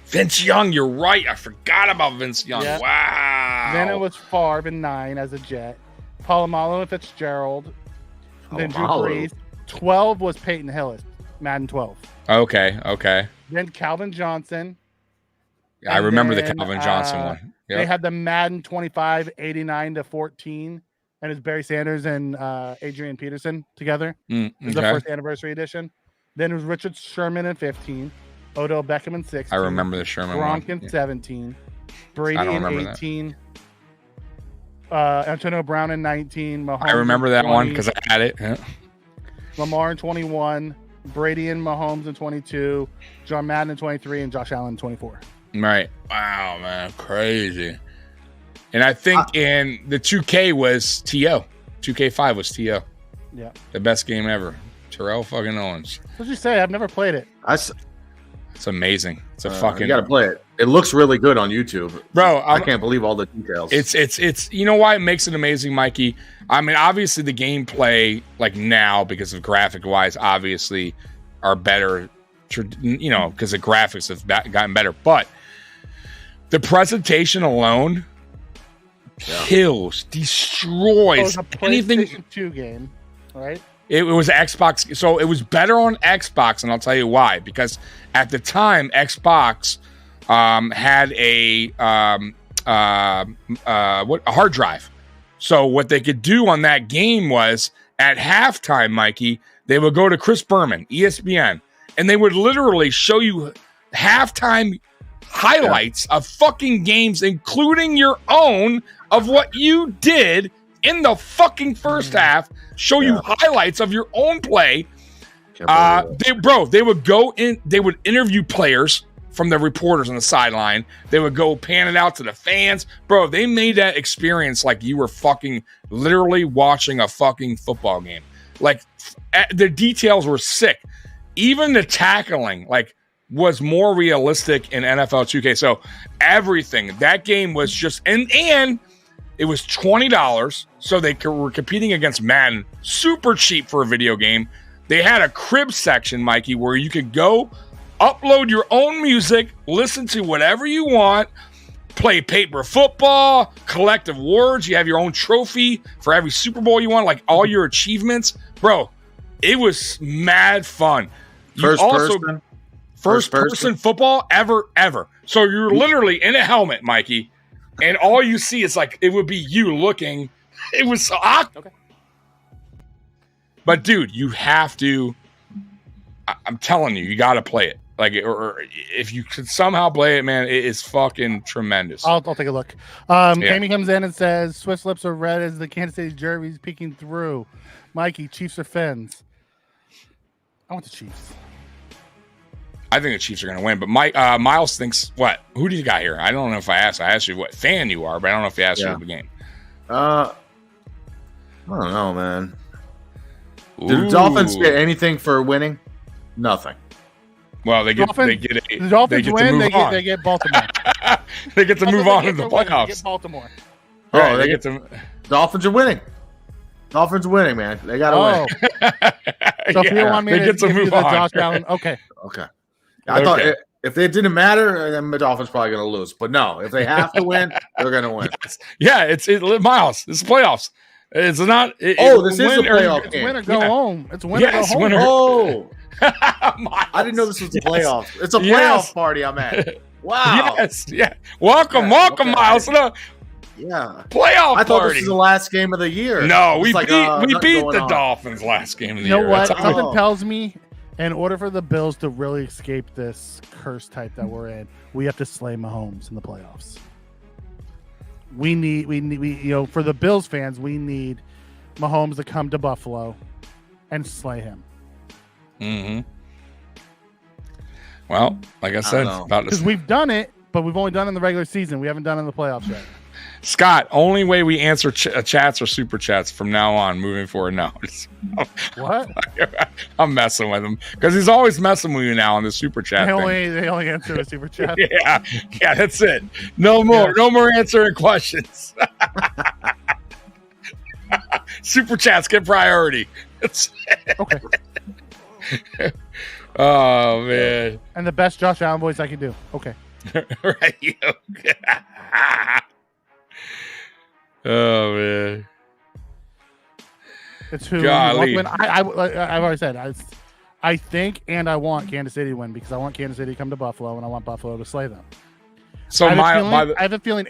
Vince Young, you're right. I forgot about Vince Young. Yeah. Wow. Then it was Favre in 9 as a Jet. Palomalu and Fitzgerald. Then Drew Palomalu. Brees. 12 was Peyton Hillis, Madden 12. Okay. Then Calvin Johnson. I And remember the then, Calvin Johnson one. They Yep. had the Madden 25, 89 to 14. And it's Barry Sanders and Adrian Peterson together. It was the Okay. first anniversary edition. Then it was Richard Sherman in 15. Odell Beckham in 16. I remember the Sherman Gronk one. in 17. Brady I don't in remember that. 18. Antonio Brown in 19. Mahomes I remember in that 20, one because I had it. Yeah. Lamar in 21. Brady and Mahomes in 22. John Madden in 23. And Josh Allen in 24. Right. Wow, man. Crazy. And I think in the 2K was TO. 2K5 was TO. Yeah. The best game ever. Terrell fucking Owens. What'd you say? I've never played it. It's amazing. It's a You fucking got to play it. It looks really good on YouTube, bro. I can't believe all the details. It's you know why it makes it amazing, Mikey? I mean, obviously the gameplay, like now, because of graphic wise, obviously are better, you know, because the graphics have gotten better. But the presentation alone kills, destroys Oh, it's a anything. PlayStation 2 game, right? It was Xbox, so it was better on Xbox, and I'll tell you why. Because at the time, Xbox had a hard drive. So what they could do on that game was at halftime, Mikey, they would go to Chris Berman, ESPN, and they would literally show you halftime highlights of fucking games, including your own, of what you did in the fucking first half. Show you highlights of your own play. They would go in, they would interview players from the reporters on the sideline. They would go pan it out to the fans. Bro, they made that experience like you were fucking literally watching a fucking football game. Like the details were sick. Even the tackling, like, was more realistic in NFL 2K. So everything, that game was just, and it was $20, so they were competing against Madden, super cheap for a video game. They had a crib section, Mikey, where you could go upload your own music, listen to whatever you want, play paper football, collect awards. You have your own trophy for every Super Bowl you want, like all your achievements. Bro, it was mad fun. First person football ever. So you're literally in a helmet, Mikey, and all you see is like, it would be you looking. It was so okay. But dude, you have to. I'm telling you, you got to play it. Like, or if you could somehow play it, man, it is fucking tremendous. I'll take a look. Amy comes in and says, Swiss lips are red as the Kansas City Derby's peeking through. Mikey, Chiefs or Fins? I want the Chiefs. I think the Chiefs are going to win, but Miles thinks what? Who do you got here? I don't know if I asked. I asked you what fan you are, but I don't know if you asked you the game. I don't know, man. Do the Dolphins get anything for winning? Nothing. Well, they get the they Dolphins get win. to move on. They get Baltimore. They get to move on to the They playoffs. get Baltimore. Oh, Right, they get to. Dolphins are winning. Dolphins are winning, man. They got to win. So if you want me they to get to give you move the on. Josh Allen, okay. I thought If it didn't matter, then the Dolphins probably going to lose. But no, if they have to win, they're going to win. Yes. Yeah, it's Miles. It's playoffs. It's not. This is a playoff It's game. win or go home. It's win or go home. Winner. Oh, I didn't know this was the playoffs. It's a playoff party I'm at. Wow. Yes. Yeah. Welcome, okay. Miles. Yeah. Playoff I thought party. this was the last game of the year. No, we It's beat going the on. Dolphins last game of the You know year. what? That's how Something tells me, in order for the Bills to really escape this curse type that we're in, we have to slay Mahomes in the playoffs. We for the Bills fans, we need Mahomes to come to Buffalo and slay him. Mm-hmm. Well, like I said, Because we've done it, but we've only done it in the regular season. We haven't done it in the playoffs yet. Scott, only way we answer chats or super chats from now on, moving forward. No, What? I'm messing with him because he's always messing with you now on the super chat. They only answer a super chat. yeah, that's it. No more answering questions. Super chats get priority. Okay. Oh man. And the best Josh Allen voice I can do. Okay. Right. Oh man. It's who Golly. I've already said I think and I want Kansas City to win because I want Kansas City to come to Buffalo and I want Buffalo to slay them. So I I have a feeling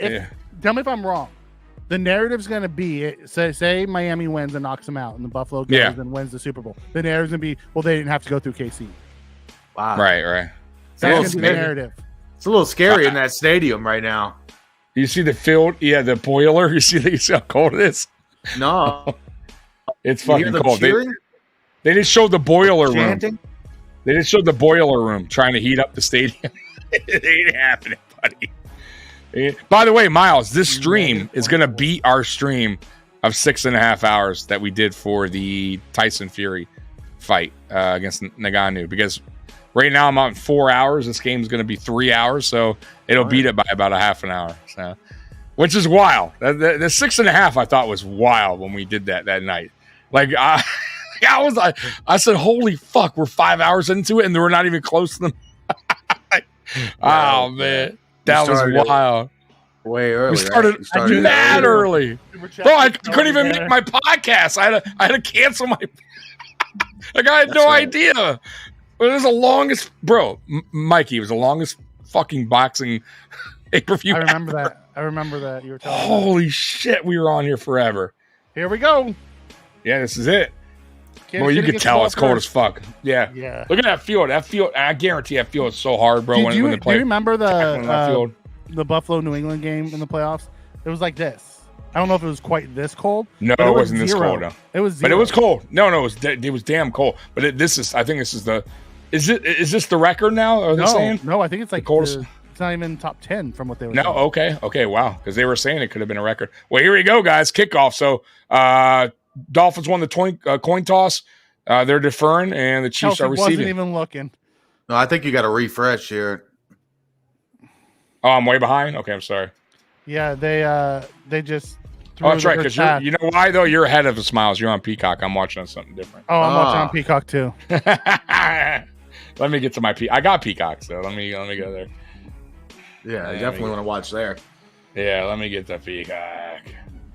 tell me if I'm wrong. The narrative's going to be say Miami wins and knocks them out and the Buffalo goes and wins the Super Bowl. The narrative's going to be, well, they didn't have to go through KC. Wow. Right. That's going to be the narrative. It's a little scary in that stadium right now. You see the field? Yeah, the boiler. You see how cold it is? No. It's fucking cold. They just showed the boiler room. They just showed the boiler room trying to heat up the stadium. It ain't happening, buddy. By the way, Miles, this stream is going to beat our stream of 6.5 hours that we did for the Tyson Fury fight against Ngannou because right now I'm on 4 hours. This game is going to be 3 hours, so it'll beat it by about a half an hour. So, which is wild. The 6.5 I thought was wild when we did that night. Like I said, holy fuck, we're 5 hours into it and we're not even close to them. Oh man, that was wild. Way early. We started mad early. Bro, I couldn't even make my podcast. I had to cancel my. Like I had no idea. It was the longest, bro. Mikey, it was the longest fucking boxing pay-per-view. I remember that. You were telling me. Holy shit, we were on here forever. Here we go. Yeah, this is it. Well, you could tell it's cold as fuck. Yeah. Look at that field. That field, I guarantee that field is so hard, bro. Do you remember the Buffalo New England game in the playoffs? It was like this. I don't know if it was quite this cold. No, it wasn't this cold. No. It was 0. But it was cold. No, it was damn cold. But I think this is the. Is this the record now? Are they saying? No, I think it's like the coldest. It's not even top 10 from what they were saying. Okay, wow. Because they were saying it could have been a record. Well, here we go, guys. Kickoff. So, Dolphins won the coin toss. They're deferring, and the Chiefs are receiving. Wasn't even looking. No, I think you got to refresh here. Oh, I'm way behind. Okay, I'm sorry. Yeah, they just. Oh, that's right. Because you know why though? You're ahead of us, Miles. You're on Peacock. I'm watching on something different. Oh, I'm watching on Peacock too. Let me get to my I got Peacock, so let me go there. Yeah, I definitely want to watch there. Yeah, let me get the Peacock.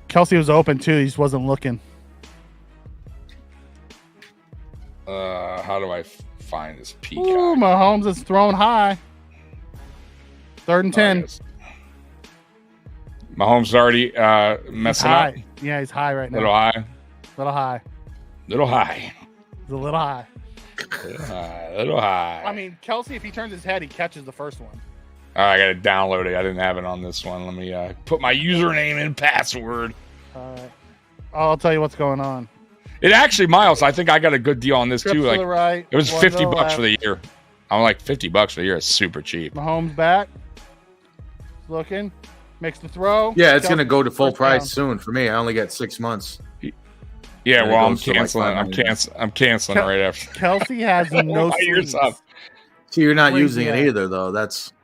Kelsey was open too. He just wasn't looking. How do I find this Peacock? Ooh, Mahomes is thrown high. 3rd and 10. Mahomes is already messing up. Yeah, he's high right now. Little high. Little high. Little high. He's a little high. Little high. I mean, Kelsey, if he turns his head, he catches the first one. All right, I got to download it. I didn't have it on this one. Let me put my username and password. All right. I'll tell you what's going on. It actually, Miles, I think I got a good deal on this too. Like, right, it was $50 for the year. I'm like $50 for the year. It's super cheap. Mahomes back. Looking. Makes the throw. Yeah, it's going to go to full price soon for me. I only got 6 months. Yeah, well, I'm canceling. I'm canceling right after. Kelsey has no sleeves. See, you're not using it either, though.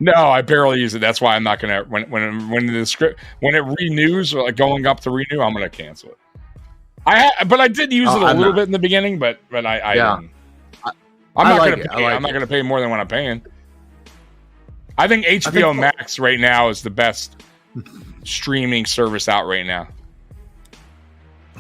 No, I barely use it. That's why I'm not gonna when it renews or like going up to renew, I'm gonna cancel it. But I did use it a little bit in the beginning, but I didn't. I'm not gonna pay more than what I'm paying. I think HBO Max right now is the best streaming service out right now.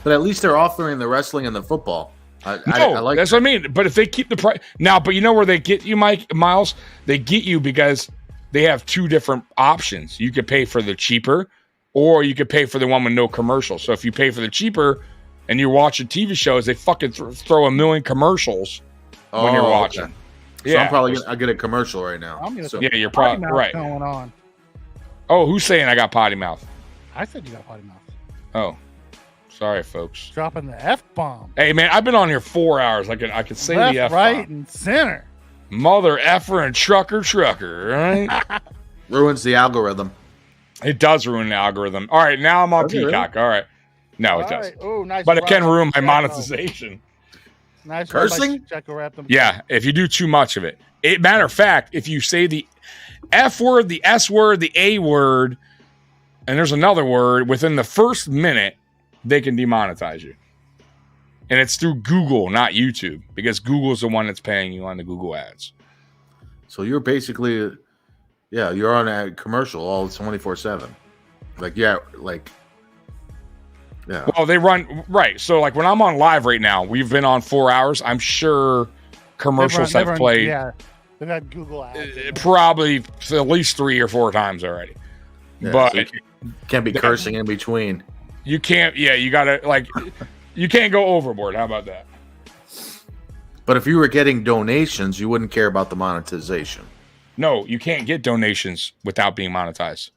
But at least they're offering the wrestling and the football. I like that's what I mean. But if they keep the price now, but you know where they get you, Miles? They get you because they have two different options. You could pay for the cheaper, or you could pay for the one with no commercials. So if you pay for the cheaper and you're watching TV shows, they fucking throw a million commercials when you're watching. Okay. So I'm probably gonna get a commercial right now. Yeah, you're probably right. Going on. Oh, who's saying I got potty mouth? I said you got potty mouth. Oh, sorry, folks. Dropping the F-bomb. Hey, man, I've been on here 4 hours. I can say Left, the F-bomb. right, and center. Mother effer and trucker, right? Ruins the algorithm. It does ruin the algorithm. All right, now I'm on Peacock. All right. No, it does. Oh, nice. But it can ruin my monetization. Nice. Cursing? Yeah, if you do too much of it. Matter of fact, if you say the F word, the S word, the A word, and there's another word, within the first minute, they can demonetize you. And it's through Google, not YouTube, because Google's the one that's paying you on the Google ads. So you're basically, you're on a commercial all 24/7. Yeah. Well, they run, right. So, like, when I'm on live right now, we've been on 4 hours. I'm sure commercials have played. Yeah, they've had Google ads. Probably at least 3 or 4 times already. Yeah, but so you can't be cursing in between. You can't, you got to, you can't go overboard. How about that? But if you were getting donations, you wouldn't care about the monetization. No, you can't get donations without being monetized.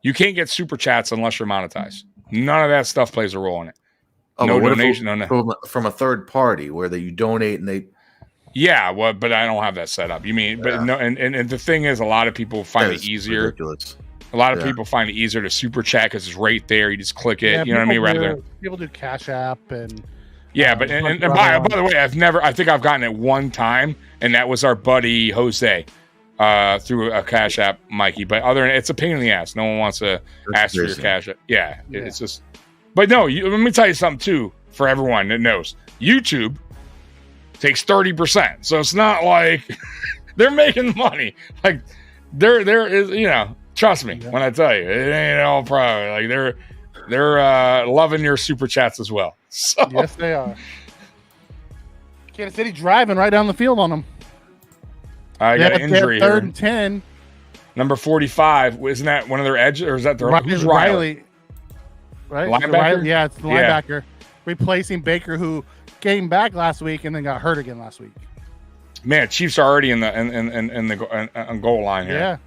You can't get super chats unless you're monetized. None of that stuff plays a role in it. No donation. From a third party where you donate and they. Yeah, well, but I don't have that set up. You mean, but no, and the thing is, a lot of people find it easier. Ridiculous. A lot of people find it easier to super chat because it's right there. You just click it. You know what I mean? People do Cash App and. Yeah, but and by the way, I think I've gotten it one time, and that was our buddy Jose through a Cash App, Mikey. But other than it's a pain in the ass. No one wants to ask for your Cash App. Yeah, it's just. But no, let me tell you something too for everyone that knows. YouTube takes 30%, so it's not like they're making money. Like there is, trust me when I tell you, it ain't all private. Like they're loving your super chats as well. So. Yes, they are. Kansas City driving right down the field on them. I got an injury here. 3rd and 10. Number 45. Isn't that one of their edges, or is that who's Riley? Right? Linebacker? Yeah, it's the linebacker replacing Baker, who came back last week and then got hurt again last week. Man, Chiefs are already in the goal line here. Yeah.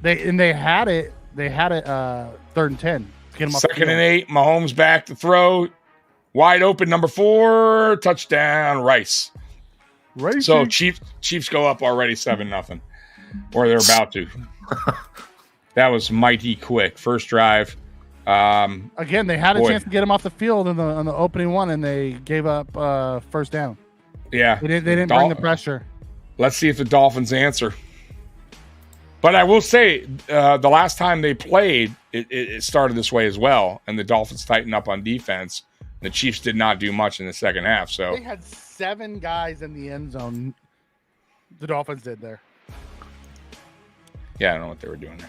They had it 3rd and 10. Get them 2nd and 8. Mahomes back to throw. Wide open, number 4. Touchdown, Rice. So Chiefs go up already 7-0. Or they're about to. That was mighty quick. First drive. Again, they had a chance to get him off the field on the opening one, and they gave up first down. Yeah. They didn't bring the pressure. Let's see if the Dolphins answer. But I will say, the last time they played, it started this way as well, and the Dolphins tightened up on defense. The Chiefs did not do much in the second half. So they had 7 guys in the end zone. The Dolphins did there. Yeah, I don't know what they were doing there.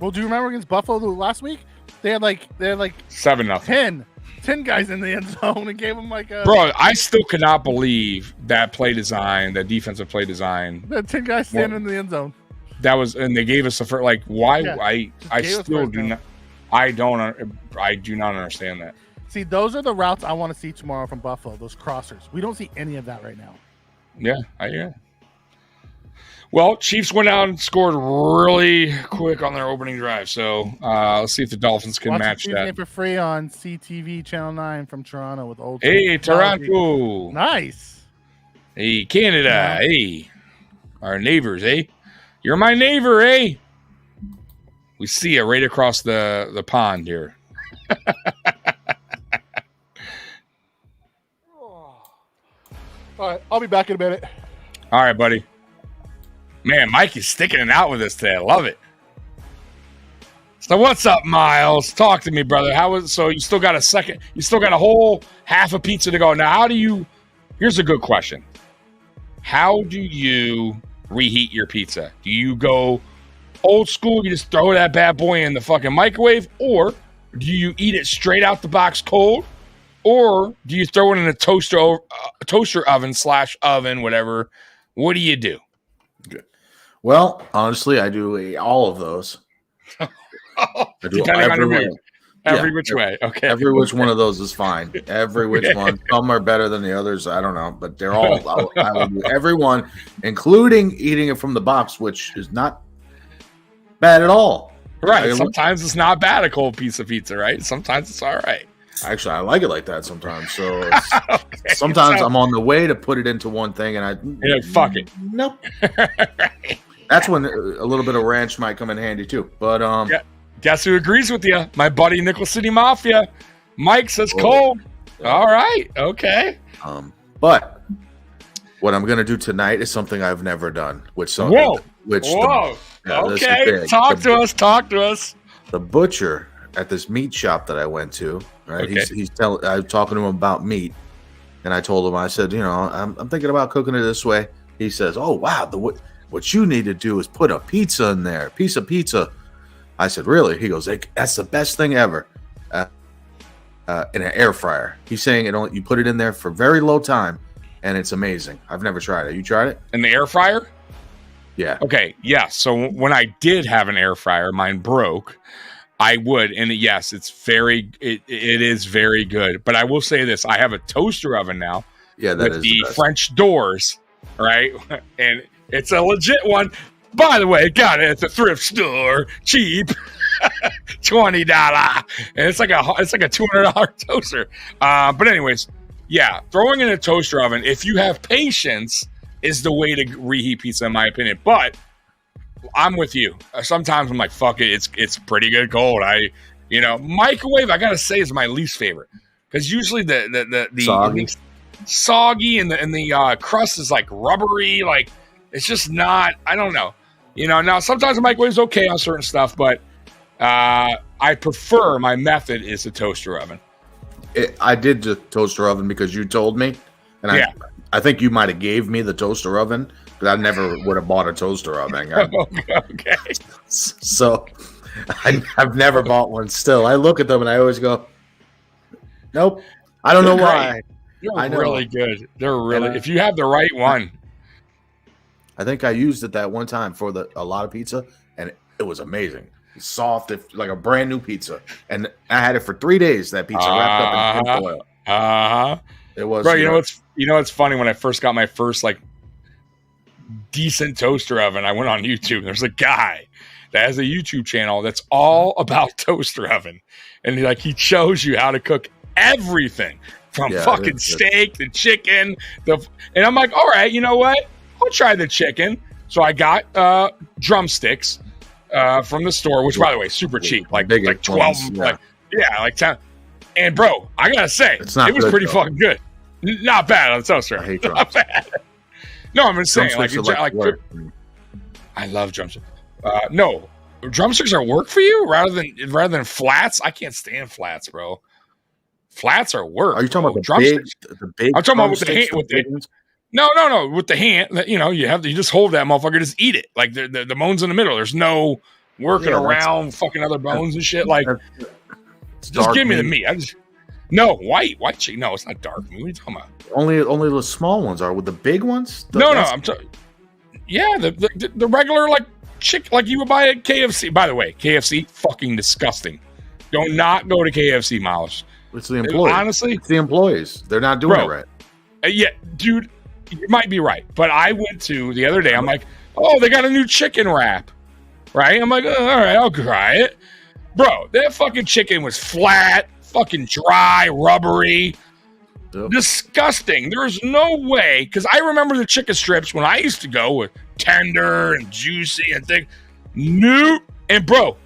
Well, do you remember against Buffalo last week? They had like 7-0. 10 guys in the end zone and gave them Bro, I still cannot believe that play design, that defensive play design. They had 10 guys standing in the end zone. That was, and they gave us why? Yeah, I still do not. I do not understand that. See, those are the routes I want to see tomorrow from Buffalo. Those crossers. We don't see any of that right now. Yeah. Well, Chiefs went out and scored really quick on their opening drive. So let's see if the Dolphins can match that. Game for free on CTV Channel 9 from Toronto with old. Hey, Toronto. Nice. Hey, Canada. Yeah. Hey, our neighbors. Hey, you're my neighbor. Hey, we see you right across the pond here. All right, I'll be back in a minute. All right, buddy. Man, Mike is sticking it out with us today. I love it. So what's up, Miles? Talk to me, brother. So you still got a second? You still got a whole half a pizza to go. Now, here's a good question. How do you reheat your pizza? Do you go old school, you just throw that bad boy in the fucking microwave, or do you eat it straight out the box cold, or do you throw it in a toaster oven / oven, whatever? What do you do? Good. Well, honestly, I do all of those. I do Depending on your mood. Every which way. Okay. Every which one of those is fine. Every which one. Some are better than the others. I don't know, but they're all. I will do every one, including eating it from the box, which is not bad at all. Right. Sometimes it's not bad, a cold piece of pizza, right? Sometimes it's all right. Actually, I like it like that sometimes. So sometimes I'm on the way to put it into one thing, and fuck it. Nope. Right. That's when a little bit of ranch might come in handy too. But yeah. Guess who agrees with you? My buddy Nickel City Mafia. Mike says cold. All right. Okay. But what I'm gonna do tonight is something I've never done. Whoa. Okay. Talk to us. The butcher at this meat shop that I went to, right? Okay. I was talking to him about meat, and I told him, I said, I'm thinking about cooking it this way. He says, oh wow, what you need to do is put a pizza in there, piece of pizza. I said, really? He goes, that's the best thing ever. In an air fryer. He's saying you put it in there for very low time, and it's amazing. I've never tried it. You tried it? In the air fryer? Yeah. Okay. Yeah. So when I did have an air fryer, mine broke. I would, and yes, it is very good. But I will say this: I have a toaster oven now. Yeah, that with is the French doors, right? And it's a legit one. By the way, got it at the thrift store, cheap, $20, and it's like a $200 toaster. But anyways, yeah, throwing in a toaster oven, if you have patience, is the way to reheat pizza, in my opinion. But I'm with you. Sometimes I'm like, fuck it, it's pretty good cold. Microwave, I gotta say, is my least favorite because usually the soggy and the crust is like rubbery, like it's just not. I don't know. Now sometimes the microwave is okay on certain stuff, but I prefer my method is the toaster oven. I did the toaster oven because you told me, and I think you might have gave me the toaster oven, but I never would have bought a toaster oven. Okay. So I've never bought one. Still, I look at them and I always go, nope. I don't know why. They're really good. They're really. If you have the right one. I think I used it that one time for a lot of pizza, and it was amazing. It's soft, like a brand new pizza. And I had it for 3 days, that pizza, wrapped up in tinfoil. It was. Bro, you know what's funny? When I first got my first, like, decent toaster oven, I went on YouTube. There's a guy that has a YouTube channel that's all about toaster oven. And he shows you how to cook everything from fucking steak to chicken. And I'm like, all right, you know what? I'll try the chicken. So I got drumsticks from the store, which, by the way, super cheap, like 12, like 10. And bro, I gotta say, it was pretty fucking good. Not bad on the toaster. I hate not bad. No, I'm just saying, I love drumsticks. No, drumsticks are work for you rather than flats. I can't stand flats, bro. Flats are work. Are you talking about the big? I'm talking about with the hand. No. With the hand, you just hold that motherfucker, just eat it. Like the bones in the middle. There's no working around fucking other bones and shit. Like, just give me the meat. White chicken. No, it's not dark meat. What are you talking about? Only the small ones are. With the big ones? I'm talking. Yeah, the regular like chick like you would buy at KFC. By the way, KFC fucking disgusting. Do not go to KFC, Miles. It's the employees. Honestly, it's the employees. They're not doing it right. Yeah, dude. You might be right, but I went to the other day. I'm like, oh, they got a new chicken wrap, right? I'm like, all right, I'll try it, bro. That fucking chicken was flat, fucking dry, rubbery, disgusting. There's no way, because I remember the chicken strips when I used to go with tender and juicy and thick. New and bro,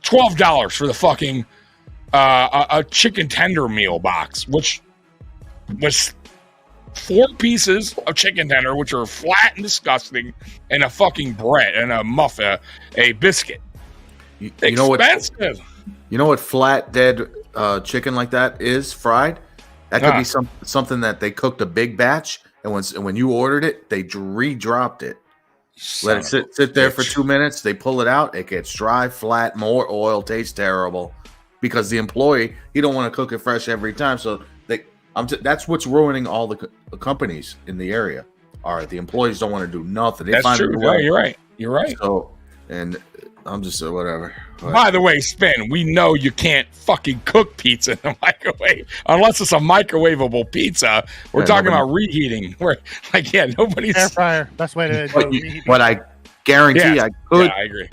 $12 for the fucking a chicken tender meal box, which was 4 pieces of chicken tender, which are flat and disgusting, and a fucking bread and a muffin, a biscuit. Expensive. You know what flat dead chicken like that is fried? That could be something that they cooked a big batch, and when you ordered it, they re-dropped it. Let it sit there for 2 minutes. They pull it out. It gets dry, flat, more oil, tastes terrible. Because the employee, he don't want to cook it fresh every time. So that's what's ruining all the companies in the area. All right, the employees don't want to do nothing. They That's true. Yeah, you're right. You're right. So, and I'm just whatever. By the way, Spin, we know you can't fucking cook pizza in the microwave unless it's a microwavable pizza. We're talking about reheating. We're like, nobody's air fryer. Best way to. But I guarantee I could. Yeah, I agree.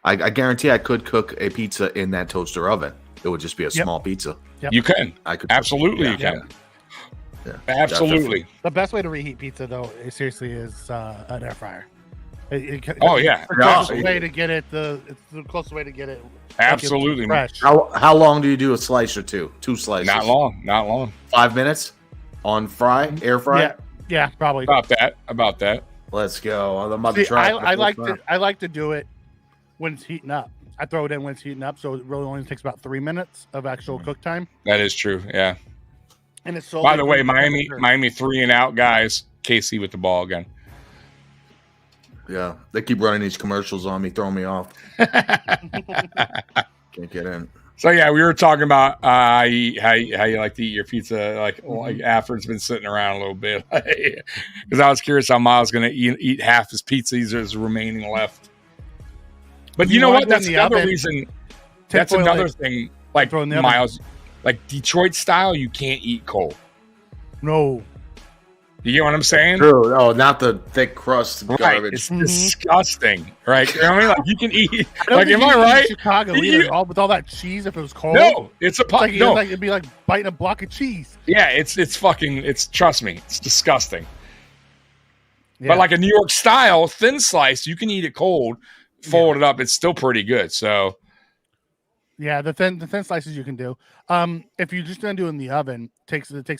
I guarantee I could cook a pizza in that toaster oven. It would just be a small pizza. Yep. You can. I could absolutely. You can. Yeah, absolutely. The best way to reheat pizza, though, seriously, is an air fryer. Yeah, the closest way to get it. It's the closest way to get it. Absolutely. Fresh. How long do you do a slice or two? 2 slices. Not long. 5 minutes on air fry. Yeah, probably about that. Let's go. I'm about to try. I like to do it when it's heating up. I throw it in when it's heating up, so it really only takes about 3 minutes of actual cook time. That is true. Yeah. And it's so. By the way, Miami 3-and-out guys. KC with the ball again. Yeah, they keep running these commercials on me, throwing me off. Can't get in. So yeah, we were talking about how you like to eat your pizza, like after it's been sitting around a little bit. Because I was curious how Miles going to eat half his pizza. These are his remaining left. But you know what? That's another reason. That's another thing. Like Miles, like Detroit style, you can't eat cold. No. You get what I'm saying? True. No, not the thick crust garbage. It's disgusting, right? You know what I mean? Like you can eat. Like, am I right? Chicago, with all that cheese, if it was cold. No, it's a pot. No, it'd be like biting a block of cheese. Yeah, it's fucking. Trust me, it's disgusting. Yeah. But like a New York style thin slice, you can eat it cold, fold it up. It's still pretty good. So. Yeah, the thin slices you can do. If you're just gonna do it in the oven, take some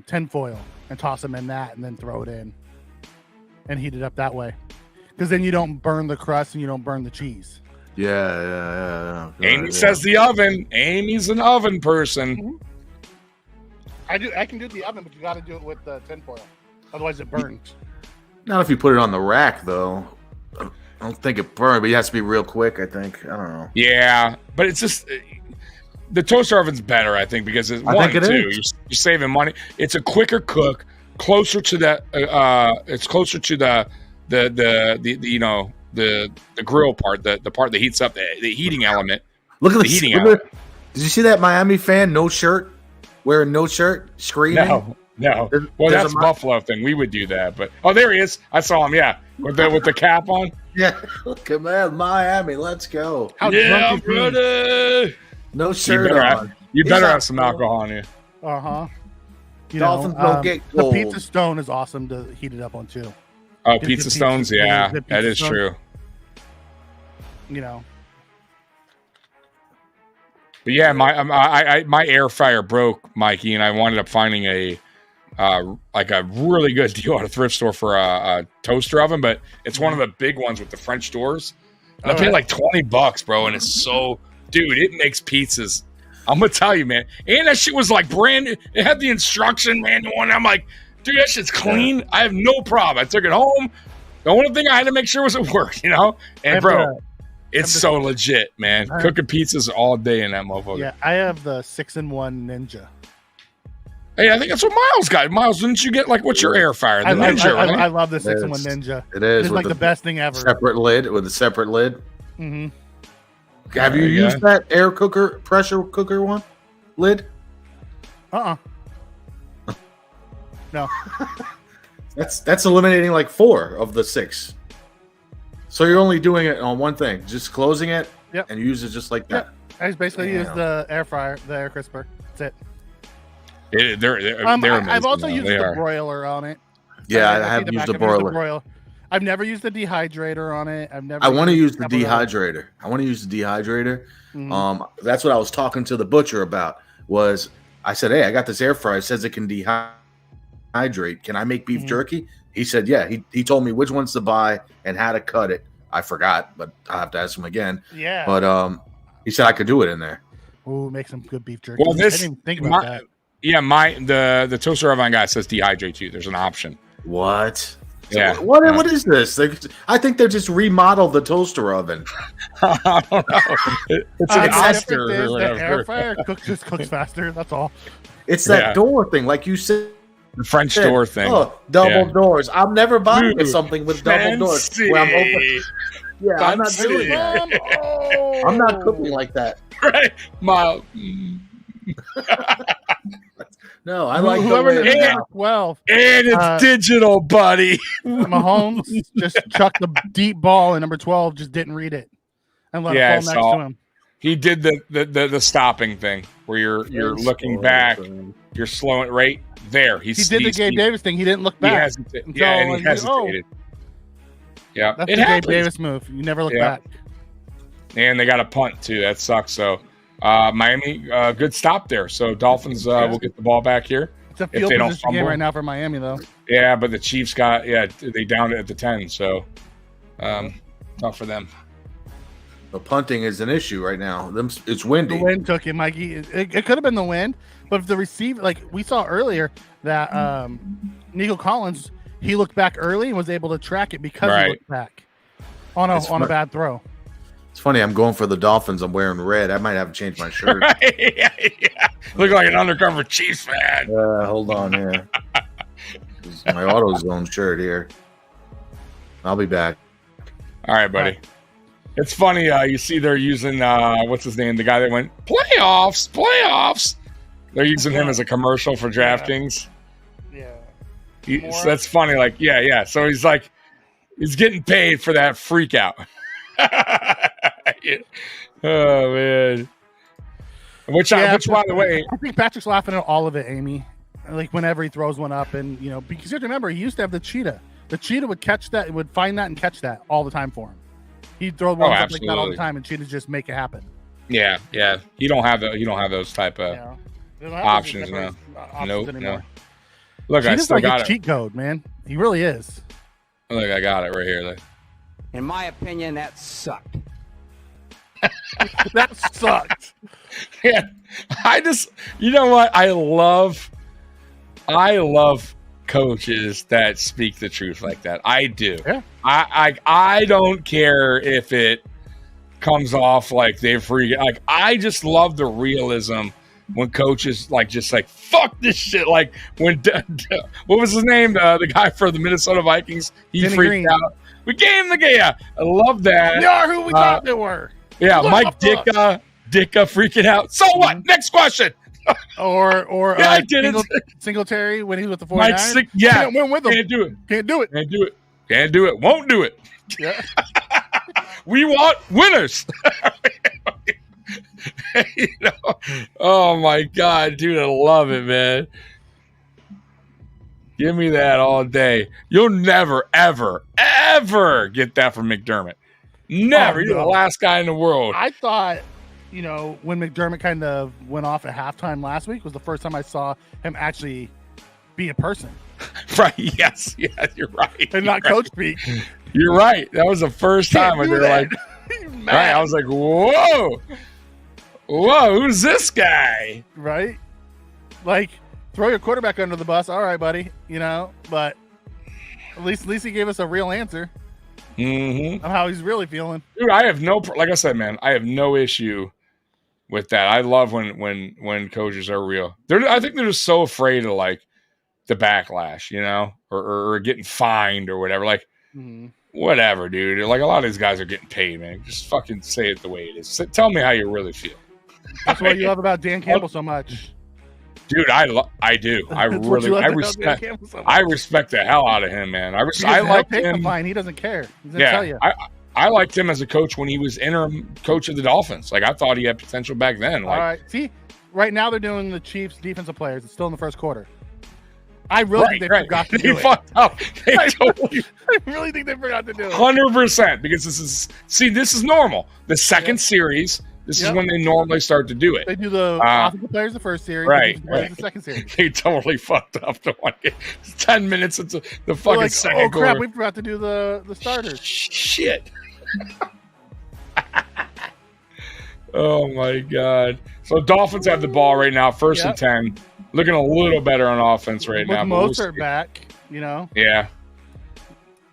tin foil and toss them in that, and then throw it in and heat it up that way. Because then you don't burn the crust and you don't burn the cheese. Yeah. Amy says the oven. Amy's an oven person. Mm-hmm. I can do the oven, but you got to do it with the tin foil. Otherwise, it burns. Not if you put it on the rack, though. I don't think it burned, but it has to be real quick, I think. I don't know. Yeah, but it's just... The toaster oven's better, I think, because you're saving money. It's a quicker cook, closer to that. It's closer to the grill part, the part that heats up the heating element. Look at the heating element. Did you see that Miami fan? No shirt, wearing no shirt, screaming. No. Well, that's a Buffalo thing. We would do that, but there he is. I saw him. Yeah, with the cap on. Yeah, look at that, Miami. Let's go. How drunk is brother? No shirt on. You better have some alcohol on you. Dolphins don't get cold. The pizza stone is awesome to heat it up on too. Oh, pizza stones, yeah, that is true. You know. But yeah, my air fryer broke, Mikey, and I wound up finding a really good deal at a thrift store for a toaster oven, but it's one of the big ones with the French doors. And I paid like $20, bro, and it's so. Dude, it makes pizzas. I'm gonna tell you, man. And that shit was like brand new. It had the instruction manual, and I'm like, dude, that shit's clean. I have no problem. I took it home. The only thing I had to make sure was it worked, you know? And bro, it's so legit, man. Cooking pizzas all day in that motherfucker. Yeah, I have the 6-in-1 Ninja. Hey, I think that's what Miles got. Miles, didn't you get what's your air fryer? The Ninja, right? I love the 6-in-1 Ninja. It is. It's like the best thing ever. Separate lid with a separate lid. Mm-hmm. Have you used that pressure cooker one lid? No. That's eliminating like 4 of the 6. So you're only doing it on one thing, just closing it, and you use it just like that. I just basically use the air fryer, the air crisper. That's it. They're amazing. I've also used the broiler on it. Yeah, I have used the broiler. I've never used the dehydrator on it. I want to use the dehydrator. Mm-hmm. That's what I was talking to the butcher about. Was I said, hey, I got this air fryer. It says it can dehydrate. Can I make beef jerky? He said, yeah. He told me which ones to buy and how to cut it. I forgot, but I'll have to ask him again. Yeah. But he said I could do it in there. Ooh, make some good beef jerky. Well, I didn't even think about that. Yeah, the toaster oven guy says dehydrate too. There's an option. What? Yeah. What is this? I think they just remodeled the toaster oven. I don't know. It's an The Oscar difference is or the whatever. air fryer just cooks faster. That's all. It's that Yeah. door thing, like you said. The French door thing. Oh, double Yeah. doors. I'm never buying Dude, something with double doors. fancy. Where I'm open. Yeah, I'm not Fancy. doing that. I'm not cooking like that. Right. My, No, I like Whoever the did way number 12, and it's digital, buddy. Mahomes just chucked the deep ball, and number 12 just didn't read it and let Yeah, it fall I next saw. to him. He did the stopping thing where you're looking back, you're slowing right there. He did the Gabe Davis thing. He didn't look back. Yeah, and he hesitated. Yeah, That's it the happens. Gabe Davis move. You never look Yeah. back. And they got a punt too. That sucks. So Miami, good stop there. So Dolphins will get the ball back here. It's a If field they don't position game fumble. right now for Miami, though. Yeah, but the Chiefs they downed it at the 10. So tough for them. The punting is an issue right now. It's The windy. wind took it, Mikey. It could have been the wind, but if the receiver, like we saw earlier, that Nico Collins, he looked back early and was able to track it because he Right. looked back on a bad throw. It's funny. I'm going for the Dolphins. I'm wearing red. I might have to change my shirt. yeah. Look like an undercover Chiefs fan. Hold on here. This is my AutoZone shirt here. I'll be back. All right, buddy. It's funny. You see, they're using what's his name? The guy that went playoffs. They're using him as a commercial for DraftKings. Yeah. So that's funny. Like, yeah. So he's getting paid for that freak out. Oh man. Which by the way, I think Patrick's laughing at all of it, Amy. Like whenever he throws one up, and because you have to remember, he used to have the cheetah. The cheetah would catch that, would find that and catch that all the time for him. He'd throw one up like that all the time, and cheetahs just make it happen. Yeah. You don't have those type of They don't have options those now. options Nope, anymore. no. Look, I Cheetah's still like got a it. cheat code, man. He really is. Look, I got it right here. Look. In my opinion, that sucked. That sucked. Yeah, you know what? I love coaches that speak the truth like that. I do. Yeah. I don't care if it comes off like they freak. Like I just love the realism when coaches just fuck this shit. Like when what was his name? The guy for the Minnesota Vikings. He Denny freaked Green. out. We gave him the game. I love that. They are who we thought they were. Yeah, Look Mike up us. Dicka freaking out. So what? Next question. Or Yeah, I did it. Singletary when he was with the 49ers. Mike Can't win with them. Can't do it. Can't do it. Can't do it. Can't do it. Won't do it. Yeah. We want winners. Oh my God, dude, I love it, man. Give me that all day. You'll never, ever, ever get that from McDermott. Never. Oh, You're the no. last guy in the world. I thought, when McDermott kind of went off at halftime last week was the first time I saw him actually be a person Right? Yes. Yeah, you're right. and not coach speak. You're right. That was the first time when do they're that. like, right? I was like, whoa, who's this guy? Right? Like, throw your quarterback under the bus. All right, buddy. But at least he gave us a real answer Mm-hmm. of how he's really feeling. Dude, I have like I said, man, I have no issue with that. I love when coaches are real. I think they're just so afraid of the backlash, or getting fined or whatever. Like, whatever, dude. Like a lot of these guys are getting paid, man. Just fucking say it the way it is. Tell me how you really feel. That's what you love about Dan Campbell so much. Dude, I do. I That's what really, you love I about Dan respect. Campbell so much. I respect the hell out of him, man. I Because like he'll take the him. fine. He doesn't care. He's gonna tell you. I liked him as a coach when he was interim coach of the Dolphins. Like I thought he had potential back then. Like, All right. See, right now they're doing the Chiefs defensive players. It's still in the first quarter. I really think they forgot to do They it. fucked up. They totally I really think they forgot to do it. 100% because this is normal. The second series, this is when they normally start to do it. They do the offensive players the first series, Right, the defensive players right. the second series. They totally fucked up the one game. 10 minutes into the They're fucking like, second oh crap, quarter. we forgot to do the starters. Shit. Oh my God. So Dolphins have the ball right now, first and 10. Looking a little better on offense right With now. but we'll Mostert see. back, You know, Yeah.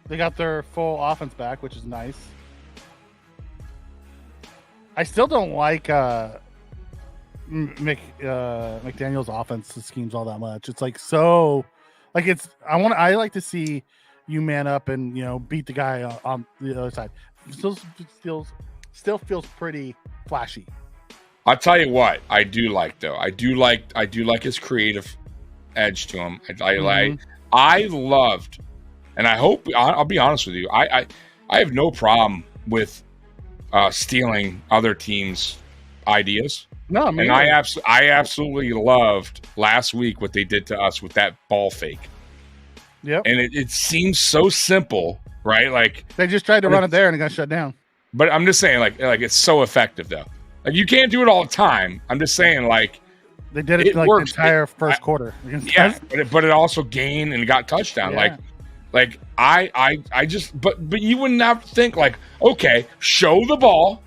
they got their full offense back, which is nice. I still don't like McDaniel's offense schemes all that much. It's like so, like it's. I like to see you man up and beat the guy on the other side. Still feels pretty flashy. I'll tell you what I do like though. I do like his creative edge to him. I loved, and I hope I'll be honest with you. I have no problem with stealing other teams' ideas. No, and I absolutely loved last week what they did to us with that ball fake. Yep. And it seems so simple, right? Like they just tried to run it there and it got shut down. But I'm just saying, like it's so effective though. Like you can't do it all the time. I'm just saying, like they did it like works. The entire first quarter. Yeah, but it also gained and got touchdown. Yeah. Like I just but you wouldn't have to think like, okay, show the ball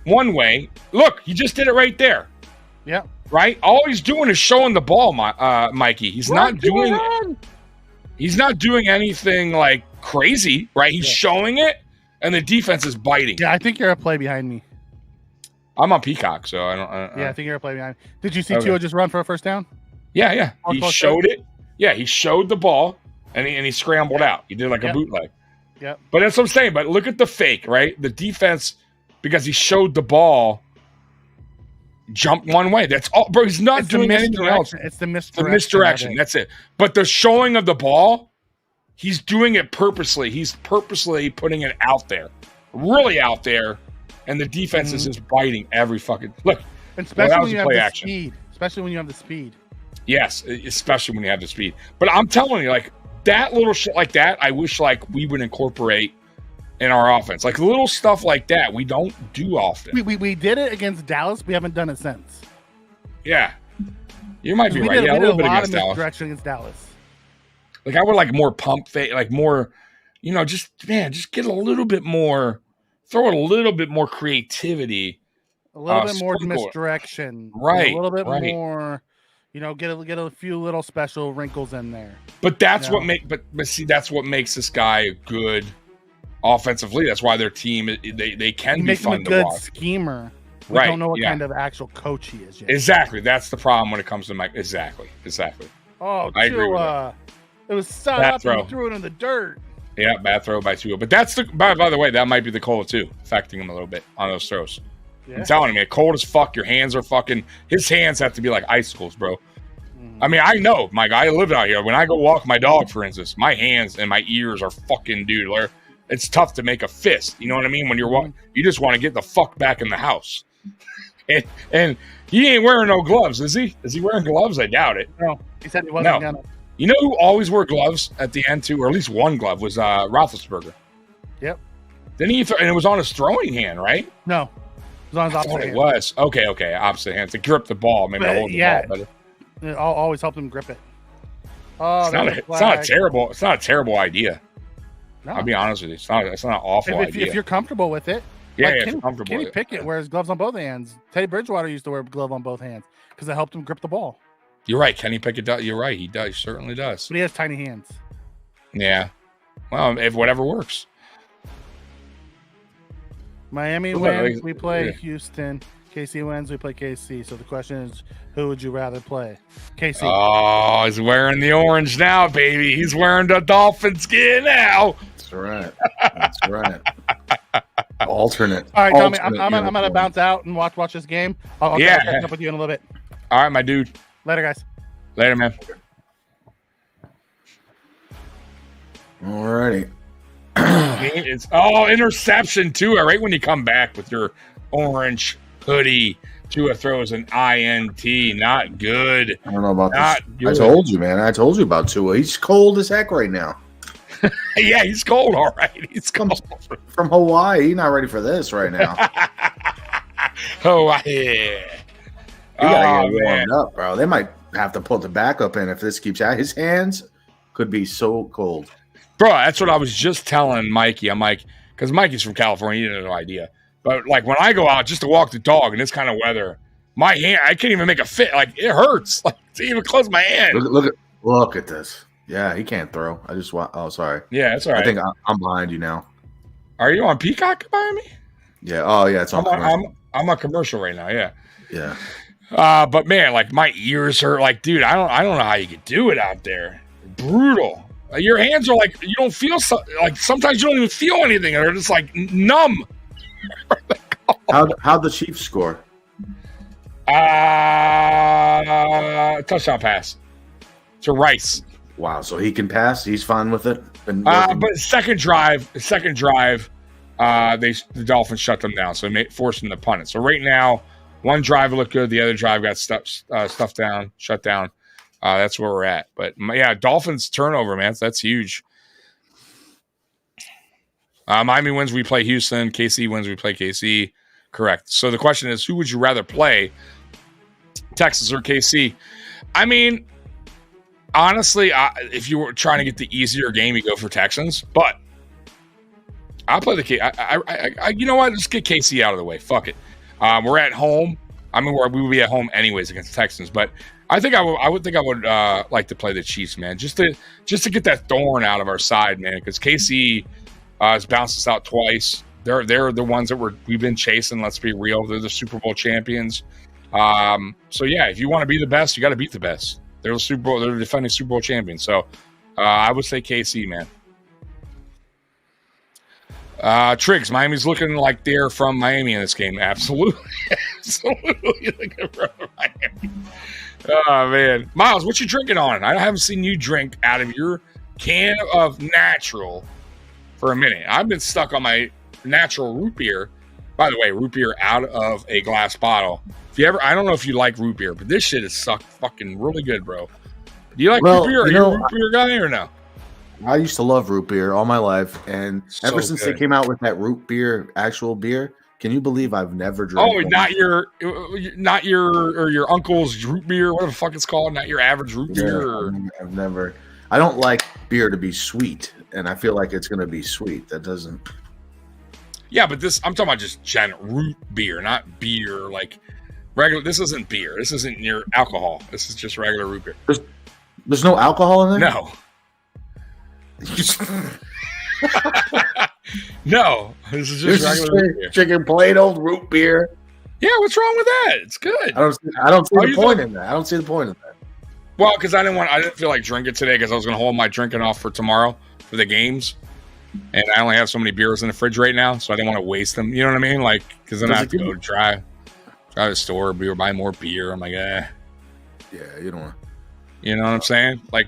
one way. Look, he just did it right there. Yeah. Right? All he's doing is showing the ball, Mikey. He's not doing anything like crazy, right? He's showing it, and the defense is biting. Yeah, I think you're a play behind me. I'm on Peacock, so I don't. I think you're a play behind me. Did you see Tua just run for a first down? Yeah. He showed it. Yeah, he showed the ball, and he scrambled out. He did like a bootleg. Yep. But that's what I'm saying. But look at the fake, right? The defense, because he showed the ball, jumped one way. That's all, bro. He's not doing anything else. It's the misdirection. The misdirection. That's it. But the showing of the ball, he's doing it purposely. He's purposely putting it out there, really out there, and the defense is just biting every fucking look. Especially when you have the speed. Especially when you have the speed. Yes, especially when you have the speed. But I'm telling you, like that little shit like that, I wish like we would incorporate in our offense. Like little stuff like that, we don't do often. We did it against Dallas. We haven't done it since. Yeah, you might be right. Yeah, a little bit against Dallas. Direction against Dallas. Like I would like more pump fake, like more, just get a little bit more, throw a little bit more creativity, a little bit more misdirection, right? A little bit more, get a few little special wrinkles in there. But that's what that's what makes this guy a good offensively. That's why their team they can be fun to watch. Good schemer. We don't know what kind of actual coach he is yet. Exactly. That's the problem when it comes to Mike. Exactly. Oh, I agree with that. It was set up and he threw it in the dirt. Yeah, bad throw by Tua. But that's by the way, that might be the cold too, affecting him a little bit on those throws. Yeah. I'm telling you, man, cold as fuck. Your hands are fucking. His hands have to be like icicles, bro. I mean, I know, Mike. I live out here. When I go walk my dog, for instance, my hands and my ears are fucking, dude. It's tough to make a fist. You know what I mean? When you're walking, you just want to get the fuck back in the house. And he ain't wearing no gloves, is he? Is he wearing gloves? I doubt it. No, he said he wasn't gonna. You know who always wore gloves at the end too, or at least one glove was Roethlisberger. Yep. Then and it was on his throwing hand, right? No, it was on his opposite hand. It was okay, opposite hand to grip the ball, maybe hold the ball better. It always helped him grip it. Oh, it's not a terrible idea. No. I'll be honest with you, it's not an awful idea. If you're comfortable with it. Yeah, if you're comfortable. Kenny Pickett wears gloves on both hands. Teddy Bridgewater used to wear a glove on both hands because it helped him grip the ball. You're right, Kenny Pickett does. You're right, he does. He certainly does. But he has tiny hands. Yeah. Well, if whatever works. Miami wins, we play Houston. KC wins, we play KC. So the question is, who would you rather play? KC. Oh, he's wearing the orange now, baby. He's wearing the Dolphin skin now. That's right. Alternate. All right, Tommy, I'm gonna bounce out and watch this game. I'll catch up with you in a little bit. All right, my dude. Later, guys. Later, man. All righty. Interception too. Right when you come back with your orange hoodie, Tua throws an INT. Not good. I don't know about this. Good. I told you, man. I told you about Tua. He's cold as heck right now. Yeah, he's cold. All right, he's cold from Hawaii. He's not ready for this right now. Hawaii. He gotta get warmed up, bro. They might have to put the backup in if this keeps out. His hands could be so cold. Bro, that's what I was just telling Mikey. I'm like, because Mikey's from California, he had no idea. But like when I go out just to walk the dog in this kind of weather, my hand, I can't even make a fit. Like it hurts. Like to even close my hand. Look at this. Yeah, he can't throw. I just want. Oh, sorry. Yeah, that's all right. I think I'm behind you now. Are you on Peacock by me? Yeah. Oh, yeah. It's on. I'm on commercial right now. Yeah. Yeah. But man, like my ears hurt. Like, dude, I don't know how you could do it out there. Brutal. Your hands are like you don't feel like sometimes you don't even feel anything. They're just like numb. How'd the Chiefs score? Touchdown pass to Rice. Wow. So he can pass. He's fine with it. But second drive, the Dolphins shut them down, so they forced them to punt it. So right now, one drive looked good, the other drive got stuffed down, shut down. That's where we're at. But yeah, Dolphins turnover, man, that's huge. Miami wins, we play Houston. KC wins, we play KC. Correct. So the question is, who would you rather play, Texas or KC? I mean, honestly, if you were trying to get the easier game, you go for Texans. But I'll play the K. You know what? Just get KC out of the way. Fuck it. We're at home. I mean, we would be at home anyways against the Texans. But I think I would like to play the Chiefs, man, just to get that thorn out of our side, man. Because KC has bounced us out twice. They're the ones that we've been chasing. Let's be real. They're the Super Bowl champions. So yeah, if you want to be the best, you got to beat the best. They're the Super Bowl. They're the defending Super Bowl champions. So I would say KC, man. Triggs, Miami's looking like they're from Miami in this game. Absolutely, absolutely looking from Miami. Oh man, Miles, what you drinking on? I haven't seen you drink out of your can of natural for a minute. I've been stuck on my natural root beer. By the way, root beer out of a glass bottle. If you ever, I don't know if you like root beer, but this shit is fucking really good, bro. Do you like root beer? Are you a root beer guy or no? I used to love root beer all my life, and ever since they came out with that root beer, actual beer, can you believe I've never drank? Oh, not your uncle's root beer, whatever the fuck it's called, not your average root beer. I've never. I don't like beer to be sweet, and I feel like it's going to be sweet. That doesn't. Yeah, but I'm talking about just general root beer, not beer like regular. This isn't beer. This isn't your alcohol. This is just regular root beer. There's no alcohol in there? No. No, this is just regular root beer. Chicken plain old root beer. Yeah, what's wrong with that? It's good. I don't see the point in that. I don't see the point in that. Well, because I didn't feel like drinking today because I was going to hold my drinking off for tomorrow for the games, and I only have so many beers in the fridge right now, so I didn't want to waste them. You know what I mean? Like, because then I have to go drive to the store, buy more beer. I'm like, Yeah, you don't want. You know what I'm saying? Like,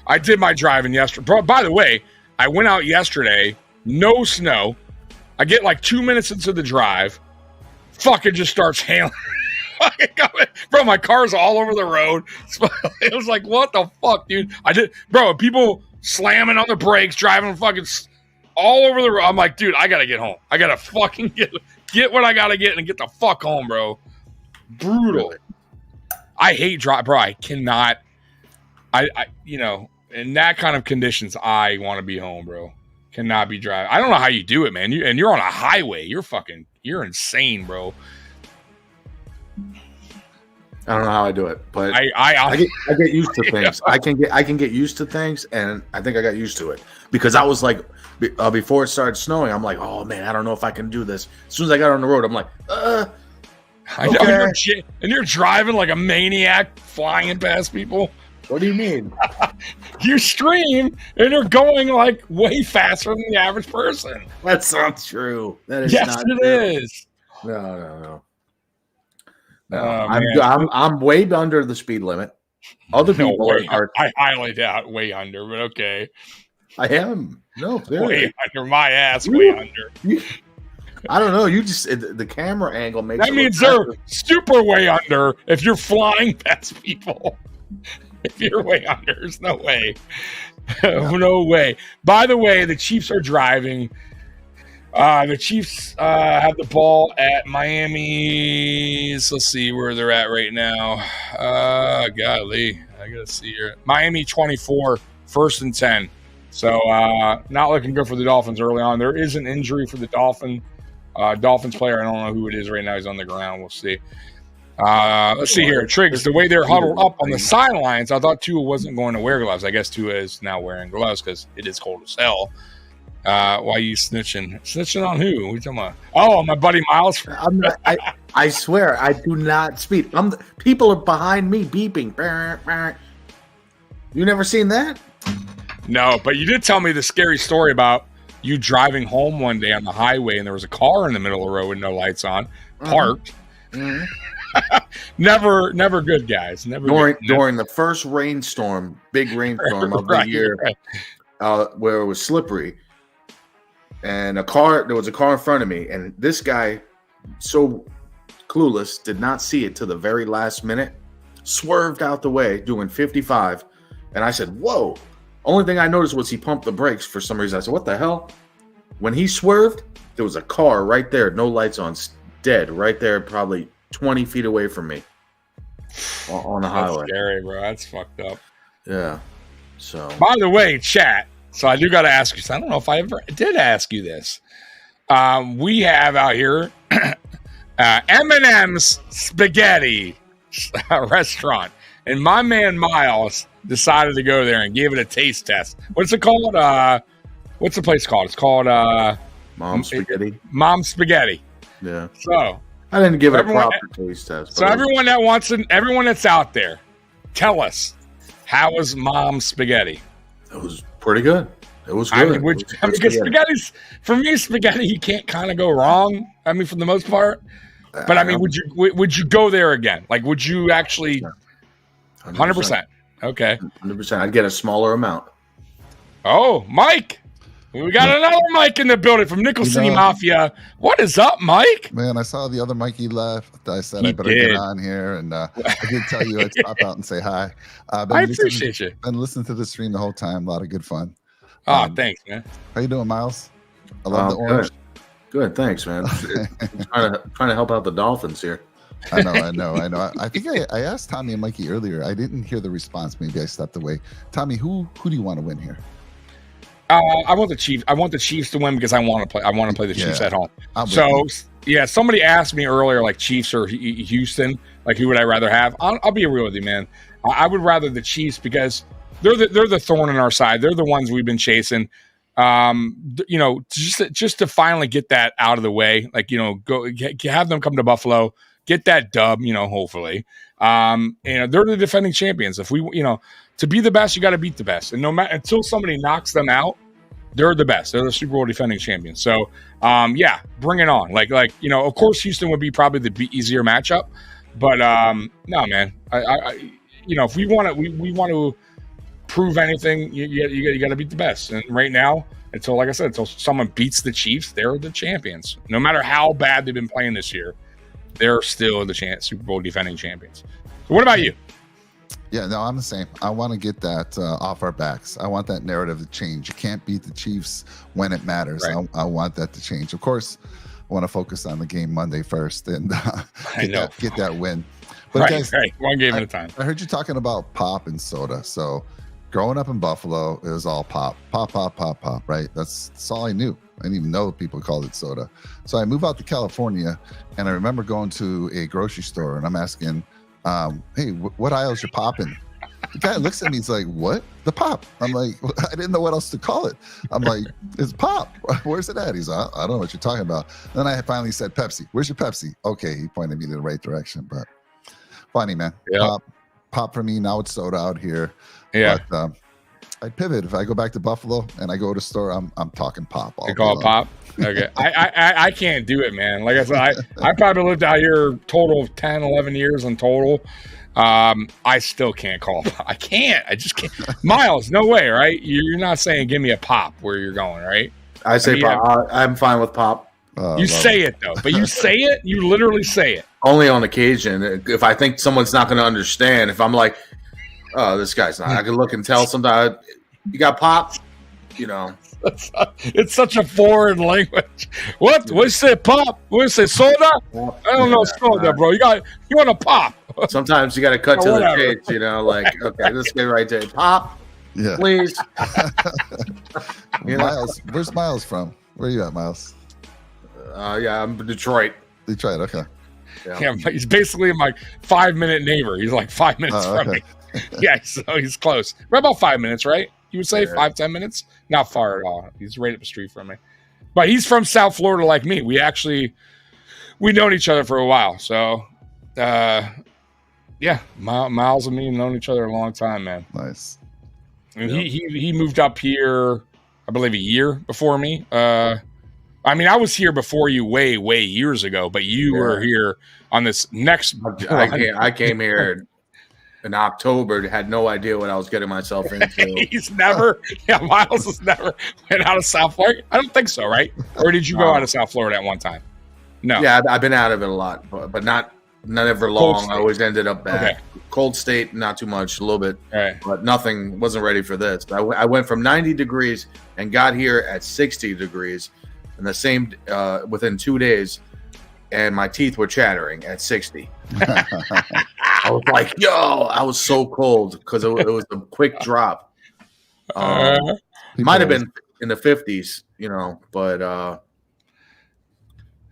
I did my driving yesterday. Bro, by the way, I went out yesterday, no snow. I get like 2 minutes into the drive, fucking just starts hailing. Bro, my car's all over the road. It was like, what the fuck, dude? People slamming on the brakes, driving fucking all over the road. I'm like, dude, I gotta get home. I gotta fucking get what I gotta get and get the fuck home, bro. Brutal. Really? I hate drive, bro. I cannot. In that kind of conditions, I want to be home, bro. Cannot be driving. I don't know how you do it, man. You're on a highway. You're insane, bro. I don't know how I do it, but I get used to things. I can get used to things, and I think I got used to it because I was like, before it started snowing, I'm like, oh man, I don't know if I can do this. As soon as I got on the road, I'm like, I know, okay. And you're driving like a maniac, flying past people. What do you mean? You stream and you're going like way faster than the average person. That's not true. That is yes, not it true. is. No. I'm way under the speed limit. Other people are. I highly doubt way under, but okay. I am. No, way under my ass. Way under. I don't know. You just the camera angle makes. That means they're super way under. If you're flying past people, if you're way under, there's no way. No way. By the way, the Chiefs are driving. The Chiefs have the ball at Miami's. Let's see where they're at right now. Golly, I gotta see here. Miami 24, 1st and 10. So not looking good for the Dolphins early on. There is an injury for the Dolphins player. I don't know who it is right now. He's on the ground. We'll see. Let's see here. Triggs, the way they're huddled up on the sidelines, I thought Tua wasn't going to wear gloves. I guess Tua is now wearing gloves because it is cold as hell. Why are you snitching? Snitching on who? What are you talking about? Oh, my buddy Miles. I'm not, I swear, I do not speak. People are behind me beeping. You never seen that? No, but you did tell me the scary story about you driving home one day on the highway and there was a car in the middle of the road with no lights on, parked. Mm-hmm. Never good, guys. During the first rainstorm, big rainstorm of the year, where it was slippery, and there was a car in front of me, and this guy, so clueless, did not see it to the very last minute, swerved out the way doing 55, and I said, "Whoa!" Only thing I noticed was he pumped the brakes for some reason. I said, "What the hell?" When he swerved, there was a car right there, no lights on, dead right there, probably 20 feet away from me on the highway. That's scary, bro. That's fucked up. Yeah. So, by the way, chat. So I do got to ask you. So I don't know if I ever did ask you this. We have out here M&M's Spaghetti restaurant, and my man Miles decided to go there and gave it a taste test. What's it called? What's the place called? It's called Mom's Spaghetti. Mom's Spaghetti. Yeah. So I didn't give it a proper taste test. So everyone that's out there, tell us, how was Mom's Spaghetti? It was pretty good. It was good. Because spaghetti's, for me, spaghetti, you can't kind of go wrong. I mean, for the most part. But I mean, would you go there again? Like, would you actually? 100%. Okay. 100%. I'd get a smaller amount. Oh, Mike. We got another Mike in the building from Nickel City Mafia. What is up, Mike? Man, I saw the other Mikey left. I said I better get on here, and I did tell you I'd stop out and say hi. I appreciate you. Been listening to the stream the whole time. A lot of good fun. Oh, thanks, man. How you doing, Miles? I love the orange. Good, thanks, man. trying to help out the Dolphins here. I know. I think I asked Tommy and Mikey earlier. I didn't hear the response. Maybe I stepped away. Tommy, who do you want to win here? I want the Chiefs. I want the Chiefs to win because I want to play. I want to play the Chiefs at home. So yeah, somebody asked me earlier, like Chiefs or Houston. Like, who would I rather have? I'll be real with you, man. I would rather the Chiefs because they're the thorn in our side. They're the ones we've been chasing. Just to finally get that out of the way. Like, go have them come to Buffalo, get that dub. Hopefully. They're the defending champions. If we, to be the best, you got to beat the best. And no matter until somebody knocks them out, they're the best. They're the Super Bowl defending champions. So, bring it on. Like, of course, Houston would be probably the easier matchup, but no, man. If we want to prove anything, you got to beat the best. And right now, until someone beats the Chiefs, they're the champions. No matter how bad they've been playing this year, they're still the Super Bowl defending champions. So what about you? Yeah, no, I'm the same. I want to get that off our backs. I want that narrative to change. You can't beat the Chiefs when it matters. Right. I want that to change. Of course, I want to focus on the game Monday first and get that win. But guys, one game at a time. I heard you talking about pop and soda. So growing up in Buffalo, it was all pop, right? That's all I knew. I didn't even know people called it soda. So I moved out to California, and I remember going to a grocery store, and I'm asking, hey, what aisle's your pop in? The guy looks at me, he's like, what? The pop. I'm like, I didn't know what else to call it. I'm like, it's pop. Where's it at? He's like, I don't know what you're talking about. Then I finally said Pepsi. Where's your Pepsi? Okay, he pointed me to the right direction, but funny, man. Yeah. Pop for me, now it's soda out here. Yeah. But I pivot. If I go back to Buffalo and I go to store, I'm talking pop. You call it pop? Okay. I can't do it, man. Like I said, I probably lived out here total of 10, 11 years in total. I still can't call it pop. I can't. I just can't. Miles, no way, right? You're not saying give me a pop where you're going, right? I say pop. I'm fine with pop. You say it, though. But you say it, you literally say it. Only on occasion. If I think someone's not going to understand, if I'm like, oh, this guy's not. I can look and tell sometimes. You got pop, It's such a foreign language. What? What is it? Pop? What is it? Soda? I don't know soda, bro. You want to pop? Sometimes you got to cut to the chase. Like, okay, let's get right there. Pop, please. Miles, where's Miles from? Where are you at, Miles? I'm Detroit. Detroit, okay. Yeah, he's basically my 5-minute neighbor. He's like 5 minutes from me. Yeah, so he's close. Right about 5 minutes, right? You would say 5-10 minutes? Not far at all. He's right up the street from me. But he's from South Florida like me. We've known each other for a while. So, yeah, Miles and me have known each other a long time, man. Nice. And he moved up here, I believe, a year before me. I mean, I was here before you way years ago, but you were here on this next. I came here in October, had no idea what I was getting myself into. Miles has never been out of South Florida. I don't think so, right? Or did you go out of South Florida at one time? No. Yeah, I've been out of it a lot, but not ever long. I always ended up back. Okay. Cold state, not too much, a little bit, right. But nothing. Wasn't ready for this. I went from 90 degrees and got here at 60 degrees, in the same within 2 days, and my teeth were chattering at 60. I was like, yo, I was so cold because it was a quick drop. Might have been in the 50s, but.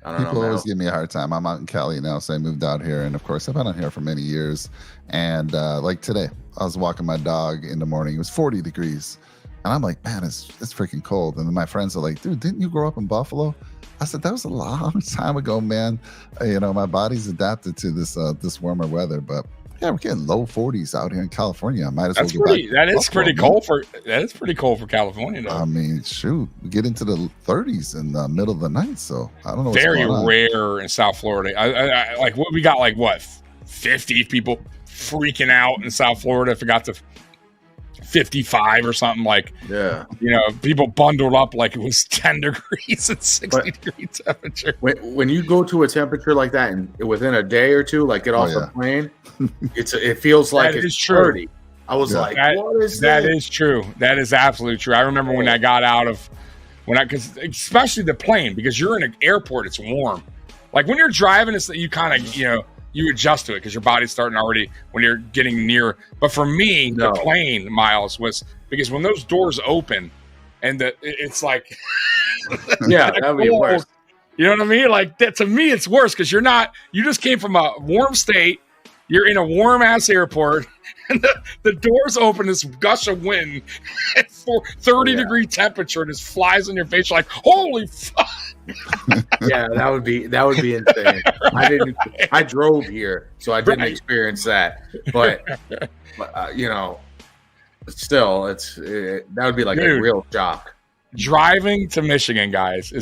People always give me a hard time. I'm out in Cali now, so I moved out here, and of course, I've been out here for many years. And like today, I was walking my dog in the morning. It was 40 degrees, and I'm like, man, it's freaking cold. And then my friends are like, dude, didn't you grow up in Buffalo? I said, that was a long time ago, man. My body's adapted to this warmer weather, but yeah, we're getting low 40s out here in California. I might as well get back. That is pretty cold for California, though. I mean, shoot, we get into the 30s in the middle of the night, so I don't know. Very rare in South Florida. I like what we got, like what 50 people freaking out in South Florida if it got to 55 or something. Like, people bundled up like it was 10 degrees and 60 degree temperature. When you go to a temperature like that and within a day or two, like get off the plane, it feels like it's 30. I was like, what is that? That is true. That is absolutely true. I remember when I got out of because especially the plane, because you're in an airport, it's warm. Like when you're driving, it's that you kind of you adjust to it because your body's starting already when you're getting near. But for me, the plane, Miles, was because when those doors open and it's like, that would be worse. You know what I mean? Like that, to me, it's worse because you just came from a warm state. You're in a warm ass airport and the doors open, this gush of wind at 30 degree temperature and just flies in your face. You're like, holy fuck. Yeah, that would be insane. I drove here, so I didn't experience that. But still, that would be like a real shock. Driving to Michigan, guys,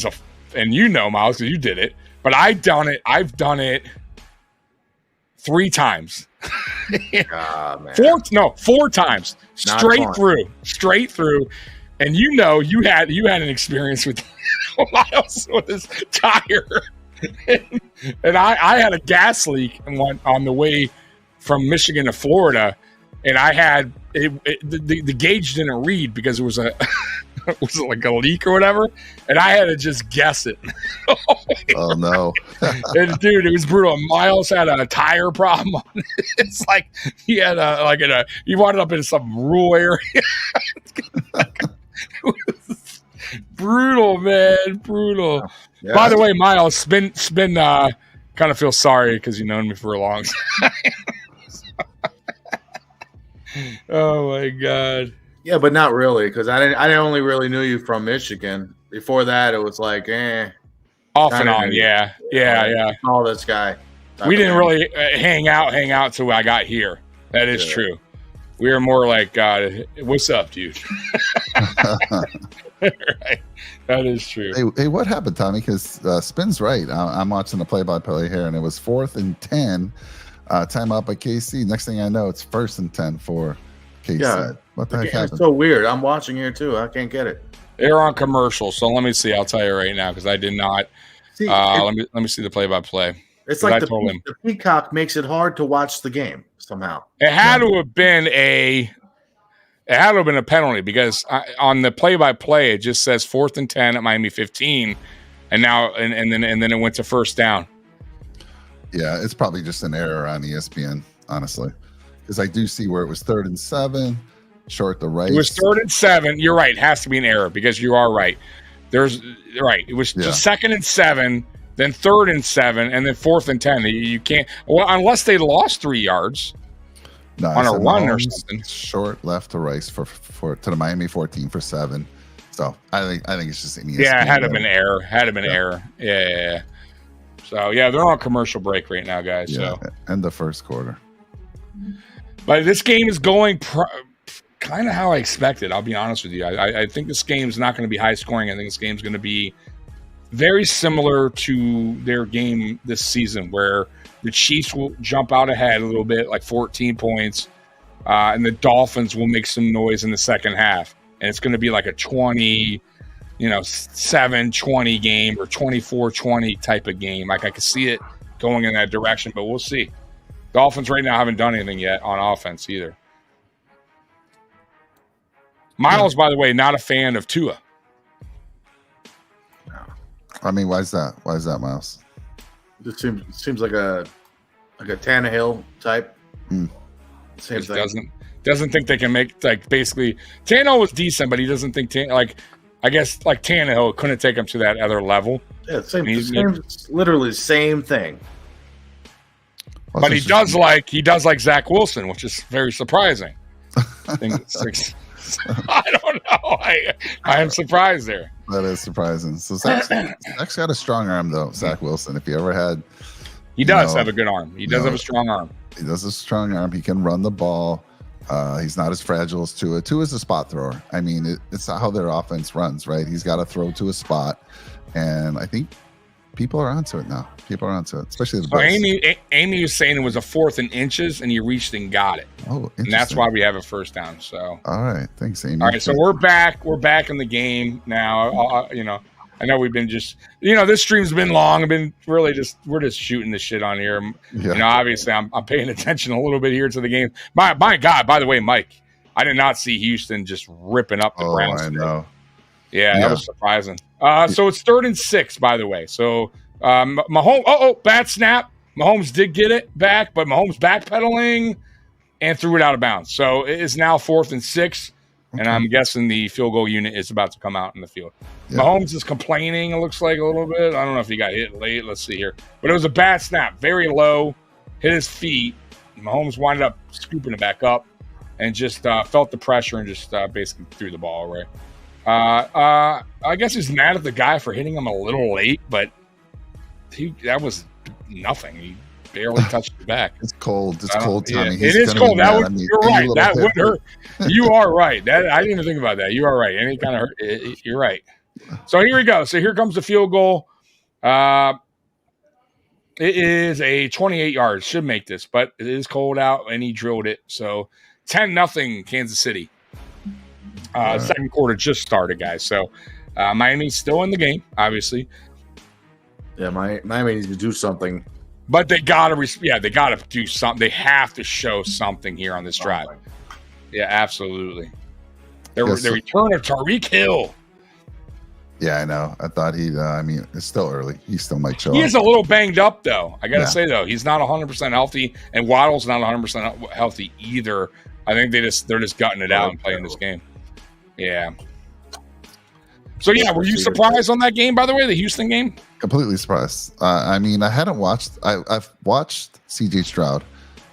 and Miles, because you did it, but I've done it 3 times. Man. 4 times straight through. And you had an experience with Miles with his tire, and I had a gas leak and went on the way from Michigan to Florida, and I had the gauge didn't read because it was was it like a leak or whatever, and I had to just guess it. Oh no! And dude, it was brutal. Miles had a tire problem. It's like he had he wound up in some rural area. Brutal, man, brutal. Yeah. By the way, Miles, Spin kind of feels sorry because you've known me for a long time. Oh my god. Yeah, but not really, because I only really knew you from Michigan. Before that, it was like, off and on. Yeah. All this guy. We didn't really hang out till I got here. That is true. We were more like, what's up, dude? Right. That is true. Hey, what happened, Tommy? Because Spin's right. I'm watching the play-by-play here, and it was 4th and 10. Time out by KC. Next thing I know, it's 1st and 10 for KC. Yeah. What the heck happened? It's so weird. I'm watching here, too. I can't get it. They're on commercial, so let me see. I'll tell you right now, because I did not. Let me see the play-by-play. It's like the Peacock makes it hard to watch the game somehow. It had to have been a penalty because on the play-by-play it just says 4th and 10 at Miami 15, and now and then it went to 1st down. Yeah, it's probably just an error on ESPN, honestly, because I do see where it was 3rd and 7, short the right. It was 3rd and 7. You're right. It has to be an error because you are right. It was just 2nd and 7. then 3rd and 7, and then 4th and 10. You can't, well, unless they lost 3 yards on a run or something. Short left to Rice to the Miami 14 for 7. So I think it's just an ESPN. Yeah, had to have been error. Error. Yeah. So yeah, they're on commercial break right now, guys. Yeah, so and the first quarter. But this game is going kind of how I expected. I'll be honest with you. I think this game is not going to be high scoring. I think this game is going to be very similar to their game this season, where the Chiefs will jump out ahead a little bit, like 14 points, and the Dolphins will make some noise in the second half. And it's going to be like a 7-20 game or 24-20 type of game. Like I could see it going in that direction, but we'll see. Dolphins right now haven't done anything yet on offense either. Miles, by the way, not a fan of Tua. I mean, why is that? Why is that, Miles? It seems like a Tannehill type. Same thing. Doesn't think they can make, like, basically Tannehill was decent, but he doesn't think I guess Tannehill couldn't take him to that other level. Yeah, literally same thing. Well, But he does like Zach Wilson, which is very surprising. I don't know. I am surprised there. That is surprising. So Zach's got a strong arm, though. Zach Wilson, if he ever had, he does have a good arm. He does have a strong arm. He does a strong arm. He can run the ball. He's not as fragile as Tua. Tua is a spot thrower. I mean, it's not how their offense runs, right? He's got to throw to a spot, and I think people are onto it now. People are onto it, especially the Bills. Amy was saying it was a 4th and inches, and he reached and got it. Oh, and that's why we have a first down. So, all right, thanks, Amy. All right, so we're back. We're back in the game now. I know we've been just, this stream's been long. We're just shooting this shit on here. Yeah. Obviously I'm paying attention a little bit here to the game. My God, by the way, Mike, I did not see Houston just ripping up the Browns. I know. Yeah, that was surprising. So it's 3rd and 6, by the way. So Mahomes, bad snap. Mahomes did get it back, but Mahomes backpedaling and threw it out of bounds. So it is now 4th and 6. And I'm guessing the field goal unit is about to come out in the field. Yeah. Mahomes is complaining, it looks like, a little bit. I don't know if he got hit late. Let's see here. But it was a bad snap. Very low. Hit his feet. Mahomes wound up scooping it back up and just felt the pressure and just basically threw the ball away. I guess he's mad at the guy for hitting him a little late, but that was nothing. He barely touched the back. It's cold. It's cold, Tommy. Yeah, it is cold. You're right. That would hurt. You are right. I didn't even think about that. You are right. Any kind of hurt. You're right. So here we go. So here comes the field goal. It is a 28 yards. Should make this, but it is cold out, and he drilled it. So 10-0 Kansas City. Second quarter just started, guys. So Miami's still in the game, obviously. Yeah, Miami needs to do something. But they gotta do something. They have to show something here on this drive. Yeah, absolutely. The return of Tyreek Hill. Yeah, I know. I thought it's still early. He still might show up. He is a little banged up, though. I gotta say, though, he's not 100% healthy, and Waddle's not 100% healthy either. I think they're just gutting it out and playing this game. Yeah. So yeah, were you surprised on that game? By the way, the Houston game. Completely surprised. I hadn't watched. I've watched C.J. Stroud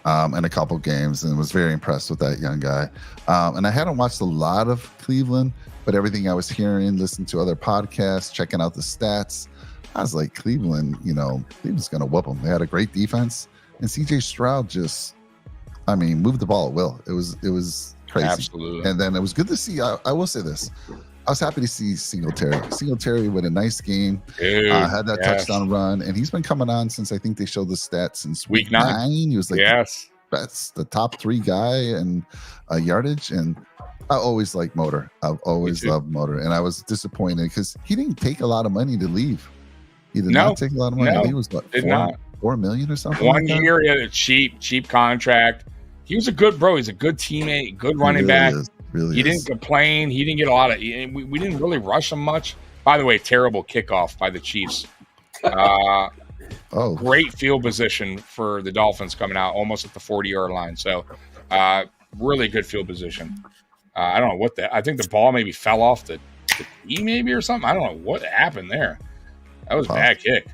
in a couple games and was very impressed with that young guy. And I hadn't watched a lot of Cleveland, but everything I was hearing, listening to other podcasts, checking out the stats, I was like, Cleveland's going to whoop them. They had a great defense, and C.J. Stroud just, moved the ball at will. It was crazy. Absolutely. And then it was good to see. I will say this. I was happy to see Singletary with a nice game. Dude, had that touchdown run, and he's been coming on since I think they showed the stats since week 9. He was like, that's the top 3 guy in yardage, and I always like Motor. I've always loved Motor, and I was disappointed because he didn't take a lot of money to leave. He did not take a lot of money. He was $4 million or something. 1 year, he had a cheap contract. He was a good bro. He's a good teammate, good running back. He didn't complain. He didn't get a lot of. We didn't really rush him much. By the way, terrible kickoff by the Chiefs. Great field position for the Dolphins coming out, almost at the 40-yard line. So, really good field position. I don't know I think the ball maybe fell off the tee maybe or something. I don't know what happened there. That was a bad kick.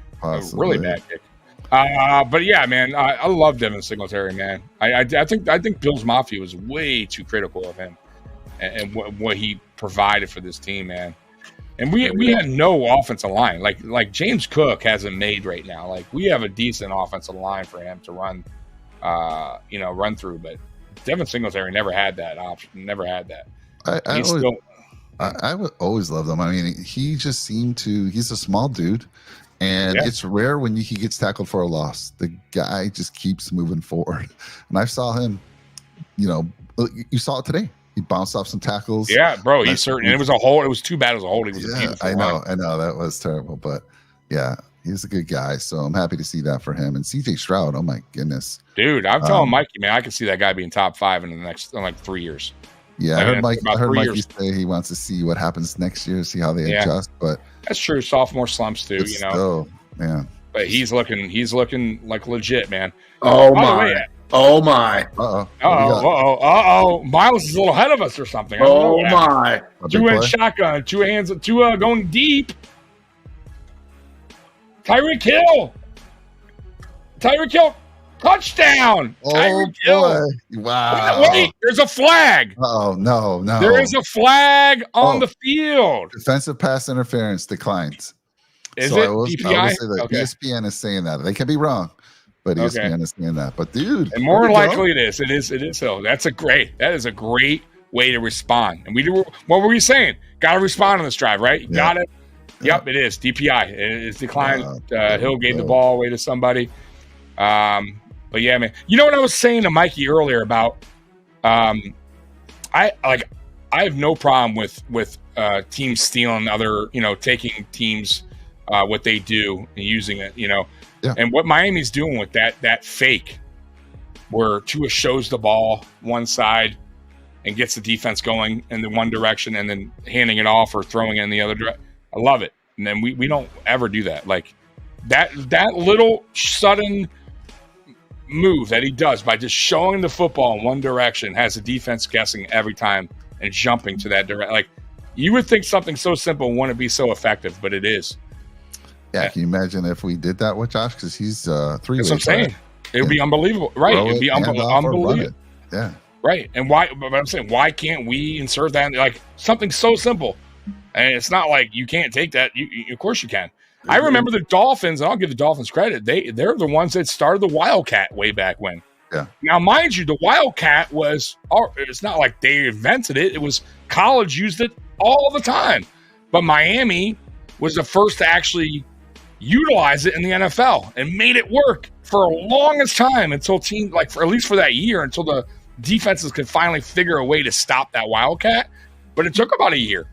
really bad kick. But yeah, man, I love Devin Singletary, man. I think Bill's Mafia was way too critical of him and what he provided for this team, man. And we had no offensive line. Like James Cook hasn't made right now. Like we have a decent offensive line for him to run through. But Devin Singletary never had that option. Never had that. I would always love them. I mean, he just seemed to. He's a small dude, and it's rare when he gets tackled for a loss. The guy just keeps moving forward. And I saw him. You saw it today. He bounced off some tackles. Yeah, bro. He's certain. And it was a hold. It was too bad. It was a hold. He was I know. That was terrible. But yeah, he's a good guy. So I'm happy to see that for him. And CJ Stroud, oh my goodness. Dude, I'm telling Mikey, man, I can see that guy being top 5 in the next 3 years. Yeah, I heard Mikey say he wants to see what happens next year, see how they adjust. But that's true. Sophomore slumps too, Still, man. But he's looking like legit, man. Oh my. Oh my. Miles is a little ahead of us or something. Oh my. 2-hand shotgun, 2 hands, 2 going deep. Tyreek Hill. Touchdown. Tyreek Hill. Wow. Wait, there's a flag. Oh, no. There is a flag on the field. Defensive pass interference declines. Is it DPI? I will say that ESPN is saying that. They can be wrong, but ESPN is saying that. But dude, and more likely it is. It is Hill. That is a great way to respond. And what were we saying? Got to respond on this drive, right? You got it. Yep, it is DPI. It's declined. Hill gave the ball away to somebody. But yeah, man. You know what I was saying to Mikey earlier about? I have no problem with teams stealing other, taking teams what they do and using it, And what Miami's doing with that fake, where Tua shows the ball one side and gets the defense going in the one direction and then handing it off or throwing it in the other direction. I love it. And then we don't ever do that. Like that little sudden move that he does by just showing the football in one direction has the defense guessing every time and jumping to that direction. Like you would think something so simple wouldn't be so effective, but it is. Yeah, can you imagine if we did that with Josh? Because he's 3 That's ways. what I'm saying. It would be unbelievable, right? It would be unbelievable. Yeah, right. And why? But I'm saying, why can't we insert that? Like something so simple, and it's not like you can't take that. Of course you can. I remember the Dolphins, and I'll give the Dolphins credit. They're the ones that started the Wildcat way back when. Yeah. Now, mind you, the Wildcat it's not like they invented it. It was college used it all the time. But Miami was the first to actually utilize it in the NFL and made it work for a longest time until at least for that year, until the defenses could finally figure a way to stop that Wildcat. But it took about a year.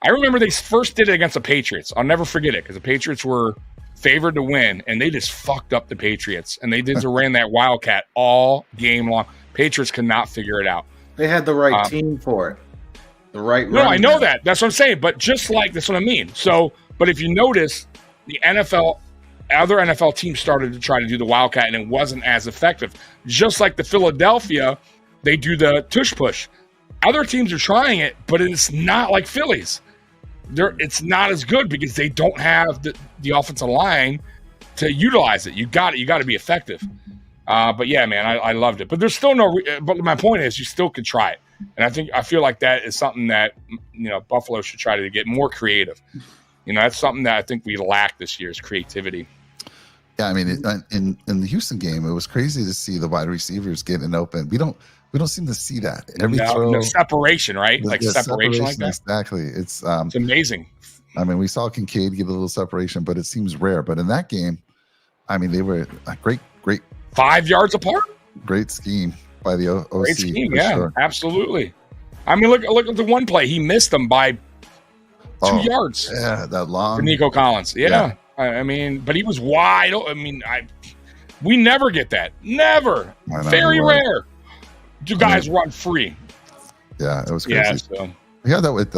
I remember they first did it against the Patriots. I'll never forget it because the Patriots were favored to win, and they just fucked up the Patriots. And they just ran that Wildcat all game long. Patriots could not figure it out. They had the right team for it. The right. No, I know that. That's what I'm saying. But just like that's what I mean. So, but if you notice, the other NFL teams started to try to do the Wildcat, and it wasn't as effective. Just like the Philadelphia, they do the tush push. Other teams are trying it, but it's not like Phillies. It's not as good because they don't have the offensive line to utilize it. You got to be effective. But yeah, man, I loved it. But there's still but my point is, you still could try it. And I feel like that is something that Buffalo should try to get more creative. That's something that I think we lack this year is creativity. Yeah, I mean, in the Houston game, it was crazy to see the wide receivers getting open. We don't seem to see that every throw. No separation, right? Like separation like that. Exactly. It's amazing. I mean, we saw Kincaid get a little separation, but it seems rare. But in that game, I mean, they were a great 5 yards apart. Great scheme by the OC. Great scheme, yeah, sure. Absolutely. I mean, look at the one play. He missed them by 2 yards. Yeah, that long. For Nico Collins. Yeah. I mean, but he was wide. I mean, we never get that. Never. Very rare. Do guys run free? Yeah, it was crazy. Yeah, so. We had that with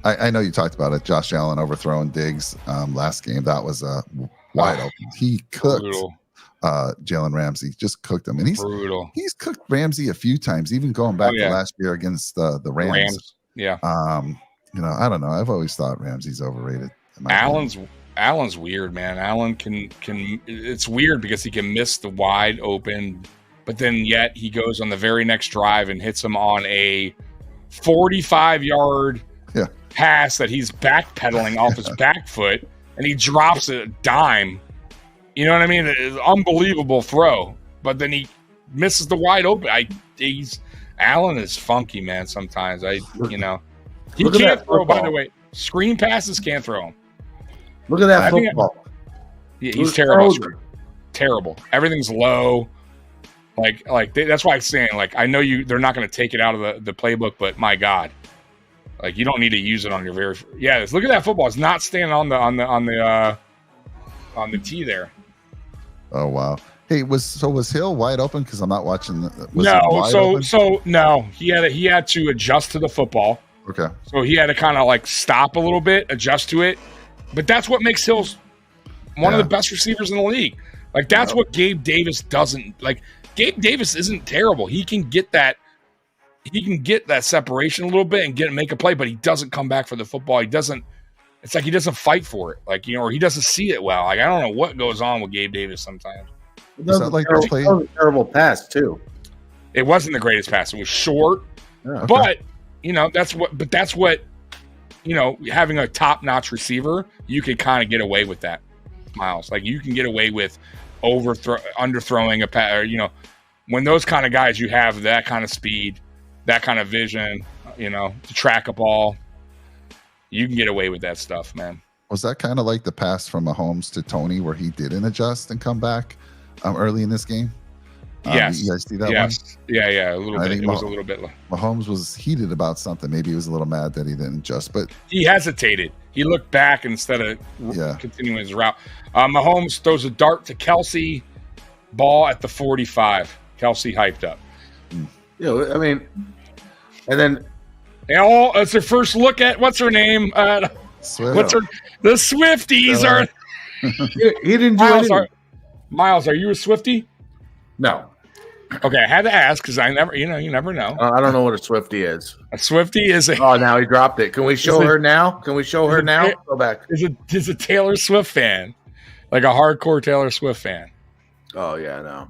I know you talked about it. Josh Allen overthrowing Diggs last game. That was wide open. He cooked Jalen Ramsey. Just cooked him, and he's cooked Ramsey a few times, even going back to last year against the Rams. Yeah. I don't know. I've always thought Ramsey's overrated. Allen's weird, man. Allen can it's weird because he can miss the wide open, but then yet he goes on the very next drive and hits him on a 45-yard pass that he's backpedaling off his back foot, and he drops a dime. You know what I mean? It's an unbelievable throw, but then he misses the wide open. Allen is funky, man. Sometimes he can't throw. By the way, screen passes can't throw him. Look at that football. He's terrible. Terrible. Everything's low. That's why I'm saying, I know they're not going to take it out of the playbook, but my God, you don't need to use it on your very. Yeah, look at that football. It's not standing on the tee there. Oh wow. Hey, was Hill wide open? Because I'm not watching. No. He had to adjust to the football. Okay. So he had to kind of stop a little bit, adjust to it. But that's what makes Hill one of the best receivers in the league. That's what Gabe Davis doesn't like. Gabe Davis isn't terrible. He can get that. He can get that separation a little bit and make a play, but he doesn't come back for the football. He doesn't. It's like he doesn't fight for it, or he doesn't see it well. I don't know what goes on with Gabe Davis sometimes. That was a terrible pass too. It wasn't the greatest pass. It was short, okay. but that's what having a top-notch receiver, you can kind of get away with that, Miles. You can get away with underthrowing a pass, or when those kind of guys, you have that kind of speed, that kind of vision, to track a ball. You can get away with that stuff, man. Was that kind of like the pass from Mahomes to Tony where he didn't adjust and come back early in this game? Yes. You guys see that one? Yeah, a little bit. It was a little bit. Mahomes was heated about something. Maybe he was a little mad that he didn't adjust, but he hesitated. He looked back instead of continuing his route. Mahomes throws a dart to Kelsey, ball at the 45. Kelsey hyped up. I mean, and then it's their first look at what's her name? The Swifties are. He didn't do anything. Miles, are you a Swiftie? No. Okay, I had to ask because I never, you never know. I don't know what a Swiftie is. A Swiftie is a. Oh, now he dropped it. Can we show her now? Can we show her now? Go back. Is a Taylor Swift fan, a hardcore Taylor Swift fan. Oh yeah, no.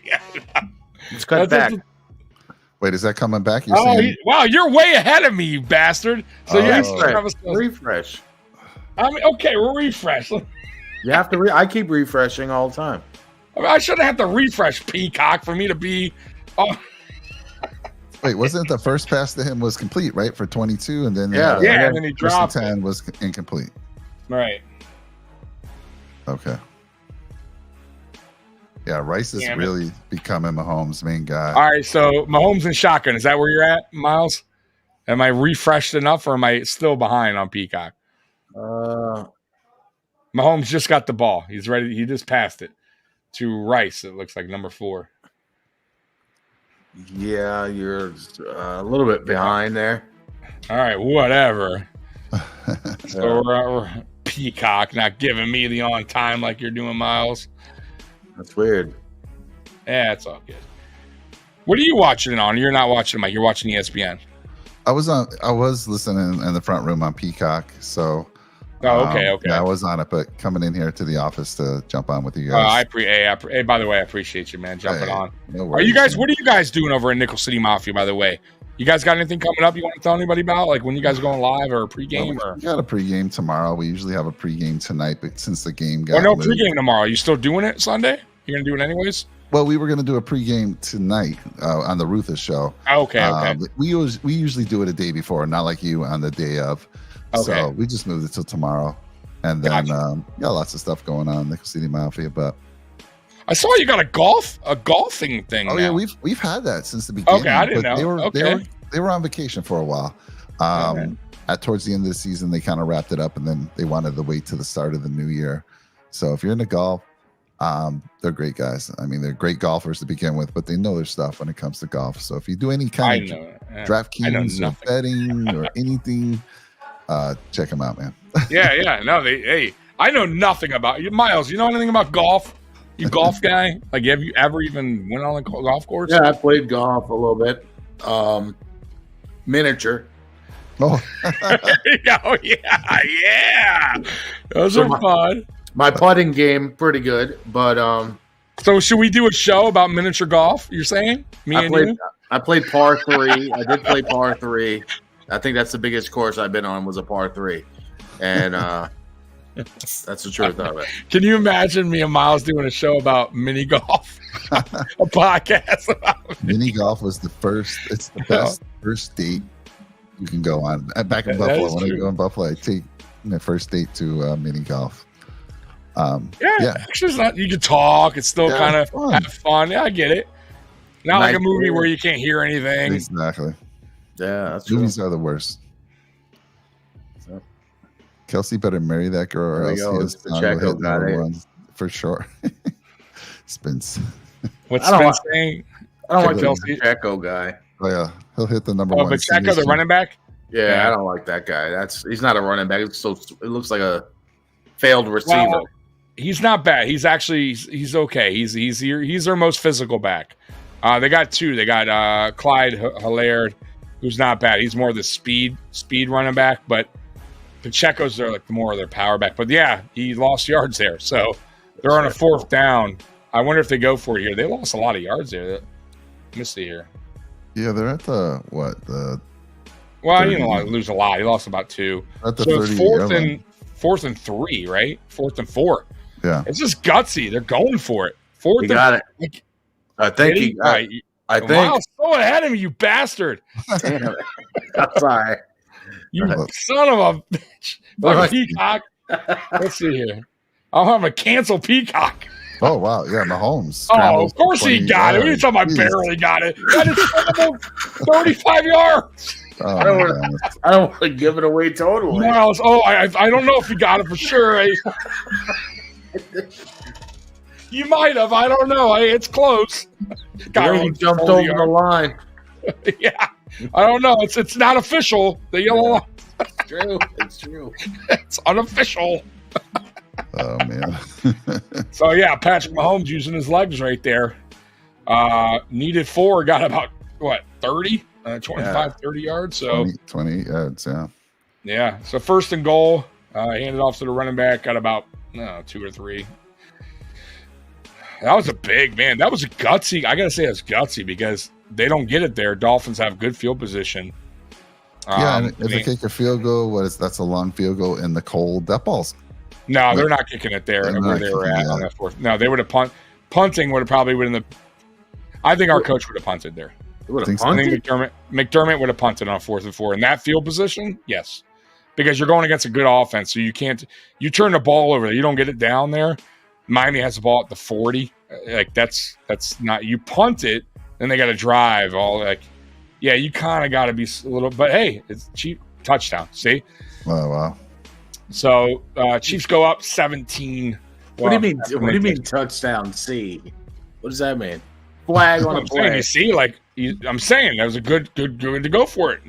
Yeah. Let's cut it back. Wait, is that coming back? Wow, you're way ahead of me, you bastard. So refresh. I mean, okay, we're refresh. You have to. I keep refreshing all the time. I shouldn't have to refresh Peacock for me to be. Oh. Wait, wasn't it the first pass to him was complete, right, for 22, and then and then he dropped 10 was incomplete. Right. Okay. Yeah, Rice is really becoming Mahomes' main guy. All right, so Mahomes and shotgun. Is that where you're at, Miles? Am I refreshed enough, or am I still behind on Peacock? Mahomes just got the ball. He's ready. He just passed it to Rice. It looks like number 4. Yeah, you're a little bit behind there. All right, whatever. So we're Peacock not giving me the on time like you're doing, Miles. That's weird. Yeah, it's all good. What are you watching it on? You're not watching, Mike. You're watching ESPN. I was listening in the front room on Peacock. So. Oh, okay. Yeah, I was on it, but coming in here to the office to jump on with you guys. Hey, by the way, I appreciate you, man, jumping on. No worries, what are you guys doing over in Nickel City Mafia, by the way? You guys got anything coming up you want to tell anybody about? Like when you guys are going live or pregame? We got a pregame tomorrow. We usually have a pregame tonight, but since the game got pregame tomorrow. You still doing it Sunday? You're going to do it anyways? Well, we were going to do a pregame tonight on the Ruthless show. Okay. We usually do it a day before, not like you on the day of. Okay. So we just moved it till tomorrow. And then got lots of stuff going on in Nickel City Mafia, but I saw you got a golfing thing. Oh now. yeah, we've had that since the beginning. Okay, I didn't know. They were on vacation for a while. Towards the end of the season, they kind of wrapped it up, and then they wanted to wait to the start of the new year. So if you're into golf, they're great guys. I mean, they're great golfers to begin with, but they know their stuff when it comes to golf. So if you do any kind of DraftKings or betting or anything, check them out, man. Yeah. No, I know nothing about you, Miles. You know anything about golf? You golf guy? Like, have you ever even went on a golf course? Yeah, I played golf a little bit. Miniature. Oh, Oh yeah. Those are fun. My putting game pretty good, but So should we do a show about miniature golf? You're saying I played par 3. I did play par 3. I think that's the biggest course I've been on was a par 3, and that's the truth of it. Can you imagine me and Miles doing a show about mini golf? A podcast about mini golf was the first. It's the best first date you can go on. Back in Buffalo, when I go in Buffalo, I take my first date to mini golf. Actually, it's not. You can talk. It's still kind of have fun. Yeah, I get it. Not like a movie where you can't hear anything. Exactly. Yeah, that's movies are the worst. So, Kelsey better marry that girl, or else he Pacheco got it for sure. Spence. What's Spence saying? I don't like Kelsey Pacheco guy. Oh yeah, he'll hit the number one. Pacheco, the running back. Yeah, I don't like that guy. He's not a running back. It looks like a failed receiver. Well, he's not bad. He's actually he's okay. He's their most physical back. They got two. They got Clyde Hillard, who's not bad. He's more of the speed running back, but Pacheco's like more of their power back. But yeah, he lost yards there. So they're on a 4th down. I wonder if they go for it here. They lost a lot of yards there. Let me see here. Yeah, they're at the well, 30. He didn't lose a lot. He lost about 2. At the so 30 it's 4th and 3, right? 4th and 4. Yeah, it's just gutsy. They're going for it. 4th. He got it. I think I think Miles, so ahead of me, you bastard. Damn it. I'm sorry. You son of a bitch. Like a peacock. Let's see here. I'll have a cancel peacock. Oh, wow. Yeah, Mahomes. Oh, of course he got it. What are you talking about? Barely got it. That is 35 yards. Oh, I don't want to give it away totally. Miles, I don't know if he got it for sure. You might have. I don't know. It's close. He jumped over the line. Yeah. I don't know. It's not official. The yellow line. It's true. It's true. It's unofficial. Oh, man. So, yeah, Patrick Mahomes using his legs right there. Needed 4. Got about, 30? 25, 30 yards. So 20 yards, yeah. Yeah. So, 1st and goal. Handed off to the running back. Got about 2 or 3. That was a big, man. That was a gutsy. I got to say it's gutsy because they don't get it there. Dolphins have good field position. And if they kick a field goal, that's a long field goal in the cold. That ball's... No, they're not kicking it there where they were at on that 4th. No, they would have punting would have probably been in the... I think our coach would have punted there. I think McDermott would have punted on 4th and 4. In that field position, yes. Because you're going against a good offense, so you can't... You turn the ball over there. You don't get it down there. Miami has the ball at the 40. Like, that's not... You punt it, then they got to drive. Yeah, you kind of got to be a little... But, hey, it's cheap touchdown. See? Oh, wow. So, Chiefs go up 17. What do you mean touchdown C? What does that mean? Flag on a play. You see, I'm saying that was a good to go for it.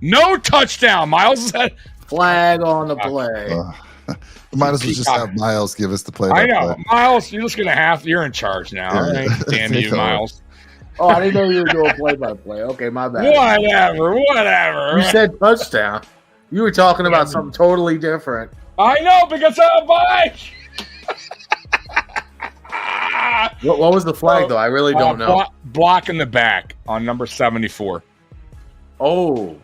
No touchdown. Miles said flag on the play. Might as well just have Miles give us the play. I know. Play. Miles, you're just going to you're in charge now. Right? Damn you, Miles. Oh, I didn't know you were doing play-by-play. Okay, my bad. Whatever. You said touchdown. You were talking about something totally different. I know, because I'm a bike. What was the flag, though? I really don't know. Block in the back on number 74. Oh.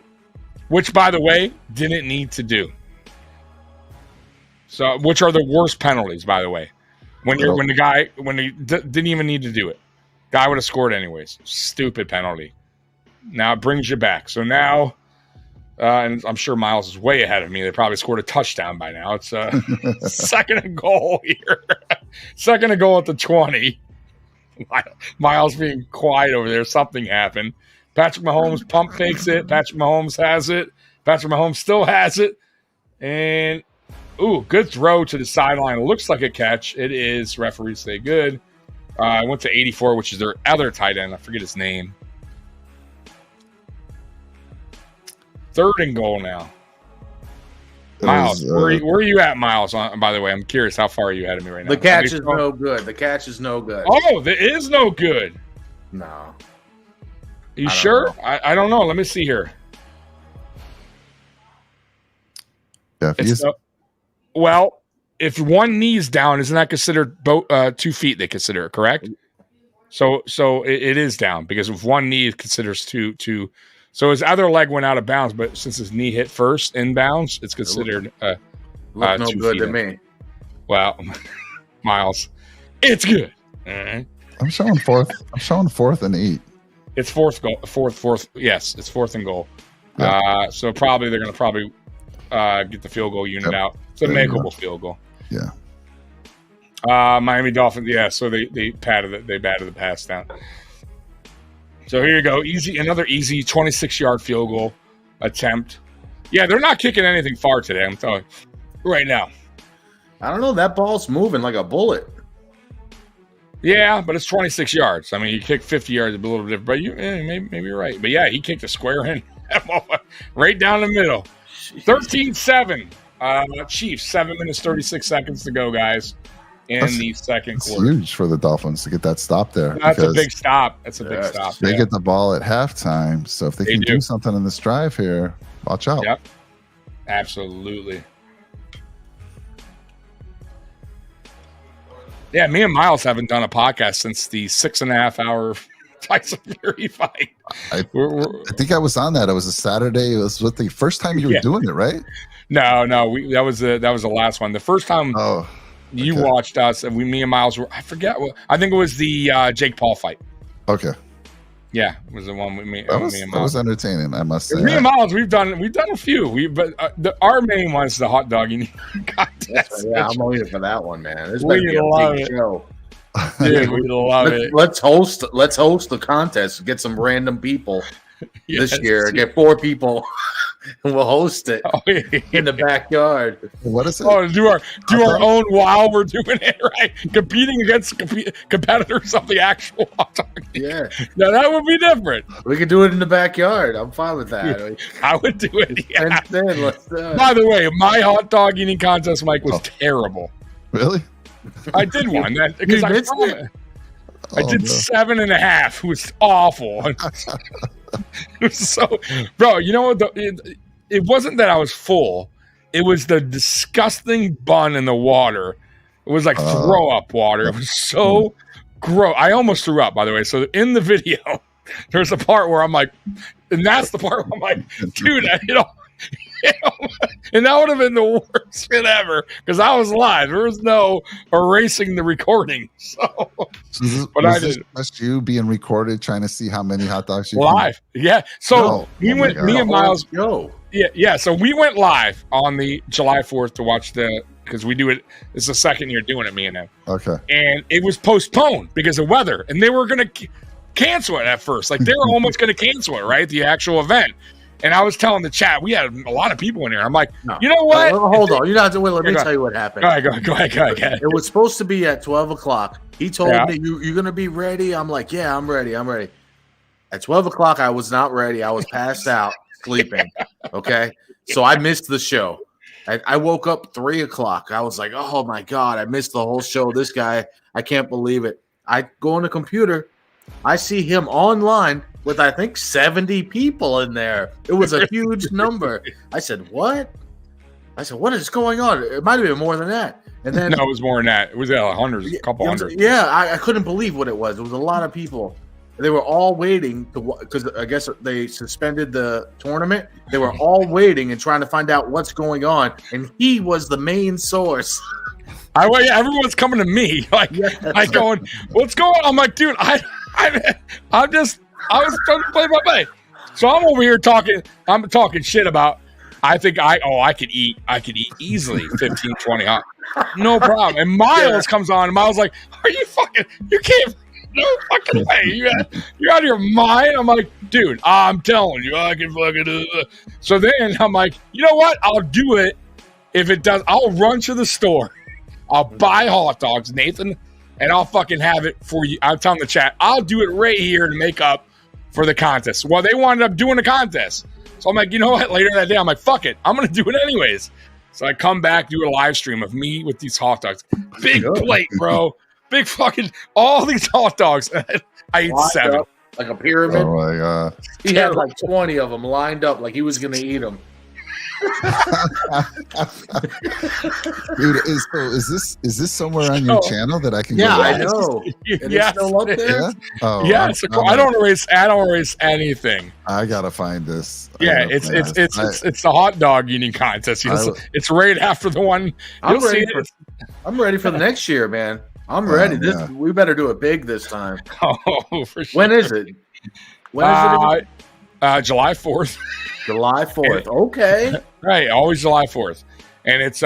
Which, by the way, didn't need to do. So, which are the worst penalties, by the way? When he didn't even need to do it. Guy would have scored anyways. Stupid penalty. Now it brings you back. So now, and I'm sure Miles is way ahead of me. They probably scored a touchdown by now. It's 2nd and goal here. 2nd and goal at the 20. Miles being quiet over there. Something happened. Patrick Mahomes pump fakes it. Patrick Mahomes has it. Patrick Mahomes still has it. And, good throw to the sideline. It looks like a catch. It is. Referees say good. I went to 84, which is their other tight end. I forget his name. 3rd and goal now. Miles, where are you at, Miles? By the way, I'm curious. How far are you ahead of me right now? The catch is no good. Oh, there is no good. No. You sure? I don't know. Let me see here. Yeah, Well, if one knee's down, isn't that considered 2 feet? They consider it, correct? So it is down because if one knee considers two. So his other leg went out of bounds, but since his knee hit first in bounds, it's considered no 2 good feet to in. me. Well, Miles, it's good. Right. I'm showing fourth. I'm showing 4th and 8. It's fourth goal. Fourth. Yes, it's 4th and goal. Yeah. So probably they're going to get the field goal unit out. It's a There you makeable field goal. Yeah. Miami Dolphins. Yeah. So they batted the pass down. So here you go. Another easy 26-yard field goal attempt. Yeah, they're not kicking anything far today. I'm telling you right now. I don't know. That ball's moving like a bullet. Yeah, but it's 26 yards. I mean, you kick 50 yards, a little bit different. But maybe you're right. But yeah, he kicked a square in right down the middle. 13-7. Chiefs, 7 minutes, 36 seconds to go, guys, in the second It's quarter. huge for the Dolphins to get that stop there. That's a big stop. That's a big stop. They get the ball at halftime. So if they can do something in this drive here, watch out. Yep. Absolutely. Yeah, me and Miles haven't done a podcast since the 6.5 hour Tyson Fury fight. I think I was on that. It was a Saturday. It was the first time you were doing it, right? No, that was the last one. The first time you watched us, and me and Miles were. I forget. I think it was the Jake Paul fight. Okay. Yeah, it was the one with me. That was entertaining, I must say. Me and Miles, we've done a few. But our main one is the hot dog eating contest. Yeah, I'm waiting for that one, man. This We love it. Show. Dude, we love it. Let's host the contest. Get some random people this year. Get 4 people, and we'll host it in the backyard. What is it? Oh, do our own while we're doing it, right? Competing against competitors of the actual hot dog. Yeah, now that would be different. We could do it in the backyard. I'm fine with that. I would do it. Yeah. Let's By the way, my hot dog eating contest, Mike, was terrible. Really? I did one because I did 7.5. It was awful. It was so, bro. You know what? It wasn't that I was full. It was the disgusting bun in the water. It was like throw up water. It was so gross. I almost threw up, by the way. So in the video, there's a part where I'm like, and that's the part where I'm like, dude, and that would have been the worst shit ever because I was live. There was no erasing the recording. So but I did. Just you being recorded, trying to see how many hot dogs you live. Yeah. So me and Miles. Yeah. So we went live on the July 4th to watch because we do it. It's the second year doing it, me and him. Okay. And it was postponed because of weather, and they were going to cancel it at first. Like they were almost going to cancel it, right? The actual event. And I was telling the chat, we had a lot of people in here. I'm like, you know what? Hold on. You're not doing. Let me tell you what happened. Go ahead. It was supposed to be at 12 o'clock. He told me, you're going to be ready? I'm like, yeah, I'm ready. At 12 o'clock, I was not ready. I was passed out, sleeping. Okay? So I missed the show. I woke up 3 o'clock. I was like, oh, my God, I missed the whole show. This guy, I can't believe it. I go on the computer. I see him online with, I think, 70 people in there. It was a huge number. I said, what? What is going on? It might have been more than that. And then no, it was more than that. It was hundreds, a couple hundred. Yeah, I couldn't believe what it was. It was a lot of people. They were all waiting because I guess they suspended the tournament. They were all waiting and trying to find out what's going on. And he was the main source. Everyone's coming to me, like going, what's going on? I'm like, dude, I was trying to play my play. So I'm over here talking shit about, I could eat easily 15, 20 hot. No problem. And Miles comes on, and Miles like, you can't, no fucking way. You're out of your mind. I'm like, dude, I'm telling you, I can fucking do it. So then I'm like, you know what? I'll do it if it does. I'll run to the store. I'll buy hot dogs, Nathan, and I'll fucking have it for you. I'm telling the chat, I'll do it right here to make up for the contest. Well, they wound up doing the contest. So I'm like, you know what? Later that day, I'm like, fuck it. I'm going to do it anyways. So I come back, do a live stream of me with these hot dogs. Big plate, bro. Big fucking, all these hot dogs. I eat 7. like a pyramid. Oh my god! He had like 20 of them lined up, like he was gonna eat them. Dude, is this somewhere on your channel that I can? Yeah, go I watch? know. And it's Yes, still up there. Yeah. Oh, Yes, I don't erase anything. I gotta find this. Yeah, it's the hot dog eating contest. It's right after the one. I'm ready for the next year, man. I'm ready. We better do it big this time. Oh, for sure. When is it? When is it? July 4th. July 4th. Okay. Right, always July 4th. And it's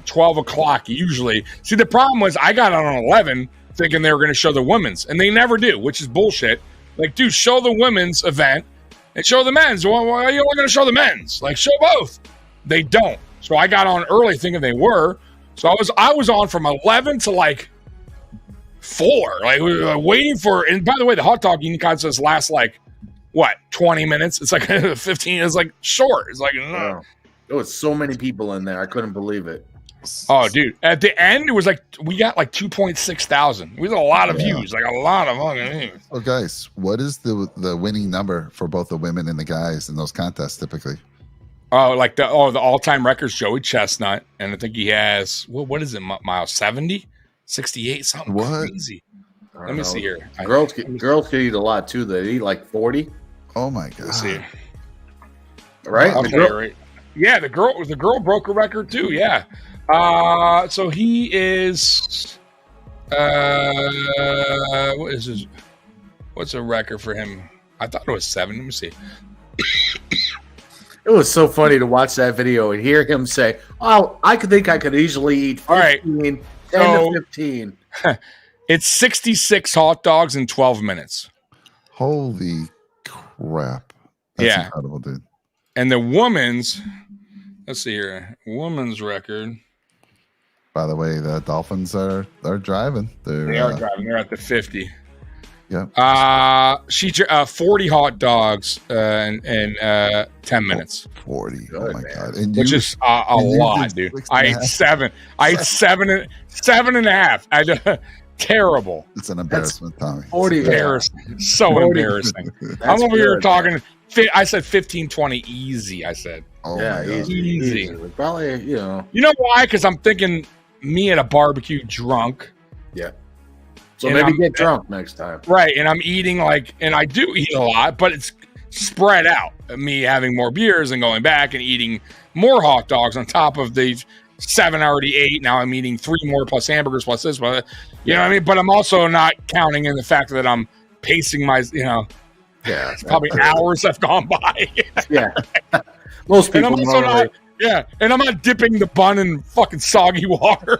12 o'clock usually. See, the problem was I got on 11 thinking they were going to show the women's, and they never do, which is bullshit. Like, dude, show the women's event and show the men's. Why are you only going to show the men's? Like, show both. They don't. So I got on early thinking they were. So I was on from 11 to like 4, like we were waiting for. And by the way, the hot dog eating contest lasts like what 20 minutes. It's like 15. It's like short. It's like there was so many people in there. I couldn't believe it. Oh, dude! At the end, it was like we got like 2.6 thousand. We got a lot of views, like a lot of fucking views. Oh, guys, what is the winning number for both the women and the guys in those contests typically? Oh, like the all-time records, Joey Chestnut, and I think he has what is it, Miles? 70, 68, something crazy. Let me see here. Girls can eat a lot too. They eat like 40. Oh my god! Let's see. Right? Right. Yeah, the girl broke a record too. Yeah. So he is. What is his? What's a record for him? I thought it was 7. Let me see. It was so funny to watch that video and hear him say, "Oh, I think I could easily eat 15, 10 to 15." It's 66 hot dogs in 12 minutes. Holy crap! That's incredible, dude. And the woman's, let's see here, woman's record. By the way, the Dolphins are driving. They are driving. They're at the 50. Yeah. She 40 hot dogs in 10 minutes. 40. Good, oh my man. god! And which is a lot, dude. I ate 7. I ate 7.5. Terrible. It's an embarrassment, Tommy. 40. Embarrassing. So 40. Embarrassing. I'm over here talking. I said 15, 20 easy. I said. Oh yeah, easy. Probably, You know why? Because I'm thinking me at a barbecue drunk. Yeah. So maybe get drunk next time. Right. And I'm eating and I do eat a lot, but it's spread out. Me having more beers and going back and eating more hot dogs on top of the 7 I already ate. Now I'm eating 3 more plus hamburgers plus this one. You know what I mean? But I'm also not counting in the fact that I'm pacing my, Yeah. probably hours have gone by. Yeah. Most people know. Yeah, and I'm not dipping the bun in fucking soggy water.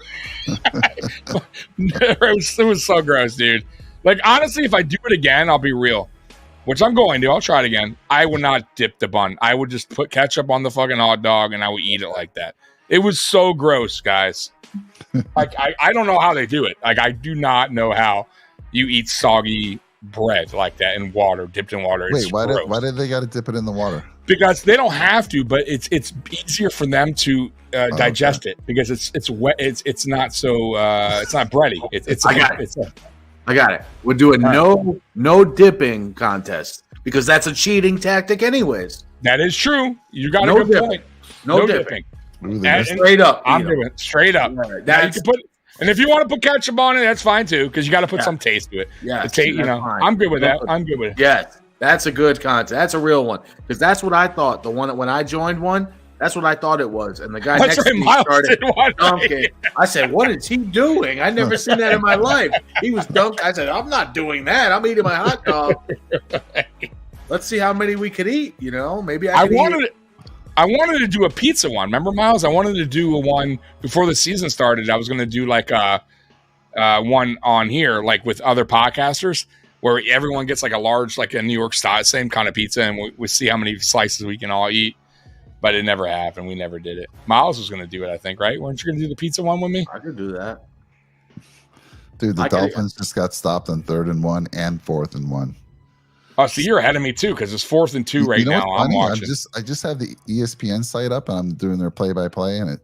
It was so gross, dude. Like, honestly, if I do it again, I'll be real. Which I'm going to. I'll try it again. I would not dip the bun. I would just put ketchup on the fucking hot dog, and I would eat it like that. It was so gross, guys. Like, I don't know how they do it. Like, I do not know how you eat soggy bread like that in water, dipped in water. Wait, why did they got to dip it in the water? Because they don't have to, but it's easier for them to digest it because it's wet. It's not so it's not bready. I got it. We'll do a no dipping contest because that's a cheating tactic, anyways. That is true. You got a good point. No dipping. And straight up. I'm doing it straight up. Yeah, you can put. And if you want to put ketchup on it, that's fine too, because you got to put some taste to it. Yeah, I'm good with that. I'm good with it. Yes, that's a good content. That's a real one, because that's what I thought. The one that when I joined one, that's what I thought it was. And the guy next to me started dunking. I said, "What is he doing? I never seen that in my life." He was dunking. I said, "I'm not doing that. I'm eating my hot dog." Let's see how many we could eat. Maybe I wanted to do a pizza one. Remember, Miles? I wanted to do a one before the season started. I was going to do like one on here, like with other podcasters, where everyone gets like a large, like a New York style, same kind of pizza, and we see how many slices we can all eat. But it never happened. We never did it. Miles was going to do it, I think, right? Weren't you going to do the pizza one with me? I could do that. Dude, the Dolphins just got stopped on 3rd and 1 and 4th and 1. Oh, so you're ahead of me too, because it's 4th and 2 right now. I'm watching. I just have the ESPN site up, and I'm doing their play-by-play, and it.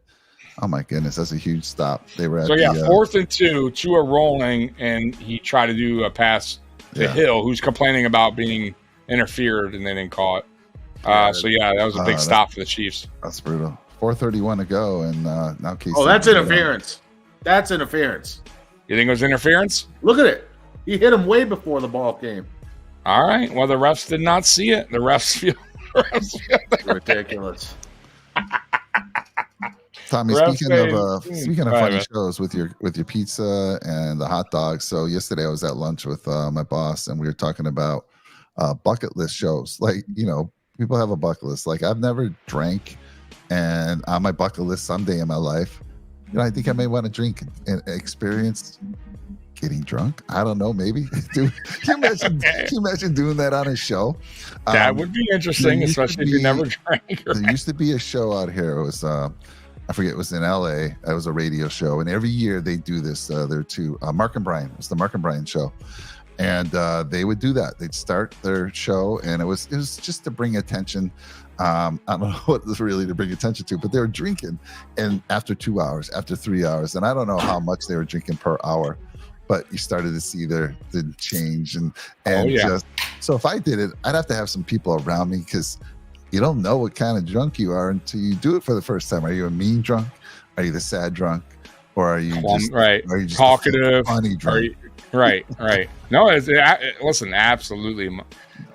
Oh my goodness, that's a huge stop. They were at 4th and 2 are rolling, and he tried to do a pass to Hill, who's complaining about being interfered and they didn't call it. So yeah, that was a big stop for the Chiefs. That's brutal. 4:31 to go, and now KC. Oh, that's interference. That's interference. You think it was interference? Look at it. He hit him way before the ball came. All right. Well, the refs did not see it. The refs feel Ridiculous. Tommy, speaking of funny shows with your pizza and the hot dogs. So yesterday I was at lunch with my boss, and we were talking about bucket list shows. Like, people have a bucket list. Like, I've never drank, and on my bucket list someday in my life, I think I may want to drink and experience getting drunk. I don't know, maybe. Can you imagine doing that on a show? That would be interesting, especially if you never drank. Right? There used to be a show out here. It was I forget, it was in LA. It was a radio show, and every year they do this. There too. Mark and Brian. It was the Mark and Brian show, and they would do that. They'd start their show, and it was just to bring attention. I don't know what was really to bring attention to, but they were drinking, and after 2 hours, after 3 hours, and I don't know how much they were drinking per hour, but you started to see the change, and just so if I did it, I'd have to have some people around me, because you don't know what kind of drunk you are until you do it for the first time. Are you a mean drunk? Are you the sad drunk? Or are you just talkative? Funny drunk? Right. No, listen, absolutely.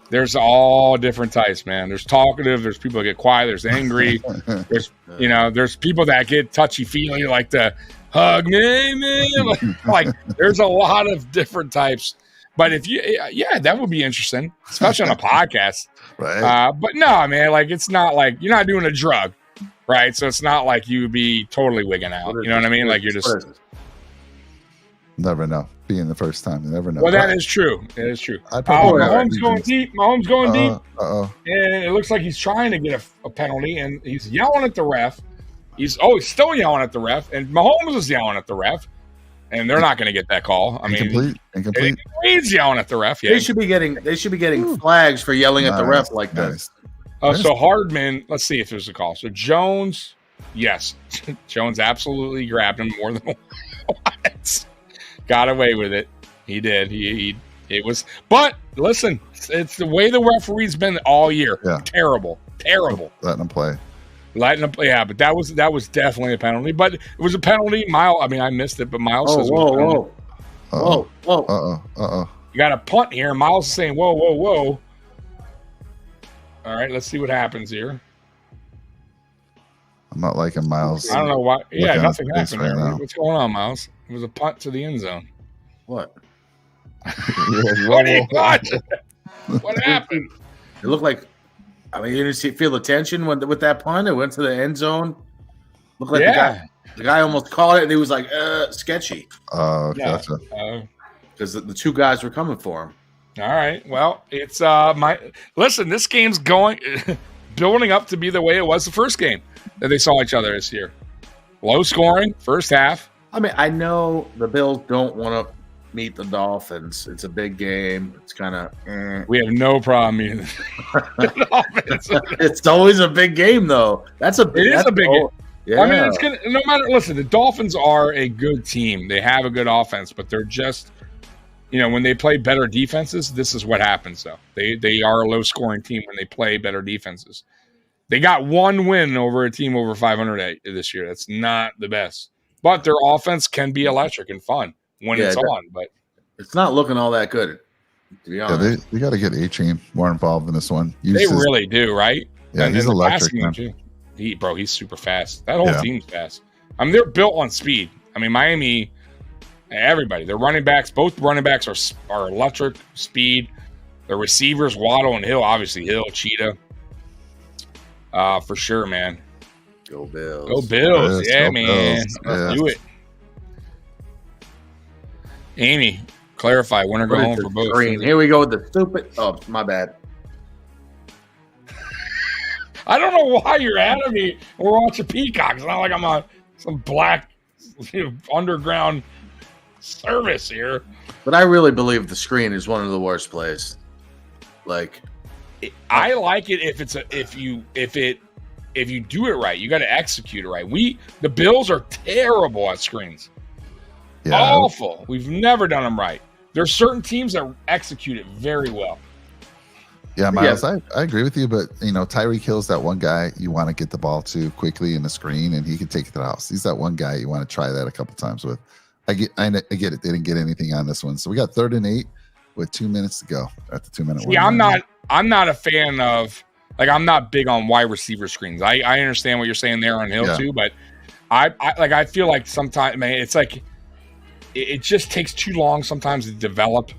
There's all different types, man. There's talkative. There's people that get quiet. There's angry. There's people that get touchy-feely, like to hug me, man. Like there's a lot of different types. But that would be interesting, especially on a podcast. Right. But no, man, like it's not like you're not doing a drug, right? So it's not like you would be totally wigging out. You know what I mean? Like you're just never know. Being the first time, you never know. Well, that is true. It is true. Mahomes going deep. Mahomes going deep. And it looks like he's trying to get a penalty, and he's yelling at the ref. He's still yelling at the ref, and Mahomes is yelling at the ref, and they're not going to get that call. I mean, incomplete. He's yelling at the ref. Yeah. They should be getting flags for yelling at the ref like this. So Hardman, let's see if there's a call. So Jones, yes, Jones absolutely grabbed him more than once. Got away with it. He did. It was. But listen, it's the way the referee's been all year. Yeah. Terrible. Letting him play. Yeah, but that was definitely a penalty. But it was a penalty. I missed it, but Miles says, whoa. You got a punt here. Miles is saying, whoa. All right, let's see what happens here. I'm not liking Miles. I don't know why. Yeah, nothing happened right there. now. What's going on, Miles? It was a punt to the end zone. What? What are you watching? What happened? It looked like, you didn't feel the tension with that punt. It went to the end zone. Looked like the guy almost caught it, and he was like, sketchy. Gotcha. Because the two guys were coming for him. All right. Well, it's listen, this game's building up to be the way it was the first game that they saw each other this year. Low scoring, first half. I know the Bills don't want to meet the Dolphins. It's a big game. It's kind of. We have no problem meeting the Dolphins. It's always a big game, though. It is a big game. Yeah. It's gonna. No matter. Listen, the Dolphins are a good team. They have a good offense, but they're just. When they play better defenses, this is what happens. Though they are a low scoring team when they play better defenses. They got one win over a team over 500 this year. That's not the best. But their offense can be electric and fun when it's on. But it's not looking all that good, to be honest. They got to get A-Chain more involved in this one. They really do, right? Yeah, he's electric. He's super fast. That whole team's fast. They're built on speed. Miami, everybody, their running backs, both running backs are electric speed. The receivers, Waddle and Hill, obviously Hill, Cheetah. For sure, man. Go Bills. Go Bills. Yeah, go man. Bills. Let's do it. Amy, clarify. Winner go home for both. Green. Here we go with the stupid. Oh, my bad. I don't know why you're out of me. We're watching Peacock. It's not like I'm some black underground service here. But I really believe the screen is one of the worst plays. I like it if you do it right. You got to execute it right. The Bills are terrible at screens. Yeah. Awful. We've never done them right. there's certain teams that execute it very well. Yeah, Miles, I agree with you, but Tyreek Hill's that one guy you want to get the ball to quickly in the screen, and he can take it to the house. He's that one guy you want to try that a couple times with. I get it. They didn't get anything on this one, so we got 3rd and 8 with 2 minutes to go at the 2-minute. Yeah, I'm not a fan of I'm not big on wide receiver screens. I understand what you're saying there on Hill too, but I feel like sometimes, man, it's like it just takes too long sometimes to develop.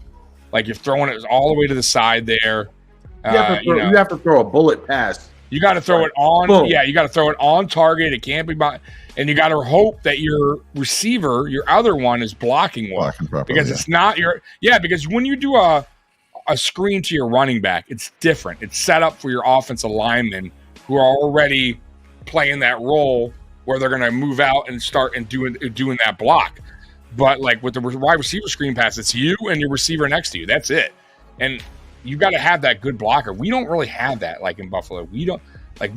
Like you're throwing it all the way to the side there. You have to throw a bullet pass. You got to throw it on. Boom. Yeah, you got to throw it on target. It can't be and you got to hope that your receiver, your other one, is blocking well, because it's not your. Yeah, because when you do a screen to your running back, it's different. It's set up for your offensive linemen who are already playing that role where they're going to move out and start and doing that block. But like with the wide receiver screen pass, it's you and your receiver next to you. That's it. And you got to have that good blocker. We don't really have that like in Buffalo. We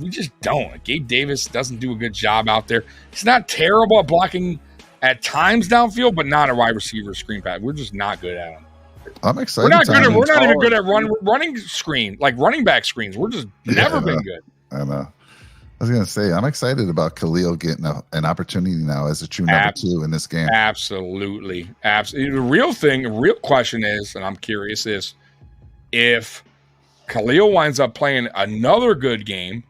just don't. Like, Gabe Davis doesn't do a good job out there. He's not terrible at blocking at times downfield, but not a wide receiver screen pass. We're just not good at him. I'm excited. We're not even good at running screen, like running back screens. We're just never been good. I know. I was going to say, I'm excited about Khalil getting an opportunity now as a true number 2 in this game. Absolutely. The real question is, and I'm curious, is if Khalil winds up playing another good game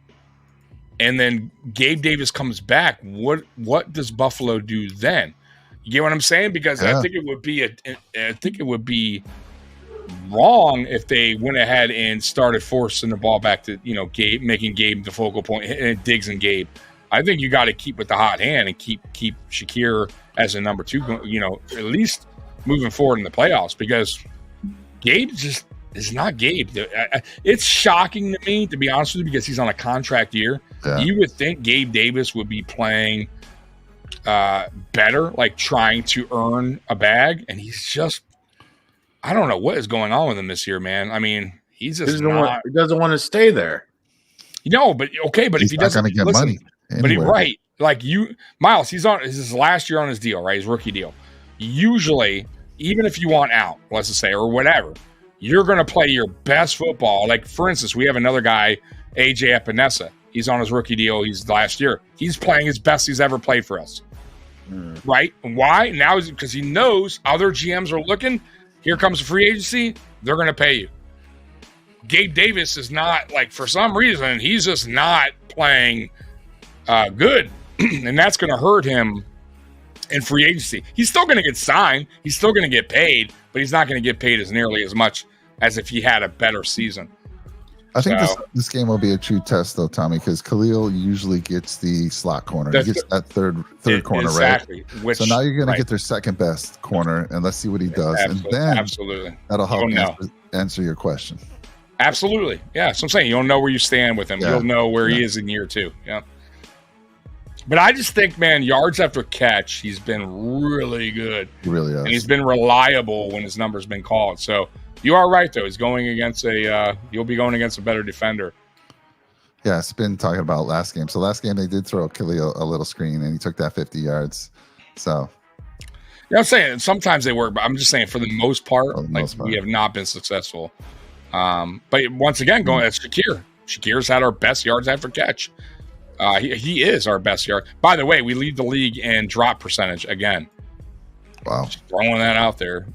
and then Gabe Davis comes back, what does Buffalo do then? You get what I'm saying? Because I think it would be wrong if they went ahead and started forcing the ball back to Gabe, making Gabe the focal point, and Diggs and Gabe. I think you got to keep with the hot hand and keep Shakir as a number 2. At least moving forward in the playoffs, because Gabe just is not Gabe. It's shocking to me, to be honest with you, because he's on a contract year. Yeah. You would think Gabe Davis would be playing better, like trying to earn a bag, and he's just, I don't know what is going on with him this year, man. I mean, he's just he doesn't want to stay there. But if he doesn't, going to get money. Anyway. Miles, he's on his last year on his deal, right? His rookie deal. Usually, even if you want out, let's just say, or whatever, you're going to play your best football. Like, for instance, we have another guy, AJ Epinesa. He's on his rookie deal. He's last year. He's playing his best he's ever played for us. Right? Why? Now is because he knows other GMs are looking. Here comes free agency. They're going to pay you. Gabe Davis is not, like, for some reason, he's just not playing good. And that's going to hurt him in free agency. He's still going to get signed. He's still going to get paid, but he's not going to get paid as nearly as much as if he had a better season. I think this game will be a true test, though, Tommy, because Khalil usually gets the slot corner. He gets that third corner, exactly. Right? So now you're going to get their second best corner, and let's see what he does. Absolutely. And then that'll help answer your question. Absolutely. Yeah, so I'm saying you'll know where you stand with him. Yeah. You'll know where he is in year 2. Yeah. But I just think, man, yards after catch, he's been really good. He really has. And he's been reliable when his number's been called. So you are right, though. He's going against you'll be going against a better defender. Yeah, it's been talking about last game. So last game they did throw Khalil a little screen, and he took that 50 yards. So. Yeah, I'm saying sometimes they work, but I'm just saying for the most part, we have not been successful. But once again, going at Shakir. Shakir's had our best yards after catch. He is our best yard. By the way, we lead the league in drop percentage again. Wow. Just throwing that out there.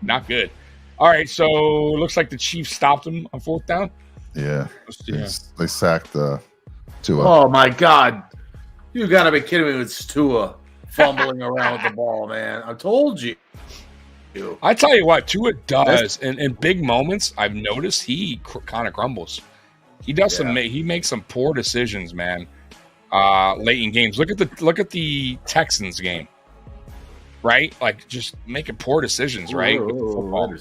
Not good. All right, so it looks like the Chiefs stopped him on 4th down. Yeah. They sacked Tua. Oh, my God. You got to be kidding me with Tua fumbling around with the ball, man. I told you. I tell you what, Tua does. In big moments, I've noticed he kind of crumbles. He does he makes some poor decisions, man. Late in games. Look at the Texans game. Right? Like just making poor decisions, right? With the football.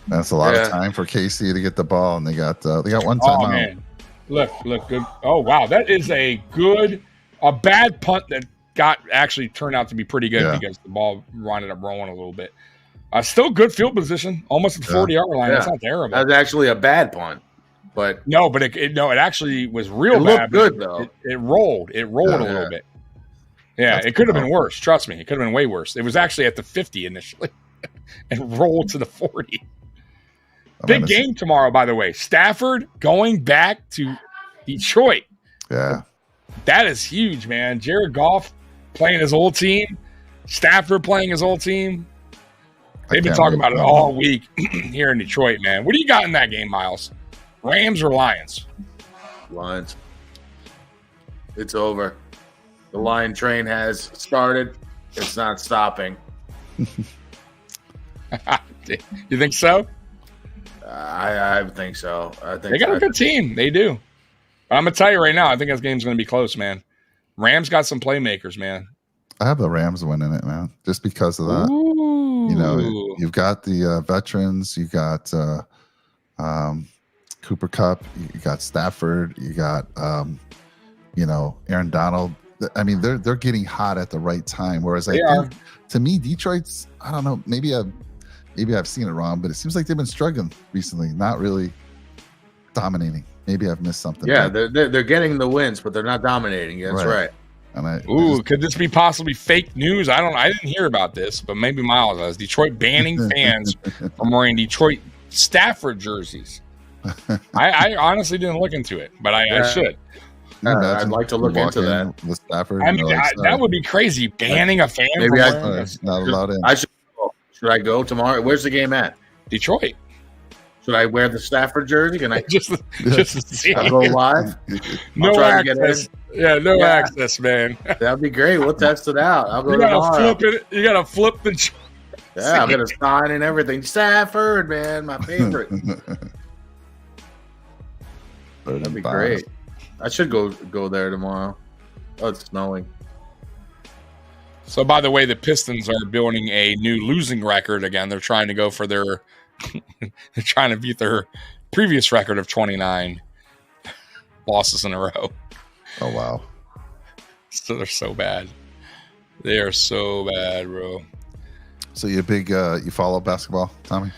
That's a lot of time for KC to get the ball, and they got one time out. Man. Look good. Oh wow, that is a bad punt that actually turned out to be pretty good because the ball ended up rolling a little bit. Still good field position, almost at the 40-yard line. That's not terrible. That's actually a bad punt, but it actually was real bad. It looked good though. It rolled. It rolled a little bit. Yeah, That's it could have been powerful. worse. Trust me, it could have been way worse. It was actually at the 50 initially and rolled to the 40. Big game tomorrow, by the way. Stafford going back to Detroit. Yeah. That is huge, man. Jared Goff playing his old team. Stafford playing his old team. They've been talking about it all week here in Detroit, man. What do you got in that game, Miles? Rams or Lions? Lions. It's over. The Lion train has started. It's not stopping. You think so? I think so. I think they got a good team. They do. But I'm going to tell you right now, I think this game's going to be close, man. Rams got some playmakers, man. I have the Rams winning it, man, just because of that. Ooh. You know, you've got the veterans. You got Cooper Kupp. You got Stafford. You got, Aaron Donald. I mean, they're getting hot at the right time. Whereas I think, to me, Detroit's, I don't know, maybe I've seen it wrong, but it seems like they've been struggling recently, not really dominating. Maybe I've missed something. Yeah, they're getting the wins, but they're not dominating. That's right. And could this be possibly fake news? I didn't hear about this, but maybe Miles does. Detroit banning fans from wearing Detroit Stafford jerseys. I honestly didn't look into it, but I should. I'd like to look into that. With Stafford, I mean, that would be crazy. Banning a fan Maybe from not allowed in. Should I go tomorrow? Where's the game at? Detroit. Should I wear the Stafford jersey? Can I just to see? I'll go live? No access. Yeah, no access, man. That'd be great. We'll test it out. I'll go tomorrow. You gotta flip the. Yeah, I'll get a sign and everything. Stafford, man, my favorite. That'd be great. I should go there tomorrow. Oh, it's snowing. So, by the way, the Pistons are building a new losing record again. They're trying to go for they're trying to beat their previous record of 29 losses in a row. Oh, wow. So they're so bad. They are so bad, bro. So you you follow basketball, Tommy?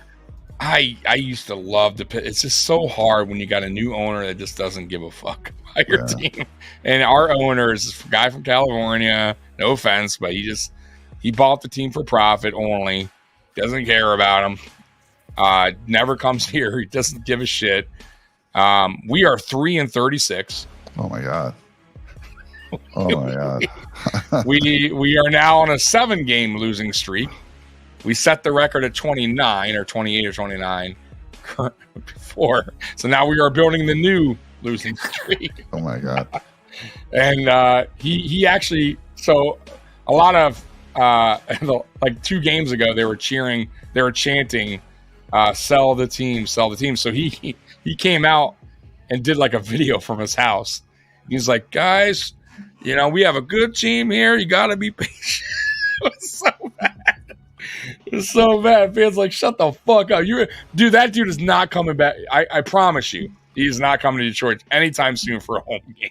I used to love it's just so hard when you got a new owner that just doesn't give a fuck about your team. And our owner is a guy from California. No offense, but he bought the team for profit only. Doesn't care about them. Never comes here. He doesn't give a shit. We are 3-36. Oh my god. Oh my god. we are now on a 7-game losing streak. We set the record at 29 or 28 or 29 before. So now we are building the new losing streak. Oh my god. And he actually, so a lot of like 2 games ago they were chanting sell the team. So he came out and did like a video from his house. He's like, guys, we have a good team here. You got to be patient. It was so bad. It's so bad. Fans like, shut the fuck up. Dude, that dude is not coming back. I promise you, he's not coming to Detroit anytime soon for a home game.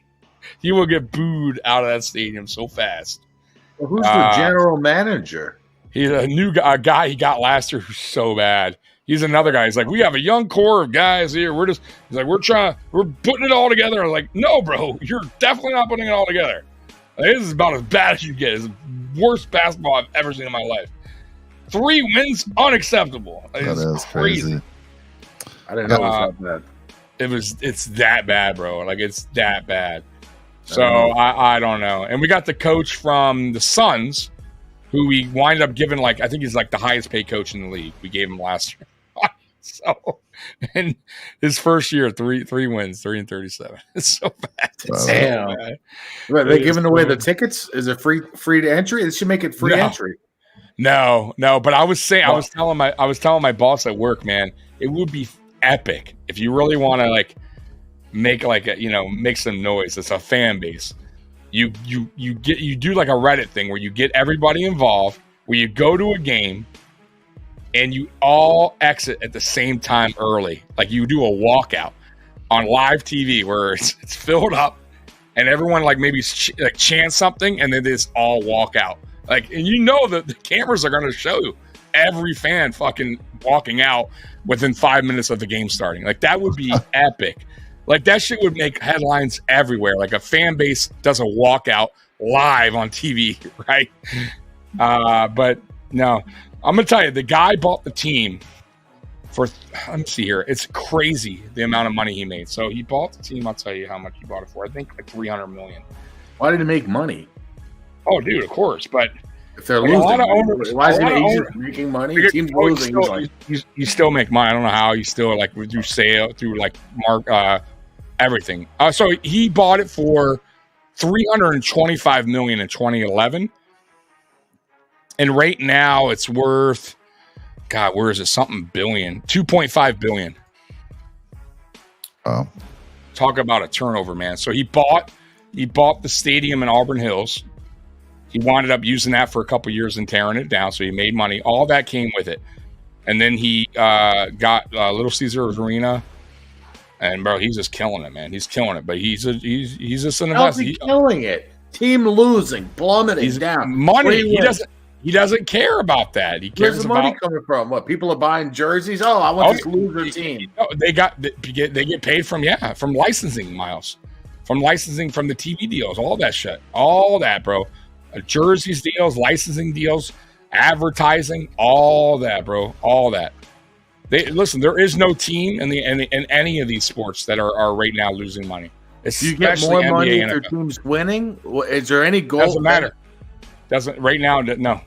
He will get booed out of that stadium so fast. Well, who's the general manager? He's a new guy he got last year who's so bad. He's another guy. He's like, we have a young core of guys here. We're putting it all together. I'm like, no, bro, you're definitely not putting it all together. Like, this is about as bad as you get. It's the worst basketball I've ever seen in my life. 3 wins, unacceptable. That is crazy. I didn't know it was that bad. It's that bad, bro. Like, it's that bad. So I don't know. And we got the coach from the Suns, who we wind up giving, like, I think he's like the highest paid coach in the league. We gave him last year. So, and his first year, 3 wins, 3-37. It's so bad. It's so bad. Are they giving away the tickets? Is it free to entry? They should make it free entry. No. But I was telling my boss at work, man, it would be epic if you really want to like make some noise. It's a fan base. You do like a Reddit thing where you get everybody involved, where you go to a game and you all exit at the same time early. Like you do a walkout on live TV where it's filled up and everyone like maybe chants something and then they just all walk out. Like, and that the cameras are going to show every fan fucking walking out within 5 minutes of the game starting. Like that would be epic. Like that shit would make headlines everywhere. Like a fan base does a walkout live on TV, right? But no, I'm gonna tell you, the guy bought the team for, let me see here, it's crazy the amount of money he made. So he bought the team. I'll tell you how much he bought it for. I think like $300 million. Why did he make money? Oh, dude, of course, but if they're like losing, a lot of owners, why is an agent making money? Team's losing. You still make money. I don't know how. You still like through sale, through like everything. So he bought it for $325 million in 2011, and right now it's worth, God, where is it? Something billion, 2.5 billion. Oh, talk about a turnover, man. So he bought the stadium in Auburn Hills. He wound up using that for a couple of years and tearing it down. So he made money. All that came with it. And then he got Little Caesars Arena. And bro, he's just killing it, man. He's killing it. But he's just an How's investor. he killing it? Team losing, plummeting down. Money. He doesn't care about that. He cares Where's the about money coming from? What, people are buying jerseys? Oh, I want this loser team. They get paid from licensing, Miles. From licensing, from the TV deals, all that shit. All that, bro. Jerseys deals, licensing deals, advertising, all that, bro. All that. Listen, there is no team in any of these sports that are right now losing money. Do you get more money if your team's winning? Is there any goal? Doesn't matter. Doesn't right now. No.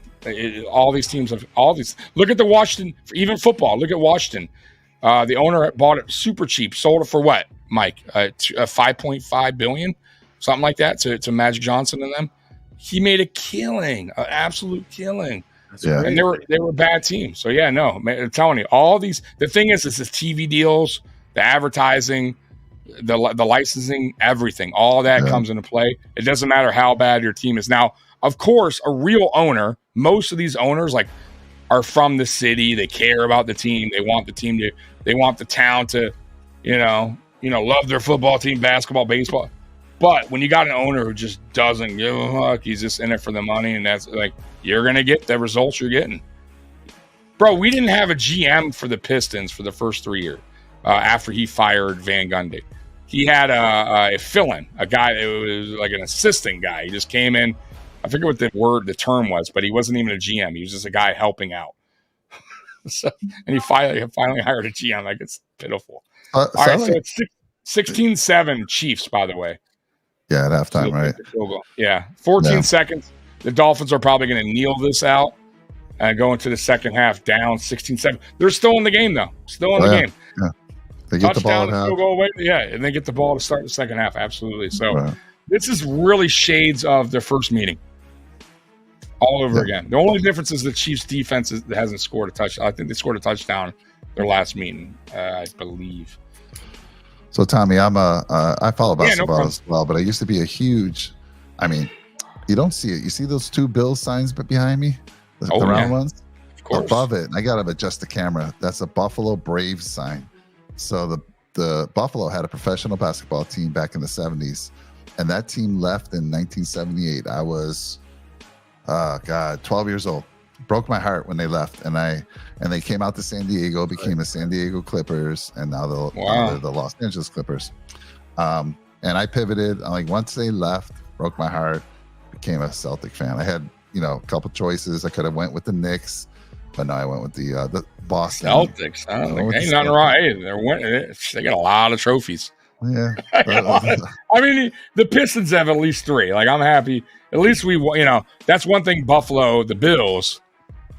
All these teams have all these. Look at the Washington, even football. Look at Washington. The owner bought it super cheap, sold it for what, Mike? $5.5 billion, something like that, to Magic Johnson and them. He made a killing, an absolute killing. Yeah. And they were bad teams. So yeah, no, man, I'm telling you, all these. The thing is the TV deals, the advertising, the licensing, everything. All that comes into play. It doesn't matter how bad your team is. Now, of course, a real owner. Most of these owners are from the city. They care about the team. They want the team to. They want the town to, love their football team, basketball, baseball. But when you got an owner who just doesn't give a fuck, he's just in it for the money, and that's like, you're going to get the results you're getting. Bro, we didn't have a GM for the Pistons for the first 3 years after he fired Van Gundy. He had a fill-in, a guy that was like an assistant guy. He just came in. I forget what the term was, but he wasn't even a GM. He was just a guy helping out. And he finally hired a GM. Like, it's pitiful. All right, so it's 16-7 Chiefs, by the way. Yeah, at halftime, right? Yeah, 14 seconds. The Dolphins are probably going to kneel this out and go into the second half down 16-7. They're still in the game, though. Still in the game. Yeah. They get touchdown the ball and field goal away. Yeah, and they get the ball to start the second half. Absolutely. So this is really shades of their first meeting all over again. The only difference is the Chiefs' defense hasn't scored a touchdown. I think they scored a touchdown their last meeting, I believe. So Tommy, I follow basketball as well, but I used to be a huge. I mean, you don't see it. You see those two Bills signs behind me, the round ones. Of course. Above it, I gotta adjust the camera. That's a Buffalo Braves sign. So the Buffalo had a professional basketball team back in the 70s, and that team left in 1978. I was, 12 years old. Broke my heart when they left, and they came out to San Diego, became the San Diego Clippers, and now they're the Los Angeles Clippers. And I pivoted. Once they left, broke my heart, became a Celtic fan. I had a couple choices. I could have went with the Knicks, but no, I went with the Boston Celtics. I don't think ain't nothing wrong. Hey, they're winning. They got a lot of trophies. Yeah. I mean, the Pistons have at least 3. Like, I'm happy. At least that's one thing. Buffalo, the Bills.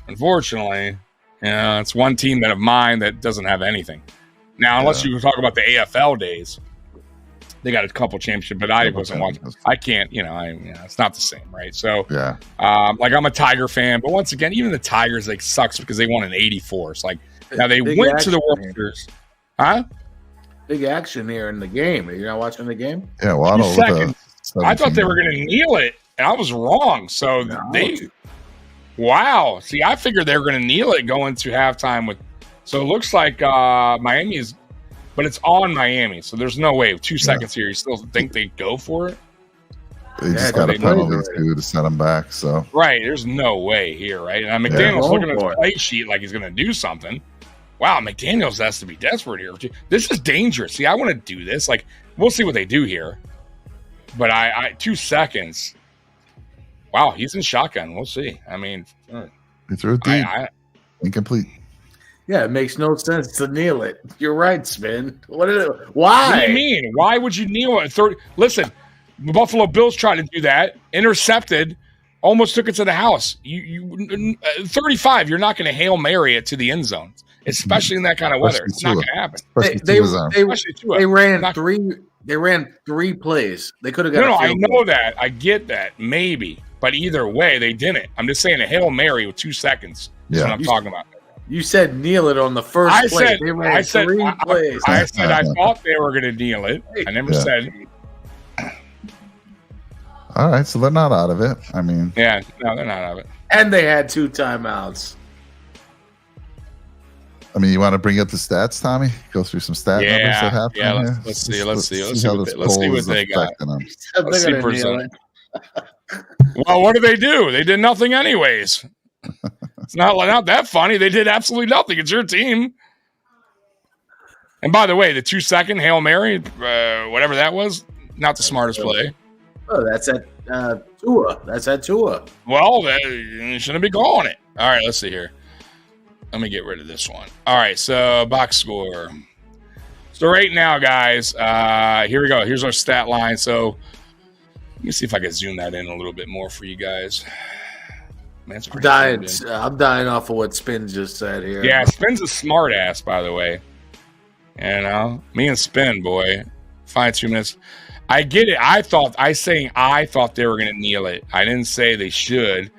Unfortunately, it's one team of mine that doesn't have anything. Now, unless you talk about the AFL days, they got a couple championships, but I wasn't watching. I can't, it's not the same, right? So, I'm a Tiger fan, but once again, even the Tigers sucks because they won in '84. It's like now they went to the World Series, huh? Big action here in the game. Are you not watching the game? Yeah, well, I thought they were going to kneel it, and I was wrong. So wow. See, I figured they were going to kneel it going to halftime with. So it looks like Miami is, but it's on Miami. So there's no way. 2 seconds here. You still think they go for it? They just got a penalty to send them back. So right, there's no way here, right? And McDaniel's looking at the play sheet like he's going to do something. Wow, McDaniel's has to be desperate here. This is dangerous. See, I want to do this. We'll see what they do here. But I 2 seconds. Wow, he's in shotgun. We'll see. I mean, He threw it deep. Incomplete. Yeah, it makes no sense to kneel it. You're right, Spin. Why? What do you mean? Why would you kneel at 30? Listen, the Buffalo Bills tried to do that, intercepted, almost took it to the house. You 35, you're not going to Hail Mary it to the end zone, especially in that kind of weather. It's not going to happen. They ran three plays. They could have got. No, I know that. I get that. Maybe, but either way, they didn't. I'm just saying a Hail Mary with 2 seconds. That's what I'm talking about. You said kneel it on the first play. I said I thought they were going to kneel it. I never said. All right, so they're not out of it. I mean, no, they're not out of it. And they had 2 timeouts. I mean, you want to bring up the stats, Tommy? Go through some stat numbers that happened. Yeah, let's see what they got. Let's see percent. Well, what do? They did nothing anyways. It's not that funny. They did absolutely nothing. It's your team. And by the way, the 2-second Hail Mary, whatever that was, not the smartest play. Oh, that's at Tua. That's at Tua. Well, you shouldn't be calling it. All right, let's see here. Let me get rid of this one. All right, so box score. So right now, guys, here we go. Here's our stat line. So let me see if I can zoom that in a little bit more for you guys. Man, I'm dying off of what Spin just said here. Yeah, Spin's a smart ass, by the way. You know, me and Spin, boy. 2 minutes. I get it. I thought they were going to kneel it. I didn't say they should.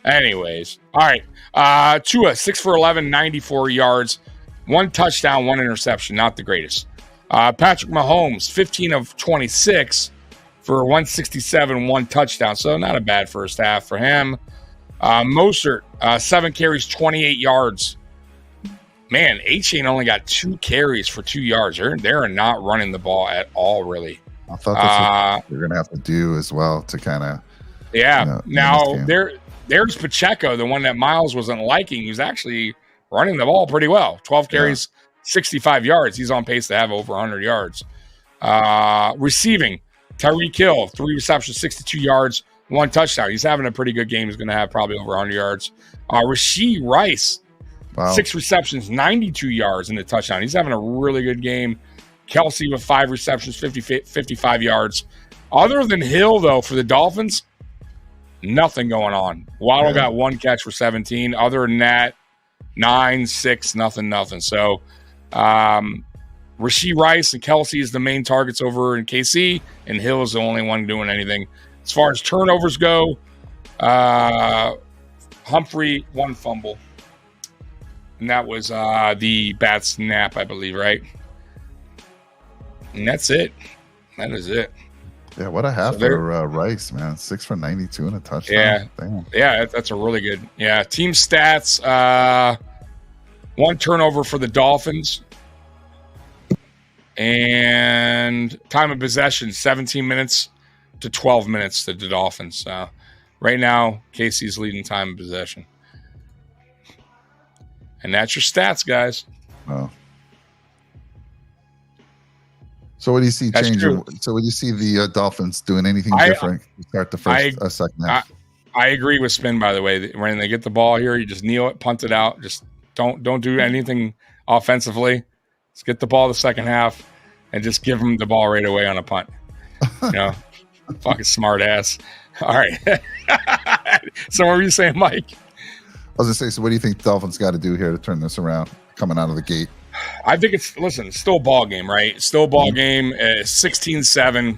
Anyways. All right. Tua, 6 for 11, 94 yards. 1 touchdown, 1 interception. Not the greatest. Patrick Mahomes, 15 of 26 for 167, 1 touchdown. So not a bad first half for him. Mostert, 7 carries, 28 yards. Man, A-Chain only got 2 carries for 2 yards. They're not running the ball at all, really. I thought that's what you're going to have to do as well to kind of. Yeah. Now, there's Pacheco, the one that Miles wasn't liking. He was actually running the ball pretty well. 12 carries, 65 yards. He's on pace to have over 100 yards. Receiving, Tyreek Hill, 3 receptions, 62 yards, 1 touchdown. He's having a pretty good game. He's going to have probably over 100 yards. Rashee Rice, 6 receptions, 92 yards in the touchdown. He's having a really good game. Kelsey with 5 receptions, 55 yards. Other than Hill, though, for the Dolphins, nothing going on. Waddle got 1 catch for 17. Other than that, 9, 6, nothing. So Rashee Rice and Kelsey is the main targets over in KC, and Hill is the only one doing anything. As far as turnovers go, Humphrey, 1 fumble. And that was the bad snap, I believe, right? And that's it. That is it. Yeah, what a half for Rice, man. 6 for 92 and a touchdown. Yeah. Damn. Yeah, that's a really good. Yeah, team stats. 1 turnover for the Dolphins. And time of possession, 17 minutes to 12 minutes to the Dolphins. Right now, Casey's leading time of possession. And that's your stats, guys. Oh. So what do you see changing? So what do you see the Dolphins doing anything different to start the second half? I agree with Spin, by the way. When they get the ball here, you just kneel it, punt it out. Just don't do anything offensively. Just get the ball the second half and just give them the ball right away on a punt. You know, fucking smart ass. All right. So what were you saying, Mike? I was going to say, so what do you think the Dolphins got to do here to turn this around coming out of the gate? I think it's still a ball game, right? Still a ball game, 16-7.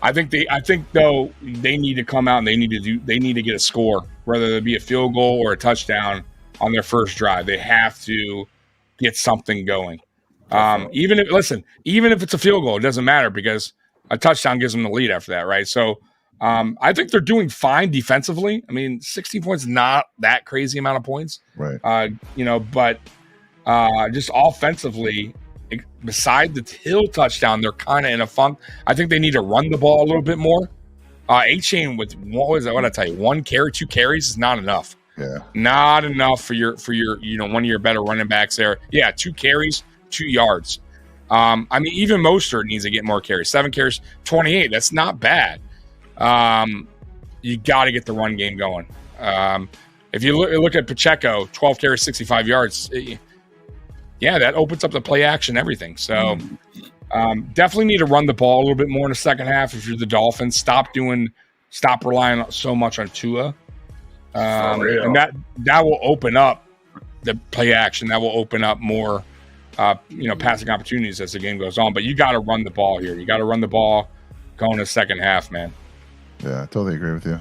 I think though they need to come out and they need to get a score, whether it be a field goal or a touchdown on their first drive. They have to get something going. Even if it's a field goal, it doesn't matter because a touchdown gives them the lead after that, right? So I think they're doing fine defensively. I mean, 16 points is not that crazy amount of points, right? But just offensively, beside the Hill touchdown, they're kind of in a funk. I think they need to run the ball a little bit more. A-Chain with what I tell you, 1 carry, 2 carries is not enough. Yeah, not enough for your one of your better running backs there. Yeah, 2 carries, 2 yards. I mean, even Mostert needs to get more carries. 7 carries, 28. That's not bad. you got to get the run game going. If you look at Pacheco, 12 carries, 65 yards. Yeah, that opens up the play action, everything. So definitely need to run the ball a little bit more in the second half. If you're the Dolphins, stop relying so much on Tua, and that will open up the play action. That will open up more, passing opportunities as the game goes on. But you got to run the ball here. You got to run the ball going to the second half, man. Yeah, I totally agree with you.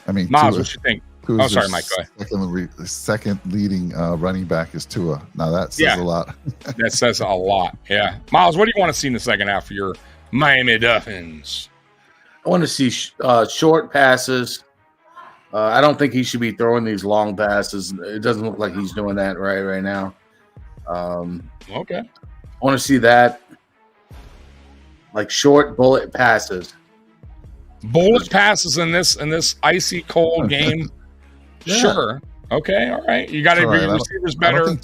I mean, Miles, what you think? Oh, sorry, Mike. Go ahead. Second leading running back is Tua. Now that says a lot. That says a lot. Yeah, Miles, what do you want to see in the second half for your Miami Dolphins? I want to see short passes. I don't think he should be throwing these long passes. It doesn't look like he's doing that right now. Okay. I want to see that, like short bullet passes. Bullet passes in this icy cold game. Yeah. Sure. Okay. All right. You got to be receivers better.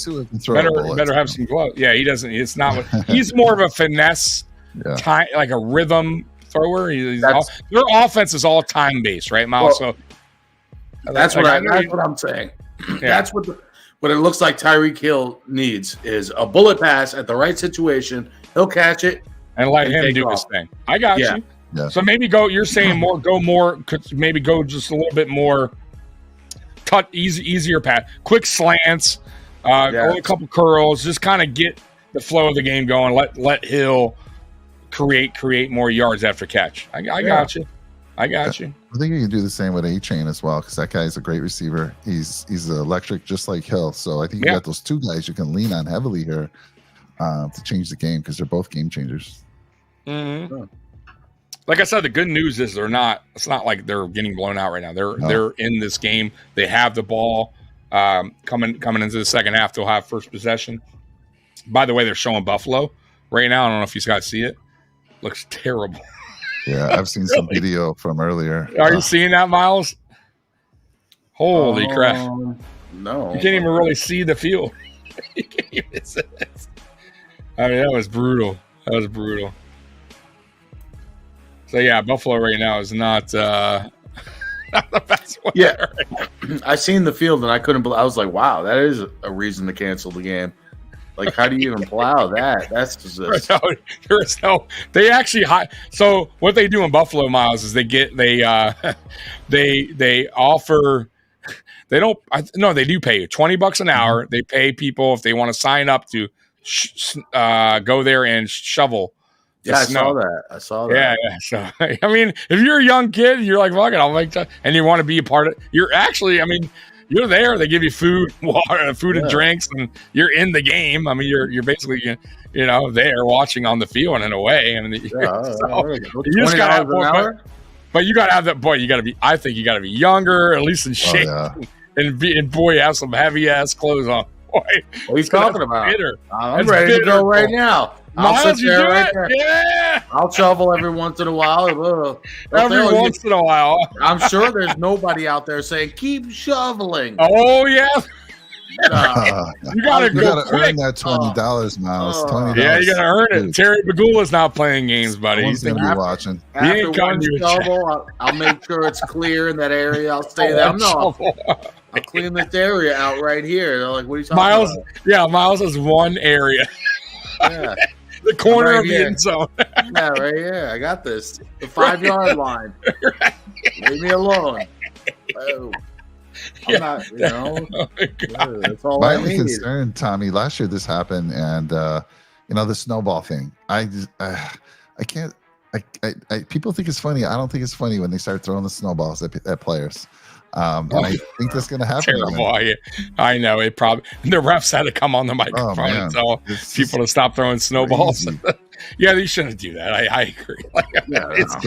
Better have some gloves. Yeah, he doesn't. It's not. He's more of a finesse, time, like a rhythm thrower. Their offense is all time based, right, Miles? Well, so that's what I'm saying. Yeah. That's what it looks like. Tyreek Hill needs is a bullet pass at the right situation. He'll catch it and let him do his thing. I got you. Yeah. So maybe you're saying maybe go just a little bit more easier pass, quick slants, only a couple curls, just kind of get the flow of the game going. Let Hill create more yards after catch. I got you. I think you can do the same with A-Chain as well, because that guy's a great receiver. He's electric just like Hill. So I think you got those two guys you can lean on heavily here to change the game, because they're both game changers. Mm-hmm. Like I said, the good news is it's not like they're getting blown out right now. They're in this game. They have the ball coming into the second half. They'll have first possession. By the way, they're showing Buffalo right now. I don't know if you guys see it. Looks terrible. Yeah, I've seen some video from earlier. Are you seeing that, Miles? Holy crap. No. You can't even really see the field. You can't even see it. I mean, that was brutal. So yeah, Buffalo right now is not the best one. Yeah, I seen the field and I couldn't believe. I was like, "Wow, that is a reason to cancel the game." Like, how do you even plow that? That's just there's no. They actually so what they do in Buffalo, Miles, is they offer. They don't. No, they do pay you $20 an hour. They pay people if they want to sign up to go there and shovel. Yeah, I saw that. Yeah. So, I mean, if you're a young kid, you're like, fuck it, I'll make that. And you want to be a part of you're there. They give you food, water, and drinks, and you're in the game. I mean, you're basically, there watching on the field in a way. I mean, you just got to have more. But you got to have that, boy, I think you got to be younger, at least in shape. Oh, yeah. And boy, have some heavy ass clothes on. Boy, what are you talking about? I'm ready to go right now. Miles, you do it? Yeah. I'll shovel every once in a while. Every once in a while. I'm sure there's nobody out there saying, keep shoveling. Oh, yeah. You gotta earn that $20, Miles. $20. Yeah, you gotta earn it. Terry Bagula's not playing games, buddy. He's gonna be watching. After one shovel, I'll make sure it's clear in that area. I'll stay there. I'll clean this area out right here. They're like, what are you talking about? Yeah, Miles has one area. Yeah. The corner of the end zone. Yeah, right here. I got this. The 5-yard line. Leave me alone. Oh. I'm not, that's all my I only need. concern, Tommy, last year this happened, and the snowball thing. I can't. People think it's funny. I don't think it's funny when they start throwing the snowballs at players. And I think that's going to happen. Terrible. I know it probably. The refs had to come on the microphone and tell people to stop throwing snowballs. Yeah, they shouldn't do that. I agree. But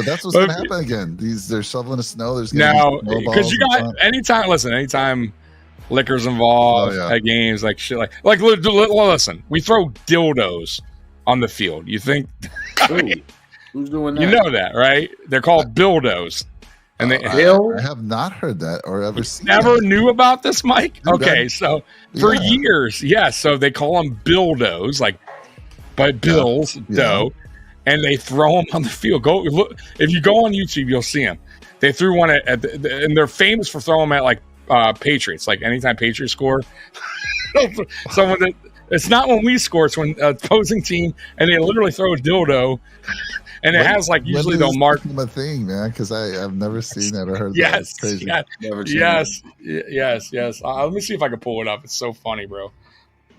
that's what's going to happen again. They're shoveling the snow. There's because you got anytime liquor's involved at games, like shit, like listen, we throw dildos on the field. You think who's doing that? You know that, right? They're called dildos. And I have not heard that or ever seen. Never knew about this, Mike? Okay, so for years, so they call them dildos, like by Bills, dough. and they throw them on the field. Go look if you go on YouTube, you'll see them. They threw one and they're famous for throwing them at like Patriots. Like anytime Patriots score, someone that it's not when we score, it's when opposing team, and they literally throw a dildo. And it has like usually they'll mark a thing, man, because I've never seen that or heard that. Yes, It's crazy. yes. Let me see if I can pull it up. It's so funny, bro.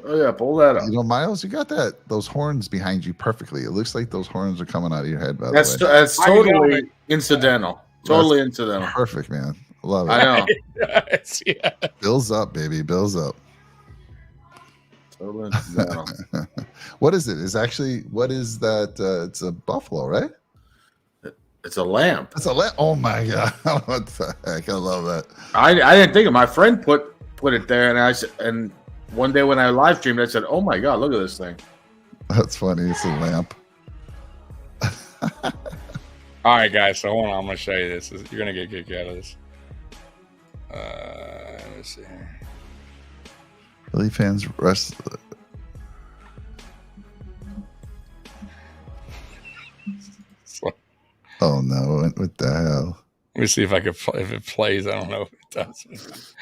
Oh yeah, pull that up. You know, Miles, you got those horns behind you perfectly. It looks like those horns are coming out of your head. By That's the way, that's totally incidental. Totally incidental. Perfect, man. Love it. I know. Yes, yeah. Bills up, baby. Bills up. Totally incidental. What is it? What is that? It's a buffalo, right? It's a lamp. It's a lamp. Oh my god! What the heck? I love that. I didn't think it. My friend put it there, and one day when I live streamed, I said, "Oh my god, look at this thing." That's funny. It's a lamp. All right, guys. So hold on. I'm gonna show you this. You're gonna get kicked out of this. Let me see here. Philly fans rest. Oh no! What the hell? Let me see if if it plays. I don't know if it does.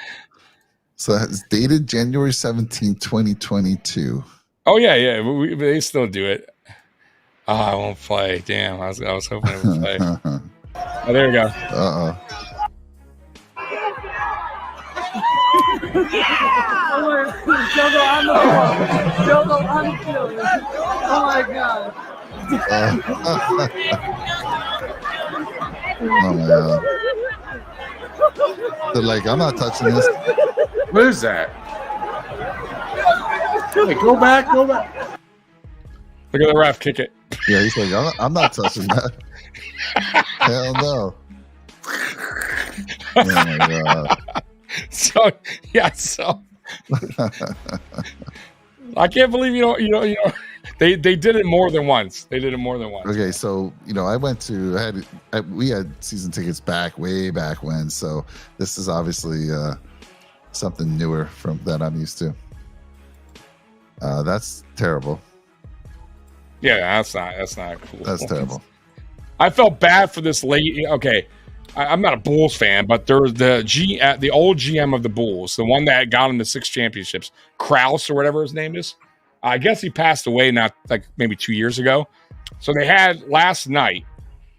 So it's dated January 17, 2022. Oh yeah. They still do it. Oh, I won't play. Damn, I was hoping it would play. Oh, there we go. Uh-oh. Jogo on the field. Oh my god. Oh my god. They're like, I'm not touching this. What is that? Hey, go back. Look at the ref kick it. Yeah, he's like, I'm not touching that. Hell no. Oh my god. So I can't believe you know they did it more than once. Okay, so I went to we had season tickets way back when, so this is obviously something newer from that I'm used to. That's terrible. Yeah, that's not cool. That's terrible. I felt bad for this lady. Okay, I'm not a Bulls fan, but there's the old GM of the Bulls, the one that got him the 6 championships, Krause or whatever his name is. I guess he passed away not like maybe 2 years ago. So they had last night,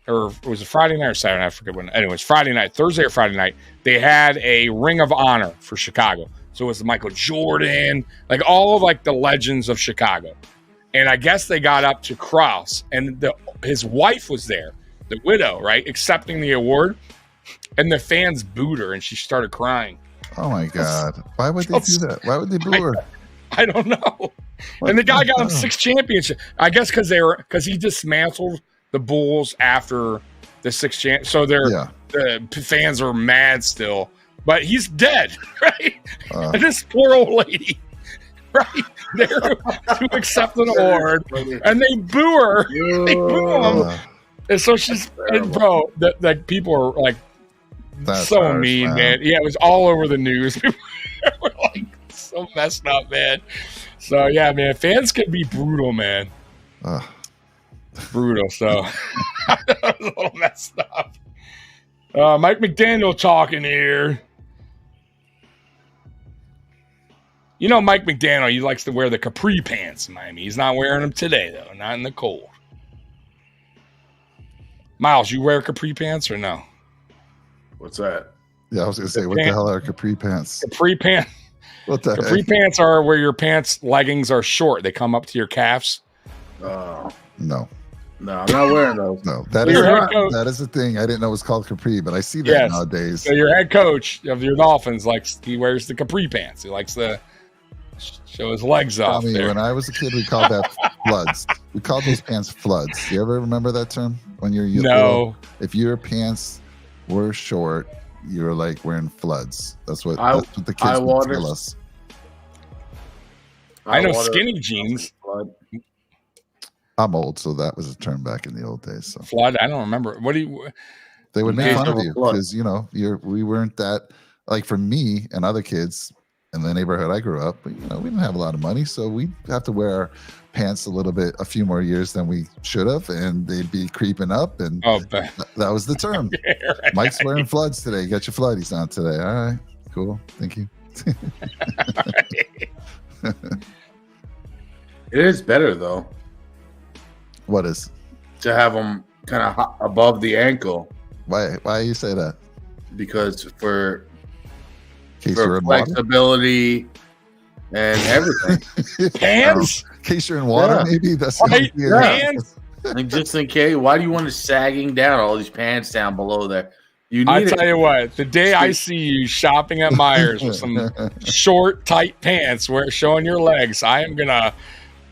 or was it Friday night or Saturday night? I forget when. Anyways, Friday night, Thursday or Friday night, they had a Ring of Honor for Chicago. So it was Michael Jordan, like all of like the legends of Chicago. And I guess they got up to Krause, and his wife was there, the widow, right, accepting the award. And the fans booed her, and she started crying. Oh my god! Why would they do that? Why would they boo her? I don't know. And the guy got him 6 championships. I guess because he dismantled the Bulls after the 6 champ. So the fans are mad still, but he's dead, right? And this poor old lady, right there to accept an award, and they boo her. They boo him, and so she's bro. That people are like so harsh, mean, man. Yeah, it was all over the news. People were like so messed up, man. So yeah, man, fans can be brutal, man. Brutal. So that was a little messed up. Mike McDaniel talking here. You know, Mike McDaniel, he likes to wear the capri pants in Miami. He's not wearing them today, though. Not in the cold. Miles, you wear capri pants or no? What's that? Yeah, I was going to say, what the hell are capri pants? Capri pants. What the capri heck? Pants are where your pants leggings are short. They come up to your calves. No. No, I'm not wearing those. No, that is a thing. I didn't know it was called capri, but I see that nowadays. So your head coach of your Dolphins he wears the capri pants. He likes to show his legs off. When I was a kid, we called that floods. We called those pants floods. You ever remember that term when you're little? If your pants were short, you were like wearing floods. That's what the kids would tell us. I know skinny jeans. I'm old, so that was a term back in the old days. So flood. I don't remember. They would make fun of you because we weren't that. Like for me and other kids, in the neighborhood I grew up, we didn't have a lot of money, so we have to wear pants a few more years than we should have, and they'd be creeping up, and that was the term. Right. Mike's wearing floods today. Get your floodies on today. All right, cool. Thank you. It is better though. What is? To have them kind of above the ankle. Why you say that? Because for you're in flexibility and everything. Pants? In case you're in water, maybe that's right. Pants. Like just in case. Why do you want to sagging down all these pants down below there? I tell you what, the day I see you shopping at Myers with some short, tight pants showing your legs, I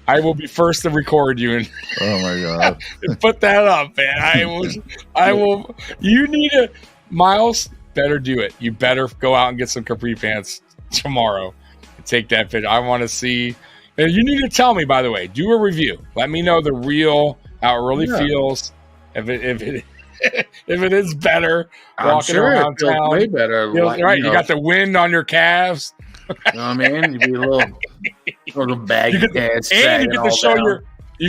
will be first to record you and oh my god, put that up, man. I will. You need to, Miles. Better do it. You better go out and get some capri pants tomorrow and take that picture. I want to see. And you need to tell me, by the way, do a review. Let me know how it really feels. If it is better, walking around town, way better. Right, you got the wind on your calves. You know what I mean? You be a little baggy pants, and you get to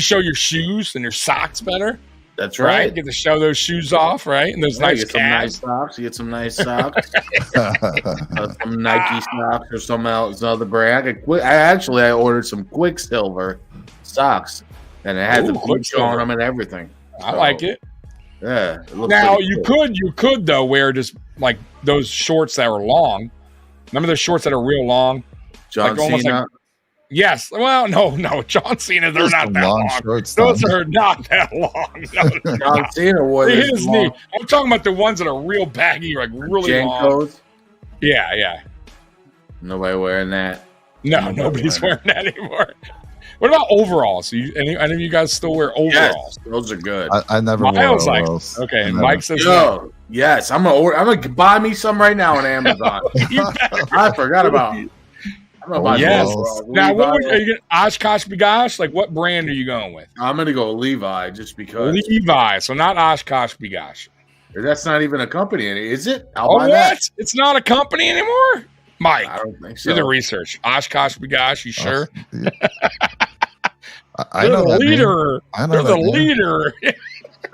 show your shoes and your socks better. That's right. You get to show those shoes off, right? And those nice calves. You get some nice socks. Some Nike socks or some other brand. I ordered some Quicksilver socks, and it had the bleach on them and everything. I like it. Yeah. Now you could though wear just like those shorts that were long. Remember those shorts that are real long? John Cena. Yes. Well, no, John Cena. They're not that long. Shorts, those are not that long. No, John Cena wore his knee. I'm talking about the ones that are real baggy, like really long. Yeah. Nobody wearing that. No, nobody's wearing that anymore. What about overalls? Any of you guys still wear overalls? Yes, those are good. I never wore overalls. Okay, Mike says yes. I'm gonna buy me some right now on Amazon. I forgot about. Yes. Now, what are you going? Oshkosh Bagosh? Like, what brand are you going with? I'm going to go Levi just because. Levi, so not Oshkosh Bagosh. That's not even a company, is it? What? That. It's not a company anymore? Mike, I don't think so. Do the research. Oshkosh Bagosh, you sure? I know the that leader. They're the leader.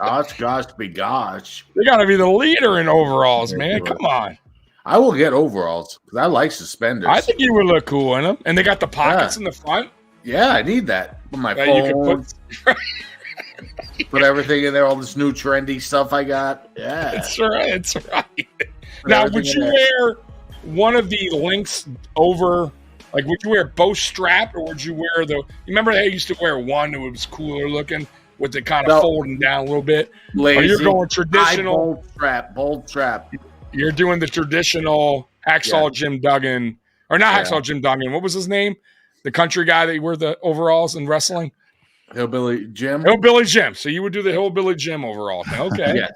Oshkosh Bagosh. They got to be the leader in overalls, man. Come on. I will get overalls because I like suspenders. I think you would look cool in them. And they got the pockets in the front. Yeah, I need that. Put my phone. You can put everything in there, all this new trendy stuff I got. Yeah. That's right. Now, would you wear one of the links over, like, would you wear both strap or would you wear you remember they used to wear one that was cooler looking with it kind of folding down a little bit? Lazy. Or you're going traditional. Bold strap. You're doing the traditional Hacksaw Jim Duggan, or not Hacksaw Jim Duggan. What was his name? The country guy that wore the overalls in wrestling? Hillbilly Jim. Hillbilly Jim. So you would do the Hillbilly Jim overall thing. Okay.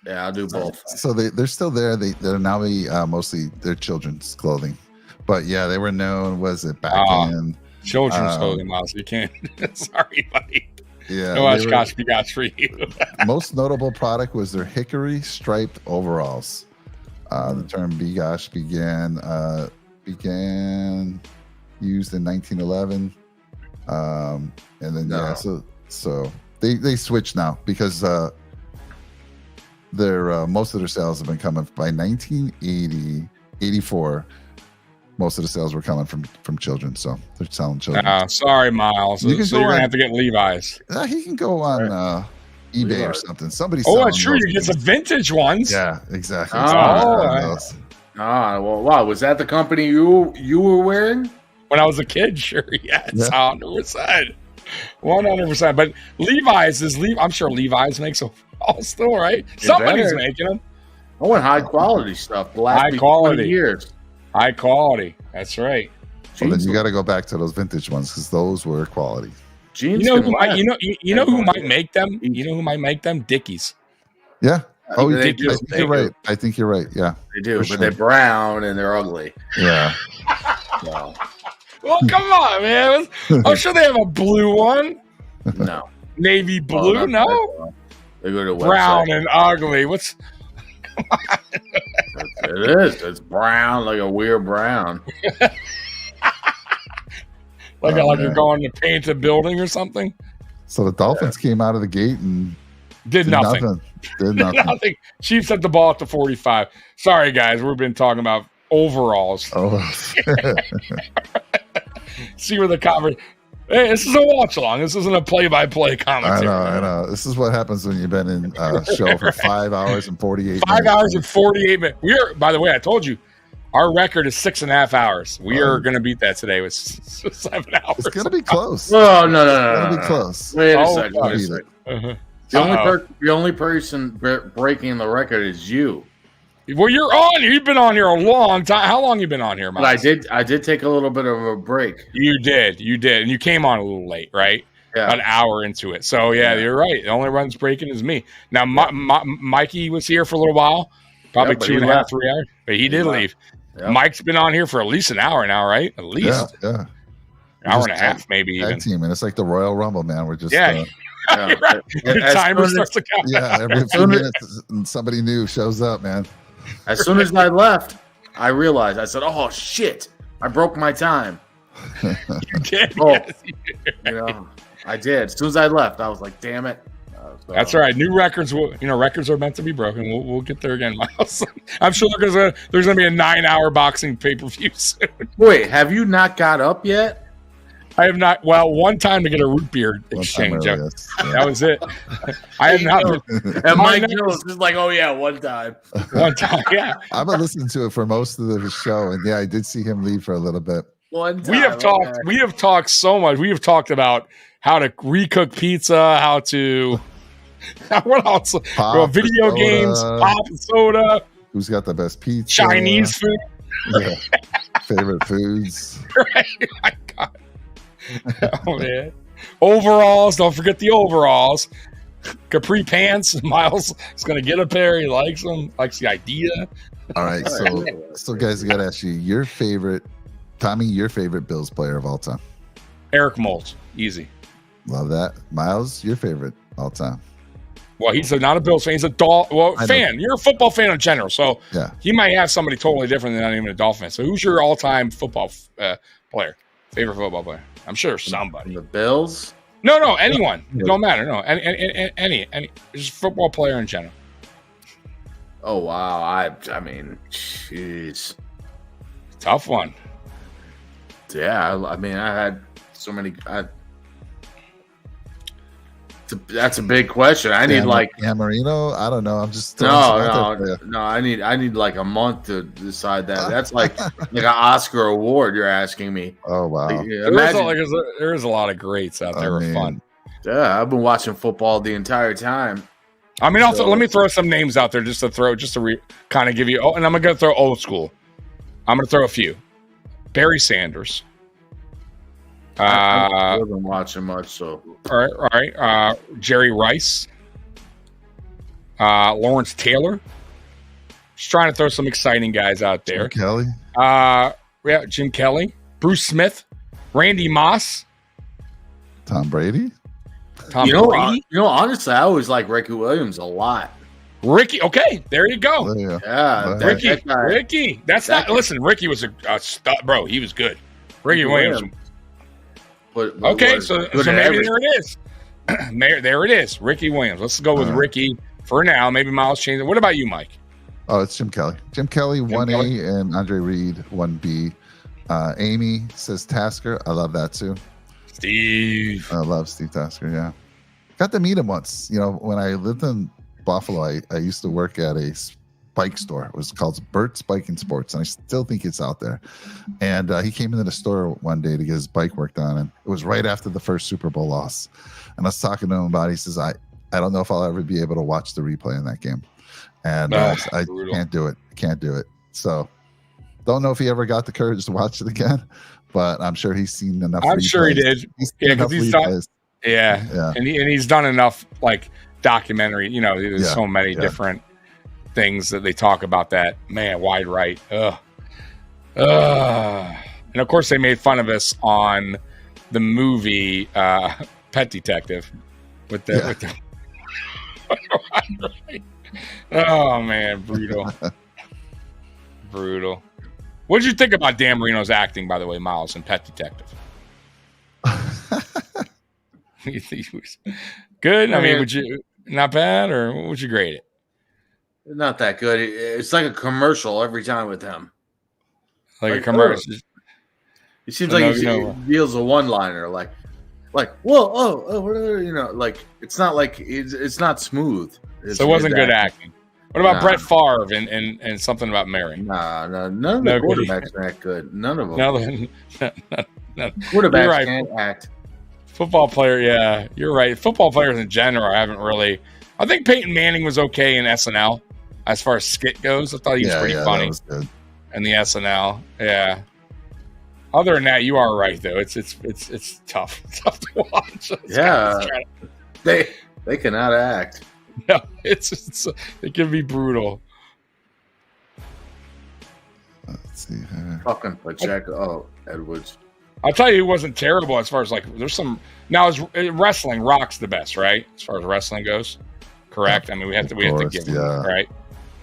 Yeah, I'll do both. So they're still there. They're now mostly their children's clothing. But yeah, they were known, back in children's clothing, Miles. You can't. Sorry, buddy. Yeah. No Oshkosh Bagosh for you. Most notable product was their hickory striped overalls. The term Bagosh began used in 1911, and then so they switched now because their most of their sales have been coming by 1980, 84. Most of the sales were coming from children, so they're selling children. Sorry, Miles. You're gonna have to get Levi's. He can go on eBay or something. Somebody. Oh, that's true. You get some vintage ones. Yeah, exactly. Well, wow. Was that the company you were wearing when I was a kid? Sure, yes, 100%, 100%. But Levi's I'm sure Levi's makes overalls still, right? Somebody's making them. I want high quality stuff. The last 20 years. High quality. That's right. Well, then you got to go back to those vintage ones because those were quality. Jeans you know who might make them? You know who might make them? Dickies. Yeah. Oh, I think you're right. I think you're right. Yeah. They do, but they're brown and they're ugly. Yeah. Wow. Well, come on, man. I'm sure they have a blue one. No. Navy blue? No. They go to brown and ugly. It is. It's brown, like a weird brown. Like you're going to paint a building or something. So the Dolphins came out of the gate and Did nothing. Did nothing. Chiefs set the ball at the 45. Sorry, guys. We've been talking about overalls. Oh. See where the conversation. Hey, this is a watch along. This isn't a play-by-play commentary. I know. This is what happens when you've been in a show for 5 hours and 48 minutes. 5 hours and 48 minutes. We are, by the way, I told you, our record is 6.5 hours. We are going to beat that today with 7 hours. It's going to be close. Oh, no. It's going to be close. Wait a second. Uh-huh. The only person breaking the record is you. Well, you're on. You've been on here a long time. How long you been on here, Miles? But I did take a little bit of a break. You did, and you came on a little late, right? Yeah. An hour into it. So yeah, you're right. The only one's breaking is me. Now, Mikey was here for a little while, probably 2.5, 3 hours, but he did leave. Yep. Mike's been on here for at least an hour now, right? At least, yeah. Hour and a half, maybe even. Team, and it's like the Royal Rumble, man. We're just You're right. The timer starts to count. Yeah, every few minutes, somebody new shows up, man. As soon as I left, I realized. I said, "Oh shit! I broke my time." You did. Oh, yes, you did. I did. As soon as I left, I was like, "Damn it!" So. That's all right. New records, records are meant to be broken. We'll get there again, Miles. I'm sure there's gonna be a 9-hour boxing pay-per-view soon. Wait, have you not got up yet? I have not. Well, one time to get a root beer exchange. That was it. I have not. And Mike Jones is like, "Oh yeah, one time." One time, yeah. I've been listening to it for most of the show, and yeah, I did see him leave for a little bit. One time. We have talked so much. We have talked about how to recook pizza, how to what else? Video games, pop and soda. Who's got the best pizza? Chinese food. Yeah. Favorite foods. Right. My God. Oh man. Overalls. Don't forget the overalls. Capri pants. Miles is going to get a pair. He likes them. Likes the idea. All right. So guys, I got to ask you your favorite Bills player of all time. Eric Moulds. Easy. Love that. Miles, your favorite all time. Well, he's not a Bills fan. He's a fan. You're a football fan in general, so yeah. He might have somebody totally different than not even a Dolphin fan. So, who's your all-time football player? Favorite football player? I'm sure somebody. The Bills? No, anyone. It don't matter. No, any just football player in general. Oh wow! I mean, jeez, tough one. Yeah, I mean, I had so many. That's a big question. I need Marino. I don't know. I'm just no. I need like a month to decide that. That's like an Oscar award. You're asking me. Oh wow! There is a lot of greats out there. Are fun. Yeah, I've been watching football the entire time. I mean, also let me throw some names out there just to kind of give you. Oh, and I'm gonna throw old school. I'm gonna throw a few. Barry Sanders. I wasn't watching much, so all right. Jerry Rice, Lawrence Taylor. Just trying to throw some exciting guys out there. Jim Kelly. Jim Kelly, Bruce Smith, Randy Moss, Tom Brady. Brady. Honestly, I always like Ricky Williams a lot. Ricky, okay, there you go. Yeah, Ricky. That's not. Listen, Ricky was a stud, bro. He was good. Ricky Williams. But okay, so maybe there it is. There it is. Ricky Williams. Let's go with Ricky for now. Maybe Miles changed it. What about you, Mike? Oh, it's Jim Kelly. Jim Kelly, 1A, and Andre Reed, 1B. Amy says Tasker. I love that too. Steve. I love Steve Tasker, yeah. Got to meet him once. When I lived in Buffalo, I used to work at a bike store. It was called Burt's Bike and Sports, and I still think it's out there. And he came into the store one day to get his bike worked on, and it was right after the first Super Bowl loss. And I was talking to him about it. He says, I don't know if I'll ever be able to watch the replay in that game. And I can't do it. So don't know if he ever got the courage to watch it again, but I'm sure he's seen enough. I'm sure he did. Because he's done. Yeah. And he's done enough documentary. There's so many different things that they talk about that. Man, wide right. And of course they made fun of us on the movie Pet Detective with the wide right. Oh man, brutal. Brutal. What did you think about Dan Marino's acting, by the way, Miles, in Pet Detective? You think he was good? I mean, would you not bad, or what would you grade it? Not that good. It's like a commercial every time with him. Like a commercial. It seems like he deals a one-liner, like, whoa, you know, like it's not like it's not smooth. So it wasn't good acting. What about Brett Favre and something about Mary? None of the quarterbacks are that good. None of them. No. Quarterbacks right. can't act. Football player, yeah, you're right. Football players in general, I haven't really. I think Peyton Manning was okay in SNL as far as skit goes. I thought he was pretty funny. That was good. And the SNL, yeah. Other than that, you are right though. It's tough to watch. They cannot act. No, it can be brutal. Let's see here. Fucking Pacheco. Edwards. I'll tell you, it wasn't terrible as far as like. There's some now. Wrestling Rock's the best, right? As far as wrestling goes, correct. I mean, we have to give him right.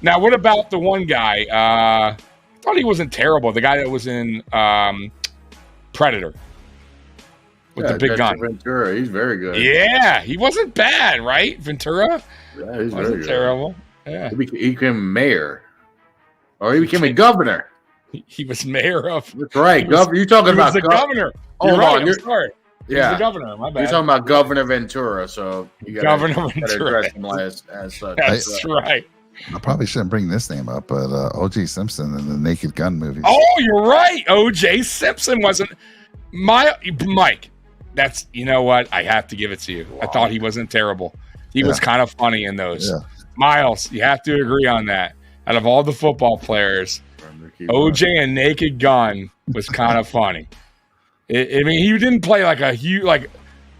Now, what about the one guy? I thought he wasn't terrible. The guy that was in Predator with the big gun. Ventura, he's very good. Yeah, he wasn't bad, right? Ventura. Yeah, he's wasn't very terrible. Yeah, he became mayor, or he became a governor. He was mayor of. That's right, governor. You're talking about the governor. Hold on, I'm sorry. Yeah, the governor. My bad. You're talking about Governor Ventura, so you got Governor to Ventura. address him as such. That's right. I probably shouldn't bring this name up, but O.J. Simpson in the Naked Gun movie. Oh, you're right. O.J. Simpson wasn't Mike. That's, you know what? I have to give it to you. Wow. I thought he wasn't terrible. He was kind of funny in those. Yeah. Miles, you have to agree on that. Out of all the football players, O.J. and Naked Gun was kind of funny. I mean, he didn't play like a huge, like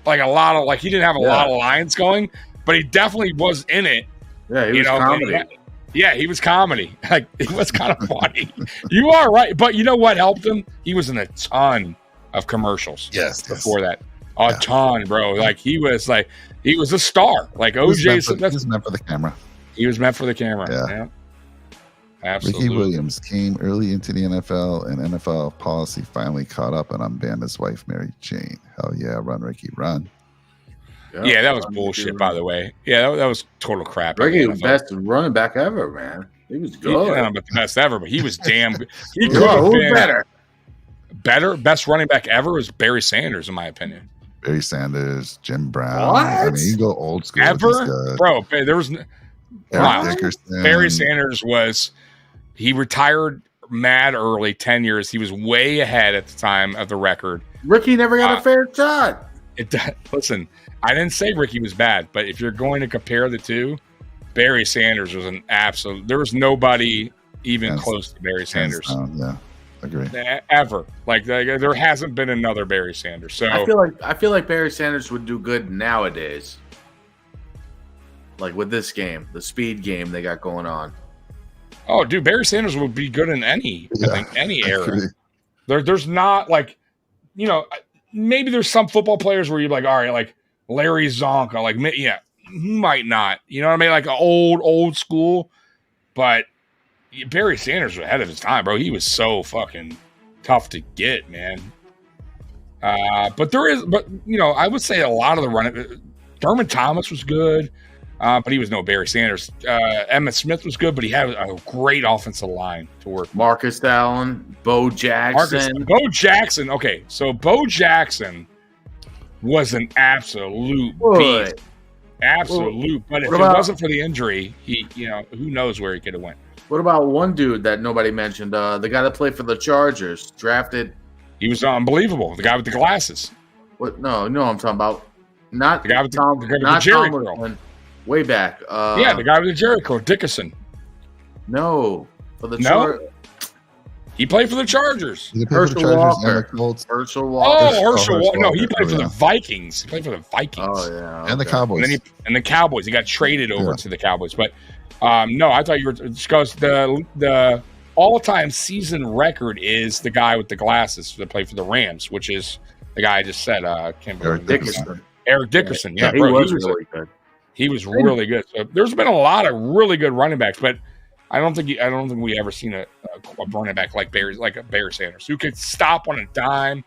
a lot of, like he didn't have a lot of lines going, but he definitely was in it. Yeah, he was comedy. Yeah, he was comedy. Like, it was kind of funny. You are right. But you know what helped him? He was in a ton of commercials. Before that. A ton, bro. Like, he was a star. Like, O.J. He was meant for the camera. He was meant for the camera. Yeah. Absolutely. Ricky Williams came early into the NFL, and NFL policy finally caught up and unbanned his wife, Mary Jane. Hell yeah, run, Ricky, run. Yeah, that was bullshit, by the way. Yeah, that was total crap. Ricky was the best running back ever, man. He was good. Yeah, but the best ever, but he was damn good. He could have been better. Best running back ever was Barry Sanders, in my opinion. Barry Sanders, Jim Brown. What? I mean, you go old school. Ever? Bro, there was Eric Dickerson. Barry Sanders he retired mad early, 10 years. He was way ahead at the time of the record. Ricky never got a fair shot. Listen, I didn't say Ricky was bad, but if you're going to compare the two, Barry Sanders was an absolute. There was nobody even close to Barry Sanders. Yeah, agree. Ever. Like there hasn't been another Barry Sanders. So I feel like Barry Sanders would do good nowadays. Like with this game, the speed game they got going on. Oh, dude, Barry Sanders would be good in any era. There's not like, maybe there's some football players where you're like, all right, like Larry Zonk, or like, yeah, might not. You know what I mean? Like an old school. But Barry Sanders was ahead of his time, bro. He was so fucking tough to get, man. But I would say a lot of the running. Thurman Thomas was good. But he was no Barry Sanders. Emmitt Smith was good, but he had a great offensive line to work with. Marcus Allen, Bo Jackson. Bo Jackson. Okay, so Bo Jackson was an absolute beast. Absolute. But if it wasn't for the injury, who knows where he could have went. What about one dude that nobody mentioned? The guy that played for the Chargers, drafted. He was unbelievable. The guy with the glasses. What? No, I'm talking about not the guy with the Jerry curl. Way back. The guy with the Jerry curl, Dickerson. No. For the he played for the Chargers. Herschel Walker. Herschel Walker. No, he played for the Vikings. He played for the Vikings. Oh, yeah. Okay. And the Cowboys. And the Cowboys. He got traded over to the Cowboys. But no, I thought you were because the all-time season record is the guy with the glasses that played for the Rams, which is the guy I just said. Eric Dickerson. Eric Dickerson. Yeah, he was really good. He was really good. So there's been a lot of really good running backs, but I don't think we ever seen a running back like a Barry Sanders, who could stop on a dime,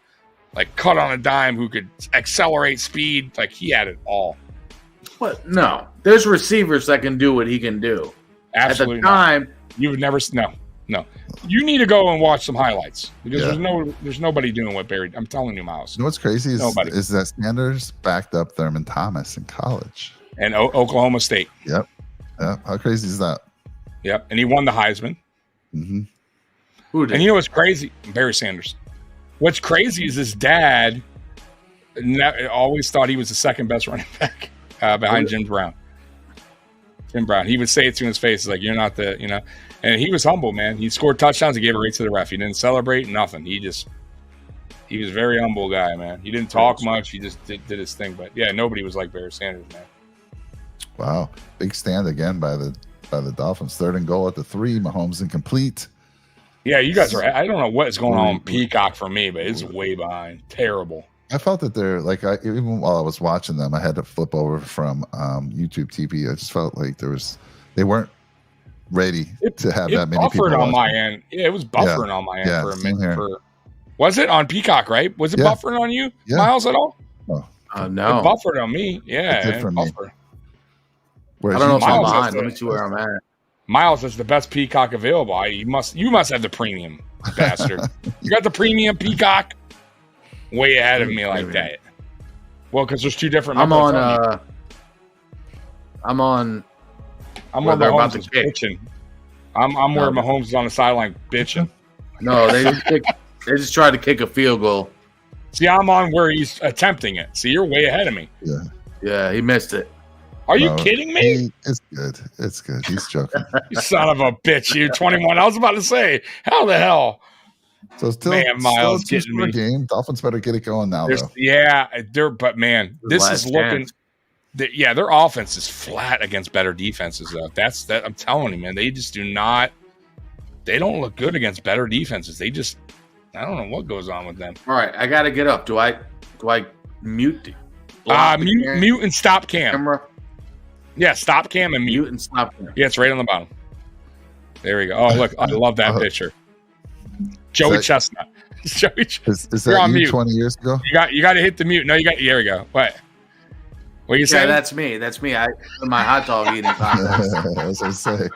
like cut on a dime, who could accelerate speed. Like he had it all. But no, there's receivers that can do what he can do. Absolutely. At the time, you would never. No. You need to go and watch some highlights because there's nobody doing what Barry. I'm telling you, Miles. You know what's crazy is that Sanders backed up Thurman Thomas in college and Oklahoma State. Yep. How crazy is that? Yep. And he won the Heisman. Mm-hmm. And you know what's crazy? Barry Sanders. What's crazy is his dad always thought he was the second best running back behind Jim Brown. Jim Brown. He would say it to his face, like, you're not the, and he was humble, man. He scored touchdowns. He gave it right to the ref. He didn't celebrate, nothing. He was a very humble guy, man. He didn't talk much. He just did his thing. But yeah, nobody was like Barry Sanders, man. Wow. Big stand again by the Dolphins. 3rd and goal at the 3. Mahomes incomplete. Yeah, you guys are, I don't know what is going on with Peacock for me, but it's way behind. Terrible. I felt that they're like, even while I was watching them, I had to flip over from YouTube TV. I just felt like they weren't ready to have that many people. It buffered on my end. Yeah, it was buffering on my end for a minute. Was it on Peacock, right? Was it buffering on you, Miles, at all? Oh. No. It buffered on me. Yeah, it did for me. I don't know if I'm behind. Let me see where I'm at. Miles is the best Peacock available. You must have the premium, bastard. You got the premium Peacock? Way ahead of me like that. Well, because there's 2 different. I'm on where Mahomes is bitching. I'm where Mahomes is on the sideline bitching. No, they just tried to kick a field goal. See, I'm on where he's attempting it. See, you're way ahead of me. Yeah, he missed it. Are you kidding me? It's good. He's joking. You son of a bitch, you 21. I was about to say, how the hell? So Miles still getting me. Game. Dolphins better get it going now, though. Yeah, but man, this is looking. Their offense is flat against better defenses, though. That's that. I'm telling you, man, they just do not. They don't look good against better defenses. They just, I don't know what goes on with them. All right, I got to get up. Do I mute? Mute and stop cam. Camera? Yeah, stop cam and mute and stop cam. Yeah, it's right on the bottom. There we go. Oh, look, I love that picture. Joey Chestnut. Is that on you mute. 20 years ago? You got to hit the mute. No, there we go. What you saying? Yeah, that's me. That's me. My hot dog eating contest. As I say.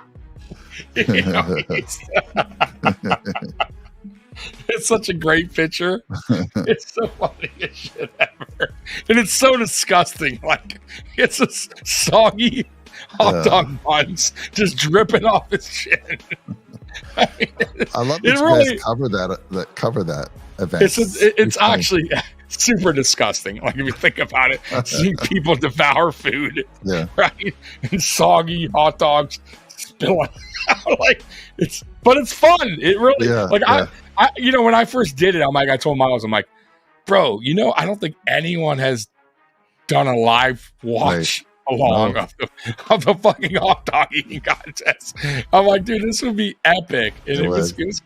It's such a great picture. It's the funniest shit ever. And it's so disgusting. Like, it's a soggy hot dog buns just dripping off his chin. I love that you guys cover that event. It's actually super disgusting. Like, if you think about it, seeing people devour food, right? And soggy hot dogs spilling out. But it's fun. It really, I when I first did it, I told Miles, I'm like, bro, I don't think anyone has done a live watch along of the fucking hot dog eating contest. I'm like, dude, this would be epic. And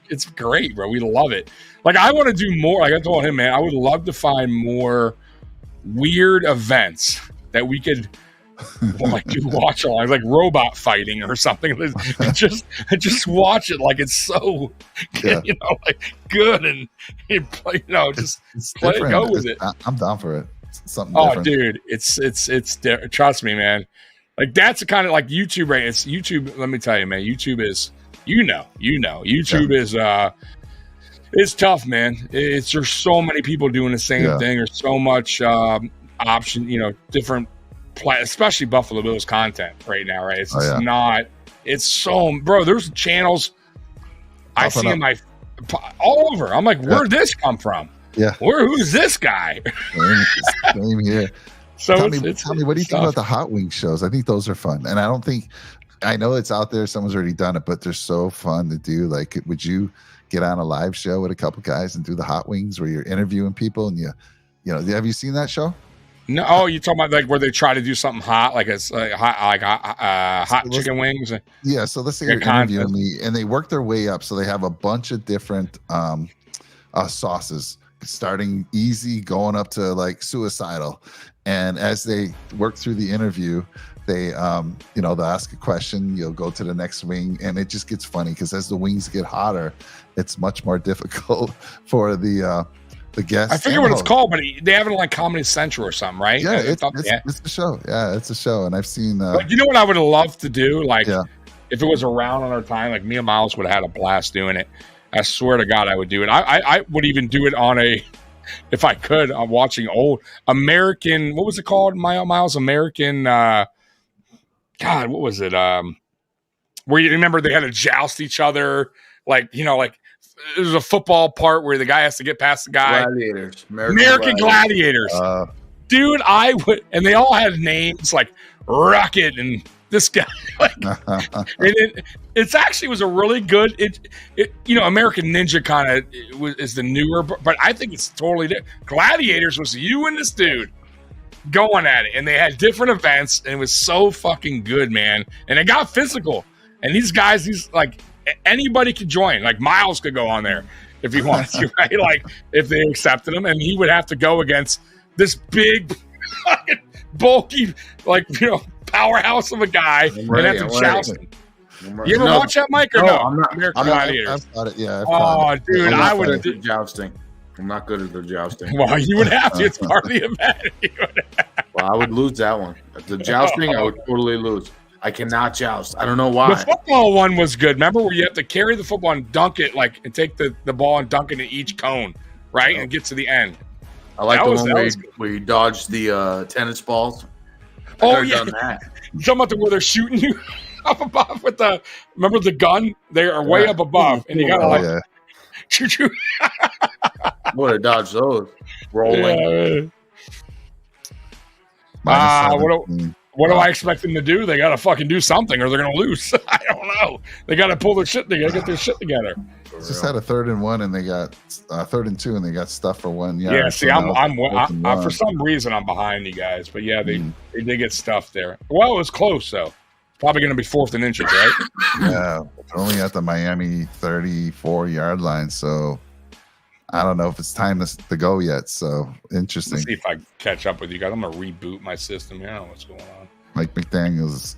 it's great, bro. We love it. Like, I want to do more. Like I told him, man, I would love to find more weird events that we could do watch along, like robot fighting or something. Just watch it like it's so good and just let it go with it. I'm down for it. Something different. Dude, it's trust me, man. Like, that's the kind of, like, YouTube, right? It's YouTube. Let me tell you, man. YouTube is YouTube is it's tough, man. There's so many people doing the same thing. There's so much option, different especially Buffalo Bills content right now, right? It's not. It's so, bro. There's channels I see in all over. I'm like, where'd this come from? Yeah. Who's this guy? Same here. So tell me, what do you think about the hot wing shows? I think those are fun. And I know it's out there. Someone's already done it, but they're so fun to do. Like, would you get on a live show with a couple guys and do the hot wings where you're interviewing people and have you seen that show? No. Oh, you talking about like where they try to do something hot, like it's hot chicken wings? Yeah. So let's say you're interviewing me, and they work their way up. So they have a bunch of different sauces, starting easy, going up to like suicidal. And as they work through the interview, they they'll ask a question, you'll go to the next wing, and it just gets funny because as the wings get hotter, it's much more difficult for the guests. I forget what it's called, but they have it on like Comedy Central or something, right? Yeah, it's a show. Yeah, it's a show, and I've seen. But you know what I would have loved to do? Like, if it was around on our time, like me and Miles would have had a blast doing it. I swear to God, I would do it. I would even do it on a, if I could. I'm watching old American. What was it called? Miles American. God, what was it? Where you remember they had to joust each other, like there's a football part where the guy has to get past the guy. Gladiators. American Gladiators. Dude, I would, and they all had names like Rocket and this guy. Like, and it's actually was a really good. American Ninja kind of is the newer, but I think it's totally different. Gladiators was you and this dude going at it, and they had different events, and it was so fucking good, man. And it got physical, and these guys, anybody could join. Like Miles could go on there if he wanted to, right? Like if they accepted him, and he would have to go against this big, bulky, powerhouse of a guy and have to joust him. You ever watch that, Mike, or no? I'm not. Gladiators. I've yeah. Dude, I would do jousting. I'm not good at the jousting. Well, you would have to. It's part of the event. Well, I would lose that one. The jousting, I would totally lose. I cannot joust. I don't know why. The football one was good. Remember where you have to carry the football and dunk it, and take the ball and dunk it in each cone, right? And get to the end. I like the one where you dodge the tennis balls. Oh, yeah. Done that. You talking about where they're shooting you up above with remember the gun? They are way up above, and you got to choo-choo. Would have dodged those. Rolling. What do I expect them to do? They got to fucking do something, or they're going to lose. I don't know. They got to pull their shit. They got to get their shit together. Just had a 3rd and 1, and they got 3rd and 2, and they got stuff for 1 yard. Yeah, see, I'm for some reason I'm behind you guys, but yeah, they did get stuff there. Well, it was close though. Probably going to be 4th and inches, right? Yeah, only at the Miami 34-yard line, so I don't know if it's time to go yet. So interesting. Let's see if I catch up with you guys. I'm going to reboot my system. I don't know what's going on. Mike McDaniels.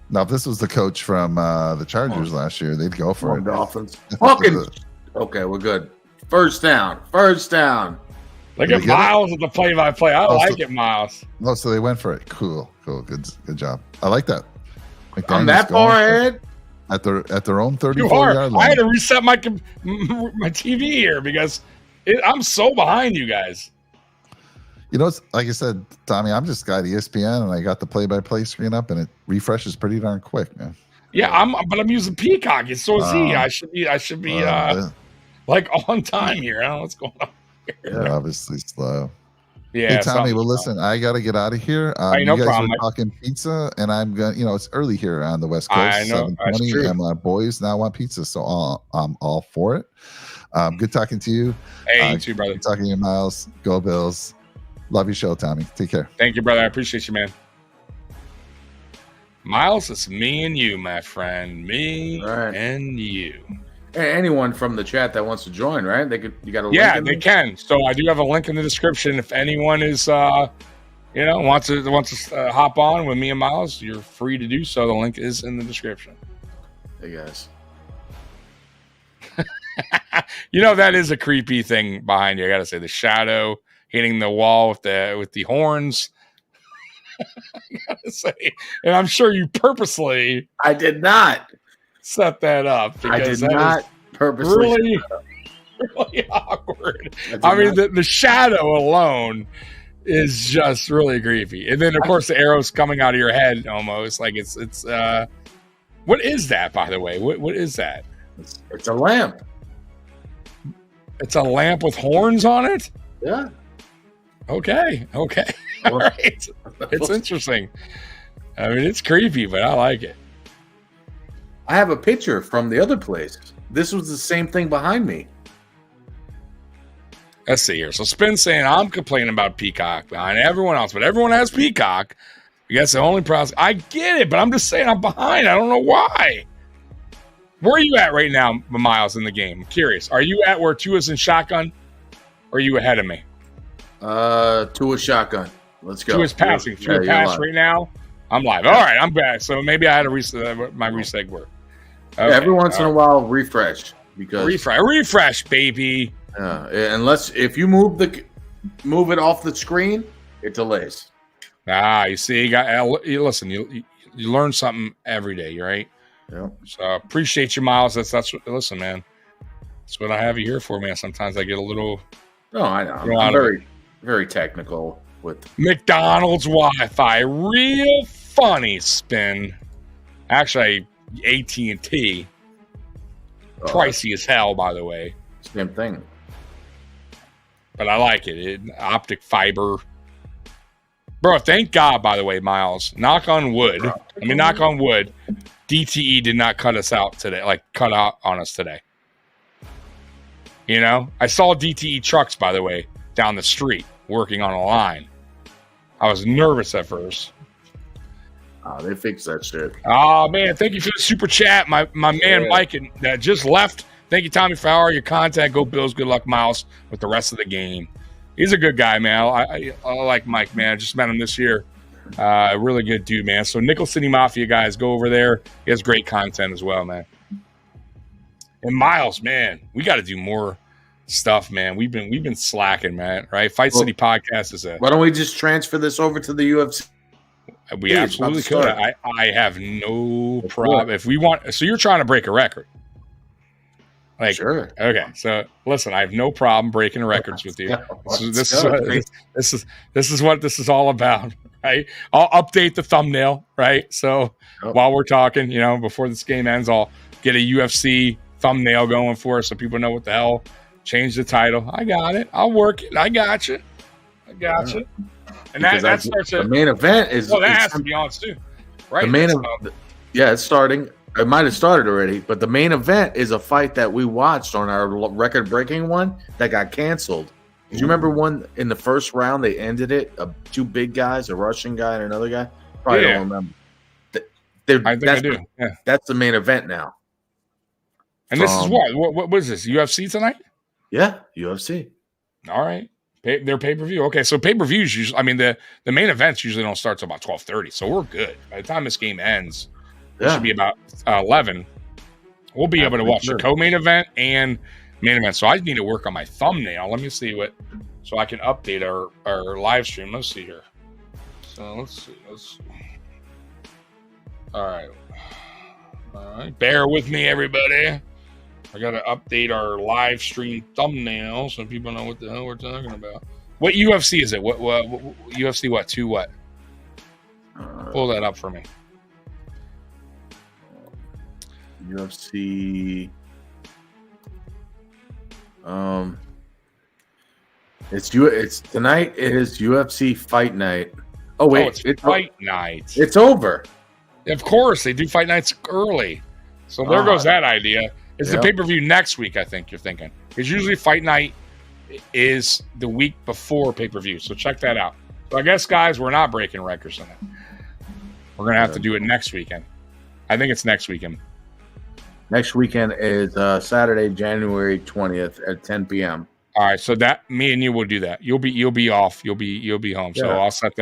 Now, if this was the coach from the Chargers last year, they'd go for it. Dolphins. Okay, we're good. First down. Look at Miles at the play-by-play. I like it, Miles. Oh, so they went for it. Cool. Good job. I like that. I'm that far ahead? At their own 34-yard line. I had to reset my TV here because I'm so behind you guys. It's like I said, Tommy, I'm just got ESPN and I got the play-by-play screen up and it refreshes pretty darn quick, man. Yeah, I'm using Peacock. So is he. I should be on time here. I don't know what's going on here. They're obviously slow. Yeah. Hey, Tommy, well, listen, I got to get out of here. No you guys problem. are talking pizza, and I'm going to, it's early here on the West Coast. I know. 7:20, and my boys now want pizza, so I'm all for it. Good talking to you. Hey, you too, brother. Good talking to you, Miles. Go Bills. Love your show, Tommy. Take care. Thank you, brother. I appreciate you, man. Miles, it's me and you, my friend. Me and you. Hey, anyone from the chat that wants to join, right? You got a link? Yeah, they can. So I do have a link in the description. If anyone is, wants to hop on with me and Miles, you're free to do so. The link is in the description. Hey guys. That is a creepy thing behind you. I got to say, the shadow hitting the wall with the horns. I gotta say, and I'm sure you purposely. I did not set that up. I did not purposely. Really awkward. I mean, the shadow alone is just really creepy, and then of course the arrows coming out of your head, almost like it's. What is that, by the way? What is that? It's a lamp. It's a lamp with horns on it. Yeah. Okay. All right. It's interesting. I mean, it's creepy, but I like it. I have a picture from the other place. This was the same thing behind me. Let's see here. So Spin's saying I'm complaining about Peacock behind everyone else, but everyone has Peacock. I guess the only problem. I get it, but I'm just saying I'm behind. I don't know why. Where are you at right now, Miles, in the game? I'm curious. Are you at where Tua's in shotgun, or are you ahead of me? Tua shotgun. Let's go. Tua's passing. Tua pass right now. I'm live. All right, I'm back. So maybe I had to reset my reseg work. Okay. Yeah, every once in a while, refresh because refresh, baby. Unless if you move it off the screen, it delays. You see, you listen. You learn something every day, right? Yeah. So appreciate you, Miles. That's what. Listen, man. That's what I have you here for, man. Sometimes I get a little. No, I know. I'm very technical with McDonald's Wi-Fi. Real funny, Spin. Actually, AT&T. Pricey as hell, by the way. Same thing. But I like it. Optic fiber. Bro, thank God, by the way, Miles. Knock on wood. Knock on wood. DTE did not cut us out today. Cut out on us today. You know? I saw DTE trucks, by the way, down the street working on a line. I was nervous at first. They fixed that shit. Oh, man. Thank you for the super chat. My man, Mike, that just left. Thank you, Tommy, for all your contact. Go Bills. Good luck, Miles, with the rest of the game. He's a good guy, man. I like Mike, man. I just met him this year. Really good dude, man. So Nickel City Mafia guys, go over there. He has great content as well, man. And Miles, man, we got to do more stuff, man. We've been slacking, man. Right? Fight City Podcast is Why don't we just transfer this over to the UFC? We absolutely could. I have no problem if we want. So you're trying to break a record. Sure. Okay. So listen, I have no problem breaking records with you. This is what this is all about, right? I'll update the thumbnail, right? So while we're talking, before this game ends, I'll get a UFC thumbnail going for us so people know what the hell. Change the title. I got it. I'll work it. I got you. And that starts the main event is. Well, that has to be on too, right? The main event. Yeah, it's starting. It might have started already, but the main event is a fight that we watched on our record-breaking one that got canceled. Do you remember one in the first round? They ended it. Two big guys, a Russian guy and another guy. Probably don't remember. I think I do. Yeah. That's the main event now. And this is what was this? UFC tonight? Yeah, UFC. All right. Their pay-per-view. Okay, so pay-per-views usually, the main events usually don't start till about 12:30, so we're good. By the time this game ends, it should be about 11. We'll be able to watch the co-main event and main event. So I need to work on my thumbnail. Let me see so I can update our live stream. Let's see here. So let's see. All right. Bear with me, everybody. I got to update our live stream thumbnail so people know what the hell we're talking about. What UFC is it? What UFC what? To what? Pull that up for me. UFC. It's tonight. It is UFC Fight Night. Oh wait, it's Fight Night. It's over. Of course, they do Fight Nights early. So there goes that idea. It's the pay-per-view next week, I think you're thinking. Because usually Fight Night is the week before pay-per-view. So check that out. So I guess, guys, we're not breaking records on it. We're going to have to do it next weekend. I think it's next weekend. Next weekend is Saturday, January 20th at 10 p.m. All right, so that me and you will do that. You'll be off. You'll be home. So I'll set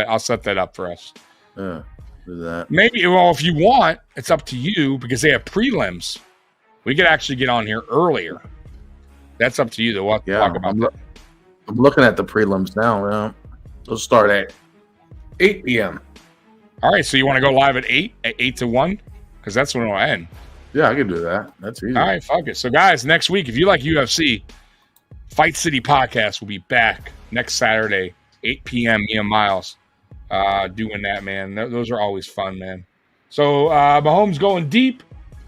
that up for us. Yeah, do that. Maybe if you want, it's up to you because they have prelims. We could actually get on here earlier. That's up to you, though. We'll talk about that. I'm looking at the prelims now. Yeah. They'll start at 8 p.m. All right, so you want to go live at 8 to 1? Because that's when it'll end. Yeah, I can do that. That's easy. All right, fuck it. So, guys, next week, if you like UFC, Fight City Podcast will be back next Saturday, 8 p.m. Me and Miles doing that, man. Those are always fun, man. So, Mahomes going deep.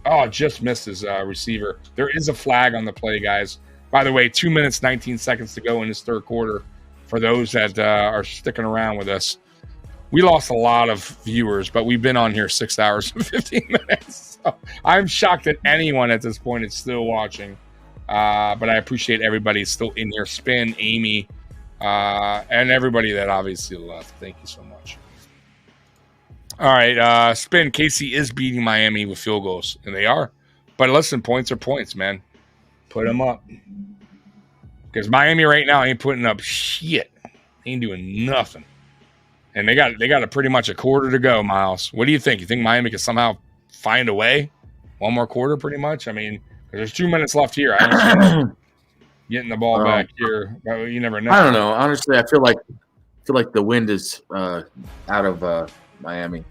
Oh, just missed his receiver. There is a flag on the play, guys. By the way, 2 minutes, 19 seconds to go in this third quarter. For those that are sticking around with us, we lost a lot of viewers, but we've been on here 6 hours and 15 minutes. So I'm shocked that anyone at this point is still watching. But I appreciate everybody still in here. Spin, Amy, and everybody that obviously left. Thank you so much. All right, Spin. KC is beating Miami with field goals, and they are. But listen, points are points, man. Put them up. Because Miami right now ain't putting up shit. Ain't doing nothing. And they got a pretty much a quarter to go, Miles. What do you think? You think Miami can somehow find a way? One more quarter, pretty much. I mean, there's 2 minutes left here. I don't see getting the ball back here. But you never know. I don't know. Honestly, I feel like the wind is out of Miami.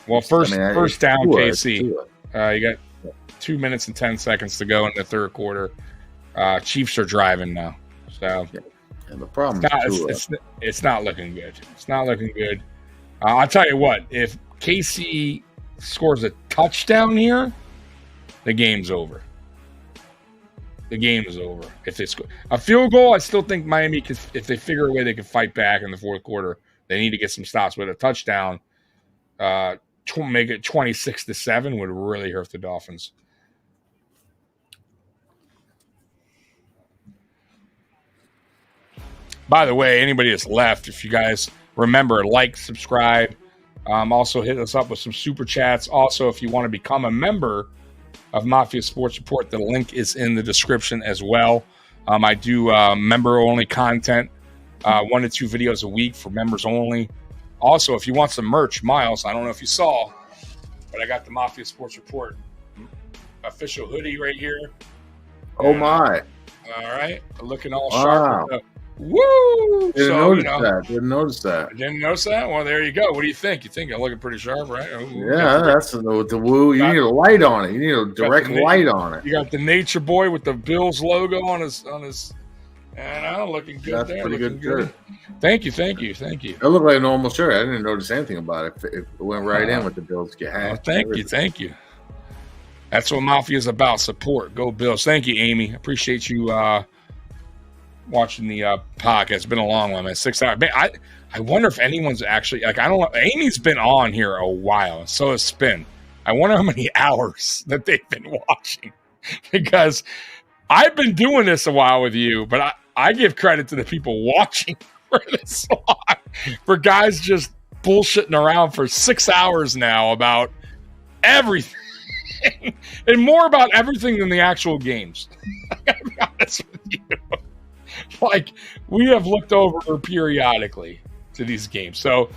Well, first down, KC. You got 2 minutes and 10 seconds to go in the third quarter. Chiefs are driving now. So and the problem it's not looking good. It's not looking good. I'll tell you what, if KC scores a touchdown here, the game's over. The game is over. If they score a field goal, I still think Miami could, if they figure a way they can fight back in the fourth quarter. They need to get some stops. But a touchdown, to make it 26-7 would really hurt the Dolphins. By the way, anybody that's left, if you guys remember, like, subscribe. Also hit us up with some super chats. Also, if you want to become a member of Mafia Sports Report, the link is in the description as well. I do member-only content, 1 to 2 videos a week for members only. Also, if you want some merch, Miles, I don't know if you saw, but I got the Mafia Sports Report official hoodie right here. Oh, my. All right. Looking all sharp. Woo! Didn't notice that. Didn't notice that? Well, there you go. What do you think? You think I'm looking pretty sharp, right? Yeah, that's the woo. You need a light on it. You need a direct light on it. You got the Nature Boy with the Bills logo on his. And looking good. That's there. pretty Looking good. Thank you. It looked like a normal shirt. I didn't notice anything about it. It went right in with the Bills get hat. Thank you. That's what Mafia is about. Support. Go Bills. Thank you, Amy. Appreciate you watching the podcast. It's been a long one, man. 6 hours. Man, I wonder if anyone's actually I don't know. Amy's been on here a while. So has Spin. I wonder how many hours that they've been watching, because I've been doing this a while with you, but I give credit to the people watching for this long, for guys just bullshitting around for 6 hours now about everything. And more about everything than the actual games. I gotta be honest with you. Like, we have looked over periodically to these games. So,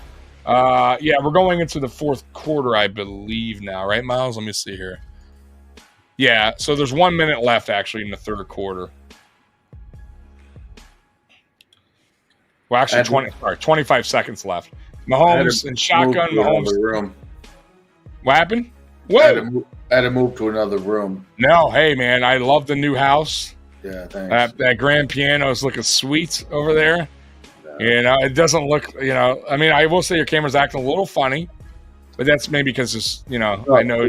we're going into the fourth quarter, I believe now, right, Miles? Let me see here. Yeah, so there's 1 minute left, actually, in the third quarter. Well, actually, 25 seconds left. Mahomes and shotgun. Mahomes. What happened? What? I had to move to another room. No, hey, man, I love the new house. Yeah, thanks. That grand piano is looking sweet over there. Yeah. It doesn't look, I mean, I will say your camera's acting a little funny, but that's maybe because it's, I know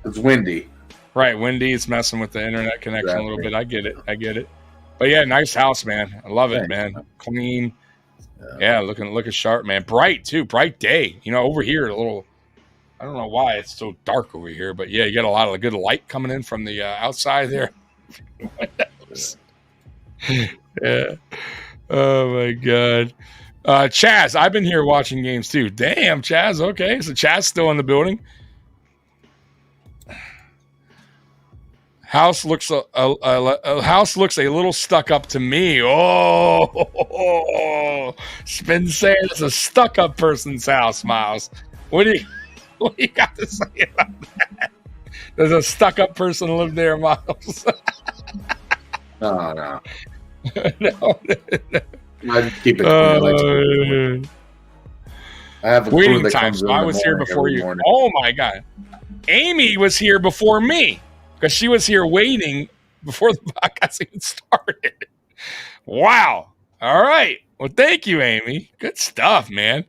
it's windy. Right, windy. It's messing with the internet connection a little bit. I get it. But yeah, nice house, man. I love it, man. Clean. Yeah, looking sharp, man. Bright too. Bright day. Over here, a little. I don't know why it's so dark over here, but yeah, you got a lot of good light coming in from the outside there. Yeah. Oh my God. Chaz, I've been here watching games too. Damn, Chaz. Okay, so Chaz's still in the building. House looks a little stuck up to me. Oh, Spin saying it's a stuck up person's house, Miles. What do you got to say about that? Does a stuck up person live there, Miles? No. No. I keep it clean. I have a waiting time. So I was here before you. Morning. Oh my God. Amy was here before me, because she was here waiting before the podcast even started. Wow. All right. Well, thank you, Amy. Good stuff, man.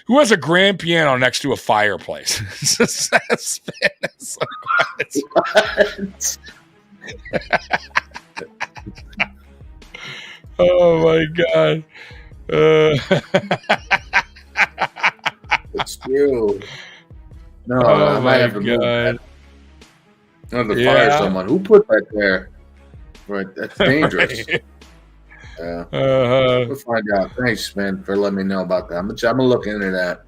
Who has a grand piano next to a fireplace? Oh my God. It's true. No, oh I my have to God. Fire someone. Who put that there? Right, that's dangerous. Right. Yeah. We'll find out. Thanks, man, for letting me know about that. I'm gonna look into that.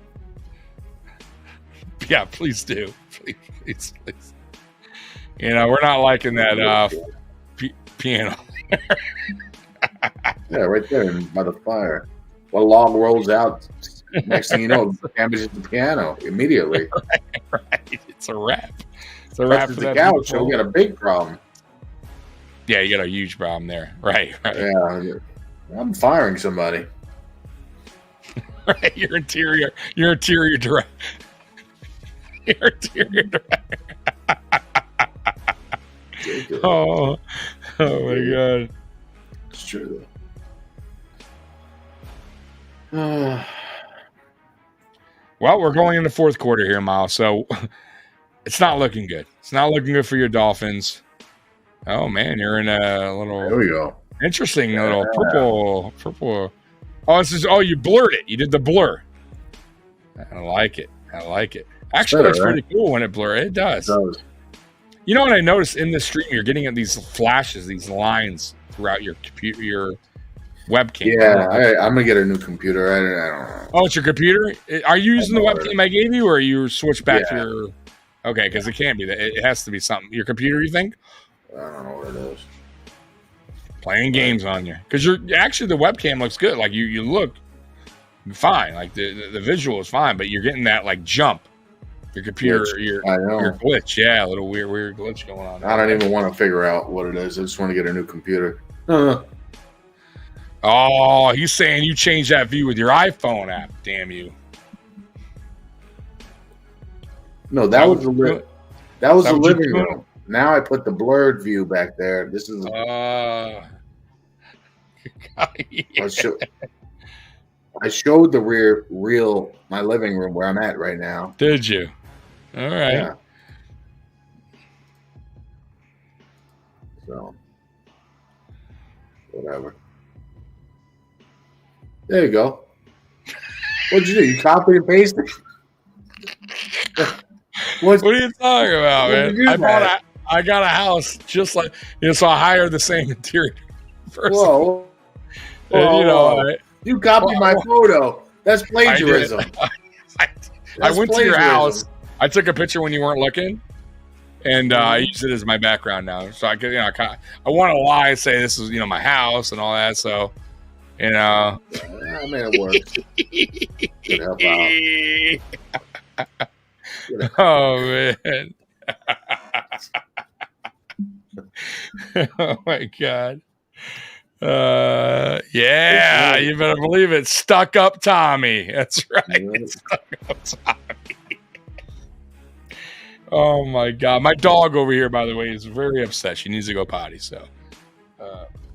Yeah, please do. Please. We're not liking that piano. Yeah, right there by the fire. One log rolls out. Next thing you know, it damages the piano immediately. Right. It's a wrap. It's a wrap Touches for the that couch, beautiful- so we got a big problem. Yeah, you got a huge problem there. Right. Yeah, I'm firing somebody. Right. Your interior director. Your interior director. Oh my God. It's true. Though. Well, we're going into fourth quarter here, Miles. So it's not looking good. It's not looking good for your Dolphins. Oh man, you're in a There little we go. interesting little purple. Oh, you blurred it. You did the blur. I like it. Actually, better, looks right? pretty cool when it blurs. It does. It does. You know what I noticed in this stream? You're getting at these flashes, these lines throughout your computer, your webcam. Yeah, I'm gonna get a new computer. I don't know. Oh, it's your computer? Are you using the know webcam I gave you, or you switched back to Yeah. your? Okay, because it can't be that. It has to be something. Your computer, you think? I don't know what it is. Playing games on you, because you're actually the webcam looks good. Like you look fine. Like the visual is fine, but you're getting that like jump. Your computer, I know. your glitch. Yeah, a little weird glitch going on. I don't even want to figure out what it is. I just want to get a new computer. Oh, he's saying you changed that view with your iPhone app. Damn you. No, that was the living doing? room. Now I put the blurred view back there. This is I showed the real my living room where I'm at right now. Did you? All right. Yeah. So whatever. There you go. What'd you do? You copy and paste it? What are you talking about, What man? I got a house just like so I hired the same interior person. Whoa. And, you know, You copied my photo. That's plagiarism. I went to your house. I took a picture when you weren't looking, and I used it as my background now. So I could, I want to lie and say this is, my house and all that. So, I mean, it works. Could help out. Oh man. Oh my God. Yeah, you better believe it. Stuck up Tommy. That's right. Stuck up Tommy. Oh my God. My dog over here, by the way, is very upset. She needs to go potty. So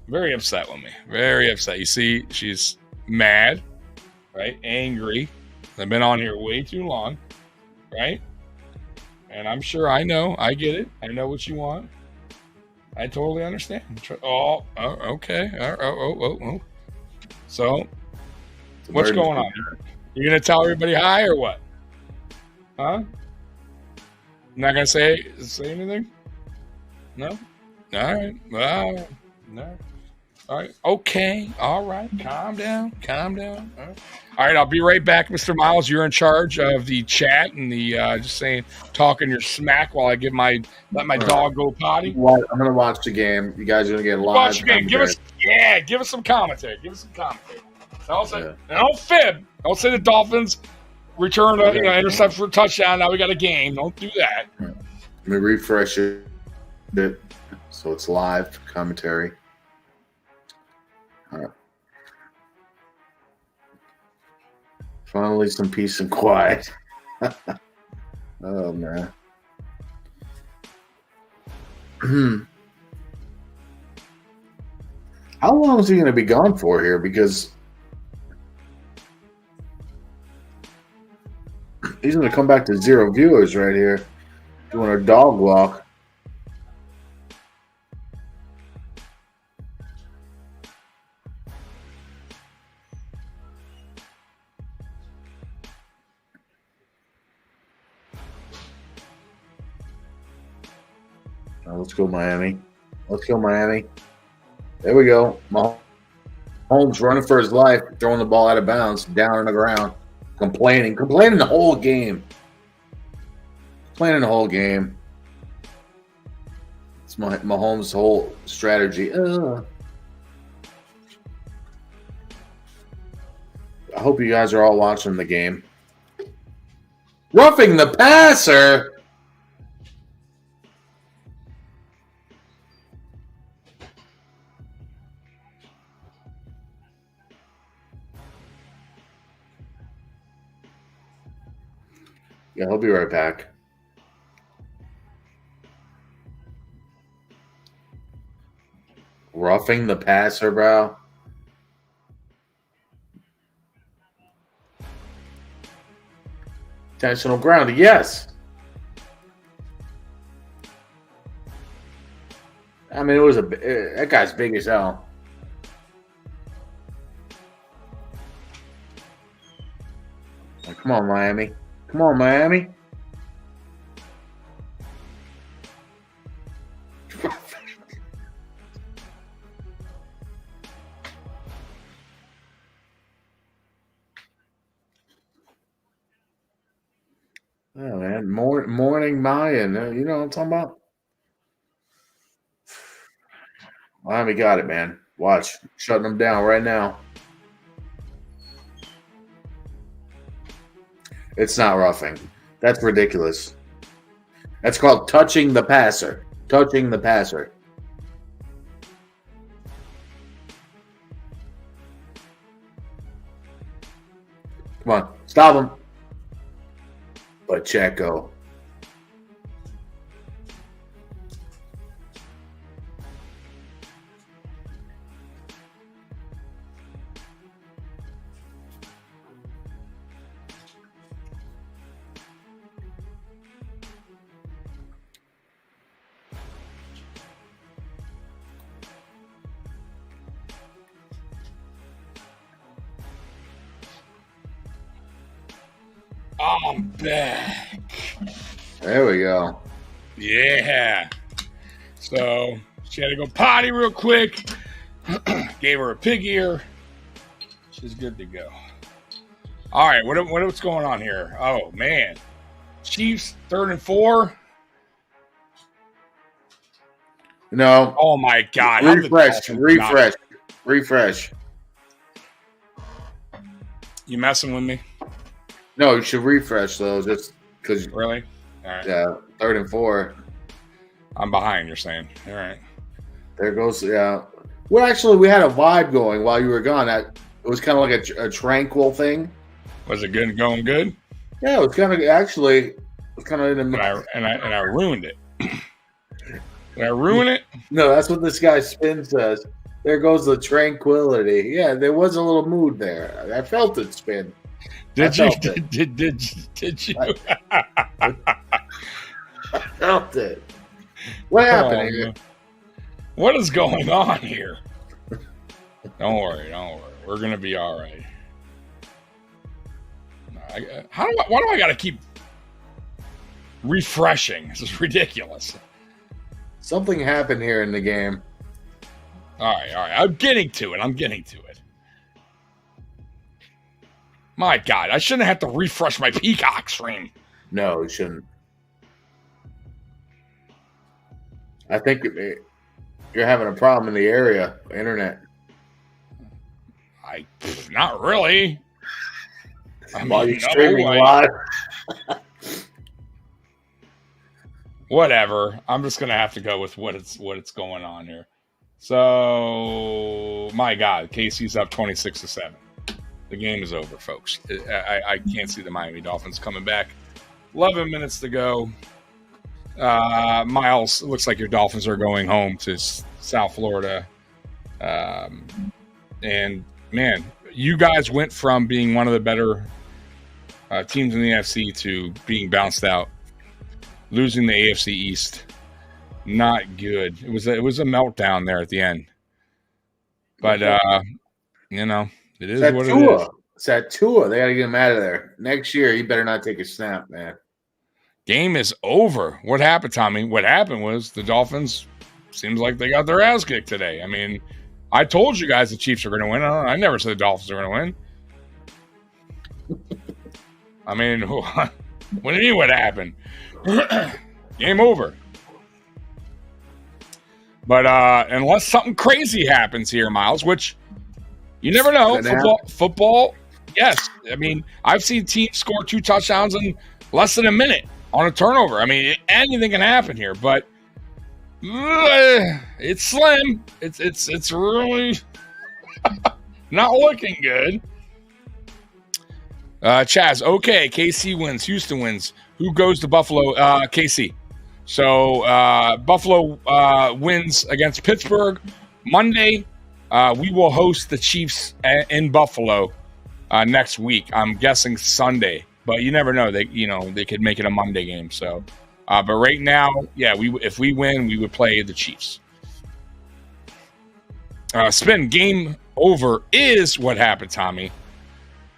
very upset with me. Very upset. You see, she's mad, right? Angry. I've been on here way too long, right? And I'm sure I get it. I know what you want. I totally understand. Okay. Oh. So, what's going on? You gonna tell everybody hi or what? Huh? Not gonna say anything? No. All right. Well, no. All right. Okay. All right. Calm down. All right. I'll be right back, Mr. Miles. You're in charge of the chat and the just talking your smack while I let my dog go potty. I'm gonna watch the game. You guys are gonna get live. Watch the game. Give us some commentary. Don't fib. Don't say the Dolphins return interception for a touchdown. Now we got a game. Don't do that. Let me refresh it so it's live commentary. All right. Finally, some peace and quiet. Oh man. How long is he going to be gone for here? Because he's going to come back to 0 viewers right here, doing a dog walk. Let's go, Miami. There we go. Mahomes running for his life, throwing the ball out of bounds, down on the ground, complaining the whole game. It's Mahomes' whole strategy. I hope you guys are all watching the game. Roughing the passer. Yeah, he'll be right back. Roughing the passer, bro. Intentional ground, yes. I mean, that guy's big as hell. Like, come on, Miami. Come on, Miami. Oh, man. Morning Mayan. You know what I'm talking about? Miami got it, man. Watch. Shutting them down right now. It's not roughing. That's ridiculous. That's called touching the passer. Touching the passer. Come on. Stop him. Pacheco. I'm back. There we go. Yeah. So she had to go potty real quick. Gave her a pig ear. She's good to go. All right, what's going on here? Oh man, Chiefs 3rd and 4. No. Oh my God! Refresh. You messing with me? No, you should refresh those just because. Really? All right. Yeah, 3rd and 4. I'm behind. You're saying? All right. There goes. Yeah. Well, actually, we had a vibe going while you were gone. It was kind of like a tranquil thing. Was it good? Going good? Yeah, it was kind of actually. It was kind of in the. And I ruined it. Did I ruin it? No, that's what this guy Spin says. There goes the tranquility. Yeah, there was a little mood there. I felt it, Spin. Did you? Did you? I felt it. What happened here? What is going on here? Don't worry. We're gonna be all right. Why do I gotta keep refreshing? This is ridiculous. Something happened here in the game. All right. I'm getting to it. My God, I shouldn't have to refresh my Peacock stream. No, you shouldn't. I think you're having a problem in the area, internet. Not really. While you're streaming live. Whatever. I'm just gonna have to go with what's going on here. So, my God, KC's up 26-7. The game is over, folks. I can't see the Miami Dolphins coming back. 11 minutes to go. Miles, it looks like your Dolphins are going home to South Florida. And, man, you guys went from being one of the better teams in the NFC to being bounced out. Losing the AFC East. Not good. It was a meltdown there at the end. But, it is what it is. It's that Tua. They got to get him out of there. Next year, he better not take a snap, man. Game is over. What happened, Tommy? What happened was the Dolphins seems like they got their ass kicked today. I mean, I told you guys the Chiefs are going to win. I never said the Dolphins are going to win. I mean, what do you mean what happened? Game over. But unless something crazy happens here, Miles, which you never know. Football Yes. I mean, I've seen teams score 2 touchdowns in less than a minute on a turnover. I mean, anything can happen here, but it's slim. It's really not looking good. Chaz, okay, KC wins, Houston wins. Who goes to Buffalo? KC. So Buffalo wins against Pittsburgh Monday. We will host the Chiefs in Buffalo next week. I'm guessing Sunday, but you never know. They could make it a Monday game. So, but right now, yeah, if we win, we would play the Chiefs. Spin game over is what happened, Tommy.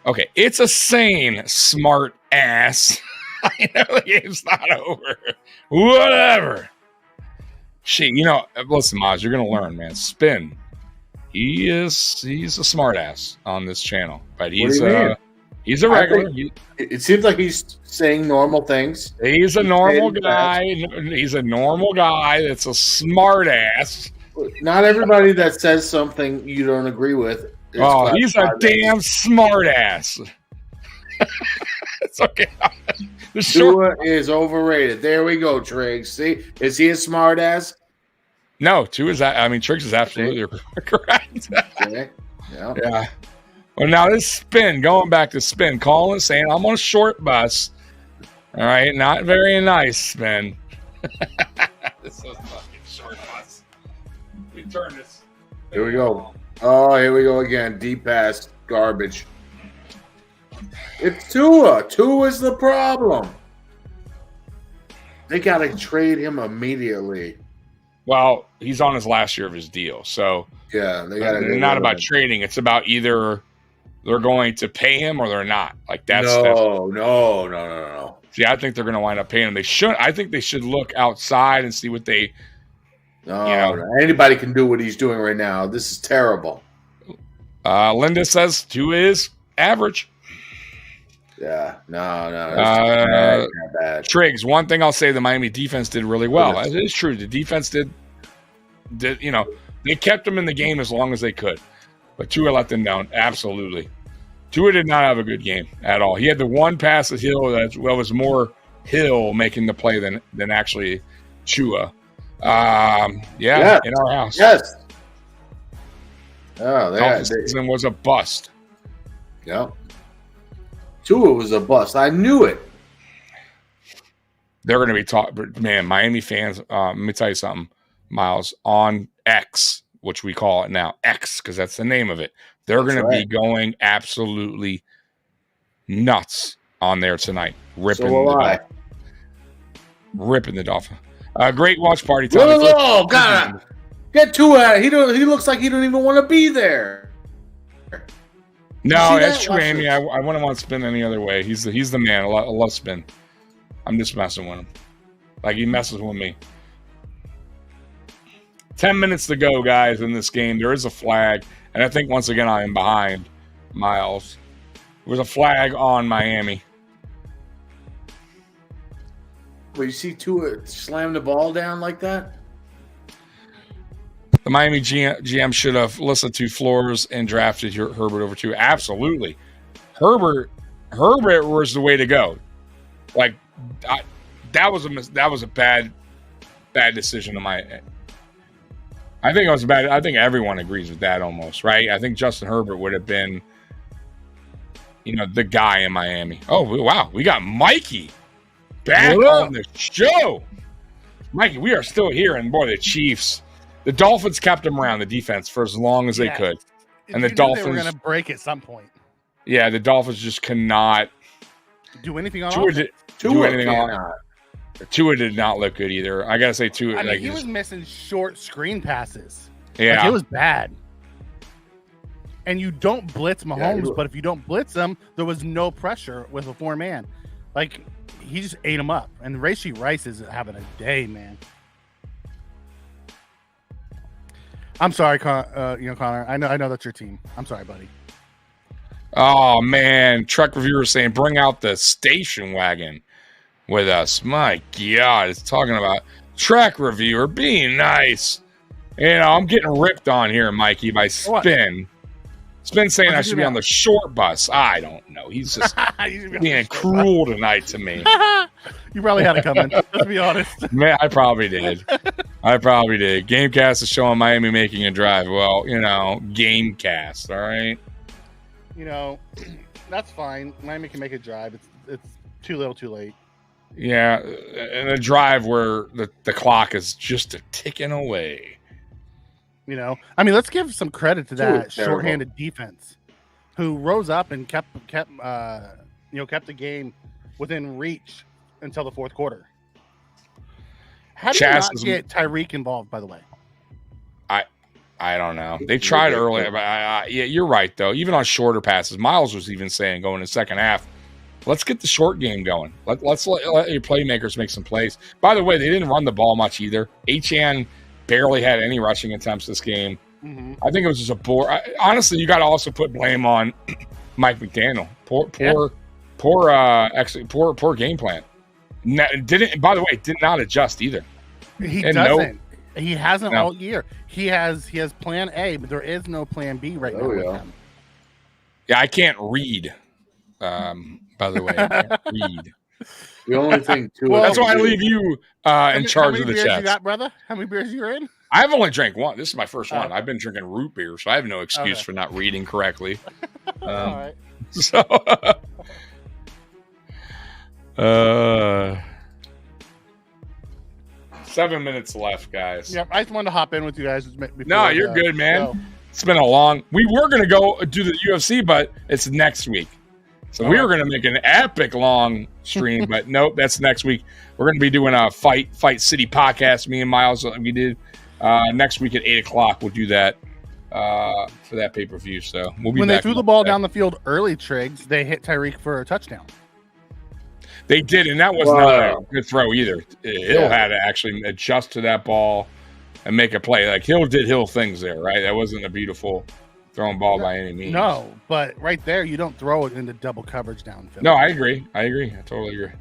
Okay, it's a sane, smart ass. I know the game's not over. Whatever. Shit, listen, Maz, you're gonna learn, man. Spin. He's a smart ass on this channel, but he's a regular. It seems like he's saying normal things. He's a normal guy. He's a normal guy that's a smart ass. Not everybody that says something you don't agree with. He's a damn smart ass. It's okay. Tua is overrated. There we go, Triggs. See, is he a smart ass? No, Triggs is absolutely correct. Okay. Yeah. Well, now this Spin, going back to Spin, calling saying I'm on a short bus. All right, not very nice, Spin. This is fucking short bus. We turn this. Here we go. Oh, here we go again. Deep pass, garbage. It's Tua. Tua's the problem. They got to trade him immediately. Well, he's on his last year of his deal, so yeah, they got to. Not about trading. It's about either they're going to pay him or they're not. Like that's no. See, I think they're going to wind up paying him. They should. I think they should look outside and see what they. Anybody can do what he's doing right now. This is terrible. Linda says Tua is average. Yeah, no. Bad. Triggs, one thing I'll say, the Miami defense did really well. It is true. The defense did they kept them in the game as long as they could. But Tua let them down. Absolutely. Tua did not have a good game at all. He had the one pass to Hill that was more Hill making the play than actually Tua. In our house. Yes. Oh, that season was a bust. Yeah. Tua was a bust. I knew it. They're going to be taught, man. Miami fans. Let me tell you something, Miles. On X, which we call it now, X, because that's the name of it. They're going to be going absolutely nuts on there tonight, ripping the Dolphin. Great watch party. Oh God! Get Tua. He looks like he don't even want to be there. No, that's true, Amy. I wouldn't want to Spin any other way. He's the man. I love Spin. I'm just messing with him. Like he messes with me. 10 minutes to go, guys, in this game. There is a flag. And I think once again I am behind Miles. There was a flag on Miami. Well, you see Tua slam the ball down like that? The Miami GM should have listened to Flores and drafted Herbert over Tua. Absolutely. Herbert was the way to go. Like that was a bad decision on my end. I think it was bad. I think everyone agrees with that almost, right? I think Justin Herbert would have been, the guy in Miami. Oh, wow. We got Mikey back on the show. Mikey, we are still here. And boy, the Chiefs, the Dolphins kept them around the defense for as long as they could. And the Dolphins were going to break at some point. Yeah, the Dolphins just cannot do anything on offense. Tua did not look good either. I gotta say, Tua. He was missing short screen passes. Yeah, it was bad. And you don't blitz Mahomes, but if you don't blitz him, there was no pressure with a 4-man. Like he just ate him up. And Rashee Rice is having a day, man. I'm sorry, Connor. I know that's your team. I'm sorry, buddy. Oh man, truck reviewer saying bring out the station wagon with us. My God, it's talking about track reviewer being nice. I'm getting ripped on here, Mikey, by Spin. It's been saying I What'd you should do be on now? the short bus. I don't know. He's just being cruel tonight to me. You probably had it coming. Let's be honest. Man, I probably did. Gamecast is showing Miami making a drive. Well, Gamecast, all right? That's fine. Miami can make a drive. It's too little too late. Yeah, and a drive where the clock is just a ticking away. Let's give some credit to that terrible. shorthanded defense, who rose up and kept the game within reach until the fourth quarter. How do you not get Tyreek involved? By the way, I don't know. They tried earlier, but yeah, you're right though. Even on shorter passes, Miles was even saying going in the second half, let's get the short game going. Let's let your playmakers make some plays. By the way, they didn't run the ball much either. Achane barely had any rushing attempts this game. Mm-hmm. I think it was just a bore. Honestly, you got to also put blame on Mike McDaniel. Poor game plan. By the way, did not adjust either. He And doesn't. He hasn't No. all year. He has plan A, but there is no plan B right now. With him. Yeah, I can't read. By the way, I can't read. The only thing too. Well, that's why I leave you in charge of the beers checks. you got, brother? How many beers you in? I've only drank one. This is my first one. I've been drinking root beer, so I have no excuse for not reading correctly. All right. So, 7 minutes left, guys. Yep, I just wanted to hop in with you guys. No, you're good, man. It's been a long. We were going to go do the UFC, but it's next week. So we were going to make an epic long stream, but nope, that's next week. We're going to be doing a Fight City podcast. Me and Miles, we did next week at 8:00. We'll do that for that pay-per-view. So we'll be when back they threw the ball down the field early, Triggs, they hit Tyreek for a touchdown. They did, and that was not a good throw either. Hill had to actually adjust to that ball and make a play. Like Hill did Hill things there, right? That wasn't a beautiful throwing ball by any means. No, but right there, you don't throw it into double coverage downfield. No, I agree. I totally agree.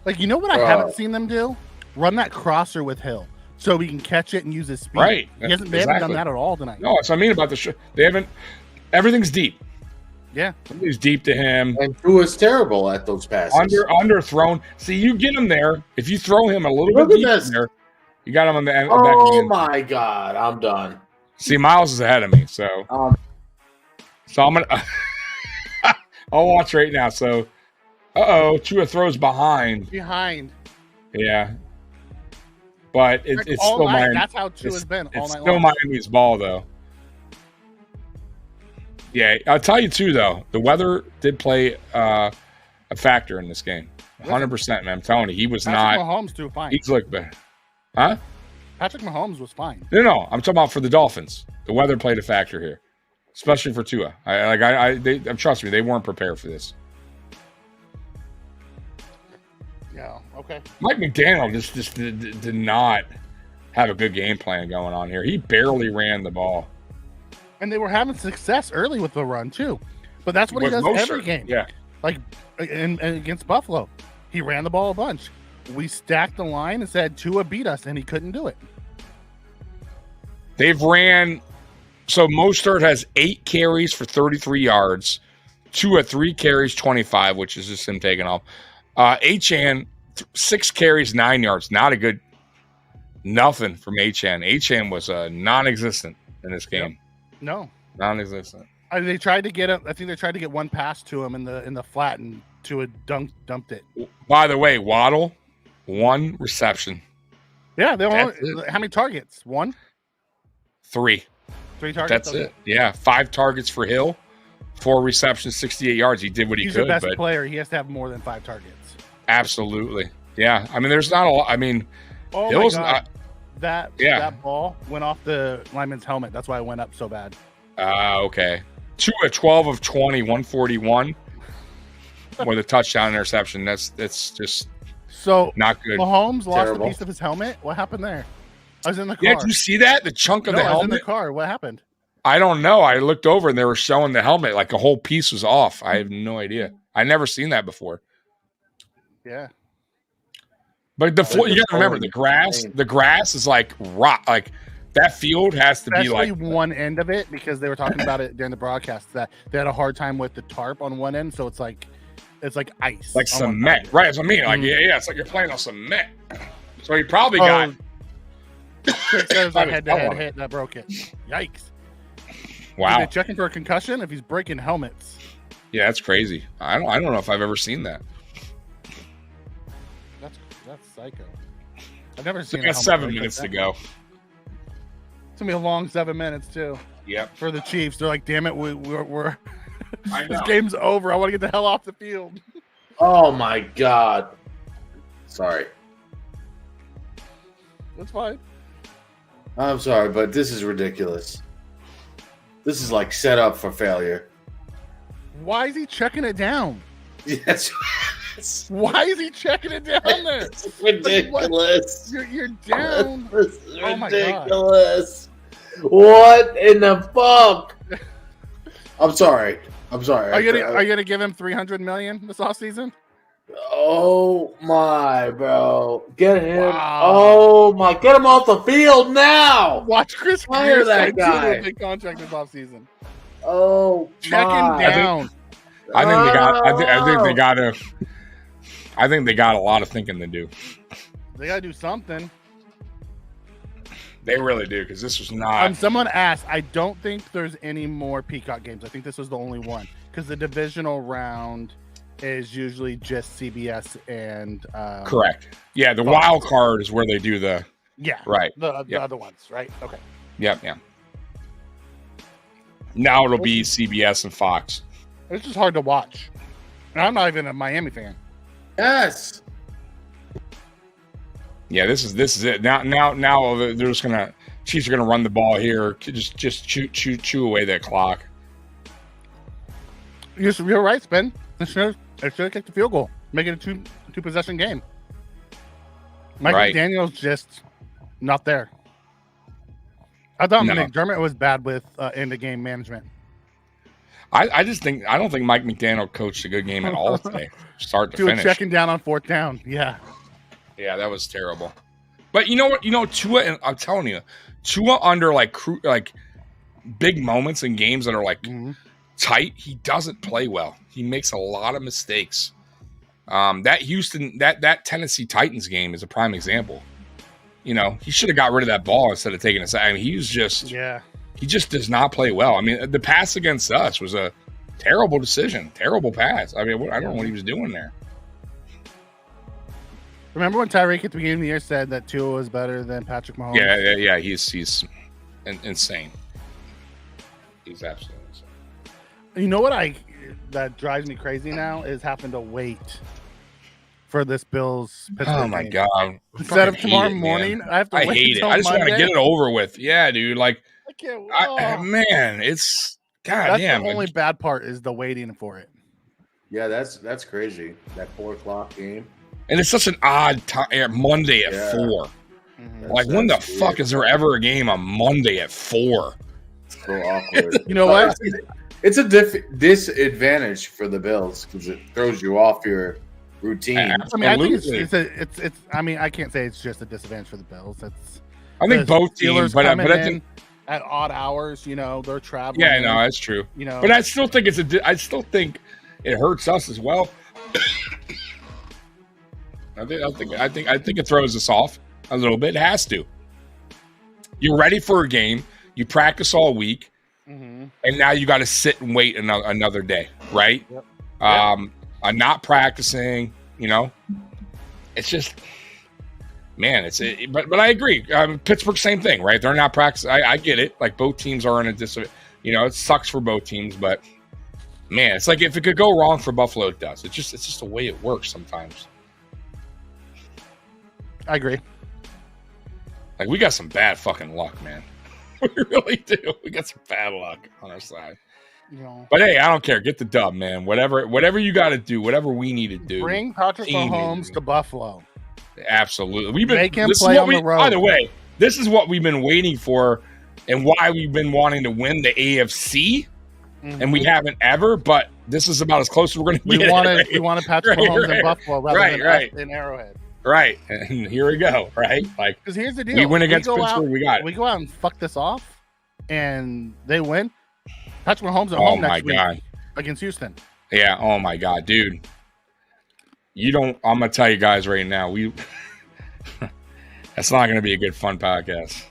Like, you know what I haven't seen them do? Run that crosser with Hill so he can catch it and use his speed. Right. They haven't done that at all tonight. No, that's what I mean about the they haven't. Everything's deep. Yeah. Somebody's deep to him. And Tua's terrible at those passes. Underthrown. See, you get him there. If you throw him a little bit deep in there, you got him on the back of the end. My God, I'm done. See, Miles is ahead of me, so I'm gonna. I'll watch right now. So, Tua throws behind. Yeah, but it's still Miami. That's how Tua's been all it's night still long. Miami's ball, though. Yeah, I'll tell you too, though. The weather did play a factor in this game. 100%, man. I'm telling you, he was Patrick not. Mahomes threw fine. He's looked better. Huh? Patrick Mahomes was fine. No. I'm talking about for the Dolphins. The weather played a factor here, especially for Tua. Trust me, they weren't prepared for this. Yeah. Okay. Mike McDaniel just did not have a good game plan going on here. He barely ran the ball. And they were having success early with the run too, but that's what he does every game. Yeah. Like and against Buffalo, he ran the ball a bunch. We stacked the line and said Tua beat us, and he couldn't do it. They've ran. So Mostert has 8 carries for 33 yards. Tua 3 carries, 25, which is just him taking off. Achane 6 carries, 9 yards. Not a good. Nothing from Achane. Achane was non-existent in this game. No, non-existent. They tried to get him. I think they tried to get one pass to him in the flat, and Tua dumped it. By the way, Waddle, 1 reception. Yeah, they only how many targets? 1, 3. 3 targets. That's it. Yeah, 5 targets for Hill, 4 receptions, 68 yards. He did what he could. He's the best player. He has to have more than 5 targets. Absolutely. Yeah. I mean, there's not a lot. I mean, oh Hill's my God. That ball went off the lineman's helmet. That's why it went up so bad. Okay. 12 of 20, 141 with a touchdown interception. That's just not good. Mahomes lost a piece of his helmet. What happened there? I was in the car. Yeah, did you see that? The chunk of the helmet? I was in the car. What happened? I don't know. I looked over and they were showing the helmet like a whole piece was off. I have no idea. I never seen that before. Yeah. But you got to remember the grass is like rock. Like That field has to Especially be like one end of it, because they were talking about it during the broadcast that they had a hard time with the tarp on one end, so it's like ice, like cement, right? That's what I mean. Like yeah, it's like you're playing on cement. So he probably got. Chris says a head-to-head hit that broke it. Yikes! Wow. Are they checking for a concussion if he's breaking helmets? Yeah, that's crazy. I don't know if I've ever seen that. That's psycho. I've never seen. We got 7 minutes to go. It's gonna be a long 7 minutes too. Yep. For the Chiefs, they're like, "Damn it, we're I know. this game's over. I want to get the hell off the field." Oh my god. Sorry. That's fine. I'm sorry, but this is ridiculous. This is like set up for failure. Why is he checking it down? Yes. Why is he checking it down there? It's ridiculous. You're down. This is Oh my ridiculous. What in the fuck? I'm sorry. Are you gonna give him $300 million this offseason? Oh my, bro. Get him. Wow. Oh my. Get him off the field now. Watch Chris Fire that guy. big contract this offseason. Oh, Check him down. I think they got. I think they got to. I think they got a lot of thinking to do. They gotta do something. They really do, because this was not. Someone asked. I don't think there's any more Peacock games. I think this was the only one, because the divisional round is usually just CBS and. Correct. Yeah, the wild card is where they do the. Yeah. Right. The other ones, right? Okay. Yep. Yeah. Now it'll be CBS and Fox. It's just hard to watch. And I'm not even a Miami fan. Yes. Yeah, this is it. Now they're just gonna Chiefs are gonna run the ball here. Just chew away that clock. You're right, Spin. They should have kicked the field goal, make it a two possession game. Mike McDaniel's just not there. I thought McDermott was bad with end of game management. I don't think Mike McDaniel coached a good game at all today, start to finish. Checking down on fourth down, yeah. Yeah, that was terrible. But you know what? Tua, and I'm telling you, Tua under like big moments in games that are like tight, he doesn't play well. He makes a lot of mistakes. That Tennessee Titans game is a prime example. You know, he should have got rid of that ball instead of taking a sack. I mean, he just does not play well. I mean, the pass against us was a terrible decision, terrible pass. I mean, I don't know what he was doing there. Remember when Tyreek at the beginning of the year said that Tua was better than Patrick Mahomes? Yeah. He's insane. He's absolutely insane. You know what that drives me crazy now is having to wait for this Bills Pittsburgh Oh my game. God! Instead of tomorrow morning, I have to wait. I hate it. I just want to get it over with. Yeah, dude. Like, I can't. Man, it's That's the only bad part is the waiting for it. Yeah, that's crazy. That 4:00 game. And it's such an odd time. Monday at 4. Mm-hmm. Like, when the fuck is there ever a game on Monday at 4? It's so awkward. You know what? It's a disadvantage for the Bills because it throws you off your routine. I mean, I think it's. I mean, I can't say it's just a disadvantage for the Bills. I think both teams, but I think at odd hours, you know, they're traveling. Yeah, no, that's true. You know, but I still think I still think it hurts us as well. I think it throws us off a little bit. It has to. You're ready for a game. You practice all week, and now you got to sit and wait another day, right? Yep. I'm not practicing. You know, it's just, man. But I agree. Pittsburgh, same thing, right? They're not practicing. I get it. Like, both teams are in a you know, it sucks for both teams, but man, it's like if it could go wrong for Buffalo, it does. It's just the way it works sometimes. I agree. Like, we got some bad fucking luck, man. We really do. We got some bad luck on our side. You know, but hey, I don't care. Get the dub, man. Whatever you got to do, whatever we need to do. Bring Patrick Mahomes to Buffalo. Absolutely. We've been make him play on the road. By the way, this is what we've been waiting for, and why we've been wanting to win the AFC, and we haven't ever. But this is about as close as we're going to get. We wanted Patrick Mahomes in Buffalo rather than in Arrowhead. Right. And here we go. Right. Like, Because here's the deal: we win against go Pittsburgh. out, We got it. we go out and fuck this off, and they win. Patrick Mahomes at Oh home my next week God. against Houston. Yeah. Oh my God, dude. You don't. I'm gonna tell you guys right now. That's not gonna be a good fun podcast.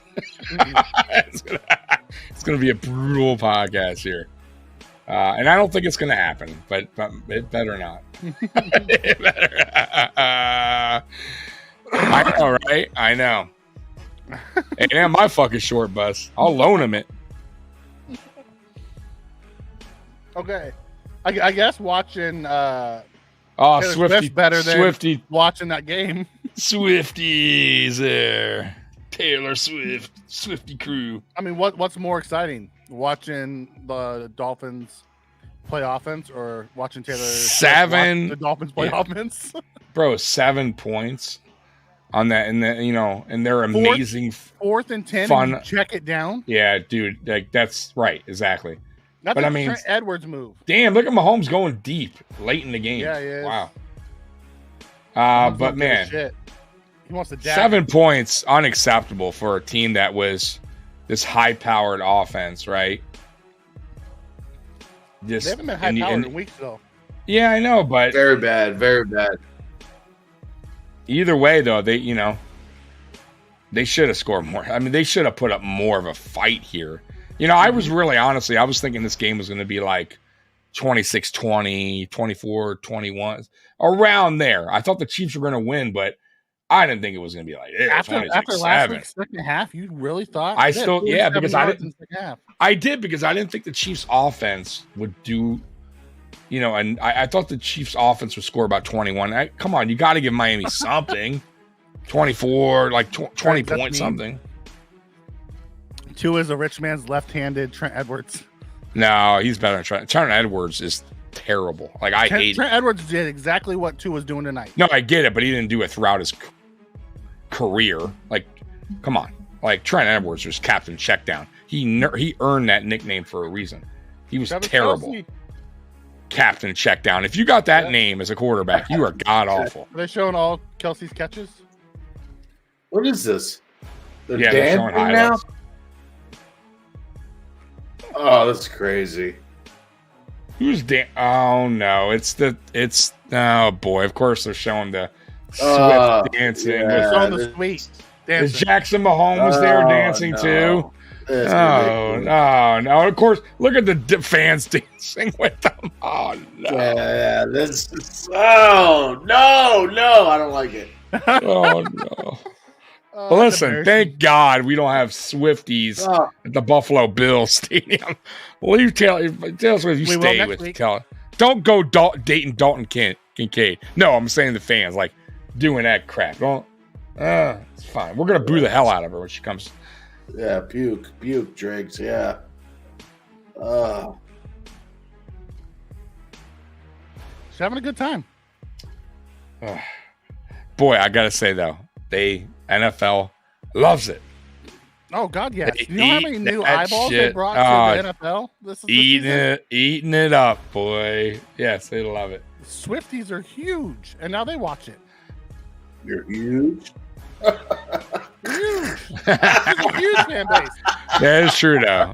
It's gonna be a brutal podcast here, and I don't think it's gonna happen. But it better not. It better. I know, right? I know. Hey, man, my fucking short bus. I'll loan him it. Okay, I guess watching Oh, Taylor Swifty, Swift's better than Swifty, watching that game. Swifties there. Taylor Swift, Swifty crew. I mean, what's more exciting, watching the Dolphins play offense or watching Taylor Swift watch the Dolphins play offense? Bro, 7 points on that, and they're amazing. 4th and 10, fun. and you check it down. Yeah, dude, like that's right, exactly. That's but a I mean, Trent Edwards move. Damn, look at Mahomes going deep late in the game. Yeah, he is. Wow. But man, he wants to 7 points, unacceptable for a team that was this high-powered offense, right? They haven't been high-powered in weeks though. Yeah, I know, but very bad, very bad. Either way, though, they should have scored more. I mean, they should have put up more of a fight here. I was really, honestly, I was thinking this game was going to be like 26-20, 24-21, around there. I thought the Chiefs were going to win, but I didn't think it was going to be like this. After last week's second half, you really thought? Because I did because I didn't think the Chiefs' offense would do. And I thought the Chiefs' offense would score about 21. Come on, you got to give Miami something. 24, like 20 points, something. Tua is a rich man's left-handed Trent Edwards. No, he's better than Trent. Trent Edwards is terrible. Like, I hate Trent Edwards did exactly what Tua was doing tonight. No, I get it, but he didn't do it throughout his career. Like, come on. Like, Trent Edwards was captain checkdown. He earned that nickname for a reason. He was terrible. Kelsey. Captain checkdown. If you got that name as a quarterback, you are god awful. Are they showing all Kelsey's catches? What is this? They're showing highlights. Oh, that's crazy. Who's oh no, oh boy, of course they're showing the Swift dancing. Yeah, they're showing the Sweet dancing. Is Jackson Mahomes there dancing too? No, of course, look at the fans dancing with them. Oh no. Yeah, no, I don't like it. Oh no. Listen, thank God we don't have Swifties at the Buffalo Bills Stadium. Well, you tell Swift you stay with Taylor. Don't go dating Dalton Kincaid. No, I'm saying the fans like doing that crap. Don't. It's fine. We're gonna boo the hell out of her when she comes. Yeah, puke, Driggs. Yeah. She's having a good time. Boy, I gotta say though, NFL loves it. Oh God, yes. You know how many new eyeballs they brought to the NFL? Eating it up, boy. Yes, they love it. Swifties are huge, and now they watch it. You're huge. Huge. A huge fan base. That is true, though.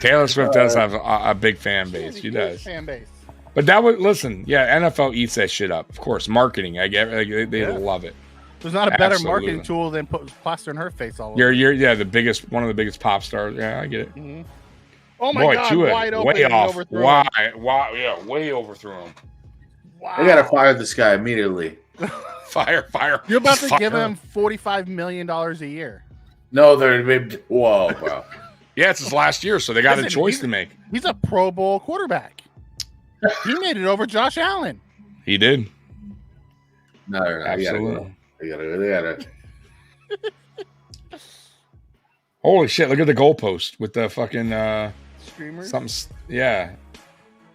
Taylor Swift does have a big fan base. She does. Fan base. But that would NFL eats that shit up. Of course, marketing. I get they love it. There's not a better marketing tool than put plaster in her face all over. You're one of the biggest pop stars. Yeah, I get it. Mm-hmm. Oh my God, wide open. Way off. Why? Yeah, way overthrew him. Wow. I gotta fire this guy immediately. Fire. You're about to give him $45 million a year. No, whoa, bro. Yeah, it's his last year, so they got a choice to make. He's a Pro Bowl quarterback. He made it over Josh Allen. He did. No, absolutely. They gotta. Holy shit! Look at the goalpost with the fucking streamers. Something. Yeah,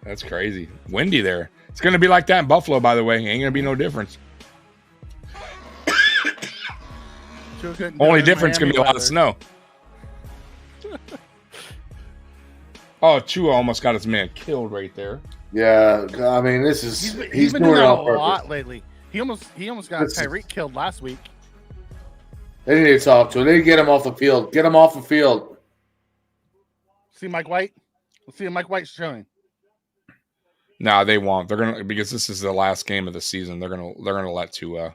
that's crazy. Windy there. It's gonna be like that in Buffalo, by the way. Ain't gonna be no difference. Only difference gonna be a lot of snow. Oh, Chua almost got his man killed right there. Yeah, I mean, he's been doing that a lot lately. He almost got Tyreek killed last week. They need to talk to him. They need to get him off the field. Get him off the field. See Mike White? Let's see what Mike White's showing. No, they won't. They're gonna, because this is the last game of the season. They're gonna let Tua.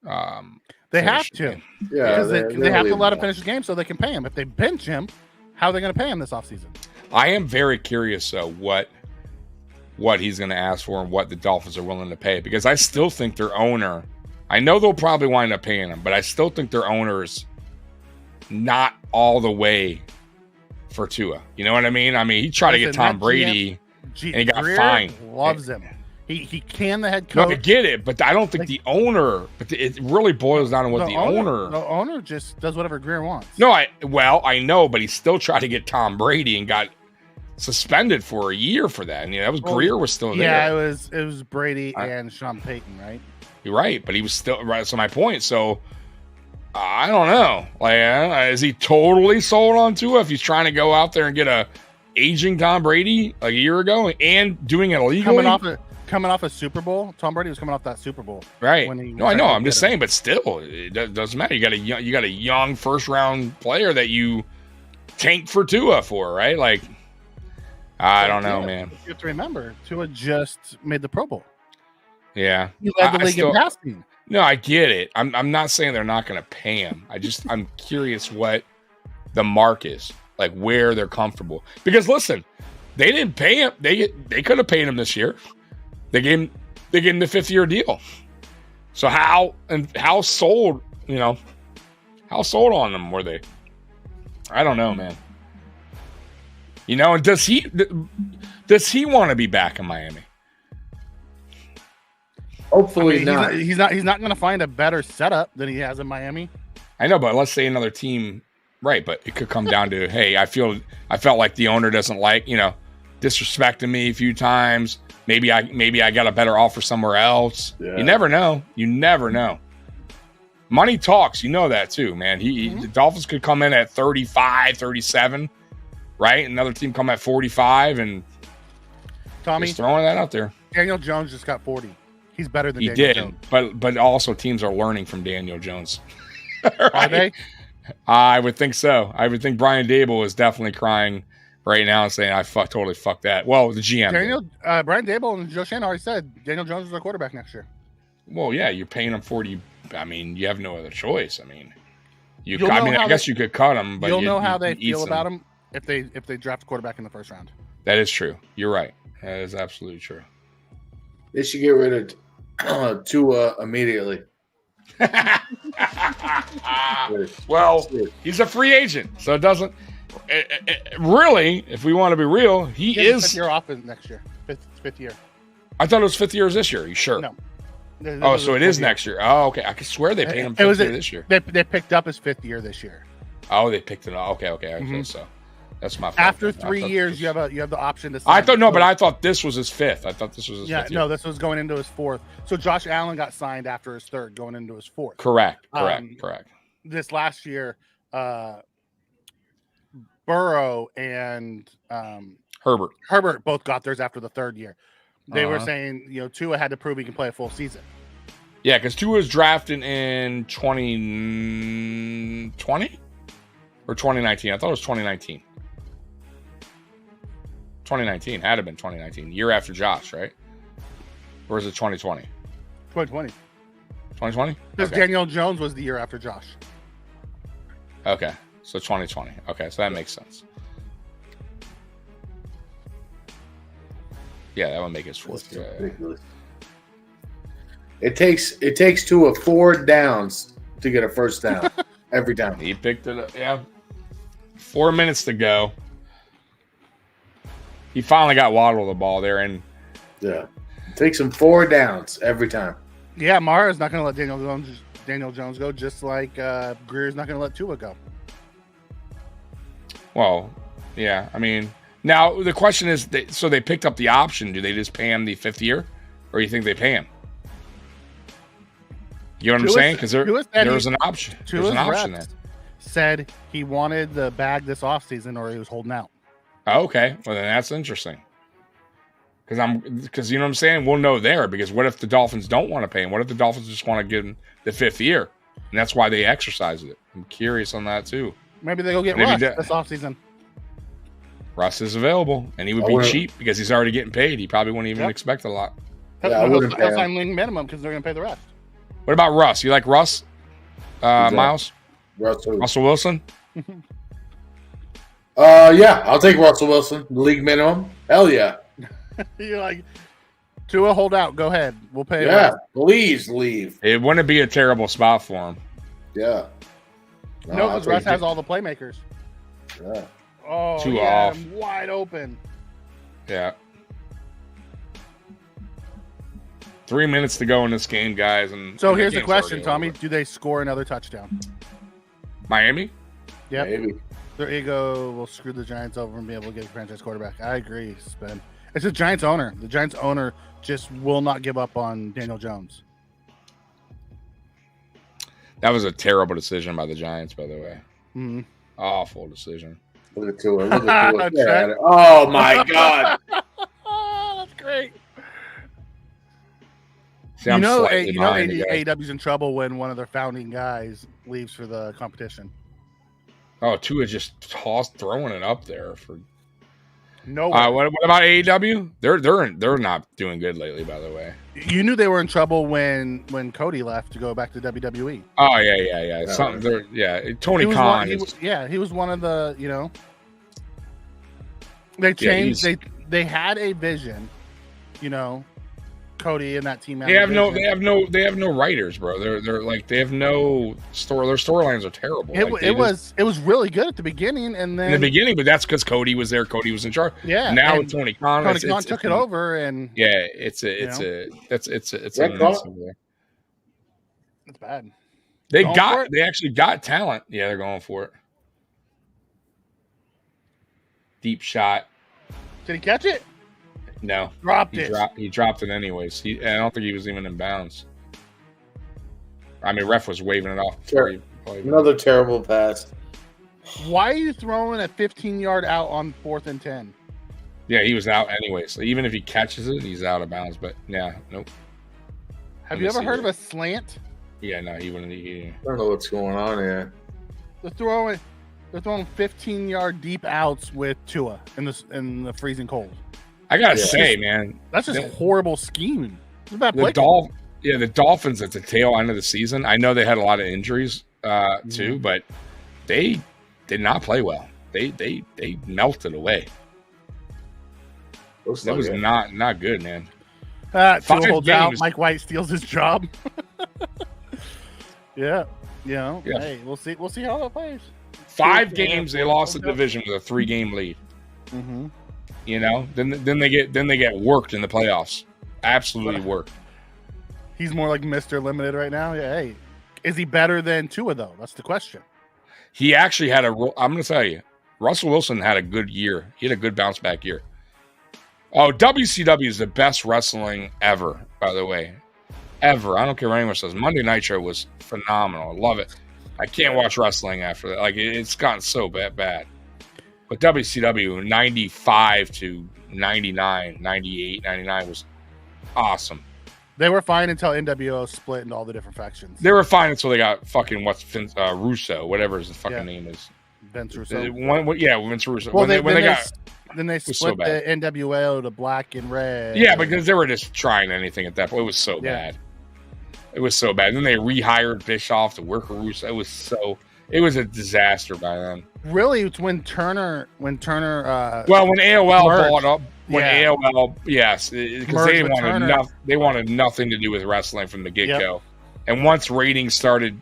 They have to. Yeah, because they have to let him finish the game so they can pay him. If they bench him, how are they going to pay him this offseason? I am very curious, though, what he's going to ask for and what the Dolphins are willing to pay, because I still think their owner, I know they'll probably wind up paying him, but I still think their owner's not all the way for Tua. You know what I mean? I mean, he tried to get Tom Brady and he got fined. Loves him. He can, the head coach. No, I get it, but I don't think the owner. But it really boils down to what the owner. The owner just does whatever Greer wants. No, I know, but he still tried to get Tom Brady and got suspended for a year for that. And that was Greer was still there. Yeah, it was Brady and Sean Payton, right? You're right, but he was still right. So my point. So I don't know. Like, is he totally sold on Tua if he's trying to go out there and get a aging Tom Brady like a year ago and doing it illegally? Coming off a Super Bowl, Tom Brady was coming off that Super Bowl. Right. No, I know. I'm just saying, but still, it doesn't matter. You got a young first round player that you tanked for Tua for, right? Like, I don't know, man. You have to remember, Tua just made the Pro Bowl. Yeah, he led the league in passing. No, I get it. I'm not saying they're not going to pay him. I'm curious what the mark is, like where they're comfortable. Because listen, they didn't pay him. They could have paid him this year. They gave him the 5th-year deal. So how sold, how sold on them were they? I don't know, man. And does he want to be back in Miami? Hopefully not. He's not going to find a better setup than he has in Miami. I know, but let's say another team, right? But it could come down to, hey, I felt like the owner doesn't like, disrespecting me a few times. Maybe I got a better offer somewhere else. Yeah. You never know. Money talks. You know that too, man. The Dolphins could come in at 35, 37, right? Another team come at 45 and Tommy, just throwing that out there. Daniel Jones just got 40. He's better than Daniel Jones. But also teams are learning from Daniel Jones. Right? Are they? I would think so. I would think Brian Dable is definitely crying right now and saying, I totally fucked that. Well, the GM. Brian Dable and Joe Shanahan already said Daniel Jones is our quarterback next year. Well, yeah, you're paying him 40. I mean, you have no other choice. I mean, I guess you could cut him, but you'll know how they feel about him if they draft a quarterback in the first round. That is true. You're right. That is absolutely true. They should get rid of Tua immediately. Well, he's a free agent, so it doesn't. Really, if we want to be real, he is 5th year off next year. Fifth year. I thought it was 5th year this year. Are you sure? No. So it is next year. Oh, okay. I could swear they paid him 5th year this year. They picked up his 5th year this year. Oh, they picked it up. Okay. I thought so. That's my fault. After 3 years, you have the option to sign. But I thought this was his 5th. I thought this was his 5th year. No, this was going into his 4th. So Josh Allen got signed after his 3rd, going into his 4th. Correct. This last year, Burrow and Herbert both got theirs after the 3rd year. They were saying, Tua had to prove he can play a full season. Yeah, because Tua was drafted in 2020 or 2019. I thought it was 2019. 2019 had to have been 2019, year after Josh, right? Or is it 2020? 2020. 2020? Because Daniel Jones was the year after Josh. Okay, so 2020. Okay, so that makes sense. Yeah, that would make his 4th. Ridiculous. It takes Tua 4 downs to get a first down every time. He picked it up. Yeah, 4 minutes to go. He finally got Waddle the ball there, and it takes him 4 downs every time. Yeah, Mara's not going to let Daniel Jones go, just like Greer's not going to let Tua go. Well, yeah, I mean, now the question is, so they picked up the option. Do they just pay him the 5th year, or do you think they pay him? You know what I'm saying? Because there's an option. There's an option there. Said he wanted the bag this offseason, or he was holding out. Oh, okay, well then that's interesting. because you know what I'm saying? We'll know there, because what if the Dolphins don't want to pay him? What if the Dolphins just want to give him the 5th year? And that's why they exercise it. I'm curious on that too. Maybe they go get Russ this offseason. Russ is available, and he would be cheap because he's already getting paid. He probably wouldn't even expect a lot. He'll sign league minimum because they're going to pay the rest. What about Russ? You like Russ, Miles? Russell Wilson? Yeah, I'll take Russell Wilson. League minimum. Hell yeah. You're like, Tua, hold out. Go ahead. We'll pay. Yeah, please leave. It wouldn't be a terrible spot for him. Yeah. No, because Russ has all the playmakers. Yeah. Oh, Too off. Wide open. Yeah. 3 minutes to go in this game, guys. And so here's the question, Tommy: do they score another touchdown? Miami? Yeah. Maybe. Their ego will screw the Giants over and be able to get a franchise quarterback. I agree, Spen. It's the Giants owner. The Giants owner just will not give up on Daniel Jones. That was a terrible decision by the Giants, by the way. Mm-hmm. Awful decision. Look at Tua. Look at Tua. Oh, my God. That's great. See, AEW's in trouble when one of their founding guys leaves for the competition. Oh, Tua just throwing it up there for no. What about AEW? They're not doing good lately, by the way. You knew they were in trouble when Cody left to go back to WWE. Oh yeah. Tony Khan. He was one of the They changed. They had a vision, Cody and that team. They have no writers, bro. They're like they have no story. Their storylines are terrible. It was really good at the beginning, and then in the beginning, but that's because Cody was there. Cody was in charge. Yeah. Now with Tony Khan, took it over, and it's bad. They actually got talent. Yeah, they're going for it. Deep shot. Did he catch it? No, He dropped it anyways. I don't think he was even in bounds. I mean, ref was waving it off. Another terrible pass. Why are you throwing a 15-yard out on 4th and 10? Yeah, he was out anyway. So even if he catches it, he's out of bounds. But yeah, nope. Have you ever heard of a slant? Yeah, no, he wouldn't. I don't know what's going on here. They're throwing 15-yard deep outs with Tua in the freezing cold. I gotta say, man, that's just a horrible scheme. It's a bad play. The Dolphins at the tail end of the season. I know they had a lot of injuries too, but they did not play well. They melted away. That was not good, man. Holds out. Mike White steals his job. Yeah. Hey, we'll see how that plays. 5 games they lost the division with a 3-game lead. Mm-hmm. Then they get worked in the playoffs. Absolutely worked. He's more like Mr. Limited right now. Yeah. Hey, is he better than Tua though? That's the question. He actually had I'm going to tell you, Russell Wilson had a good year. He had a good bounce back year. Oh, WCW is the best wrestling ever, by the way. Ever. I don't care what anyone says. Monday Night Show was phenomenal. I love it. I can't watch wrestling after that. Like, it's gotten so bad. But WCW, 95 to 99, 98, 99 was awesome. They were fine until NWO split into all the different factions. They were fine until they got fucking Russo, whatever his fucking name is. Vince Russo. Vince Russo. Well, then they split the NWO to black and red. Yeah, because they were just trying anything at that point. It was so bad. It was so bad. And then they rehired Bischoff to work with Russo. It was a disaster by then. Really, it's when Turner. When AOL bought up. AOL, yes, because they wanted nothing to do with wrestling from the get-go. Yep. And once ratings started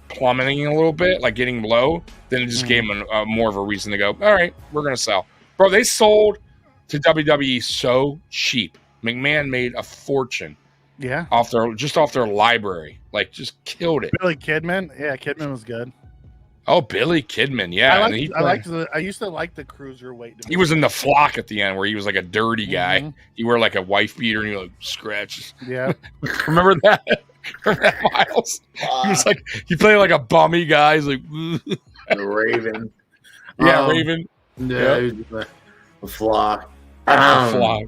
plummeting a little bit, like getting low, then it just gave them more of a reason to go, all right, we're going to sell. Bro, they sold to WWE so cheap. McMahon made a fortune. Yeah. Off their library. Like, just killed it. Billy Kidman? Yeah, Kidman was good. Oh, Billy Kidman, yeah. I used to like the cruiserweight division. He was in the Flock at the end where he was like a dirty guy. Mm-hmm. He wore like a wife beater and he like scratches. Yeah. Remember that? Miles? He was like, he played like a bummy guy. He's like, the Raven. Yeah, Raven. Yeah, the Flock. Flock.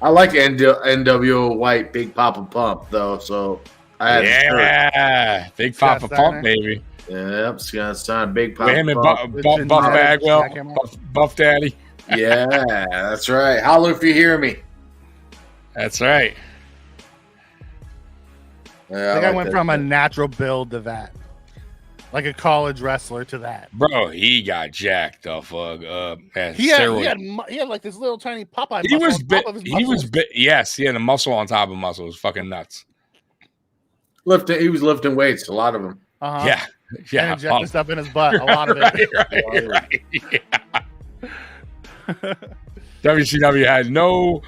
I like NWO White, Big Papa Pump though. So I had Big Papa Pump, baby. Yep, Scott Steiner, Big Papa Him and Pump. Buff Bagwell, Buff Daddy. Yeah, that's right. Holler if you hear me. That's right. Yeah, I think I went from a natural build to that, like a college wrestler to that. Bro, he got jacked the fuck up. He had like this little tiny Popeye. He was big. He was big. Yes, he had a muscle on top of muscle. It was fucking nuts. He was lifting weights. A lot of them. Yeah. And injecting stuff in his butt. A lot of it. Right. Yeah. WCW had no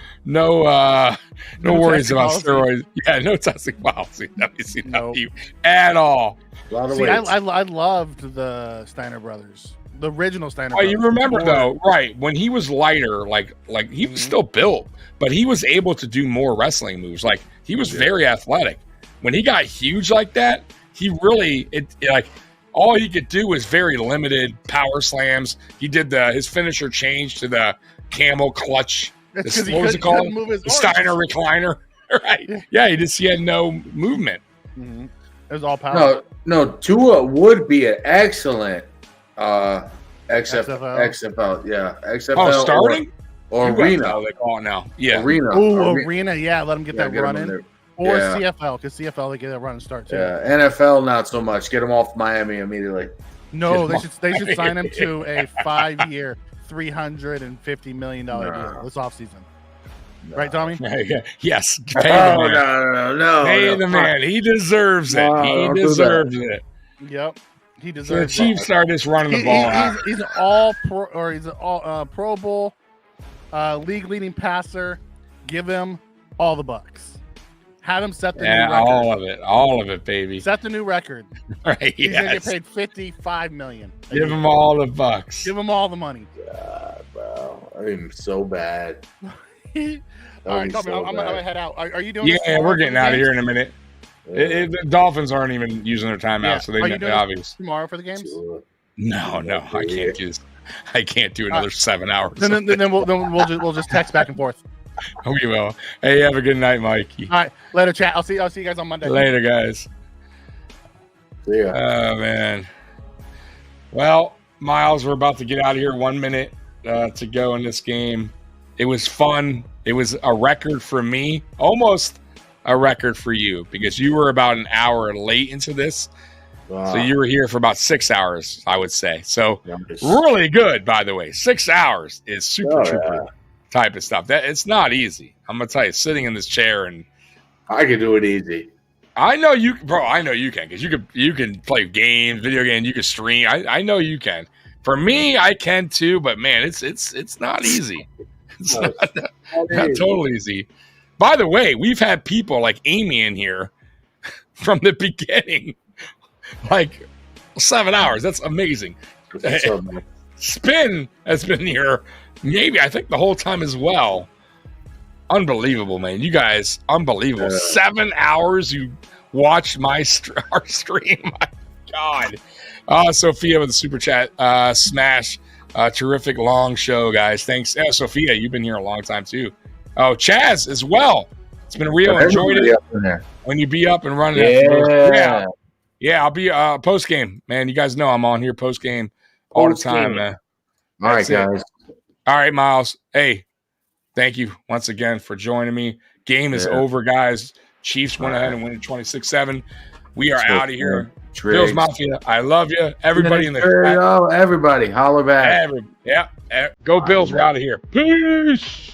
worries about steroids. Yeah, no testing policy. WCW at all. A lot of See, weights. I loved the Steiner brothers, the original Steiner. Oh, brothers. you remember though, right? When he was lighter, like he was still built, but he was able to do more wrestling moves. Like he was very athletic. When he got huge like that, he really like all he could do was very limited power slams. He did his finisher change to the camel clutch. What was it called? The Steiner recliner. Right? Yeah, he had no movement. Mm-hmm. It was all power. No, Tua would be an excellent XFL. Yeah, XFL. Oh, starting or arena. They call it now. Yeah, arena. Oh, arena. Yeah, let him get that run in. Or Yeah. CFL, because CFL they get a run and start too. Yeah, NFL not so much. Get him off Miami immediately. No, they should sign him to a 5-year, $350 million deal this offseason. No. Right, Tommy? Yes. Pay the man. No. Pay the man. He deserves it. He deserves it. Yep. He deserves it. The Chiefs are just running the ball. He's an all-pro, or he's an all Pro Bowl league-leading passer. Give him all the bucks. Have him set the new record. All of it, baby. Set the new record. Right. He's gonna get paid $55 million. Give him all the bucks. Give him all the money. God, bro, I'm so bad. All right, Tommy, I'm gonna head out. Are you doing? Yeah, we're getting out of here in a minute. Yeah. The Dolphins aren't even using their timeout, so they obvious. Tomorrow for the games? No, I can't do this. I can't do another 7 hours. Then we'll just text back and forth. We will. Hey, have a good night, Mikey. All right, later, chat. I'll see you guys on Monday. Later, guys. See ya. Oh man. Well, Miles, we're about to get out of here. 1 minute to go in this game. It was fun. It was a record for me, almost a record for you, because you were about an hour late into this. Wow. So you were here for about 6 hours, I would say. So really good, by the way. 6 hours is super type of stuff. That it's not easy. I'm gonna tell you, sitting in this chair, and I can do it easy. I know you, bro. I know you can, because you can play games, video games. You can stream. I know you can. For me, I can too. But man, it's not easy. It's not totally easy. By the way, we've had people like Amy in here from the beginning, like 7 hours. That's amazing. Spin has been here, maybe I think the whole time as well. Unbelievable, man. You guys, unbelievable. 7 hours you watched our stream. My God. Sophia with the super chat. Smash. Terrific long show, guys. Thanks. Sophia, you've been here a long time too. Oh, Chaz as well. It's been real. Enjoyed it. When you be up and running. Yeah, I'll be post game, man. You guys know I'm on here post game all the time, man. All right, guys. All right, Miles. Hey, thank you once again for joining me. Game is over, guys. Chiefs went ahead and win 26-7. We are out of here. Bills Mafia, I love you. Everybody in the chat. Everybody, holler back. Go Bills. We're out of here. Peace.